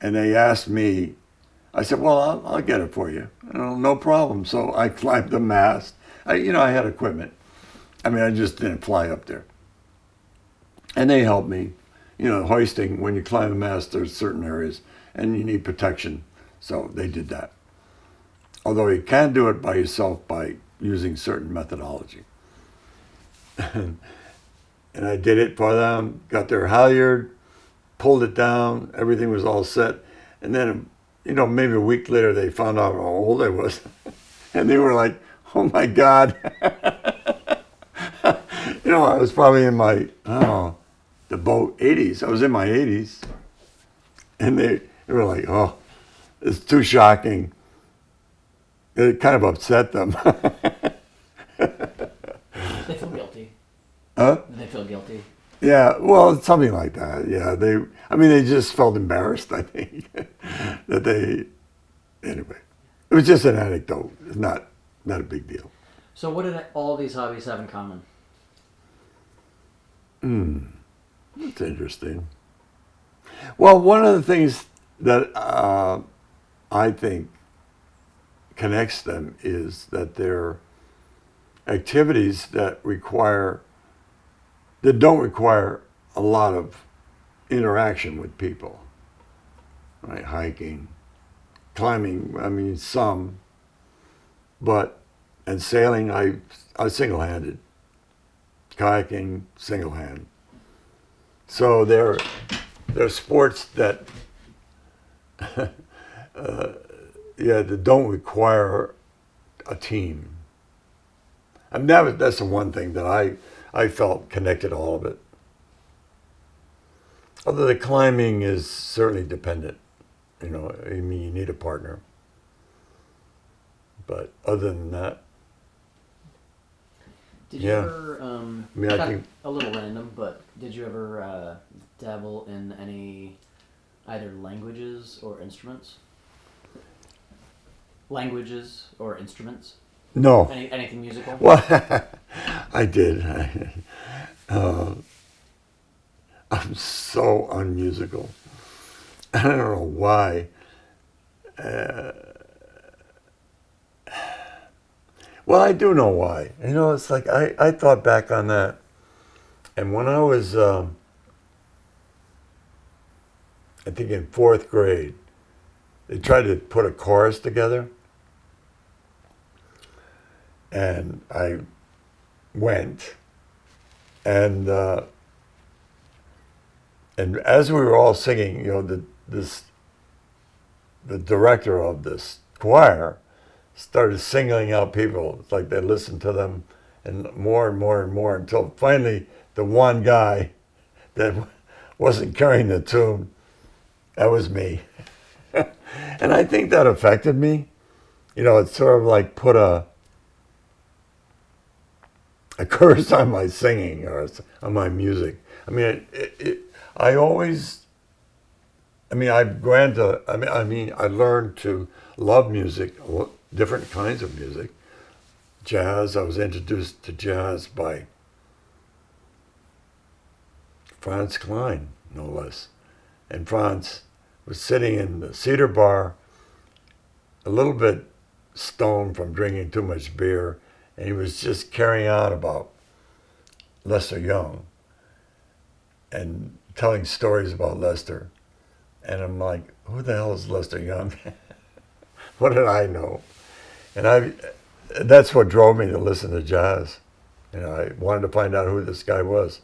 [SPEAKER 3] And they asked me, I said, well, I'll get it for you. No problem. So I climbed the mast. I had equipment. I mean, I just didn't fly up there. And they helped me. You know, hoisting, when you climb a mast, there's certain areas, and you need protection. So they did that. Although you can do it by yourself by using certain methodology. And I did it for them, got their halyard, pulled it down, everything was all set. And then, you know, maybe a week later, they found out how old I was. And they were like, oh my God. You know, I was probably in my, the boat 80s. I was in my 80s. And they were like, oh, it's too shocking. It kind of upset them.
[SPEAKER 2] they feel guilty.
[SPEAKER 3] Huh?
[SPEAKER 2] They feel guilty.
[SPEAKER 3] Yeah, well, something like that. Yeah, they just felt embarrassed, I think. Anyway. It was just an anecdote. It's not a big deal.
[SPEAKER 2] So what did all these hobbies have in common?
[SPEAKER 3] That's interesting. Well, one of the things that I think connects them is that they're activities that don't require a lot of interaction with people, right? Hiking, climbing, I mean, some, and sailing, I single-handed. Kayaking, single-hand. So they're sports that, that don't require a team. I mean, that's the one thing that I felt connected all of it. Although the climbing is certainly dependent. You know, I mean, you need a partner. But other than that,
[SPEAKER 2] Did you ever,
[SPEAKER 3] I
[SPEAKER 2] kind
[SPEAKER 3] think-
[SPEAKER 2] of a little random, but did you ever dabble in any either languages or instruments? Languages or instruments?
[SPEAKER 3] no.
[SPEAKER 2] Anything musical?
[SPEAKER 3] Well, I did. I'm so unmusical. I don't know why. Well, I do know why. You know, it's like I thought back on that. And when I was, I think in 4th grade, they tried to put a chorus together. And I went. And as we were all singing, you know, the director of this choir started singling out people. It's like they listened to them and more until finally the one guy that wasn't carrying the tune That was me. And I think that affected me. You know, it sort of like put a curse on my singing or on my music. I mean, I always, I mean, I learned to love music, different kinds of music. Jazz, I was introduced to jazz by Franz Klein, no less. And Franz was sitting in the Cedar Bar, a little bit stoned from drinking too much beer, and he was just carrying on about Lester Young and telling stories about Lester. And I'm like, who the hell is Lester Young? What did I know? And that's what drove me to listen to jazz. You know, I wanted to find out who this guy was.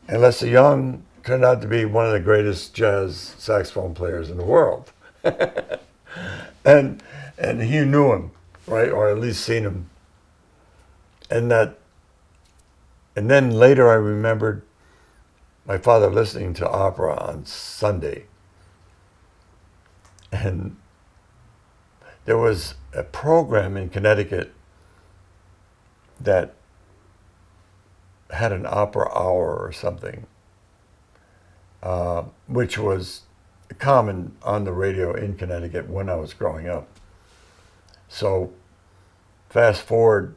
[SPEAKER 3] And Lester Young turned out to be one of the greatest jazz saxophone players in the world. and he knew him, right? Or at least seen him. And then later I remembered my father listening to opera on Sunday. And there was a program in Connecticut that had an opera hour or something, which was common on the radio in Connecticut when I was growing up. So fast forward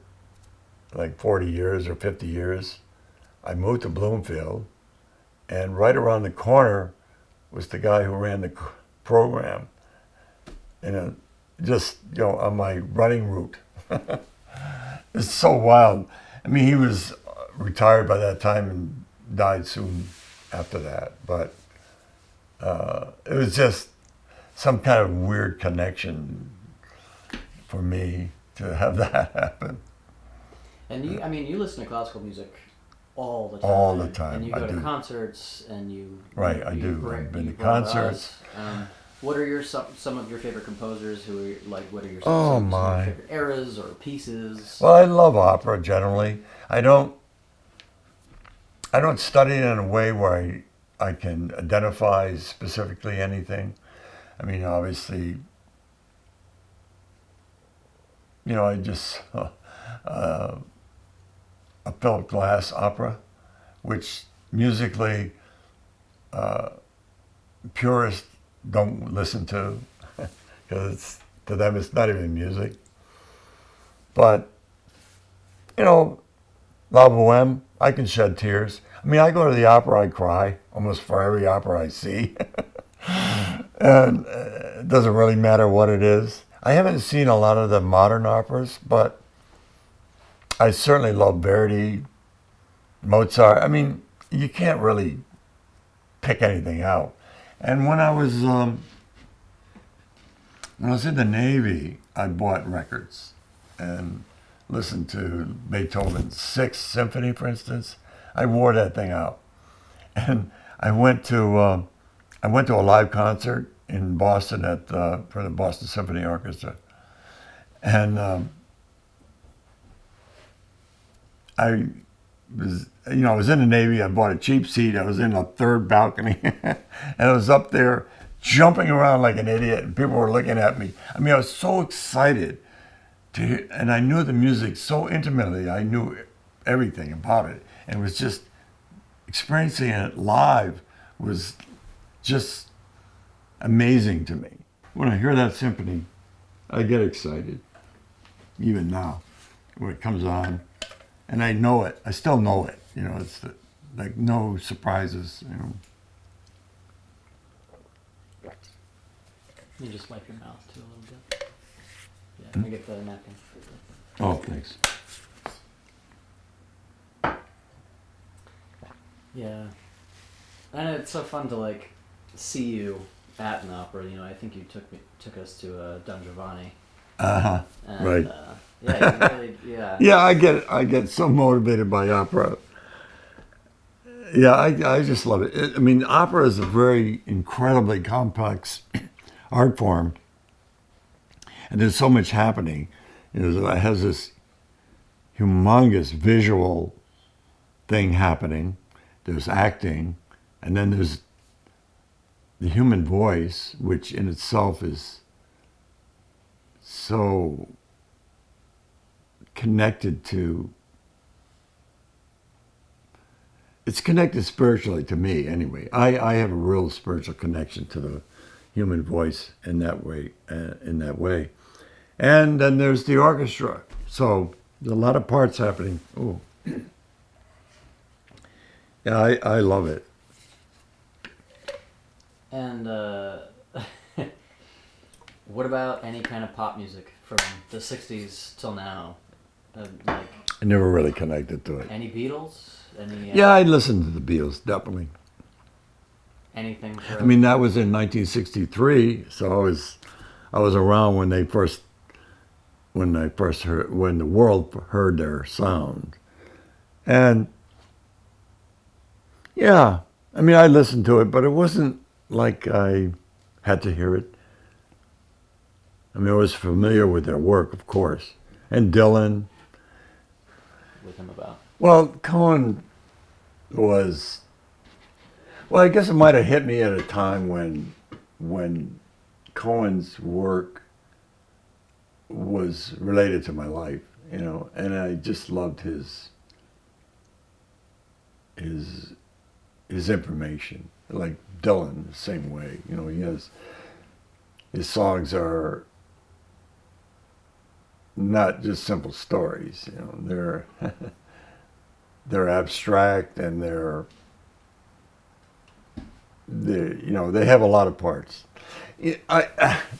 [SPEAKER 3] like 40 years or 50 years, I moved to Bloomfield, and right around the corner was the guy who ran the program, and just, you know, on my running route. It's so wild. I mean, he was retired by that time and died soon after that, but it was just some kind of weird connection for me to have that happen.
[SPEAKER 2] And you listen to classical music all the time.
[SPEAKER 3] All the time.
[SPEAKER 2] And you go to concerts, and you...
[SPEAKER 3] Right, I do. I've been to concerts.
[SPEAKER 2] What are some of your favorite composers who are, like, what are your
[SPEAKER 3] Oh,
[SPEAKER 2] some of
[SPEAKER 3] my.
[SPEAKER 2] your favorite eras or pieces?
[SPEAKER 3] Well, I love opera generally. I don't study it in a way where I can identify specifically anything. I mean, obviously, you know, I just a Philip Glass opera, which musically purists don't listen to because to them it's not even music. But you know, La Boheme, I can shed tears. I mean, I go to the opera, I cry almost for every opera I see. And it doesn't really matter what it is. I haven't seen a lot of the modern operas, but I certainly love Verdi, Mozart. I mean, you can't really pick anything out. And when I was in the Navy, I bought records and listened to Beethoven's Sixth Symphony, for instance. I wore that thing out. And I went to a live concert in Boston for the Boston Symphony Orchestra. And I was in the Navy. I bought a cheap seat. I was in a third balcony, and I was up there jumping around like an idiot, and people were looking at me. I mean, I was so excited to hear, and I knew the music so intimately. I knew everything about it, and it was just experiencing it live was just amazing to me. When I hear that symphony, I get excited, even now, when it comes on. And I know it. I still know it. You know, it's like no surprises. You know.
[SPEAKER 2] You just wipe your mouth too a little bit. Yeah, let me get the napkin.
[SPEAKER 3] Oh, thanks.
[SPEAKER 2] Yeah, and it's so fun to like see you at an opera. You know, I think you took us to Don Giovanni.
[SPEAKER 3] Uh-huh.
[SPEAKER 2] And,
[SPEAKER 3] right.
[SPEAKER 2] Yeah, you really, yeah.
[SPEAKER 3] Yeah, I get so motivated by opera. Yeah, I just love it. I mean, opera is a very incredibly complex art form, and there's so much happening. You know, it has this humongous visual thing happening. There's acting, and then there's the human voice, which in itself is so connected to, it's connected spiritually to me anyway. I have a real spiritual connection to the human voice in that way. And then there's the orchestra. So there's a lot of parts happening. Oh, yeah, I love it.
[SPEAKER 2] And what about any kind of pop music from the 60s till now? Like
[SPEAKER 3] I never really connected to it.
[SPEAKER 2] any Beatles? Any
[SPEAKER 3] Yeah, I listened to the Beatles, definitely.
[SPEAKER 2] anything?
[SPEAKER 3] I mean, that was in 1963, so I was around when the world heard their sound. And yeah, I mean, I listened to it, but it wasn't like I had to hear it. I mean, I was familiar with their work, of course. And Dylan.
[SPEAKER 2] With him about?
[SPEAKER 3] Well, Cohen was, well, I guess it might have hit me at a time when Cohen's work was related to my life, you know, and I just loved his information. Like Dylan, the same way, you know, his songs are not just simple stories, you know, they're abstract and they're you know, they have a lot of parts.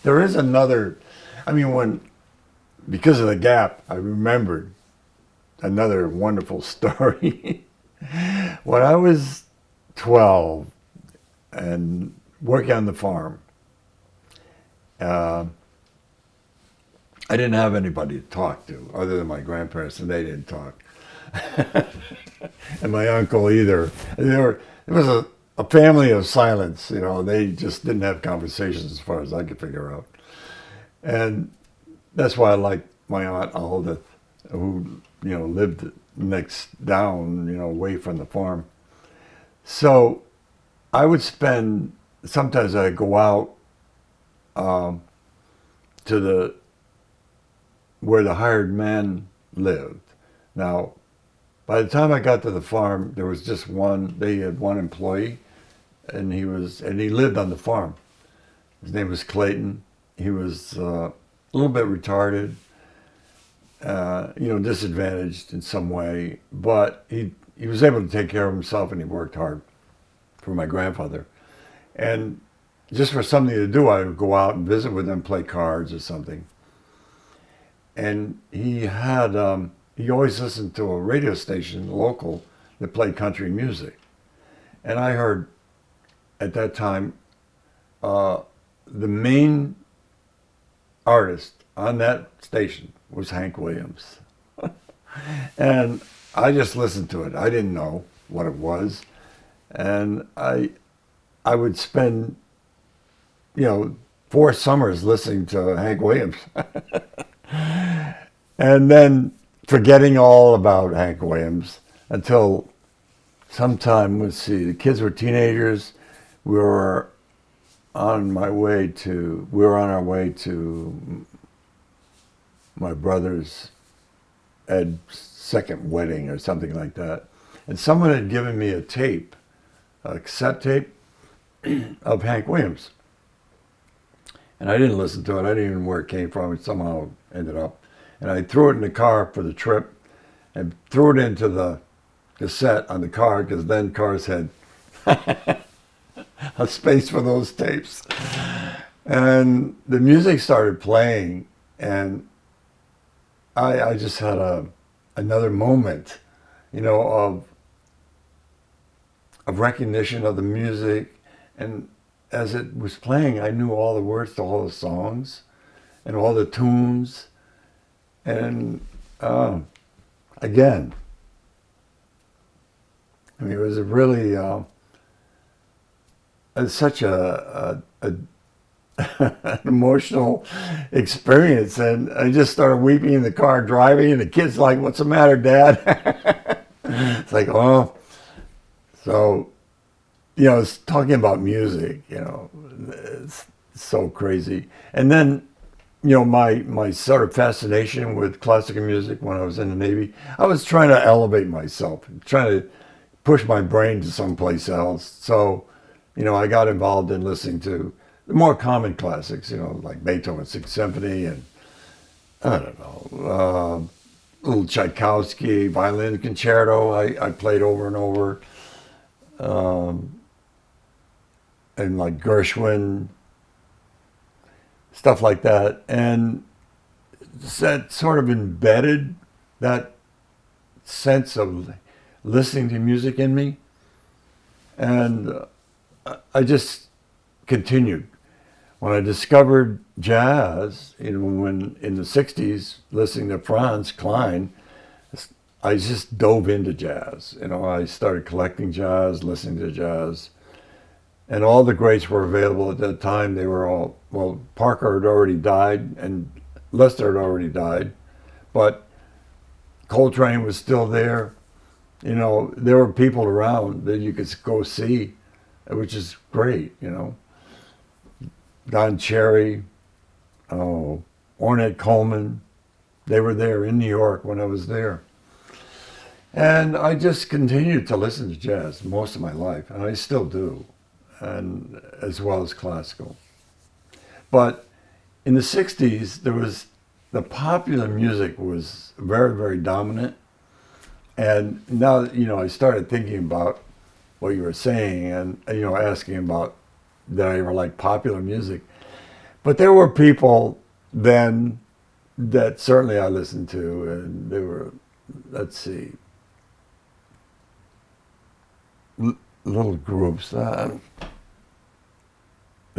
[SPEAKER 3] There is another, I mean, because of the gap, I remembered another wonderful story. When I was 12 and working on the farm, I didn't have anybody to talk to other than my grandparents, and they didn't talk. And my uncle either. It was a family of silence, you know. They just didn't have conversations as far as I could figure out. And that's why I liked my Aunt Aldith, who, you know, lived next down, you know, away from the farm. So I would sometimes I'd go out to where the hired man lived. Now, by the time I got to the farm, there was just they had one employee, and he lived on the farm. His name was Clayton. He was a little bit retarded, you know, disadvantaged in some way, but he was able to take care of himself, and he worked hard for my grandfather. And just for something to do, I would go out and visit with him, play cards or something. And he always listened to a radio station, local, that played country music. And I heard, at that time, the main artist on that station was Hank Williams. And I just listened to it. I didn't know what it was. And I would spend, you know, 4 summers listening to Hank Williams. And then forgetting all about Hank Williams until sometime, the kids were teenagers. We were on our way to my brother's Ed's second wedding or something like that. And someone had given me a cassette tape of Hank Williams. And I didn't listen to it. I didn't even know where it came from. It somehow ended up. And I threw it in the car for the trip and threw it into the cassette on the car, because then cars had a space for those tapes. And the music started playing, and I just had another moment, you know, of recognition of the music. And as it was playing, I knew all the words to all the songs and all the tunes. And again, I mean, it was really such an emotional experience. And I just started weeping in the car driving, and the kid's like, "What's the matter, Dad?" It's like, oh. So you know, it's talking about music, you know, it's so crazy. And then, you know, my sort of fascination with classical music when I was in the Navy, I was trying to elevate myself, trying to push my brain to someplace else. So, you know, I got involved in listening to the more common classics, you know, like Beethoven's Sixth Symphony and I don't know, little Tchaikovsky, violin concerto. I played over and over, and like Gershwin, stuff like that, and that sort of embedded that sense of listening to music in me, and I just continued. When I discovered jazz, you know, when in the '60s, listening to Franz Klein, I just dove into jazz. You know, I started collecting jazz, listening to jazz, and all the greats were available at that time. They were all, well, Parker had already died and Lester had already died, but Coltrane was still there. You know, there were people around that you could go see, which is great, you know. Don Cherry, Ornette Coleman, they were there in New York when I was there. And I just continued to listen to jazz most of my life, and I still do, and as well as classical. But in the 60s, there was, the popular music was very, very dominant. And now, you know, I started thinking about what you were saying and, you know, asking about that I ever liked popular music. But there were people then that certainly I listened to, and they were, let's see, little groups. They're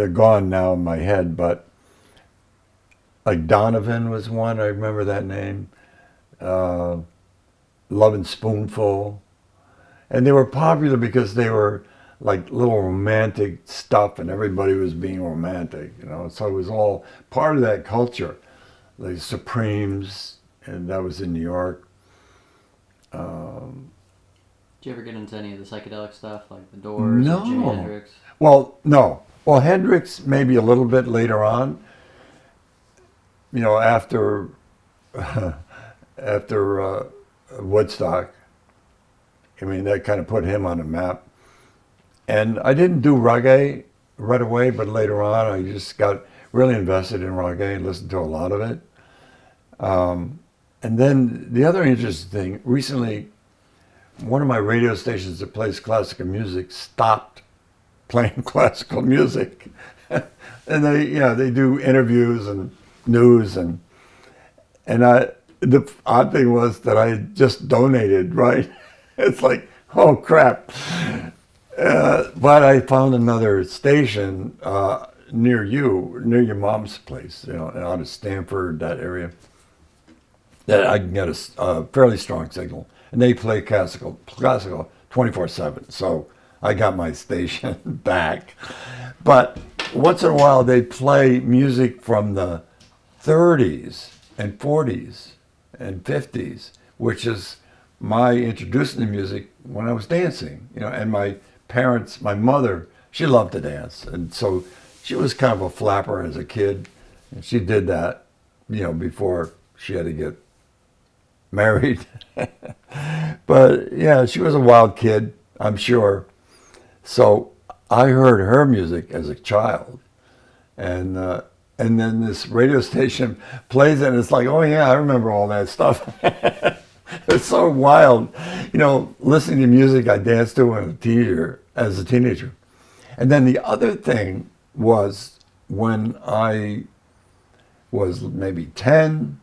[SPEAKER 3] gone now in my head, but like Donovan was one, I remember that name. Love and Spoonful. And they were popular because they were like little romantic stuff, and everybody was being romantic, you know. So it was all part of that culture. The Supremes, and that was in New York.
[SPEAKER 2] Did you ever get into any of the psychedelic stuff, like the Doors,
[SPEAKER 3] No.
[SPEAKER 2] or Jimi Hendrix?
[SPEAKER 3] Well, no. Well, Hendrix maybe a little bit later on. You know, after Woodstock. I mean, that kind of put him on the map. And I didn't do reggae right away, but later on I just got really invested in reggae and listened to a lot of it. And then the other interesting thing, recently, one of my radio stations that plays classical music stopped playing classical music. And they do interviews and news, and the odd thing was that I had just donated, right? It's like, oh crap. But I found another station near your mom's place, you know, out of Stanford, that area, that I can get a fairly strong signal. And they play classical 24/7. So I got my station back. But once in a while they play music from the 30s and 40s and 50s, which is my introduction to music when I was dancing, you know. And my parents, my mother, she loved to dance, and so she was kind of a flapper as a kid, and she did that, you know, before she had to get married. But yeah, she was a wild kid, I'm sure. So I heard her music as a child, and then this radio station plays it, and it's like, oh yeah, I remember all that stuff. It's so wild, you know, listening to music I danced to as a teenager. And then the other thing was when I was maybe 10,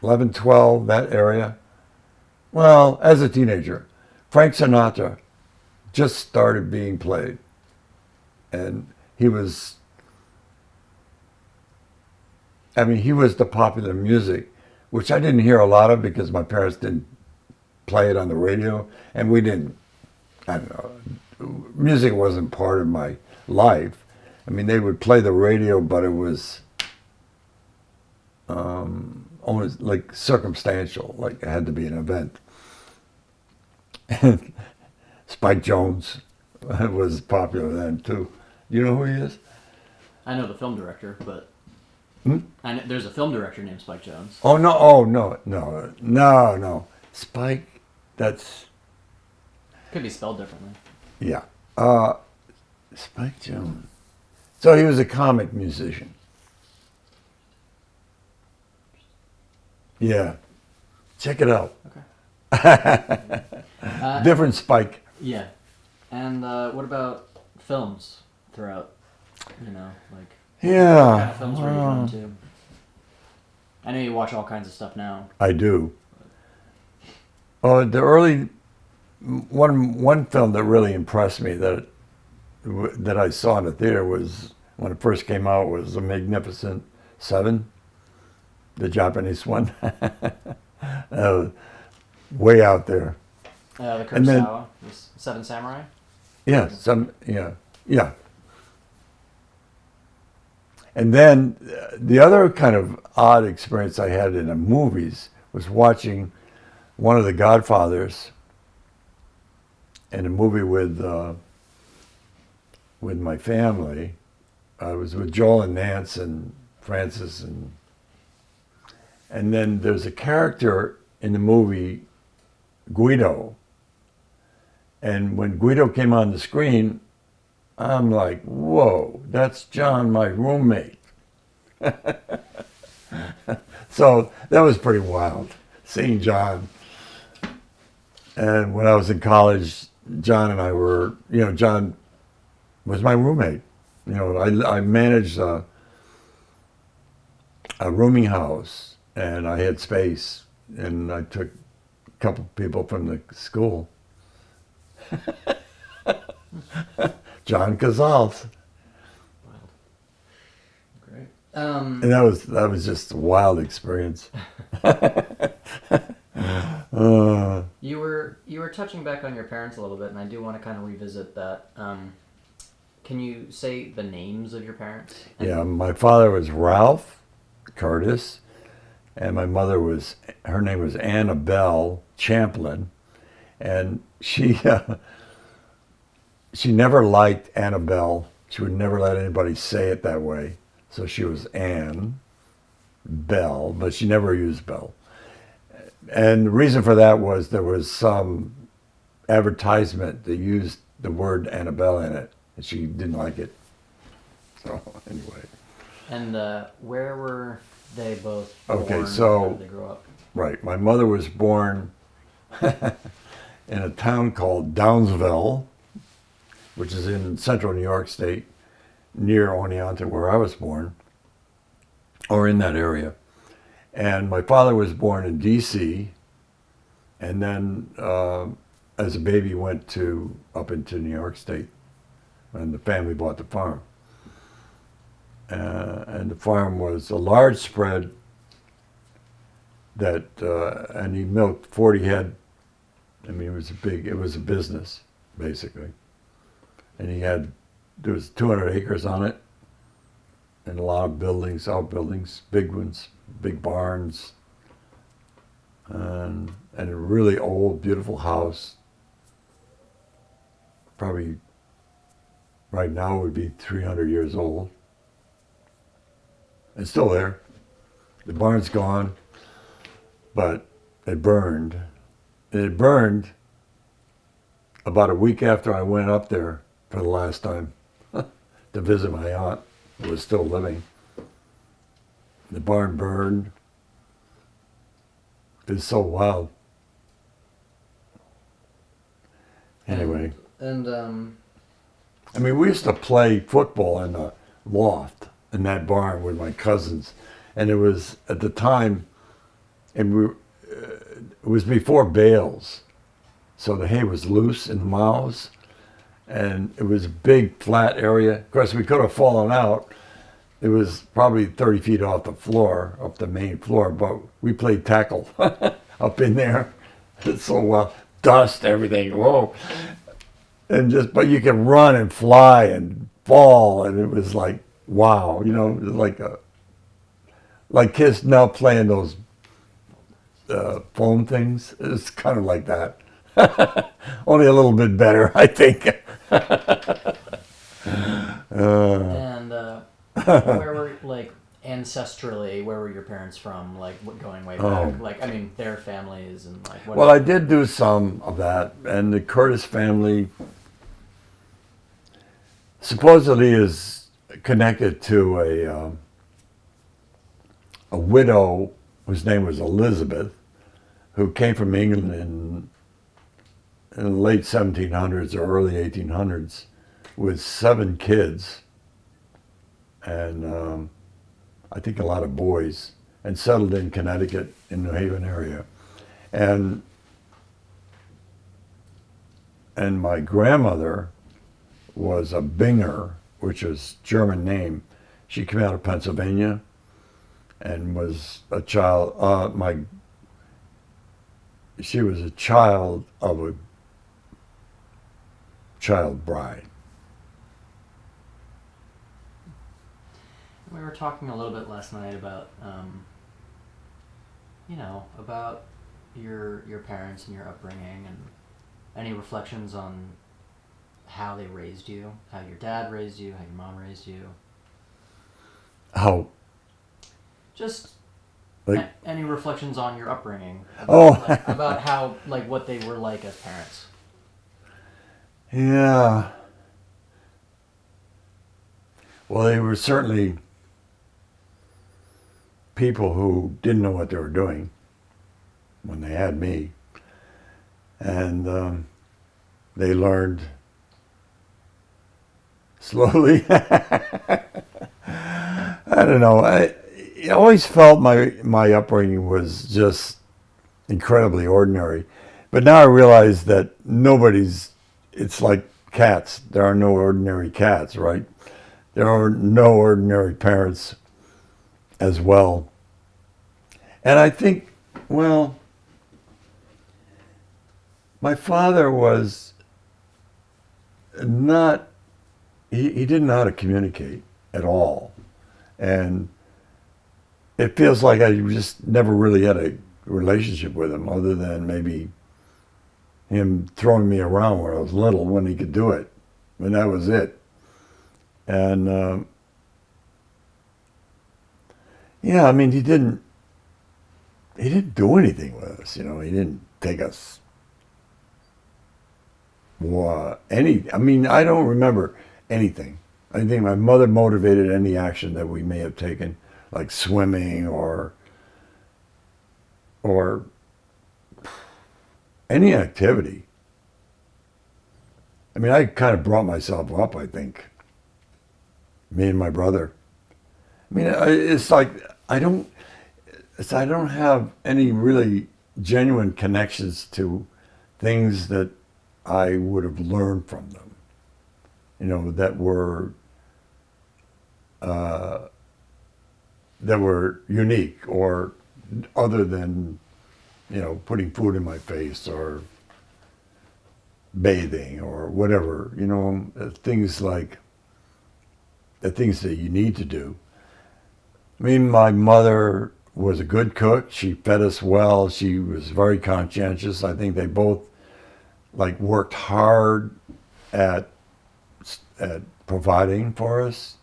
[SPEAKER 3] 11, 12, that area. Well, as a teenager, Frank Sinatra just started being played. And he was the popular music, which I didn't hear a lot of because my parents didn't play it on the radio, and we didn't, I don't know, music wasn't part of my life. I mean, they would play the radio, but it was only like circumstantial, like it had to be an event. Spike Jones, was popular then too. You know who he is?
[SPEAKER 2] I know the film director, but
[SPEAKER 3] Hmm?
[SPEAKER 2] I know, there's a film director named Spike Jones.
[SPEAKER 3] Oh no! Oh no! Spike. That's
[SPEAKER 2] Could be spelled differently.
[SPEAKER 3] yeah. Spike Jones. So he was a comic musician. Yeah. Check it out. Different Spike.
[SPEAKER 2] Yeah. And what about films throughout? You know, like what kind
[SPEAKER 3] Yeah.
[SPEAKER 2] of films were you drawn to? I know you watch all kinds of stuff now.
[SPEAKER 3] I do. Oh, the early one film that really impressed me that I saw in the theater was when it first came out was The Magnificent Seven, the Japanese one. Way out there.
[SPEAKER 2] The
[SPEAKER 3] And then-
[SPEAKER 2] Kurosawa, the Seven Samurai.
[SPEAKER 3] Yeah, yeah. And then the other kind of odd experience I had in the movies was watching one of the Godfathers in a movie with my family. I was with Joel and Nance and Francis and then there's a character in the movie, Guido. And when Guido came on the screen, I'm like, whoa, that's John, my roommate. So that was pretty wild, seeing John. And when I was in college, John and I were, John was my roommate. I managed a rooming house, and I had space, and I took a couple people from the school. John Casals.
[SPEAKER 2] Great.
[SPEAKER 3] And that was just a wild experience.
[SPEAKER 2] You were touching back on your parents a little bit, and I do want to kind of revisit that. Can you say the names of your parents?
[SPEAKER 3] Yeah, my father was Ralph Curtis, and my mother her name was Annabelle Champlin, and she never liked Annabelle. She would never let anybody say it that way. So she was Ann Bell, but she never used Bell. And the reason for that was there was some advertisement that used the word Annabelle in it, and she didn't like it. So anyway.
[SPEAKER 2] And where were they both born?
[SPEAKER 3] Okay, so-
[SPEAKER 2] How did they grow up?
[SPEAKER 3] Right. My mother was born in a town called Downsville, which is in central New York State, near Oneonta, where I was born, or in that area. And my father was born in D.C., and then as a baby went up into New York State, and the family bought the farm. And the farm was a large spread and he milked 40 head. I mean, it was a business, basically. And there was 200 acres on it, and a lot of buildings, outbuildings, big ones, big barns, and a really old, beautiful house. Probably right now would be 300 years old. It's still there. The barn's gone, but it burned. And it burned about a week after I went up there for the last time to visit my aunt, who was still living. The barn burned. It was so wild. Anyway.
[SPEAKER 2] And
[SPEAKER 3] I mean, we used to play football in the loft in that barn with my cousins. And it was, at the time, it was before bales. So the hay was loose in the mows. And it was a big, flat area. Of course, we could have fallen out. It was probably 30 feet off the floor, off the main floor. But we played tackle up in there. It's so wild. Dust, everything, whoa. But you can run and fly and fall. And it was like, wow, it was like kids now playing those foam things. It's kind of like that. Only a little bit better, I think.
[SPEAKER 2] And where were, like, ancestrally, where were your parents from? Like, going way back? Like, I mean, their families and, like, what?
[SPEAKER 3] Well, I did do some of that, and the Curtis family supposedly is connected to a widow whose name was Elizabeth, who came from England in the late 1700s or early 1800s with 7 kids, and I think a lot of boys, and settled in Connecticut in New Haven area. And my grandmother was a Binger, which is German name. She came out of Pennsylvania and was a child. She was a child of a child bride.
[SPEAKER 2] We were talking a little bit last night about, about your parents and your upbringing, and any reflections on how they raised you, how your dad raised you, how your mom raised you.
[SPEAKER 3] How?
[SPEAKER 2] Just
[SPEAKER 3] Like,
[SPEAKER 2] any reflections on your upbringing.
[SPEAKER 3] Oh.
[SPEAKER 2] About how, like, what they were like as parents.
[SPEAKER 3] Yeah. Well, they were certainly people who didn't know what they were doing when they had me. And they learned slowly. I don't know. I always felt my upbringing was just incredibly ordinary. But now I realize that it's like cats. There are no ordinary cats, right? There are no ordinary parents as well. And I think, well, my father was not, he didn't know how to communicate at all. And it feels like I just never really had a relationship with him, other than maybe him throwing me around when I was little, when he could do it. And that was it. And yeah, I mean, he didn't do anything with us, you know. He didn't take us I mean, I don't remember anything. I think my mother motivated any action that we may have taken, like swimming or any activity. I mean, I kind of brought myself up, I think. Me and my brother. I mean, it's like I don't have any really genuine connections to things that I would have learned from them, you know, that were unique, or other than, you know, putting food in my face or bathing or whatever, you know, things like the things that you need to do. I mean, my mother was a good cook. She fed us well. She was very conscientious. I think they both worked hard at providing for us,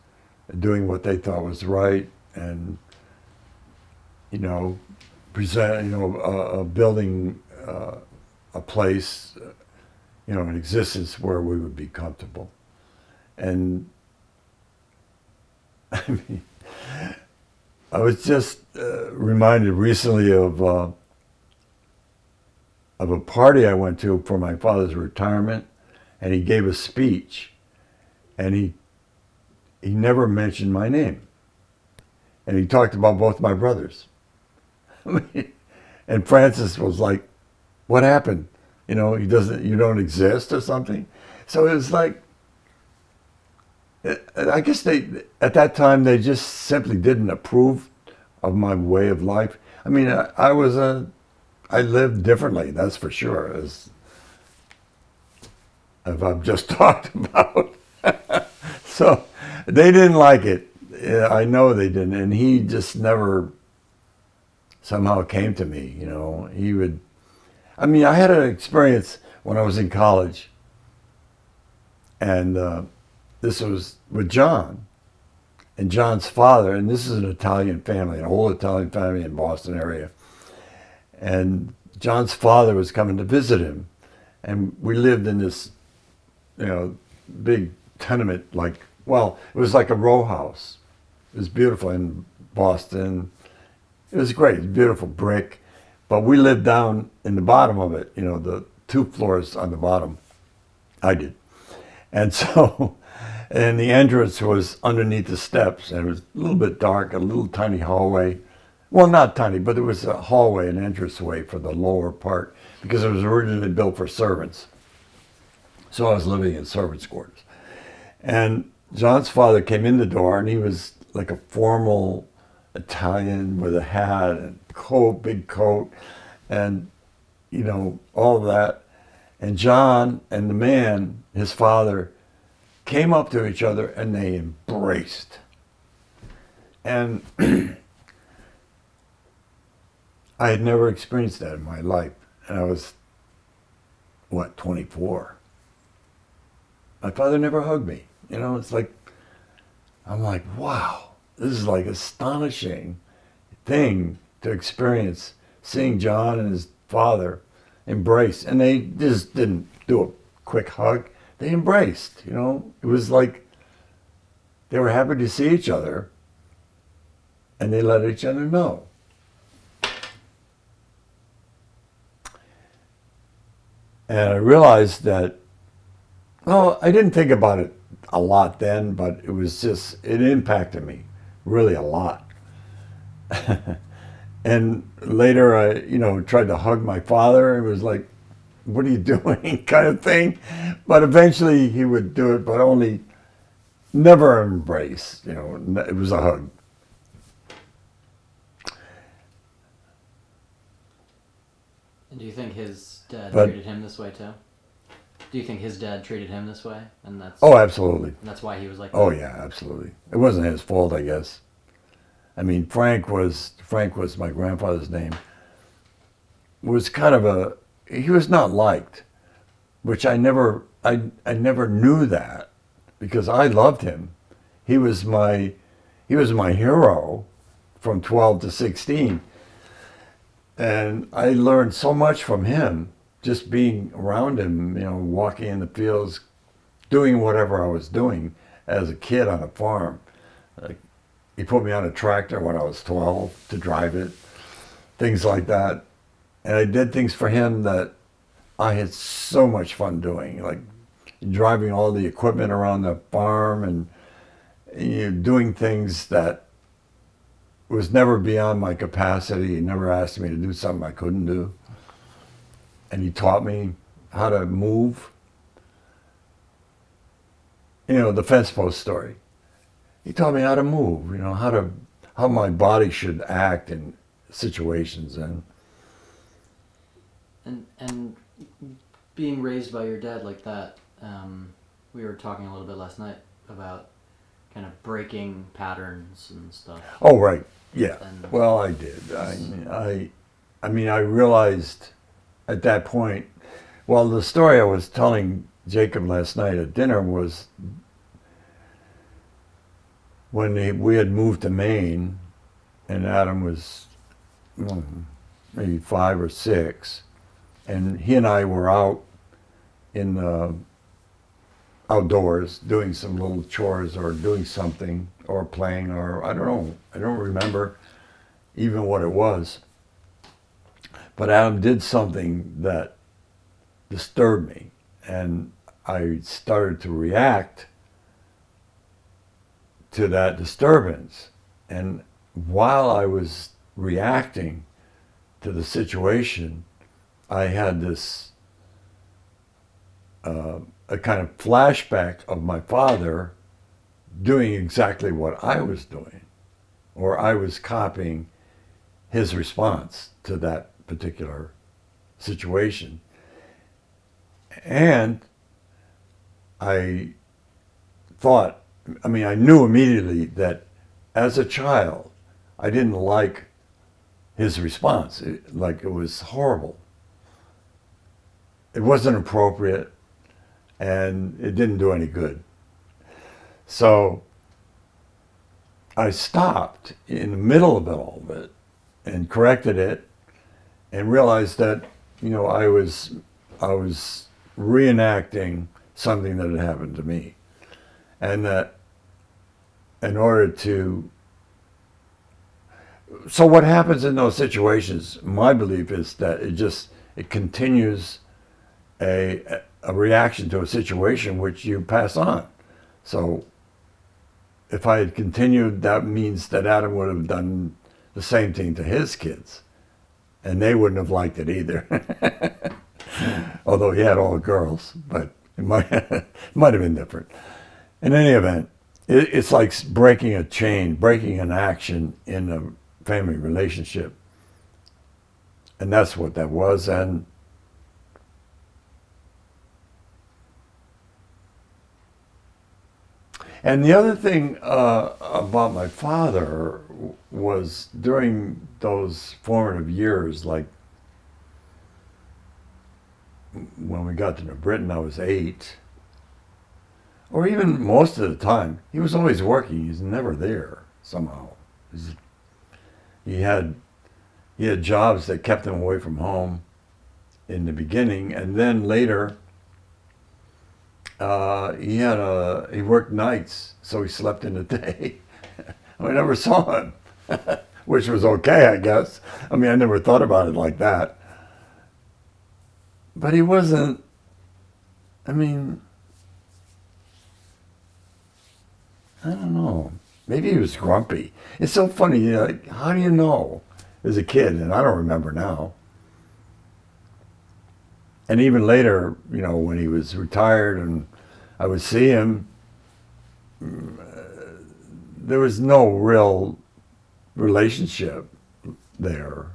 [SPEAKER 3] doing what they thought was right, and, you know, building a place, you know, an existence where we would be comfortable. And I mean, I was just reminded recently of a party I went to for my father's retirement, and he gave a speech, and he never mentioned my name, and he talked about both my brothers. I mean, and Francis was like, "What happened? You know, you don't exist or something." So it was like, I guess at that time they just simply didn't approve of my way of life. I mean, I lived differently, that's for sure, as I've just talked about. So they didn't like it. I know they didn't, and he just never somehow came to me. You know, I mean, I had an experience when I was in college, and this was with John and John's father, and this is an Italian family, an old Italian family in Boston area. And John's father was coming to visit him, and we lived in this, big tenement, it was like a row house. It was beautiful in Boston. It was great. It was beautiful brick. But we lived down in the bottom of it, the 2 floors on the bottom. I did. And so, and the entrance was underneath the steps, and it was a little bit dark, a little tiny hallway. Well, not tiny, but there was a hallway, an entranceway for the lower part, because it was originally built for servants. So I was living in servants' quarters. And John's father came in the door, and he was like a formal Italian with a hat and coat, big coat, and all of that. And John and the man, his father, came up to each other and they embraced. And I had never experienced that in my life. And I was, 24. My father never hugged me. It's like, I'm like, wow, this is like astonishing thing to experience, seeing John and his father embrace. And they just didn't do a quick hug. They embraced, It was like they were happy to see each other, and they let each other know. And I realized that, I didn't think about it a lot then, but it impacted me really a lot. And later I, tried to hug my father. It was like, what are you doing kind of thing. But eventually he would do it, but only never embrace, it was a hug.
[SPEAKER 2] And do you think his dad
[SPEAKER 3] But-
[SPEAKER 2] treated him this way too? Do you think his dad treated him this way, and
[SPEAKER 3] Oh, absolutely.
[SPEAKER 2] and that's why he was like?
[SPEAKER 3] Oh
[SPEAKER 2] that?
[SPEAKER 3] yeah, absolutely. It wasn't his fault, I guess. I mean, Frank was my grandfather's name. Was kind of he was not liked, which I never knew that, because I loved him. He was my hero from 12 to 16. And I learned so much from him, just being around him, walking in the fields, doing whatever I was doing as a kid on a farm. He put me on a tractor when I was 12 to drive it, things like that. And I did things for him that I had so much fun doing, like driving all the equipment around the farm and doing things that was never beyond my capacity. He never asked me to do something I couldn't do. And he taught me how to move. The fence post story. He taught me how to move, how my body should act in situations.
[SPEAKER 2] And being raised by your dad like that, we were talking a little bit last night about kind of breaking patterns and stuff.
[SPEAKER 3] Oh, right. Yeah.
[SPEAKER 2] And-
[SPEAKER 3] Well, I did. I mean, I realized at that point, well, the story I was telling Jacob last night at dinner was when we had moved to Maine, and Adam was maybe 5 or 6, and he and I were out in the outdoors doing some little chores or doing something or playing, or I don't know. I don't remember even what it was. But Adam did something that disturbed me, and I started to react to that disturbance. And while I was reacting to the situation, I had this a kind of flashback of my father doing exactly what I was doing, or I was copying his response to that particular situation. And I knew immediately that as a child, I didn't like his response. It was horrible. it wasn't appropriate, and it didn't do any good. So I stopped in the middle of all of it and corrected it and realized that, I was reenacting something that had happened to me. And that in order to, so what happens in those situations, my belief is that it continues a reaction to a situation which you pass on. So if I had continued, that means that Adam would have done the same thing to his kids, and they wouldn't have liked it either. Although he had all girls, but it might have been different. In any event, it's like breaking a chain, breaking an action in a family relationship. And that's what that was. And the other thing about my father was during those formative years, like when we got to New Britain, I was 8. Or even most of the time, he was always working. He's never there somehow. He had jobs that kept him away from home in the beginning, and then later he worked nights, so he slept in the day. I never saw him, which was okay, I guess. I mean, I never thought about it like that. But he wasn't. I mean, I don't know. Maybe he was grumpy. It's so funny. Like, how do you know as a kid? And I don't remember now. And even later, when he was retired and I would see him, there was no real relationship there.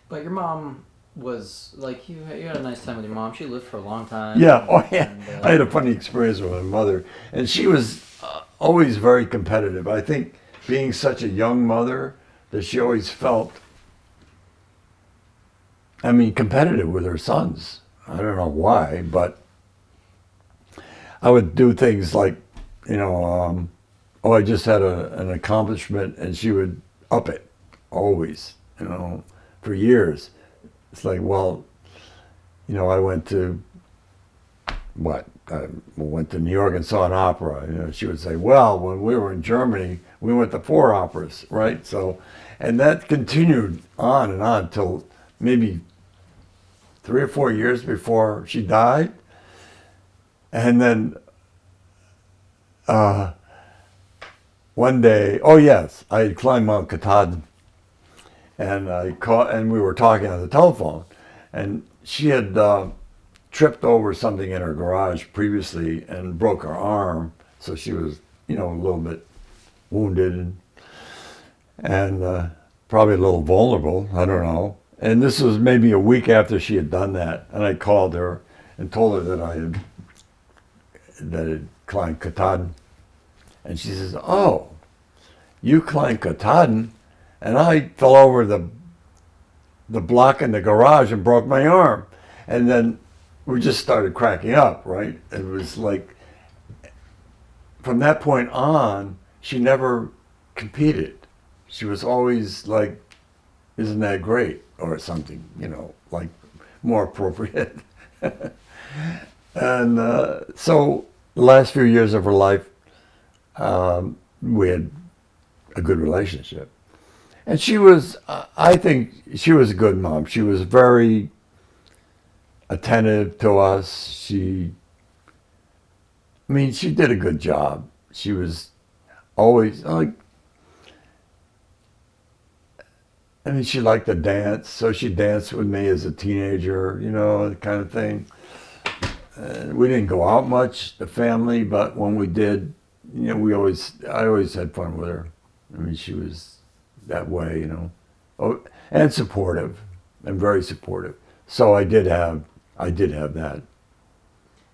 [SPEAKER 2] But your mom was like, you had a nice time with your mom. She lived for a long time.
[SPEAKER 3] Yeah, oh yeah.
[SPEAKER 2] And,
[SPEAKER 3] I had a funny experience with my mother, and she was always very competitive. I think being such a young mother, that she always felt, competitive with her sons. I don't know why, but I would do things like, I just had an accomplishment, and she would up it, always, for years. It's like, well, I went to I went to New York and saw an opera. She would say, well, when we were in Germany, we went to 4 operas, right? So, and that continued on and on till maybe 3 or 4 years before she died. And then one day, oh yes, I had climbed Mount Katahdin, and we were talking on the telephone, and she had tripped over something in her garage previously and broke her arm, so she was, a little bit wounded and probably a little vulnerable. I don't know. And this was maybe a week after she had done that, and I called her and told her that I had climbed Katahdin, and she says, "Oh, you climbed Katahdin?" And I fell over the block in the garage and broke my arm. And then we just started cracking up, right? It was like, from that point on, she never competed. She was always like, isn't that great? Or something, like more appropriate. And so the last few years of her life, we had a good relationship. And she was, I think she was a good mom. She was very attentive to us. She did a good job. She was always she liked to dance, so she danced with me as a teenager, the kind of thing. We didn't go out much, the family, but when we did, I always had fun with her. She was that way, and supportive, and very supportive. So I did have that.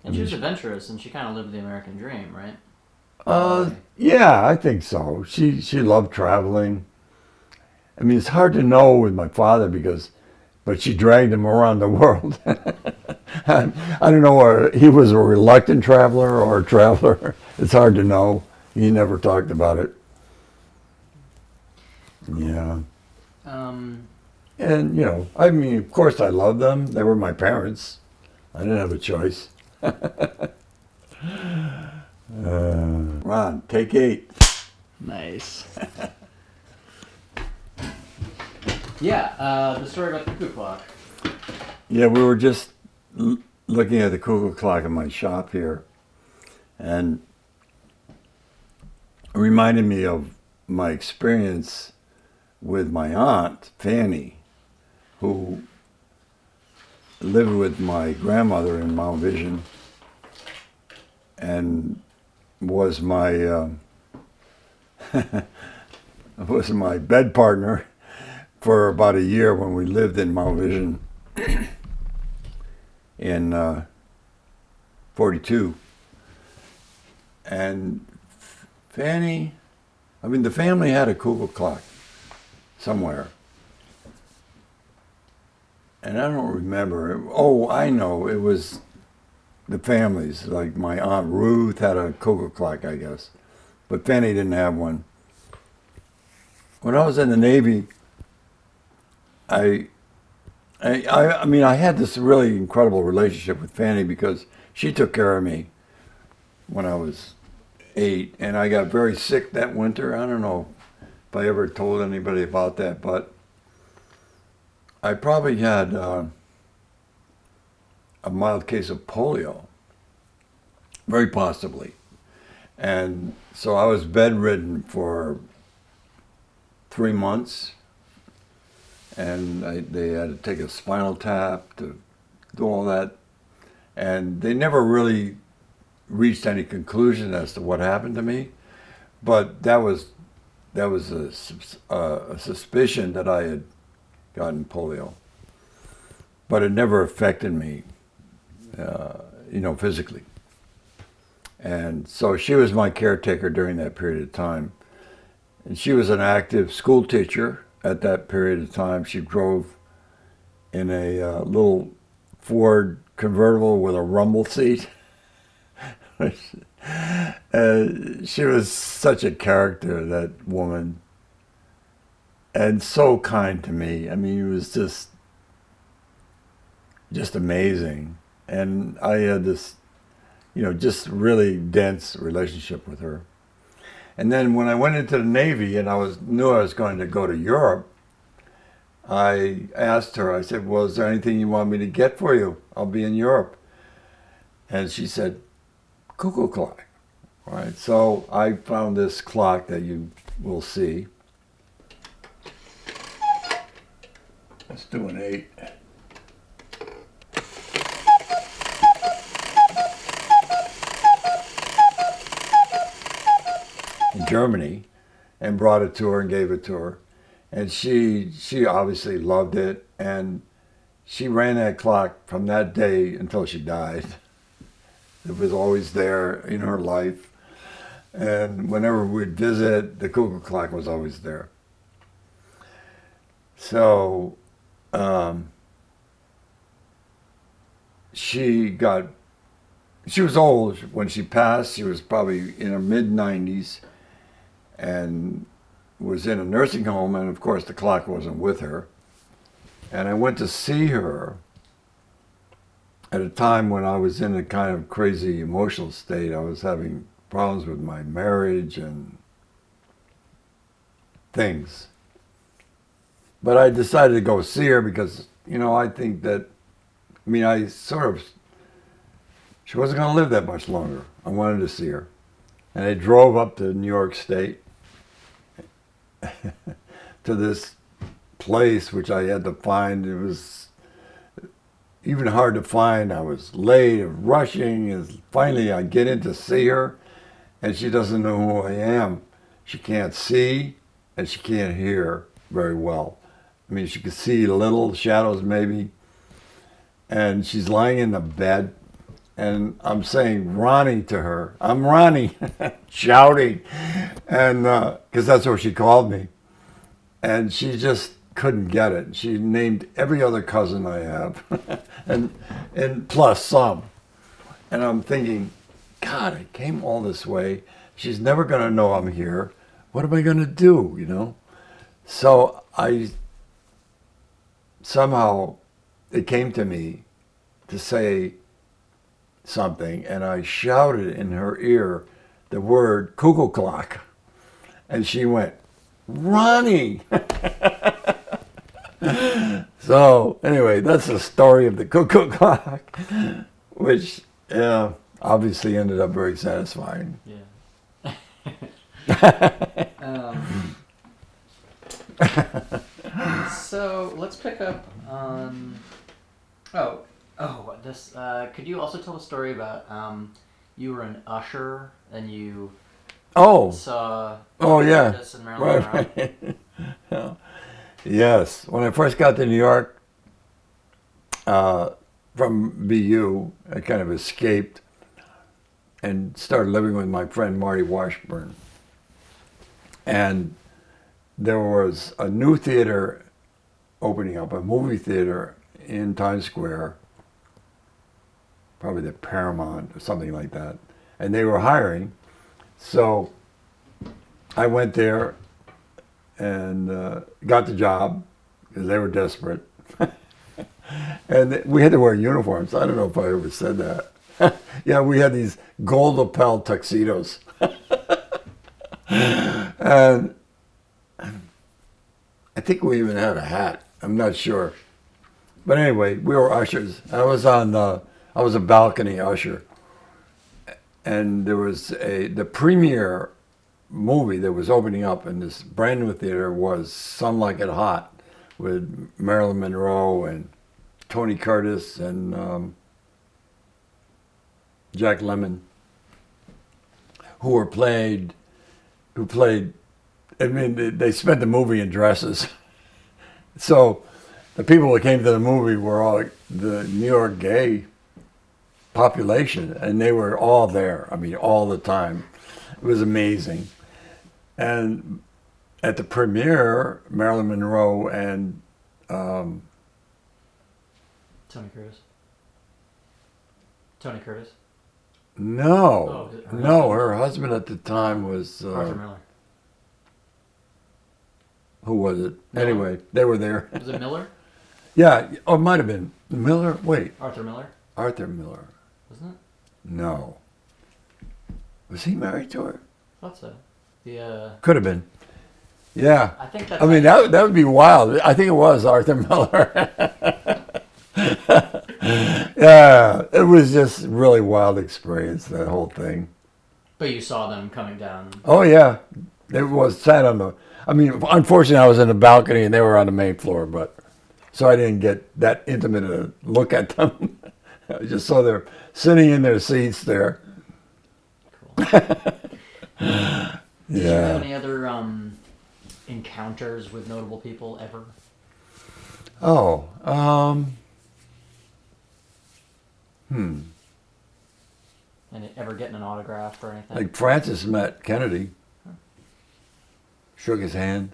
[SPEAKER 2] And she was adventurous, and she kind of lived the American dream, right?
[SPEAKER 3] Yeah, I think so. She loved traveling. It's hard to know with my father because but she dragged him around the world. I don't know whether he was a reluctant traveler or a traveler. It's hard to know. He never talked about it. Yeah. And, you know, I mean, of course I loved them. They were my parents. I didn't have a choice. Ron, take 8.
[SPEAKER 2] Nice. Yeah, the story about the cuckoo clock.
[SPEAKER 3] Yeah, we were just looking at the cuckoo clock in my shop here, and it reminded me of my experience with my aunt, Fanny, who lived with my grandmother in Mount Vision and was my was my bed partner for about a year when we lived in Mount Vision in 42. And Fanny, I mean, the family had a cuckoo clock somewhere. And I don't remember. Oh, I know. It was the families. Like my Aunt Ruth had a cuckoo clock, I guess. But Fanny didn't have one. When I was in the Navy, I mean, I had this really incredible relationship with Fanny because she took care of me when I was 8, and I got very sick that winter. I don't know if I ever told anybody about that, but I probably had a mild case of polio, very possibly. And so I was bedridden for 3 months. And they had to take a spinal tap to do all that. And they never really reached any conclusion as to what happened to me. But that was a suspicion that I had gotten polio. But it never affected me, you know, physically. And so she was my caretaker during that period of time. And she was an active school teacher. At that period of time, she drove in a little Ford convertible with a rumble seat. She was such a character, that woman, and so kind to me. I mean, it was just amazing. And I had this, you know, just really dense relationship with her. And then when I went into the Navy and knew I was going to go to Europe, I asked her, I said, well, is there anything you want me to get for you? I'll be in Europe. And she said, cuckoo clock. All right, so I found this clock that you will see. Let's do an 8. In Germany, and brought it to her and gave it to her. And she obviously loved it, and she ran that clock from that day until she died. It was always there in her life. And whenever we'd visit, the cuckoo clock was always there. So she was old when she passed. She was probably in her mid-90s and was in a nursing home, and of course the clock wasn't with her. And I went to see her at a time when I was in a kind of crazy emotional state. I was having problems with my marriage and things. But I decided to go see her because, you know, I think that, I mean, she wasn't going to live that much longer. I wanted to see her. And I drove up to New York State to this place which I had to find. It was even hard to find. I was late, rushing, and finally I get in to see her, and she doesn't know who I am. She can't see, and she can't hear very well. I mean, she could see little shadows maybe, and she's lying in the bed, and I'm saying Ronnie to her. I'm Ronnie, shouting, and because that's what she called me. And she just couldn't get it. She named every other cousin I have, and plus some. And I'm thinking, God, I came all this way. She's never going to know I'm here. What am I going to do, you know? So somehow it came to me to say something, and I shouted in her ear the word cuckoo clock. And she went, Ronnie! So anyway, that's the story of the cuckoo clock, which obviously ended up very satisfying.
[SPEAKER 2] Yeah. So let's pick up on. This. Could you also tell a story about you were an usher and you saw.
[SPEAKER 3] Oh yeah.
[SPEAKER 2] Curtis and Marilyn Monroe?
[SPEAKER 3] Right. Yeah. Yes. When I first got to New York from BU, I kind of escaped and started living with my friend Marty Washburn. And there was a new theater opening up, a movie theater in Times Square, probably the Paramount or something like that. And they were hiring. So I went there and got the job because they were desperate. And we had to wear uniforms. I don't know if I ever said that. Yeah, we had these gold lapel tuxedos. And I think we even had a hat. I'm not sure. But anyway, we were ushers. I was a balcony usher. And there was the premiere movie that was opening up in this brand new theater was Some Like It Hot with Marilyn Monroe and Tony Curtis and Jack Lemmon, who played, I mean, they spent the movie in dresses. So the people that came to the movie were all the New York gay population, and they were all there. I mean, all the time. It was amazing. And at the premiere, Marilyn Monroe and
[SPEAKER 2] Tony Curtis.
[SPEAKER 3] No,
[SPEAKER 2] her
[SPEAKER 3] no,
[SPEAKER 2] husband?
[SPEAKER 3] her husband at the time was
[SPEAKER 2] Arthur Miller.
[SPEAKER 3] who was it?
[SPEAKER 2] Miller?
[SPEAKER 3] Anyway, they were there.
[SPEAKER 2] Was it Miller?
[SPEAKER 3] Yeah, oh, it might have been Miller. Wait,
[SPEAKER 2] Arthur Miller,
[SPEAKER 3] Arthur Miller.
[SPEAKER 2] wasn't it?
[SPEAKER 3] No, was he married to her?
[SPEAKER 2] I thought so. The
[SPEAKER 3] Could have been. Yeah,
[SPEAKER 2] I think that's.
[SPEAKER 3] I mean that would be wild. I think it was Arthur Miller. Yeah, it was just a really wild experience, that whole thing.
[SPEAKER 2] But you saw them coming down.
[SPEAKER 3] Oh yeah, it was sat on the. I mean, unfortunately, I was in the balcony and they were on the main floor, but so I didn't get that intimate a look at them. I just saw them sitting in their seats there.
[SPEAKER 2] Cool. Did you have any other encounters with notable people ever?
[SPEAKER 3] Oh,
[SPEAKER 2] And ever getting an autograph or anything?
[SPEAKER 3] like Francis met Kennedy, shook his hand.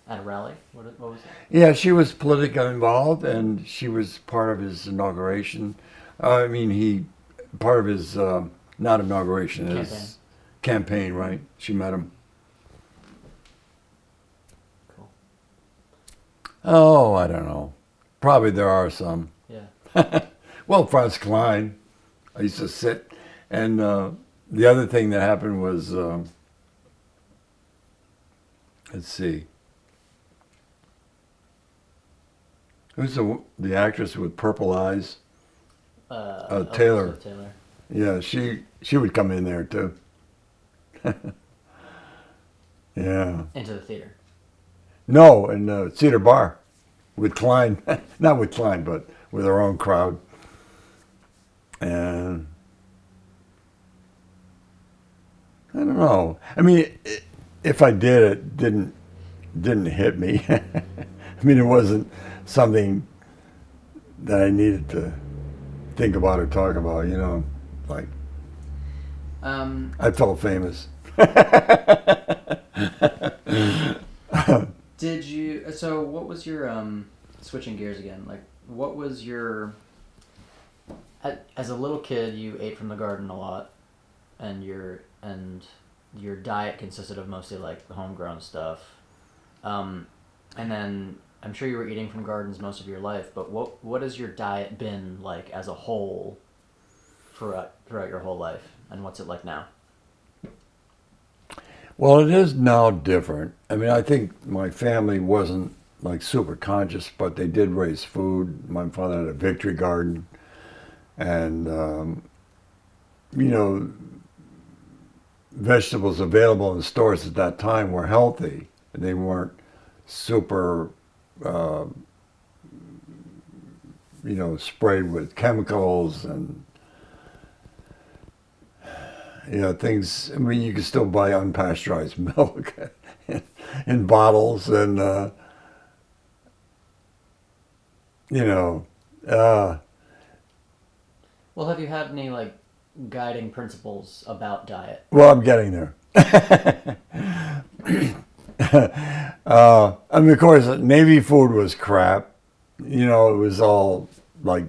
[SPEAKER 2] At a rally? What was it?
[SPEAKER 3] Yeah, she was politically involved, and she was part of his inauguration. I mean, part of his, not inauguration, his campaign, right? She met him.
[SPEAKER 2] Cool.
[SPEAKER 3] Oh, I don't know. Probably there are some.
[SPEAKER 2] Yeah.
[SPEAKER 3] Well, Franz Klein. I used to sit, and the other thing that happened was, let's see. Who's the actress with purple eyes? Taylor.
[SPEAKER 2] Elizabeth Taylor.
[SPEAKER 3] Yeah, she would come in there too. Yeah.
[SPEAKER 2] Into the theater.
[SPEAKER 3] No, in Cedar Bar with Klein. Not with Klein, but with her own crowd. And I don't know. I mean, if I did, it didn't hit me. I mean, it wasn't something that I needed to think about or talk about, you know, like I felt famous.
[SPEAKER 2] Did Did you? So, what was your switching gears again? Like, what was your? As a little kid, you ate from the garden a lot, and your diet consisted of mostly like homegrown stuff. And then I'm sure you were eating from gardens most of your life. But what has your diet been like as a whole throughout your whole life, and what's it like now?
[SPEAKER 3] Well, it is now different. I mean, I think my family wasn't like super conscious, but they did raise food. My father had a victory garden, and you know, vegetables available in stores at that time were healthy. They weren't super, sprayed with chemicals and things. I mean, you can still buy unpasteurized milk in bottles, and
[SPEAKER 2] Well, have you had any like guiding principles about diet?
[SPEAKER 3] well, I'm getting there. I mean, of course, Navy food was crap. It was all like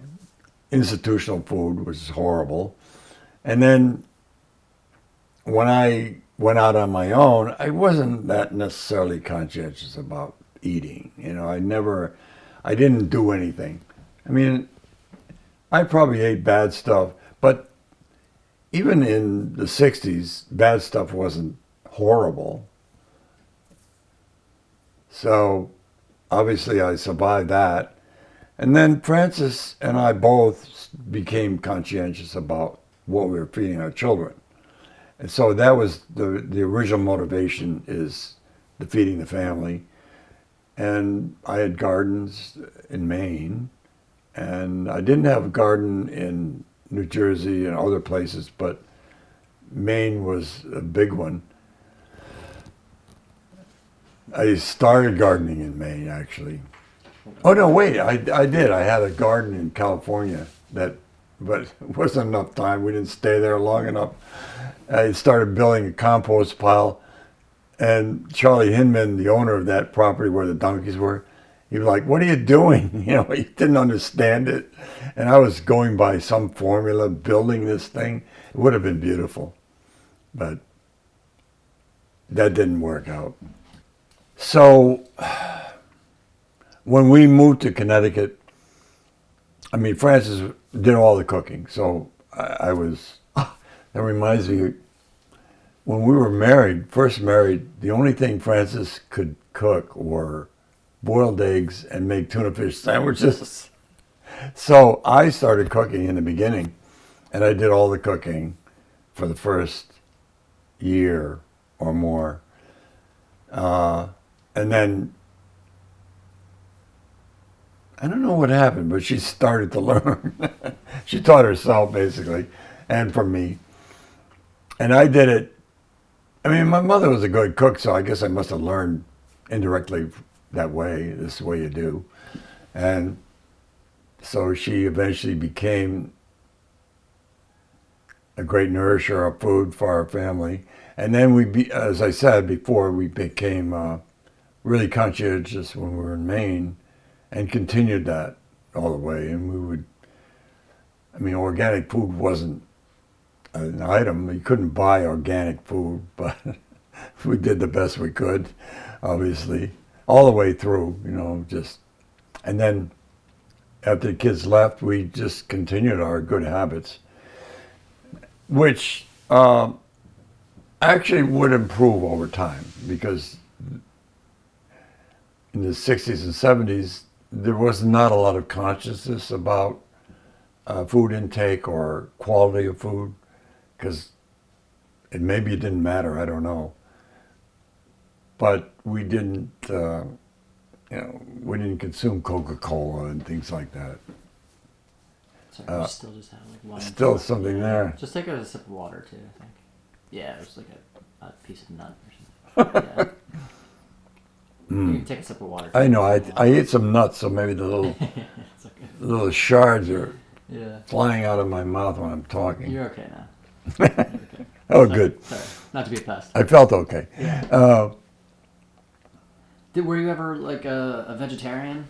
[SPEAKER 3] institutional food, which is horrible. And then when I went out on my own, I wasn't that necessarily conscientious about eating. I didn't do anything. I mean, I probably ate bad stuff, but even in the 60s, bad stuff wasn't horrible. So obviously I survived that. And then Frances and I both became conscientious about what we were feeding our children. And so that was the original motivation, is the feeding the family. And I had gardens in Maine, and I didn't have a garden in New Jersey and other places, but Maine was a big one. I started gardening in Maine, actually. Oh, no, wait, I did. I had a garden in California, but it wasn't enough time. We didn't stay there long enough. I started building a compost pile, and Charlie Hinman, the owner of that property where the donkeys were, he was like, "What are you doing?" He didn't understand it. And I was going by some formula, building this thing. It would have been beautiful, but that didn't work out. So when we moved to Connecticut, I mean, Frances did all the cooking. So I was, that reminds me, when we were first married, the only thing Frances could cook were boiled eggs and make tuna fish sandwiches. So I started cooking in the beginning, and I did all the cooking for the first year or more. And then, I don't know what happened, but she started to learn. She taught herself, basically, and from me. And I did it. I mean, my mother was a good cook, so I guess I must have learned indirectly that way. This is the way you do. And so she eventually became a great nourisher of food for our family. And then as I said before, we became really conscientious when we were in Maine, and continued that all the way. And organic food wasn't an item. You couldn't buy organic food, but we did the best we could, obviously, all the way through, and then after the kids left, we just continued our good habits, which actually would improve over time, because in the 60s and 70s, there was not a lot of consciousness about food intake or quality of food, because maybe it didn't matter, I don't know. But we didn't, we didn't consume Coca-Cola and things like that.
[SPEAKER 2] Sorry, you still just have like one.
[SPEAKER 3] Still something there.
[SPEAKER 2] Just take a sip of water too, I think. Yeah, it was like a piece of nut or something. Yeah. You can take a sip of water.
[SPEAKER 3] I know. I ate some nuts, so maybe the little
[SPEAKER 2] It's okay.
[SPEAKER 3] little shards are
[SPEAKER 2] Yeah.
[SPEAKER 3] flying out of my mouth when I'm talking.
[SPEAKER 2] You're okay now. You're okay.
[SPEAKER 3] Oh,
[SPEAKER 2] Sorry,
[SPEAKER 3] good.
[SPEAKER 2] Sorry, not to be a pest.
[SPEAKER 3] I felt okay.
[SPEAKER 2] Yeah. Were you ever like a vegetarian?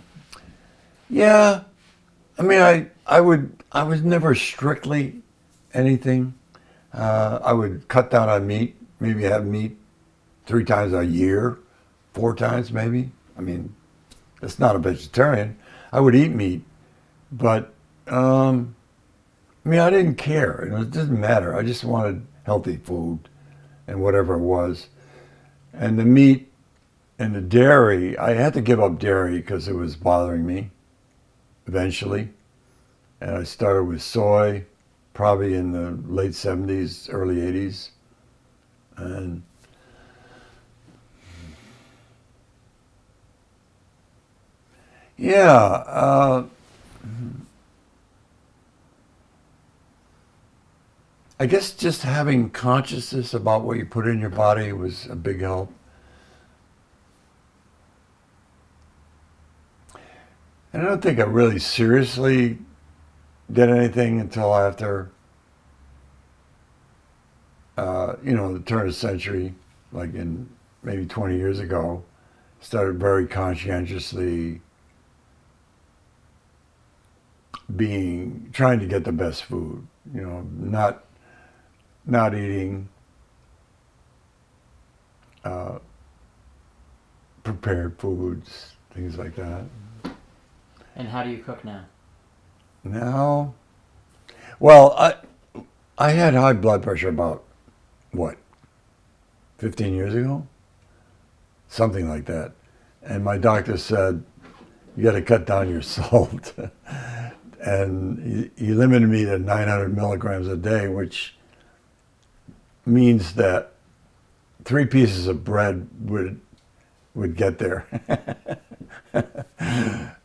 [SPEAKER 3] Yeah, I mean, I was never strictly anything. I would cut down on meat, maybe have meat 3 times a year, 4 times maybe. I mean, that's not a vegetarian. I would eat meat, but I mean, I didn't care. It didn't matter. I just wanted healthy food and whatever it was. And the meat and the dairy, I had to give up dairy because it was bothering me eventually. And I started with soy, probably in the late 70s, early 80s. And yeah, I guess just having consciousness about what you put in your body was a big help. And I don't think I really seriously did anything until after, the turn of the century, like in maybe 20 years ago. Started very conscientiously trying to get the best food, not eating prepared foods, things like that.
[SPEAKER 2] And how do you cook now?
[SPEAKER 3] Now, well, I had high blood pressure about, 15 years ago? Something like that. And my doctor said, you got to cut down your salt. And he limited me to 900 milligrams a day, which means that 3 pieces of bread would get there.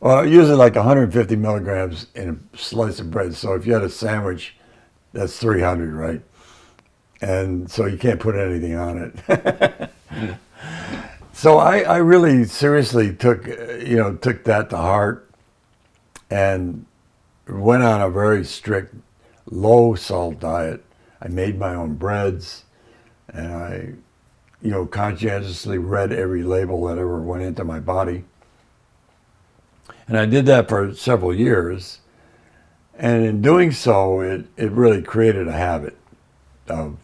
[SPEAKER 3] Well, usually like 150 milligrams in a slice of bread. So if you had a sandwich, that's 300, right? And so you can't put anything on it. So I really seriously took that to heart and went on a very strict low salt diet. I made my own breads, and I conscientiously read every label that ever went into my body. And I did that for several years. And in doing so, it really created a habit of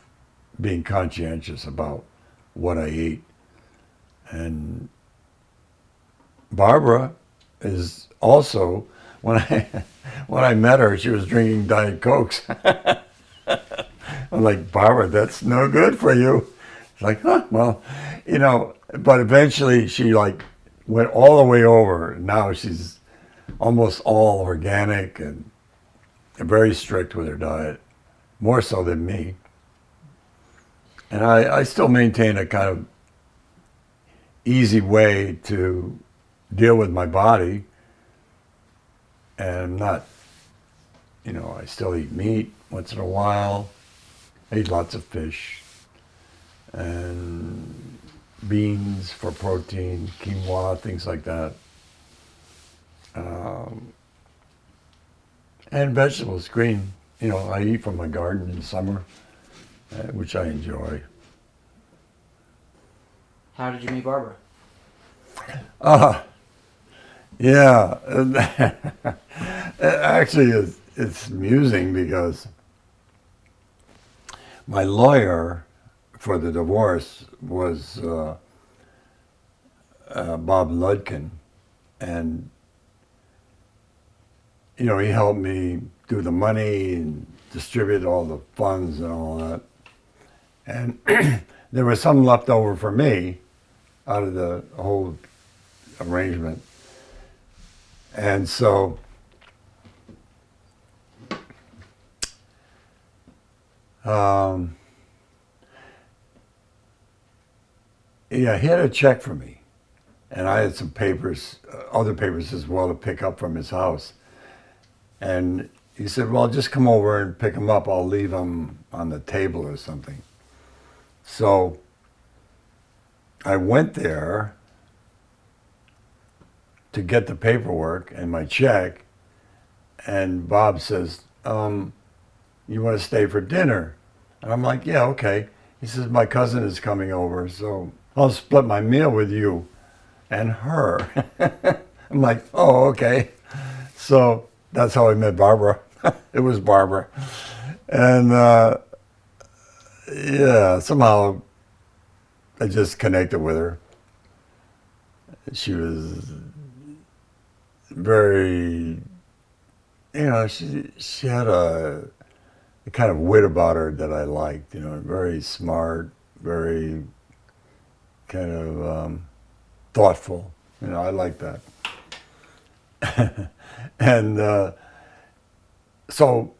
[SPEAKER 3] being conscientious about what I ate. And Barbara is also, when I met her, she was drinking Diet Cokes. I'm like, Barbara, that's no good for you. It's like, well, but eventually she went all the way over. Now she's almost all organic and very strict with her diet, more so than me. And I still maintain a kind of easy way to deal with my body. And I'm not, I still eat meat once in a while. I eat lots of fish and beans for protein, quinoa, things like that. And vegetables, green. I eat from my garden in summer, which I enjoy.
[SPEAKER 2] How did you meet Barbara?
[SPEAKER 3] Yeah. Actually, it's amusing because my lawyer for the divorce was Bob Ludkin, and he helped me do the money and distribute all the funds and all that. And there was some left over for me out of the whole arrangement. And so he had a check for me. And I had some papers, other papers as well, to pick up from his house. And he said, well, just come over and pick them up. I'll leave them on the table or something. So I went there to get the paperwork and my check. And Bob says, you want to stay for dinner? And I'm like, yeah, okay. He says, my cousin is coming over, so I'll split my meal with you. and her. I'm like, oh, okay. So that's how I met Barbara. It was Barbara. And yeah, somehow I just connected with her. She was very, she had a kind of wit about her that I liked, very smart, very kind of thoughtful. I like that. And so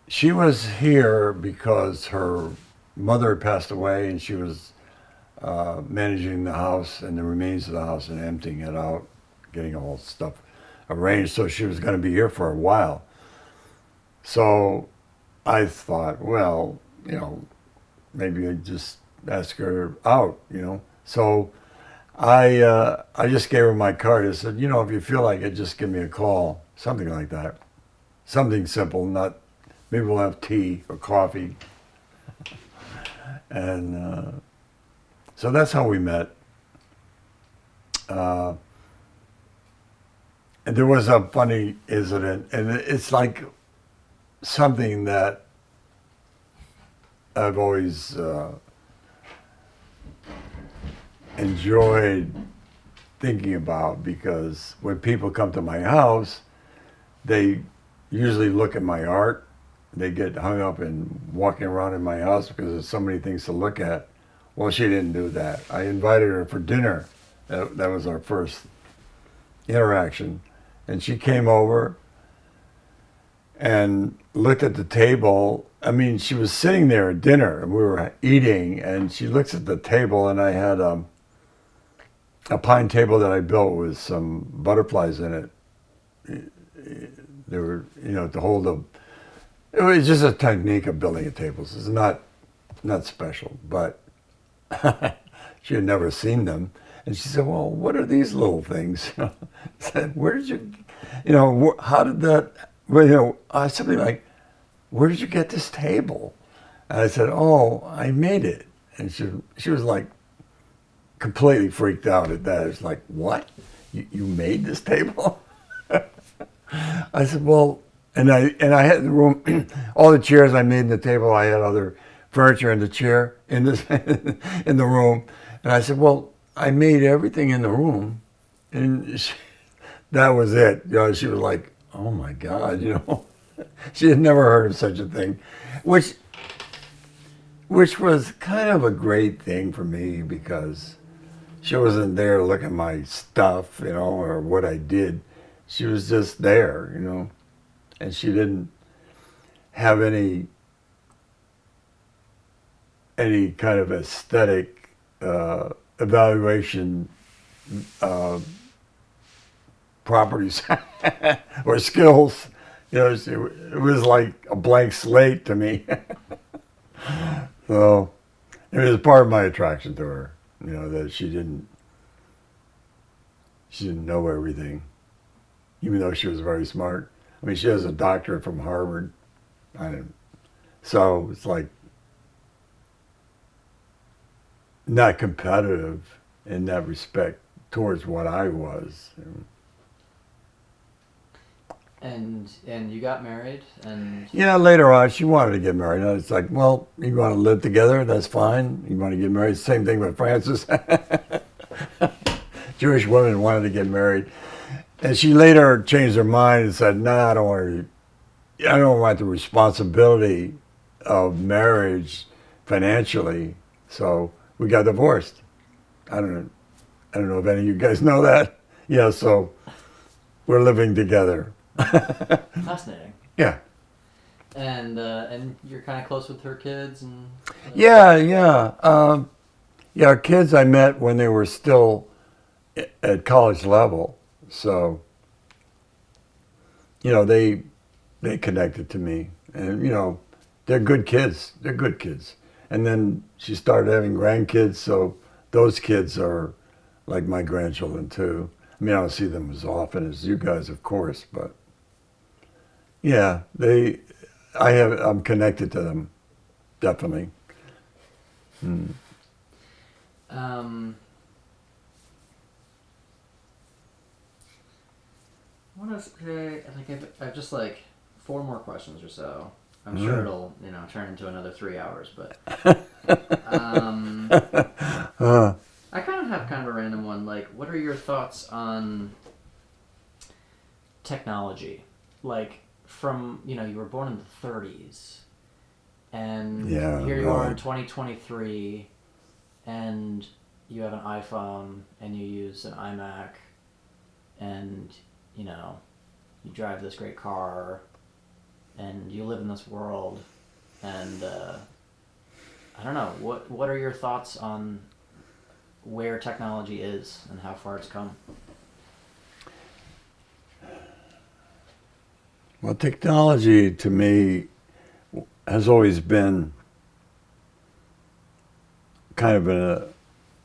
[SPEAKER 3] she was here because her mother passed away, and she was managing the house and the remains of the house and emptying it out, getting all stuff arranged. So she was going to be here for a while. So I thought, well, maybe I just ask her out, So I just gave her my card. I said, if you feel like it, just give me a call, something like that. Something simple, not, maybe we'll have tea or coffee. And so that's how we met. And there was a funny incident, and it's like something that I've always enjoyed thinking about, because when people come to my house, they usually look at my art. They get hung up in walking around in my house because there's so many things to look at. Well, she didn't do that. I invited her for dinner. That was our first interaction. And she came over and looked at the table. I mean, she was sitting there at dinner and we were eating, and she looks at the table, and I had a pine table that I built with some butterflies in it. They were, to hold them. It was just a technique of building a table. It's not special, but she had never seen them. And she said, well, what are these little things? I said, where did you, how did that, something like, where did you get this table? And I said, oh, I made it. And she was like completely freaked out at that. It's like, what? You made this table? I said, well, and I had the room, all the chairs I made in the table. I had other furniture in the chair in this in the room, and I said, well, I made everything in the room, and that was it. She was like, oh my God, she had never heard of such a thing, which was kind of a great thing for me, because she wasn't there to look at my stuff, or what I did. She was just there, and she didn't have any kind of aesthetic evaluation properties or skills. It was like a blank slate to me. So it was part of my attraction to her, that she didn't know everything, even though she was very smart. I mean, she has a doctorate from Harvard. So it's like not competitive in that respect towards what I was.
[SPEAKER 2] And you got married, and
[SPEAKER 3] Yeah, later on, she wanted to get married. And it's like, well, you want to live together? That's fine. You want to get married? Same thing with Frances. Jewish women wanted to get married. And she later changed her mind and said, no, I don't want the responsibility of marriage financially. So we got divorced. I don't know if any of you guys know that. Yeah, so we're living together.
[SPEAKER 2] fascinating.
[SPEAKER 3] Yeah.
[SPEAKER 2] And you're kind of close with her kids, and
[SPEAKER 3] Yeah. Our kids I met when they were still at college level. So, they connected to me, and they're good kids. They're good kids. And then she started having grandkids, so those kids are like my grandchildren too. I mean, I don't see them as often as you guys, of course, but yeah, I'm connected to them, definitely.
[SPEAKER 2] What else? I've just like 4 more questions or so. I'm sure it'll turn into another 3 hours, but I kind of have kind of a random one. Like, what are your thoughts on technology? Like, from you were born in the 30s, and here you are in 2023, and you have an iPhone and you use an iMac, and you drive this great car, and you live in this world, and I don't know, what are your thoughts on where technology is and how far it's come?
[SPEAKER 3] Well, technology to me has always been kind of an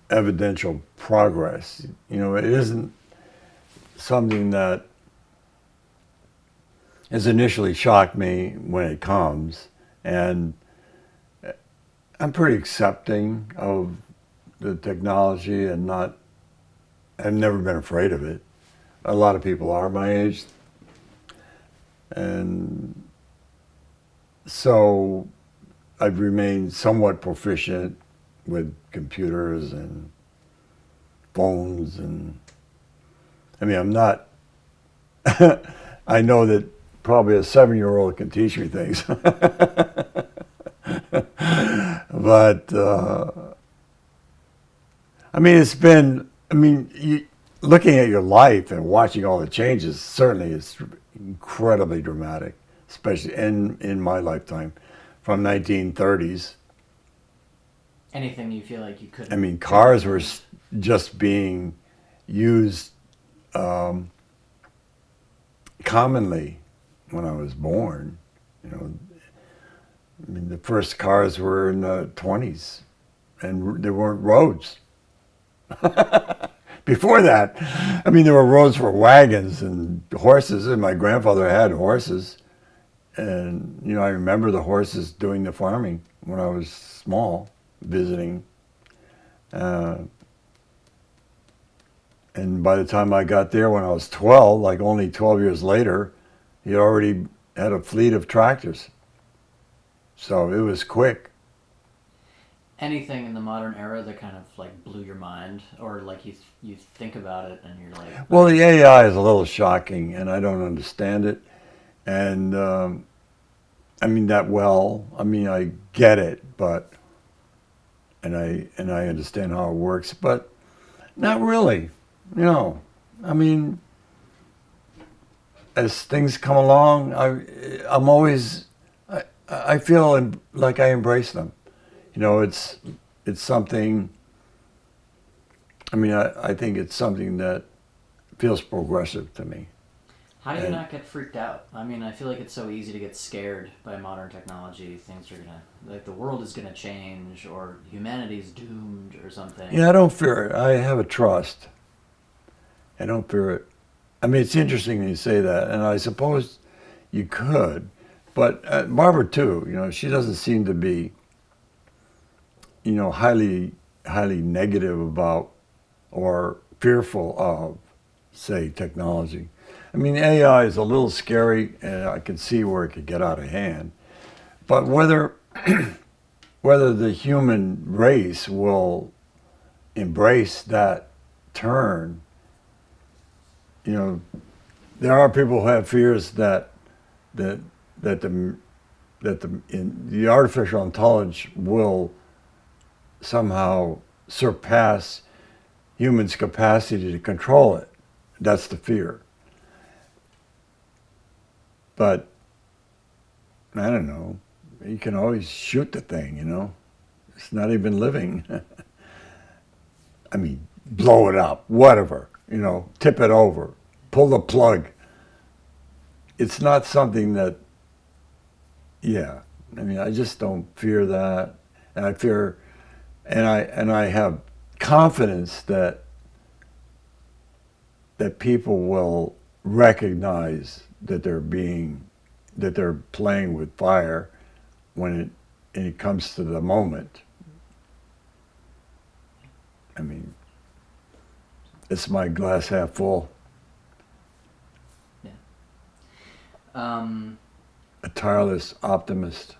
[SPEAKER 3] evidential progress. It isn't something that has initially shocked me when it comes, and I'm pretty accepting of the technology and I've never been afraid of it. A lot of people are my age, and so I've remained somewhat proficient with computers and phones, and I'm not I know that probably a 7-year-old can teach me things. But it's been, looking at your life and watching all the changes certainly is incredibly dramatic, especially in my lifetime, from 1930s.
[SPEAKER 2] Anything you feel like you could?
[SPEAKER 3] Cars were just being used commonly when I was born. The first cars were in the 20s, and there weren't roads. Before that, there were roads for wagons and horses, and my grandfather had horses. And, I remember the horses doing the farming when I was small, visiting. And by the time I got there when I was 12, like only 12 years later, he already had a fleet of tractors. So it was quick.
[SPEAKER 2] Anything in the modern era that kind of like blew your mind, or like you think about it and you're like...
[SPEAKER 3] Well, the AI is a little shocking, and I don't understand it. And I get it, but and I understand how it works, but not really. As things come along, I feel like I embrace them. It's something. I think it's something that feels progressive to me.
[SPEAKER 2] How do you not get freaked out? I feel like it's so easy to get scared by modern technology. Things are the world is gonna change, or humanity's doomed, or something.
[SPEAKER 3] I don't fear it. I have a trust. I don't fear it. It's interesting you say that, and I suppose you could, but Barbara too. She doesn't seem to be, highly negative about or fearful of, say, technology. AI is a little scary, and I can see where it could get out of hand. But whether the human race will embrace that turn, there are people who have fears that the artificial intelligence will somehow surpass humans' capacity to control it. That's the fear. But I don't know. You can always shoot the thing, It's not even living. Blow it up, whatever, tip it over, pull the plug. It's not something that, I just don't fear that. And I have confidence that people will recognize that they're playing with fire when it comes to the moment. I mean, it's my glass half full.
[SPEAKER 2] Um,
[SPEAKER 3] A tireless optimist.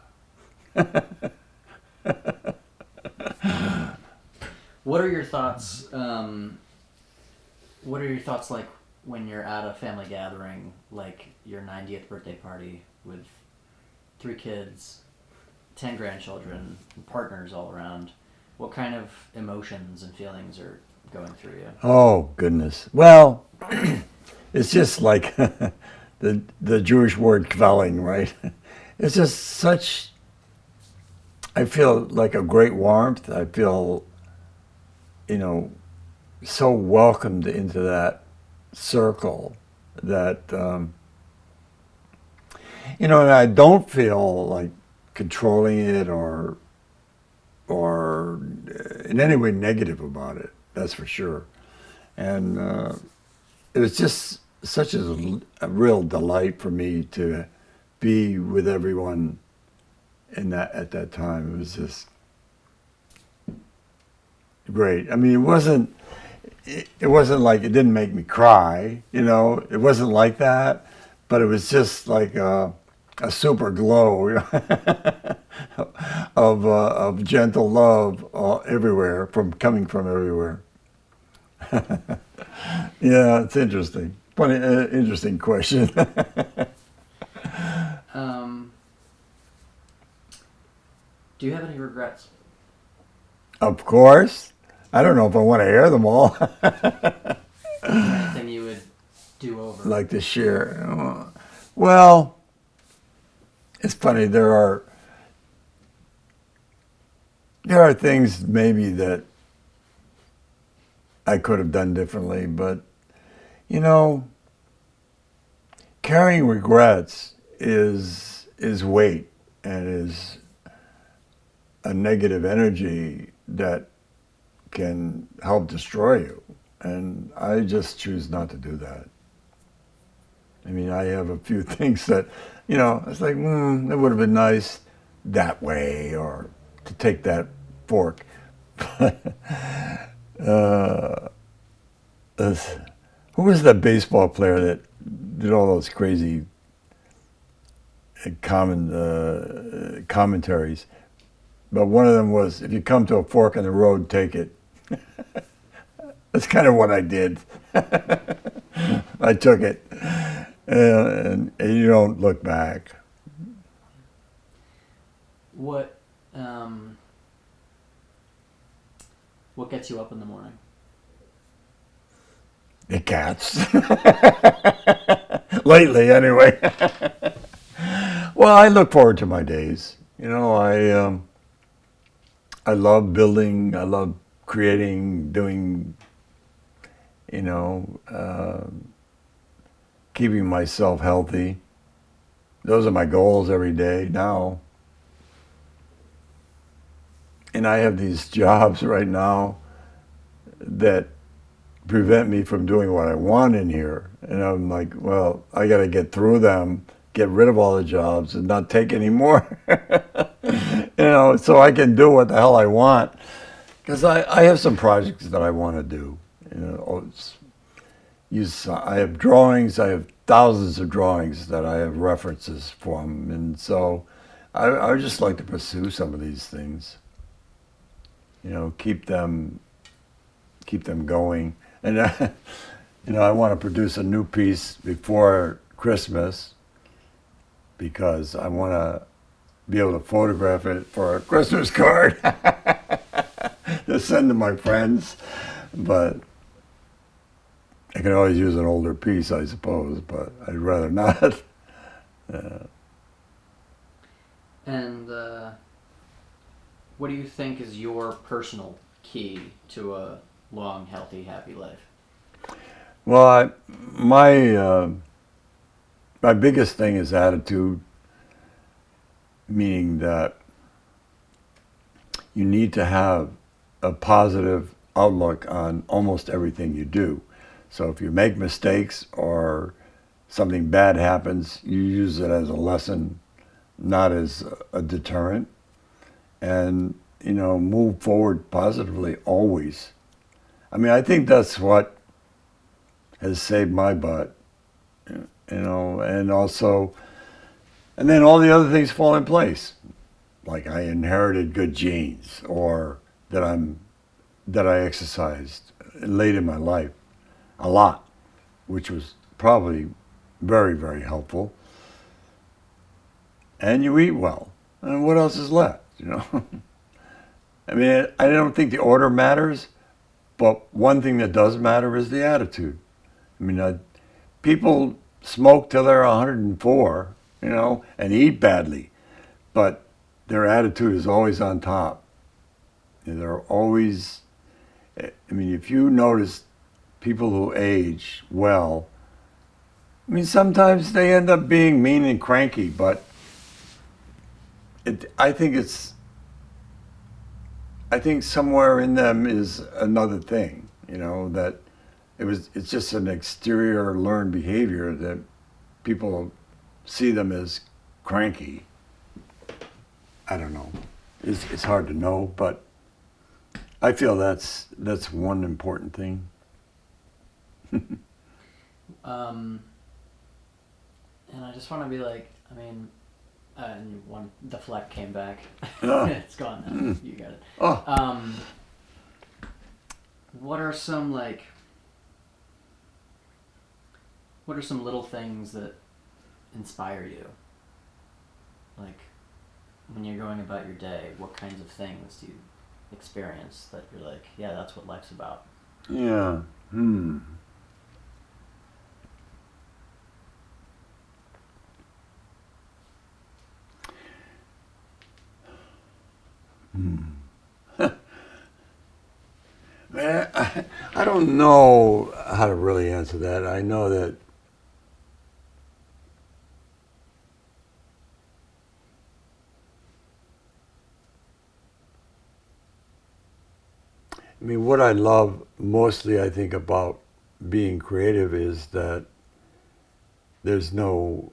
[SPEAKER 2] what are your thoughts? What are your thoughts like when you're at a family gathering, like your 90th birthday party with 3 kids, 10 grandchildren, and partners all around? What kind of emotions and feelings are going through you?
[SPEAKER 3] Oh, goodness. Well, it's just like the Jewish word kvelling, right? It's just such, I feel like a great warmth. I feel, so welcomed into that circle that, and I don't feel like controlling it or in any way negative about it. That's for sure. And it was just such a real delight for me to be with everyone at that time. It was just great. I mean, it wasn't like it didn't make me cry. It wasn't like that, but it was just like a super glow of gentle love everywhere, coming from everywhere. Yeah, it's interesting. Funny, interesting question.
[SPEAKER 2] Do you have any regrets?
[SPEAKER 3] Of course. I don't know if I want to air them all.
[SPEAKER 2] Anything you would do over?
[SPEAKER 3] Like to share. Well, it's funny. There are things maybe that I could have done differently, but carrying regrets is weight and is a negative energy that can help destroy you. And I just choose not to do that. I mean, I have a few things that, it's like, it would have been nice that way, or to take that fork. Who was that baseball player that did all those crazy commentaries? But one of them was, if you come to a fork in the road, take it. That's kind of what I did. I took it. And you don't look back.
[SPEAKER 2] What gets you up in the morning?
[SPEAKER 3] The cats. Lately, anyway. Well, I look forward to my days. I love building. I love creating, doing, keeping myself healthy. Those are my goals every day now. And I have these jobs right now that prevent me from doing what I want in here. And I'm like, well, I got to get through them, get rid of all the jobs and not take any more. So I can do what the hell I want. Because I have some projects that I want to do. I have drawings. I have thousands of drawings that I have references from. And so I would just like to pursue some of these things. Keep them going. And I want to produce a new piece before Christmas because I want to be able to photograph it for a Christmas card to send to my friends. But I can always use an older piece, I suppose, but I'd rather not.
[SPEAKER 2] And what do you think is your personal key to a long, healthy, happy life?
[SPEAKER 3] Well, my biggest thing is attitude, meaning that you need to have a positive outlook on almost everything you do. So if you make mistakes or something bad happens, you use it as a lesson, not as a deterrent. And, move forward positively always. I mean, I think that's what has saved my butt, you know, and also, and then all the other things fall in place. Like I inherited good genes, or that I exercised late in my life a lot, which was probably very, very helpful. And you eat well. And what else is left, you know? I mean, I don't think the order matters, but one thing that does matter is the attitude. I mean, people smoke till they're 104, you know, and eat badly, but their attitude is always on top. And they're always, I mean, if you notice people who age well, I mean, sometimes they end up being mean and cranky, but I think somewhere in them is another thing, you know, that it's just an exterior learned behavior that people see them as cranky. I don't know. It's hard to know, but I feel that's one important thing.
[SPEAKER 2] And I just want to be like, I mean, and the fleck came back.
[SPEAKER 3] Oh.
[SPEAKER 2] It's gone now. You got it.
[SPEAKER 3] Oh.
[SPEAKER 2] What are some little things that inspire you? Like, when you're going about your day, what kinds of things do you experience that you're like, yeah, that's what life's about?
[SPEAKER 3] Yeah. Man, I don't know how to really answer that. I know that I mean, what I love mostly, I think, about being creative is that there's no,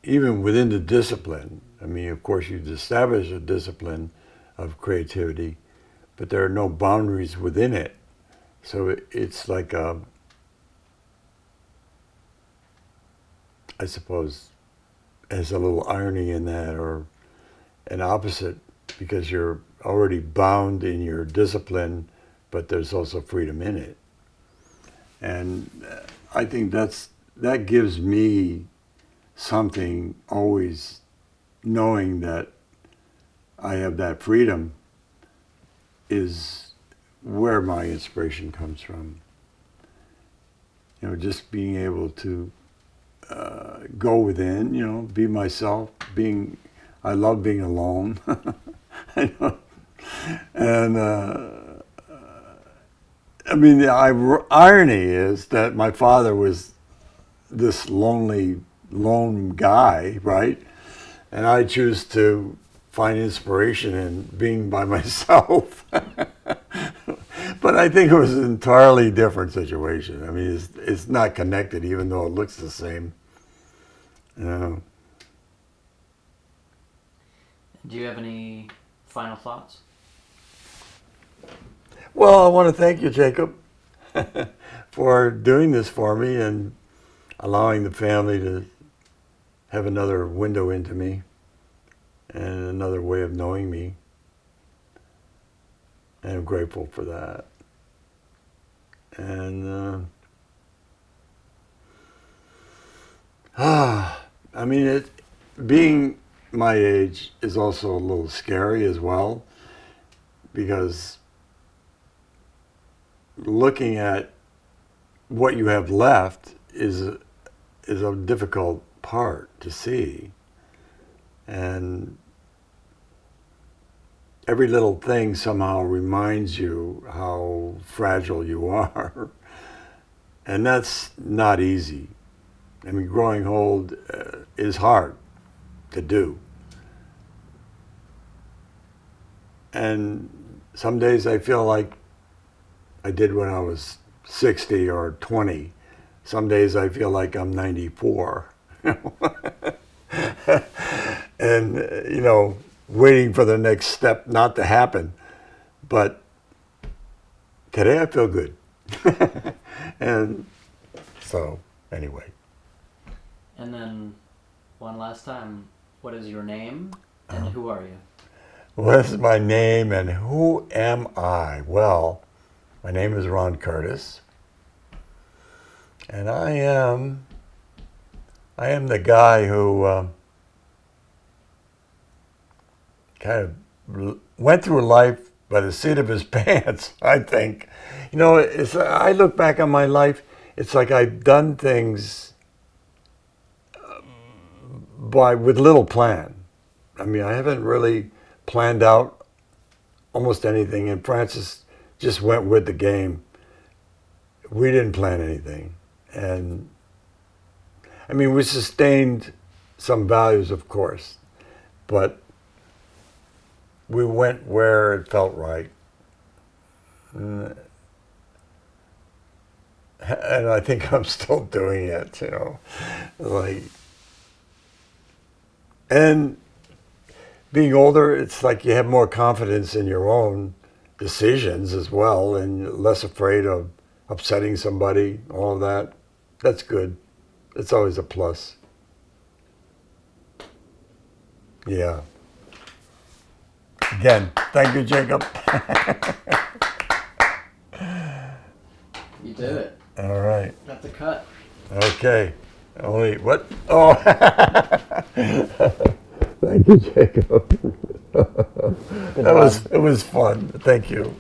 [SPEAKER 3] even within the discipline, I mean, of course, you've established a discipline of creativity, but there are no boundaries within it. So it's like, I suppose, has a little irony in that, or an opposite, because you're already bound in your discipline, but there's also freedom in it. And I think that gives me something, always knowing that I have that freedom is where my inspiration comes from. You know, just being able to go within, you know, be myself, I love being alone. I know. And I mean, the irony is that my father was this lone guy, right? And I choose to find inspiration in being by myself. But I think it was an entirely different situation. I mean, it's not connected, even though it looks the same. You know.
[SPEAKER 2] Do you have any final thoughts?
[SPEAKER 3] Well, I want to thank you, Jacob, for doing this for me and allowing the family to have another window into me and another way of knowing me. And I'm grateful for that. And I mean, being my age is also a little scary as well, because looking at what you have left is a difficult part to see. And every little thing somehow reminds you how fragile you are. And that's not easy. I mean, growing old is hard to do. And some days I feel like I did when I was 60 or 20. Some days I feel like I'm 94. And, you know, waiting for the next step not to happen. But today I feel good. And so, anyway.
[SPEAKER 2] And then, one last time, what is your name and who are you?
[SPEAKER 3] What is my name and who am I? Well, my name is Ron Curtis. And I am the guy who kind of went through life by the seat of his pants, I think. You know, I look back on my life, it's like I've done things with little plan. I mean, I haven't really planned out almost anything, and Francis just went with the game. We didn't plan anything. And I mean, we sustained some values, of course, but we went where it felt right. And I think I'm still doing it, you know, like, and being older, it's like you have more confidence in your own decisions as well, and less afraid of upsetting somebody, all of that. That's good. It's always a plus. Yeah. Again, thank you, Jacob.
[SPEAKER 2] You did it.
[SPEAKER 3] All right.
[SPEAKER 2] Got the cut.
[SPEAKER 3] Okay. Only what? Oh. Thank you, Jacob. It was fun. Thank you.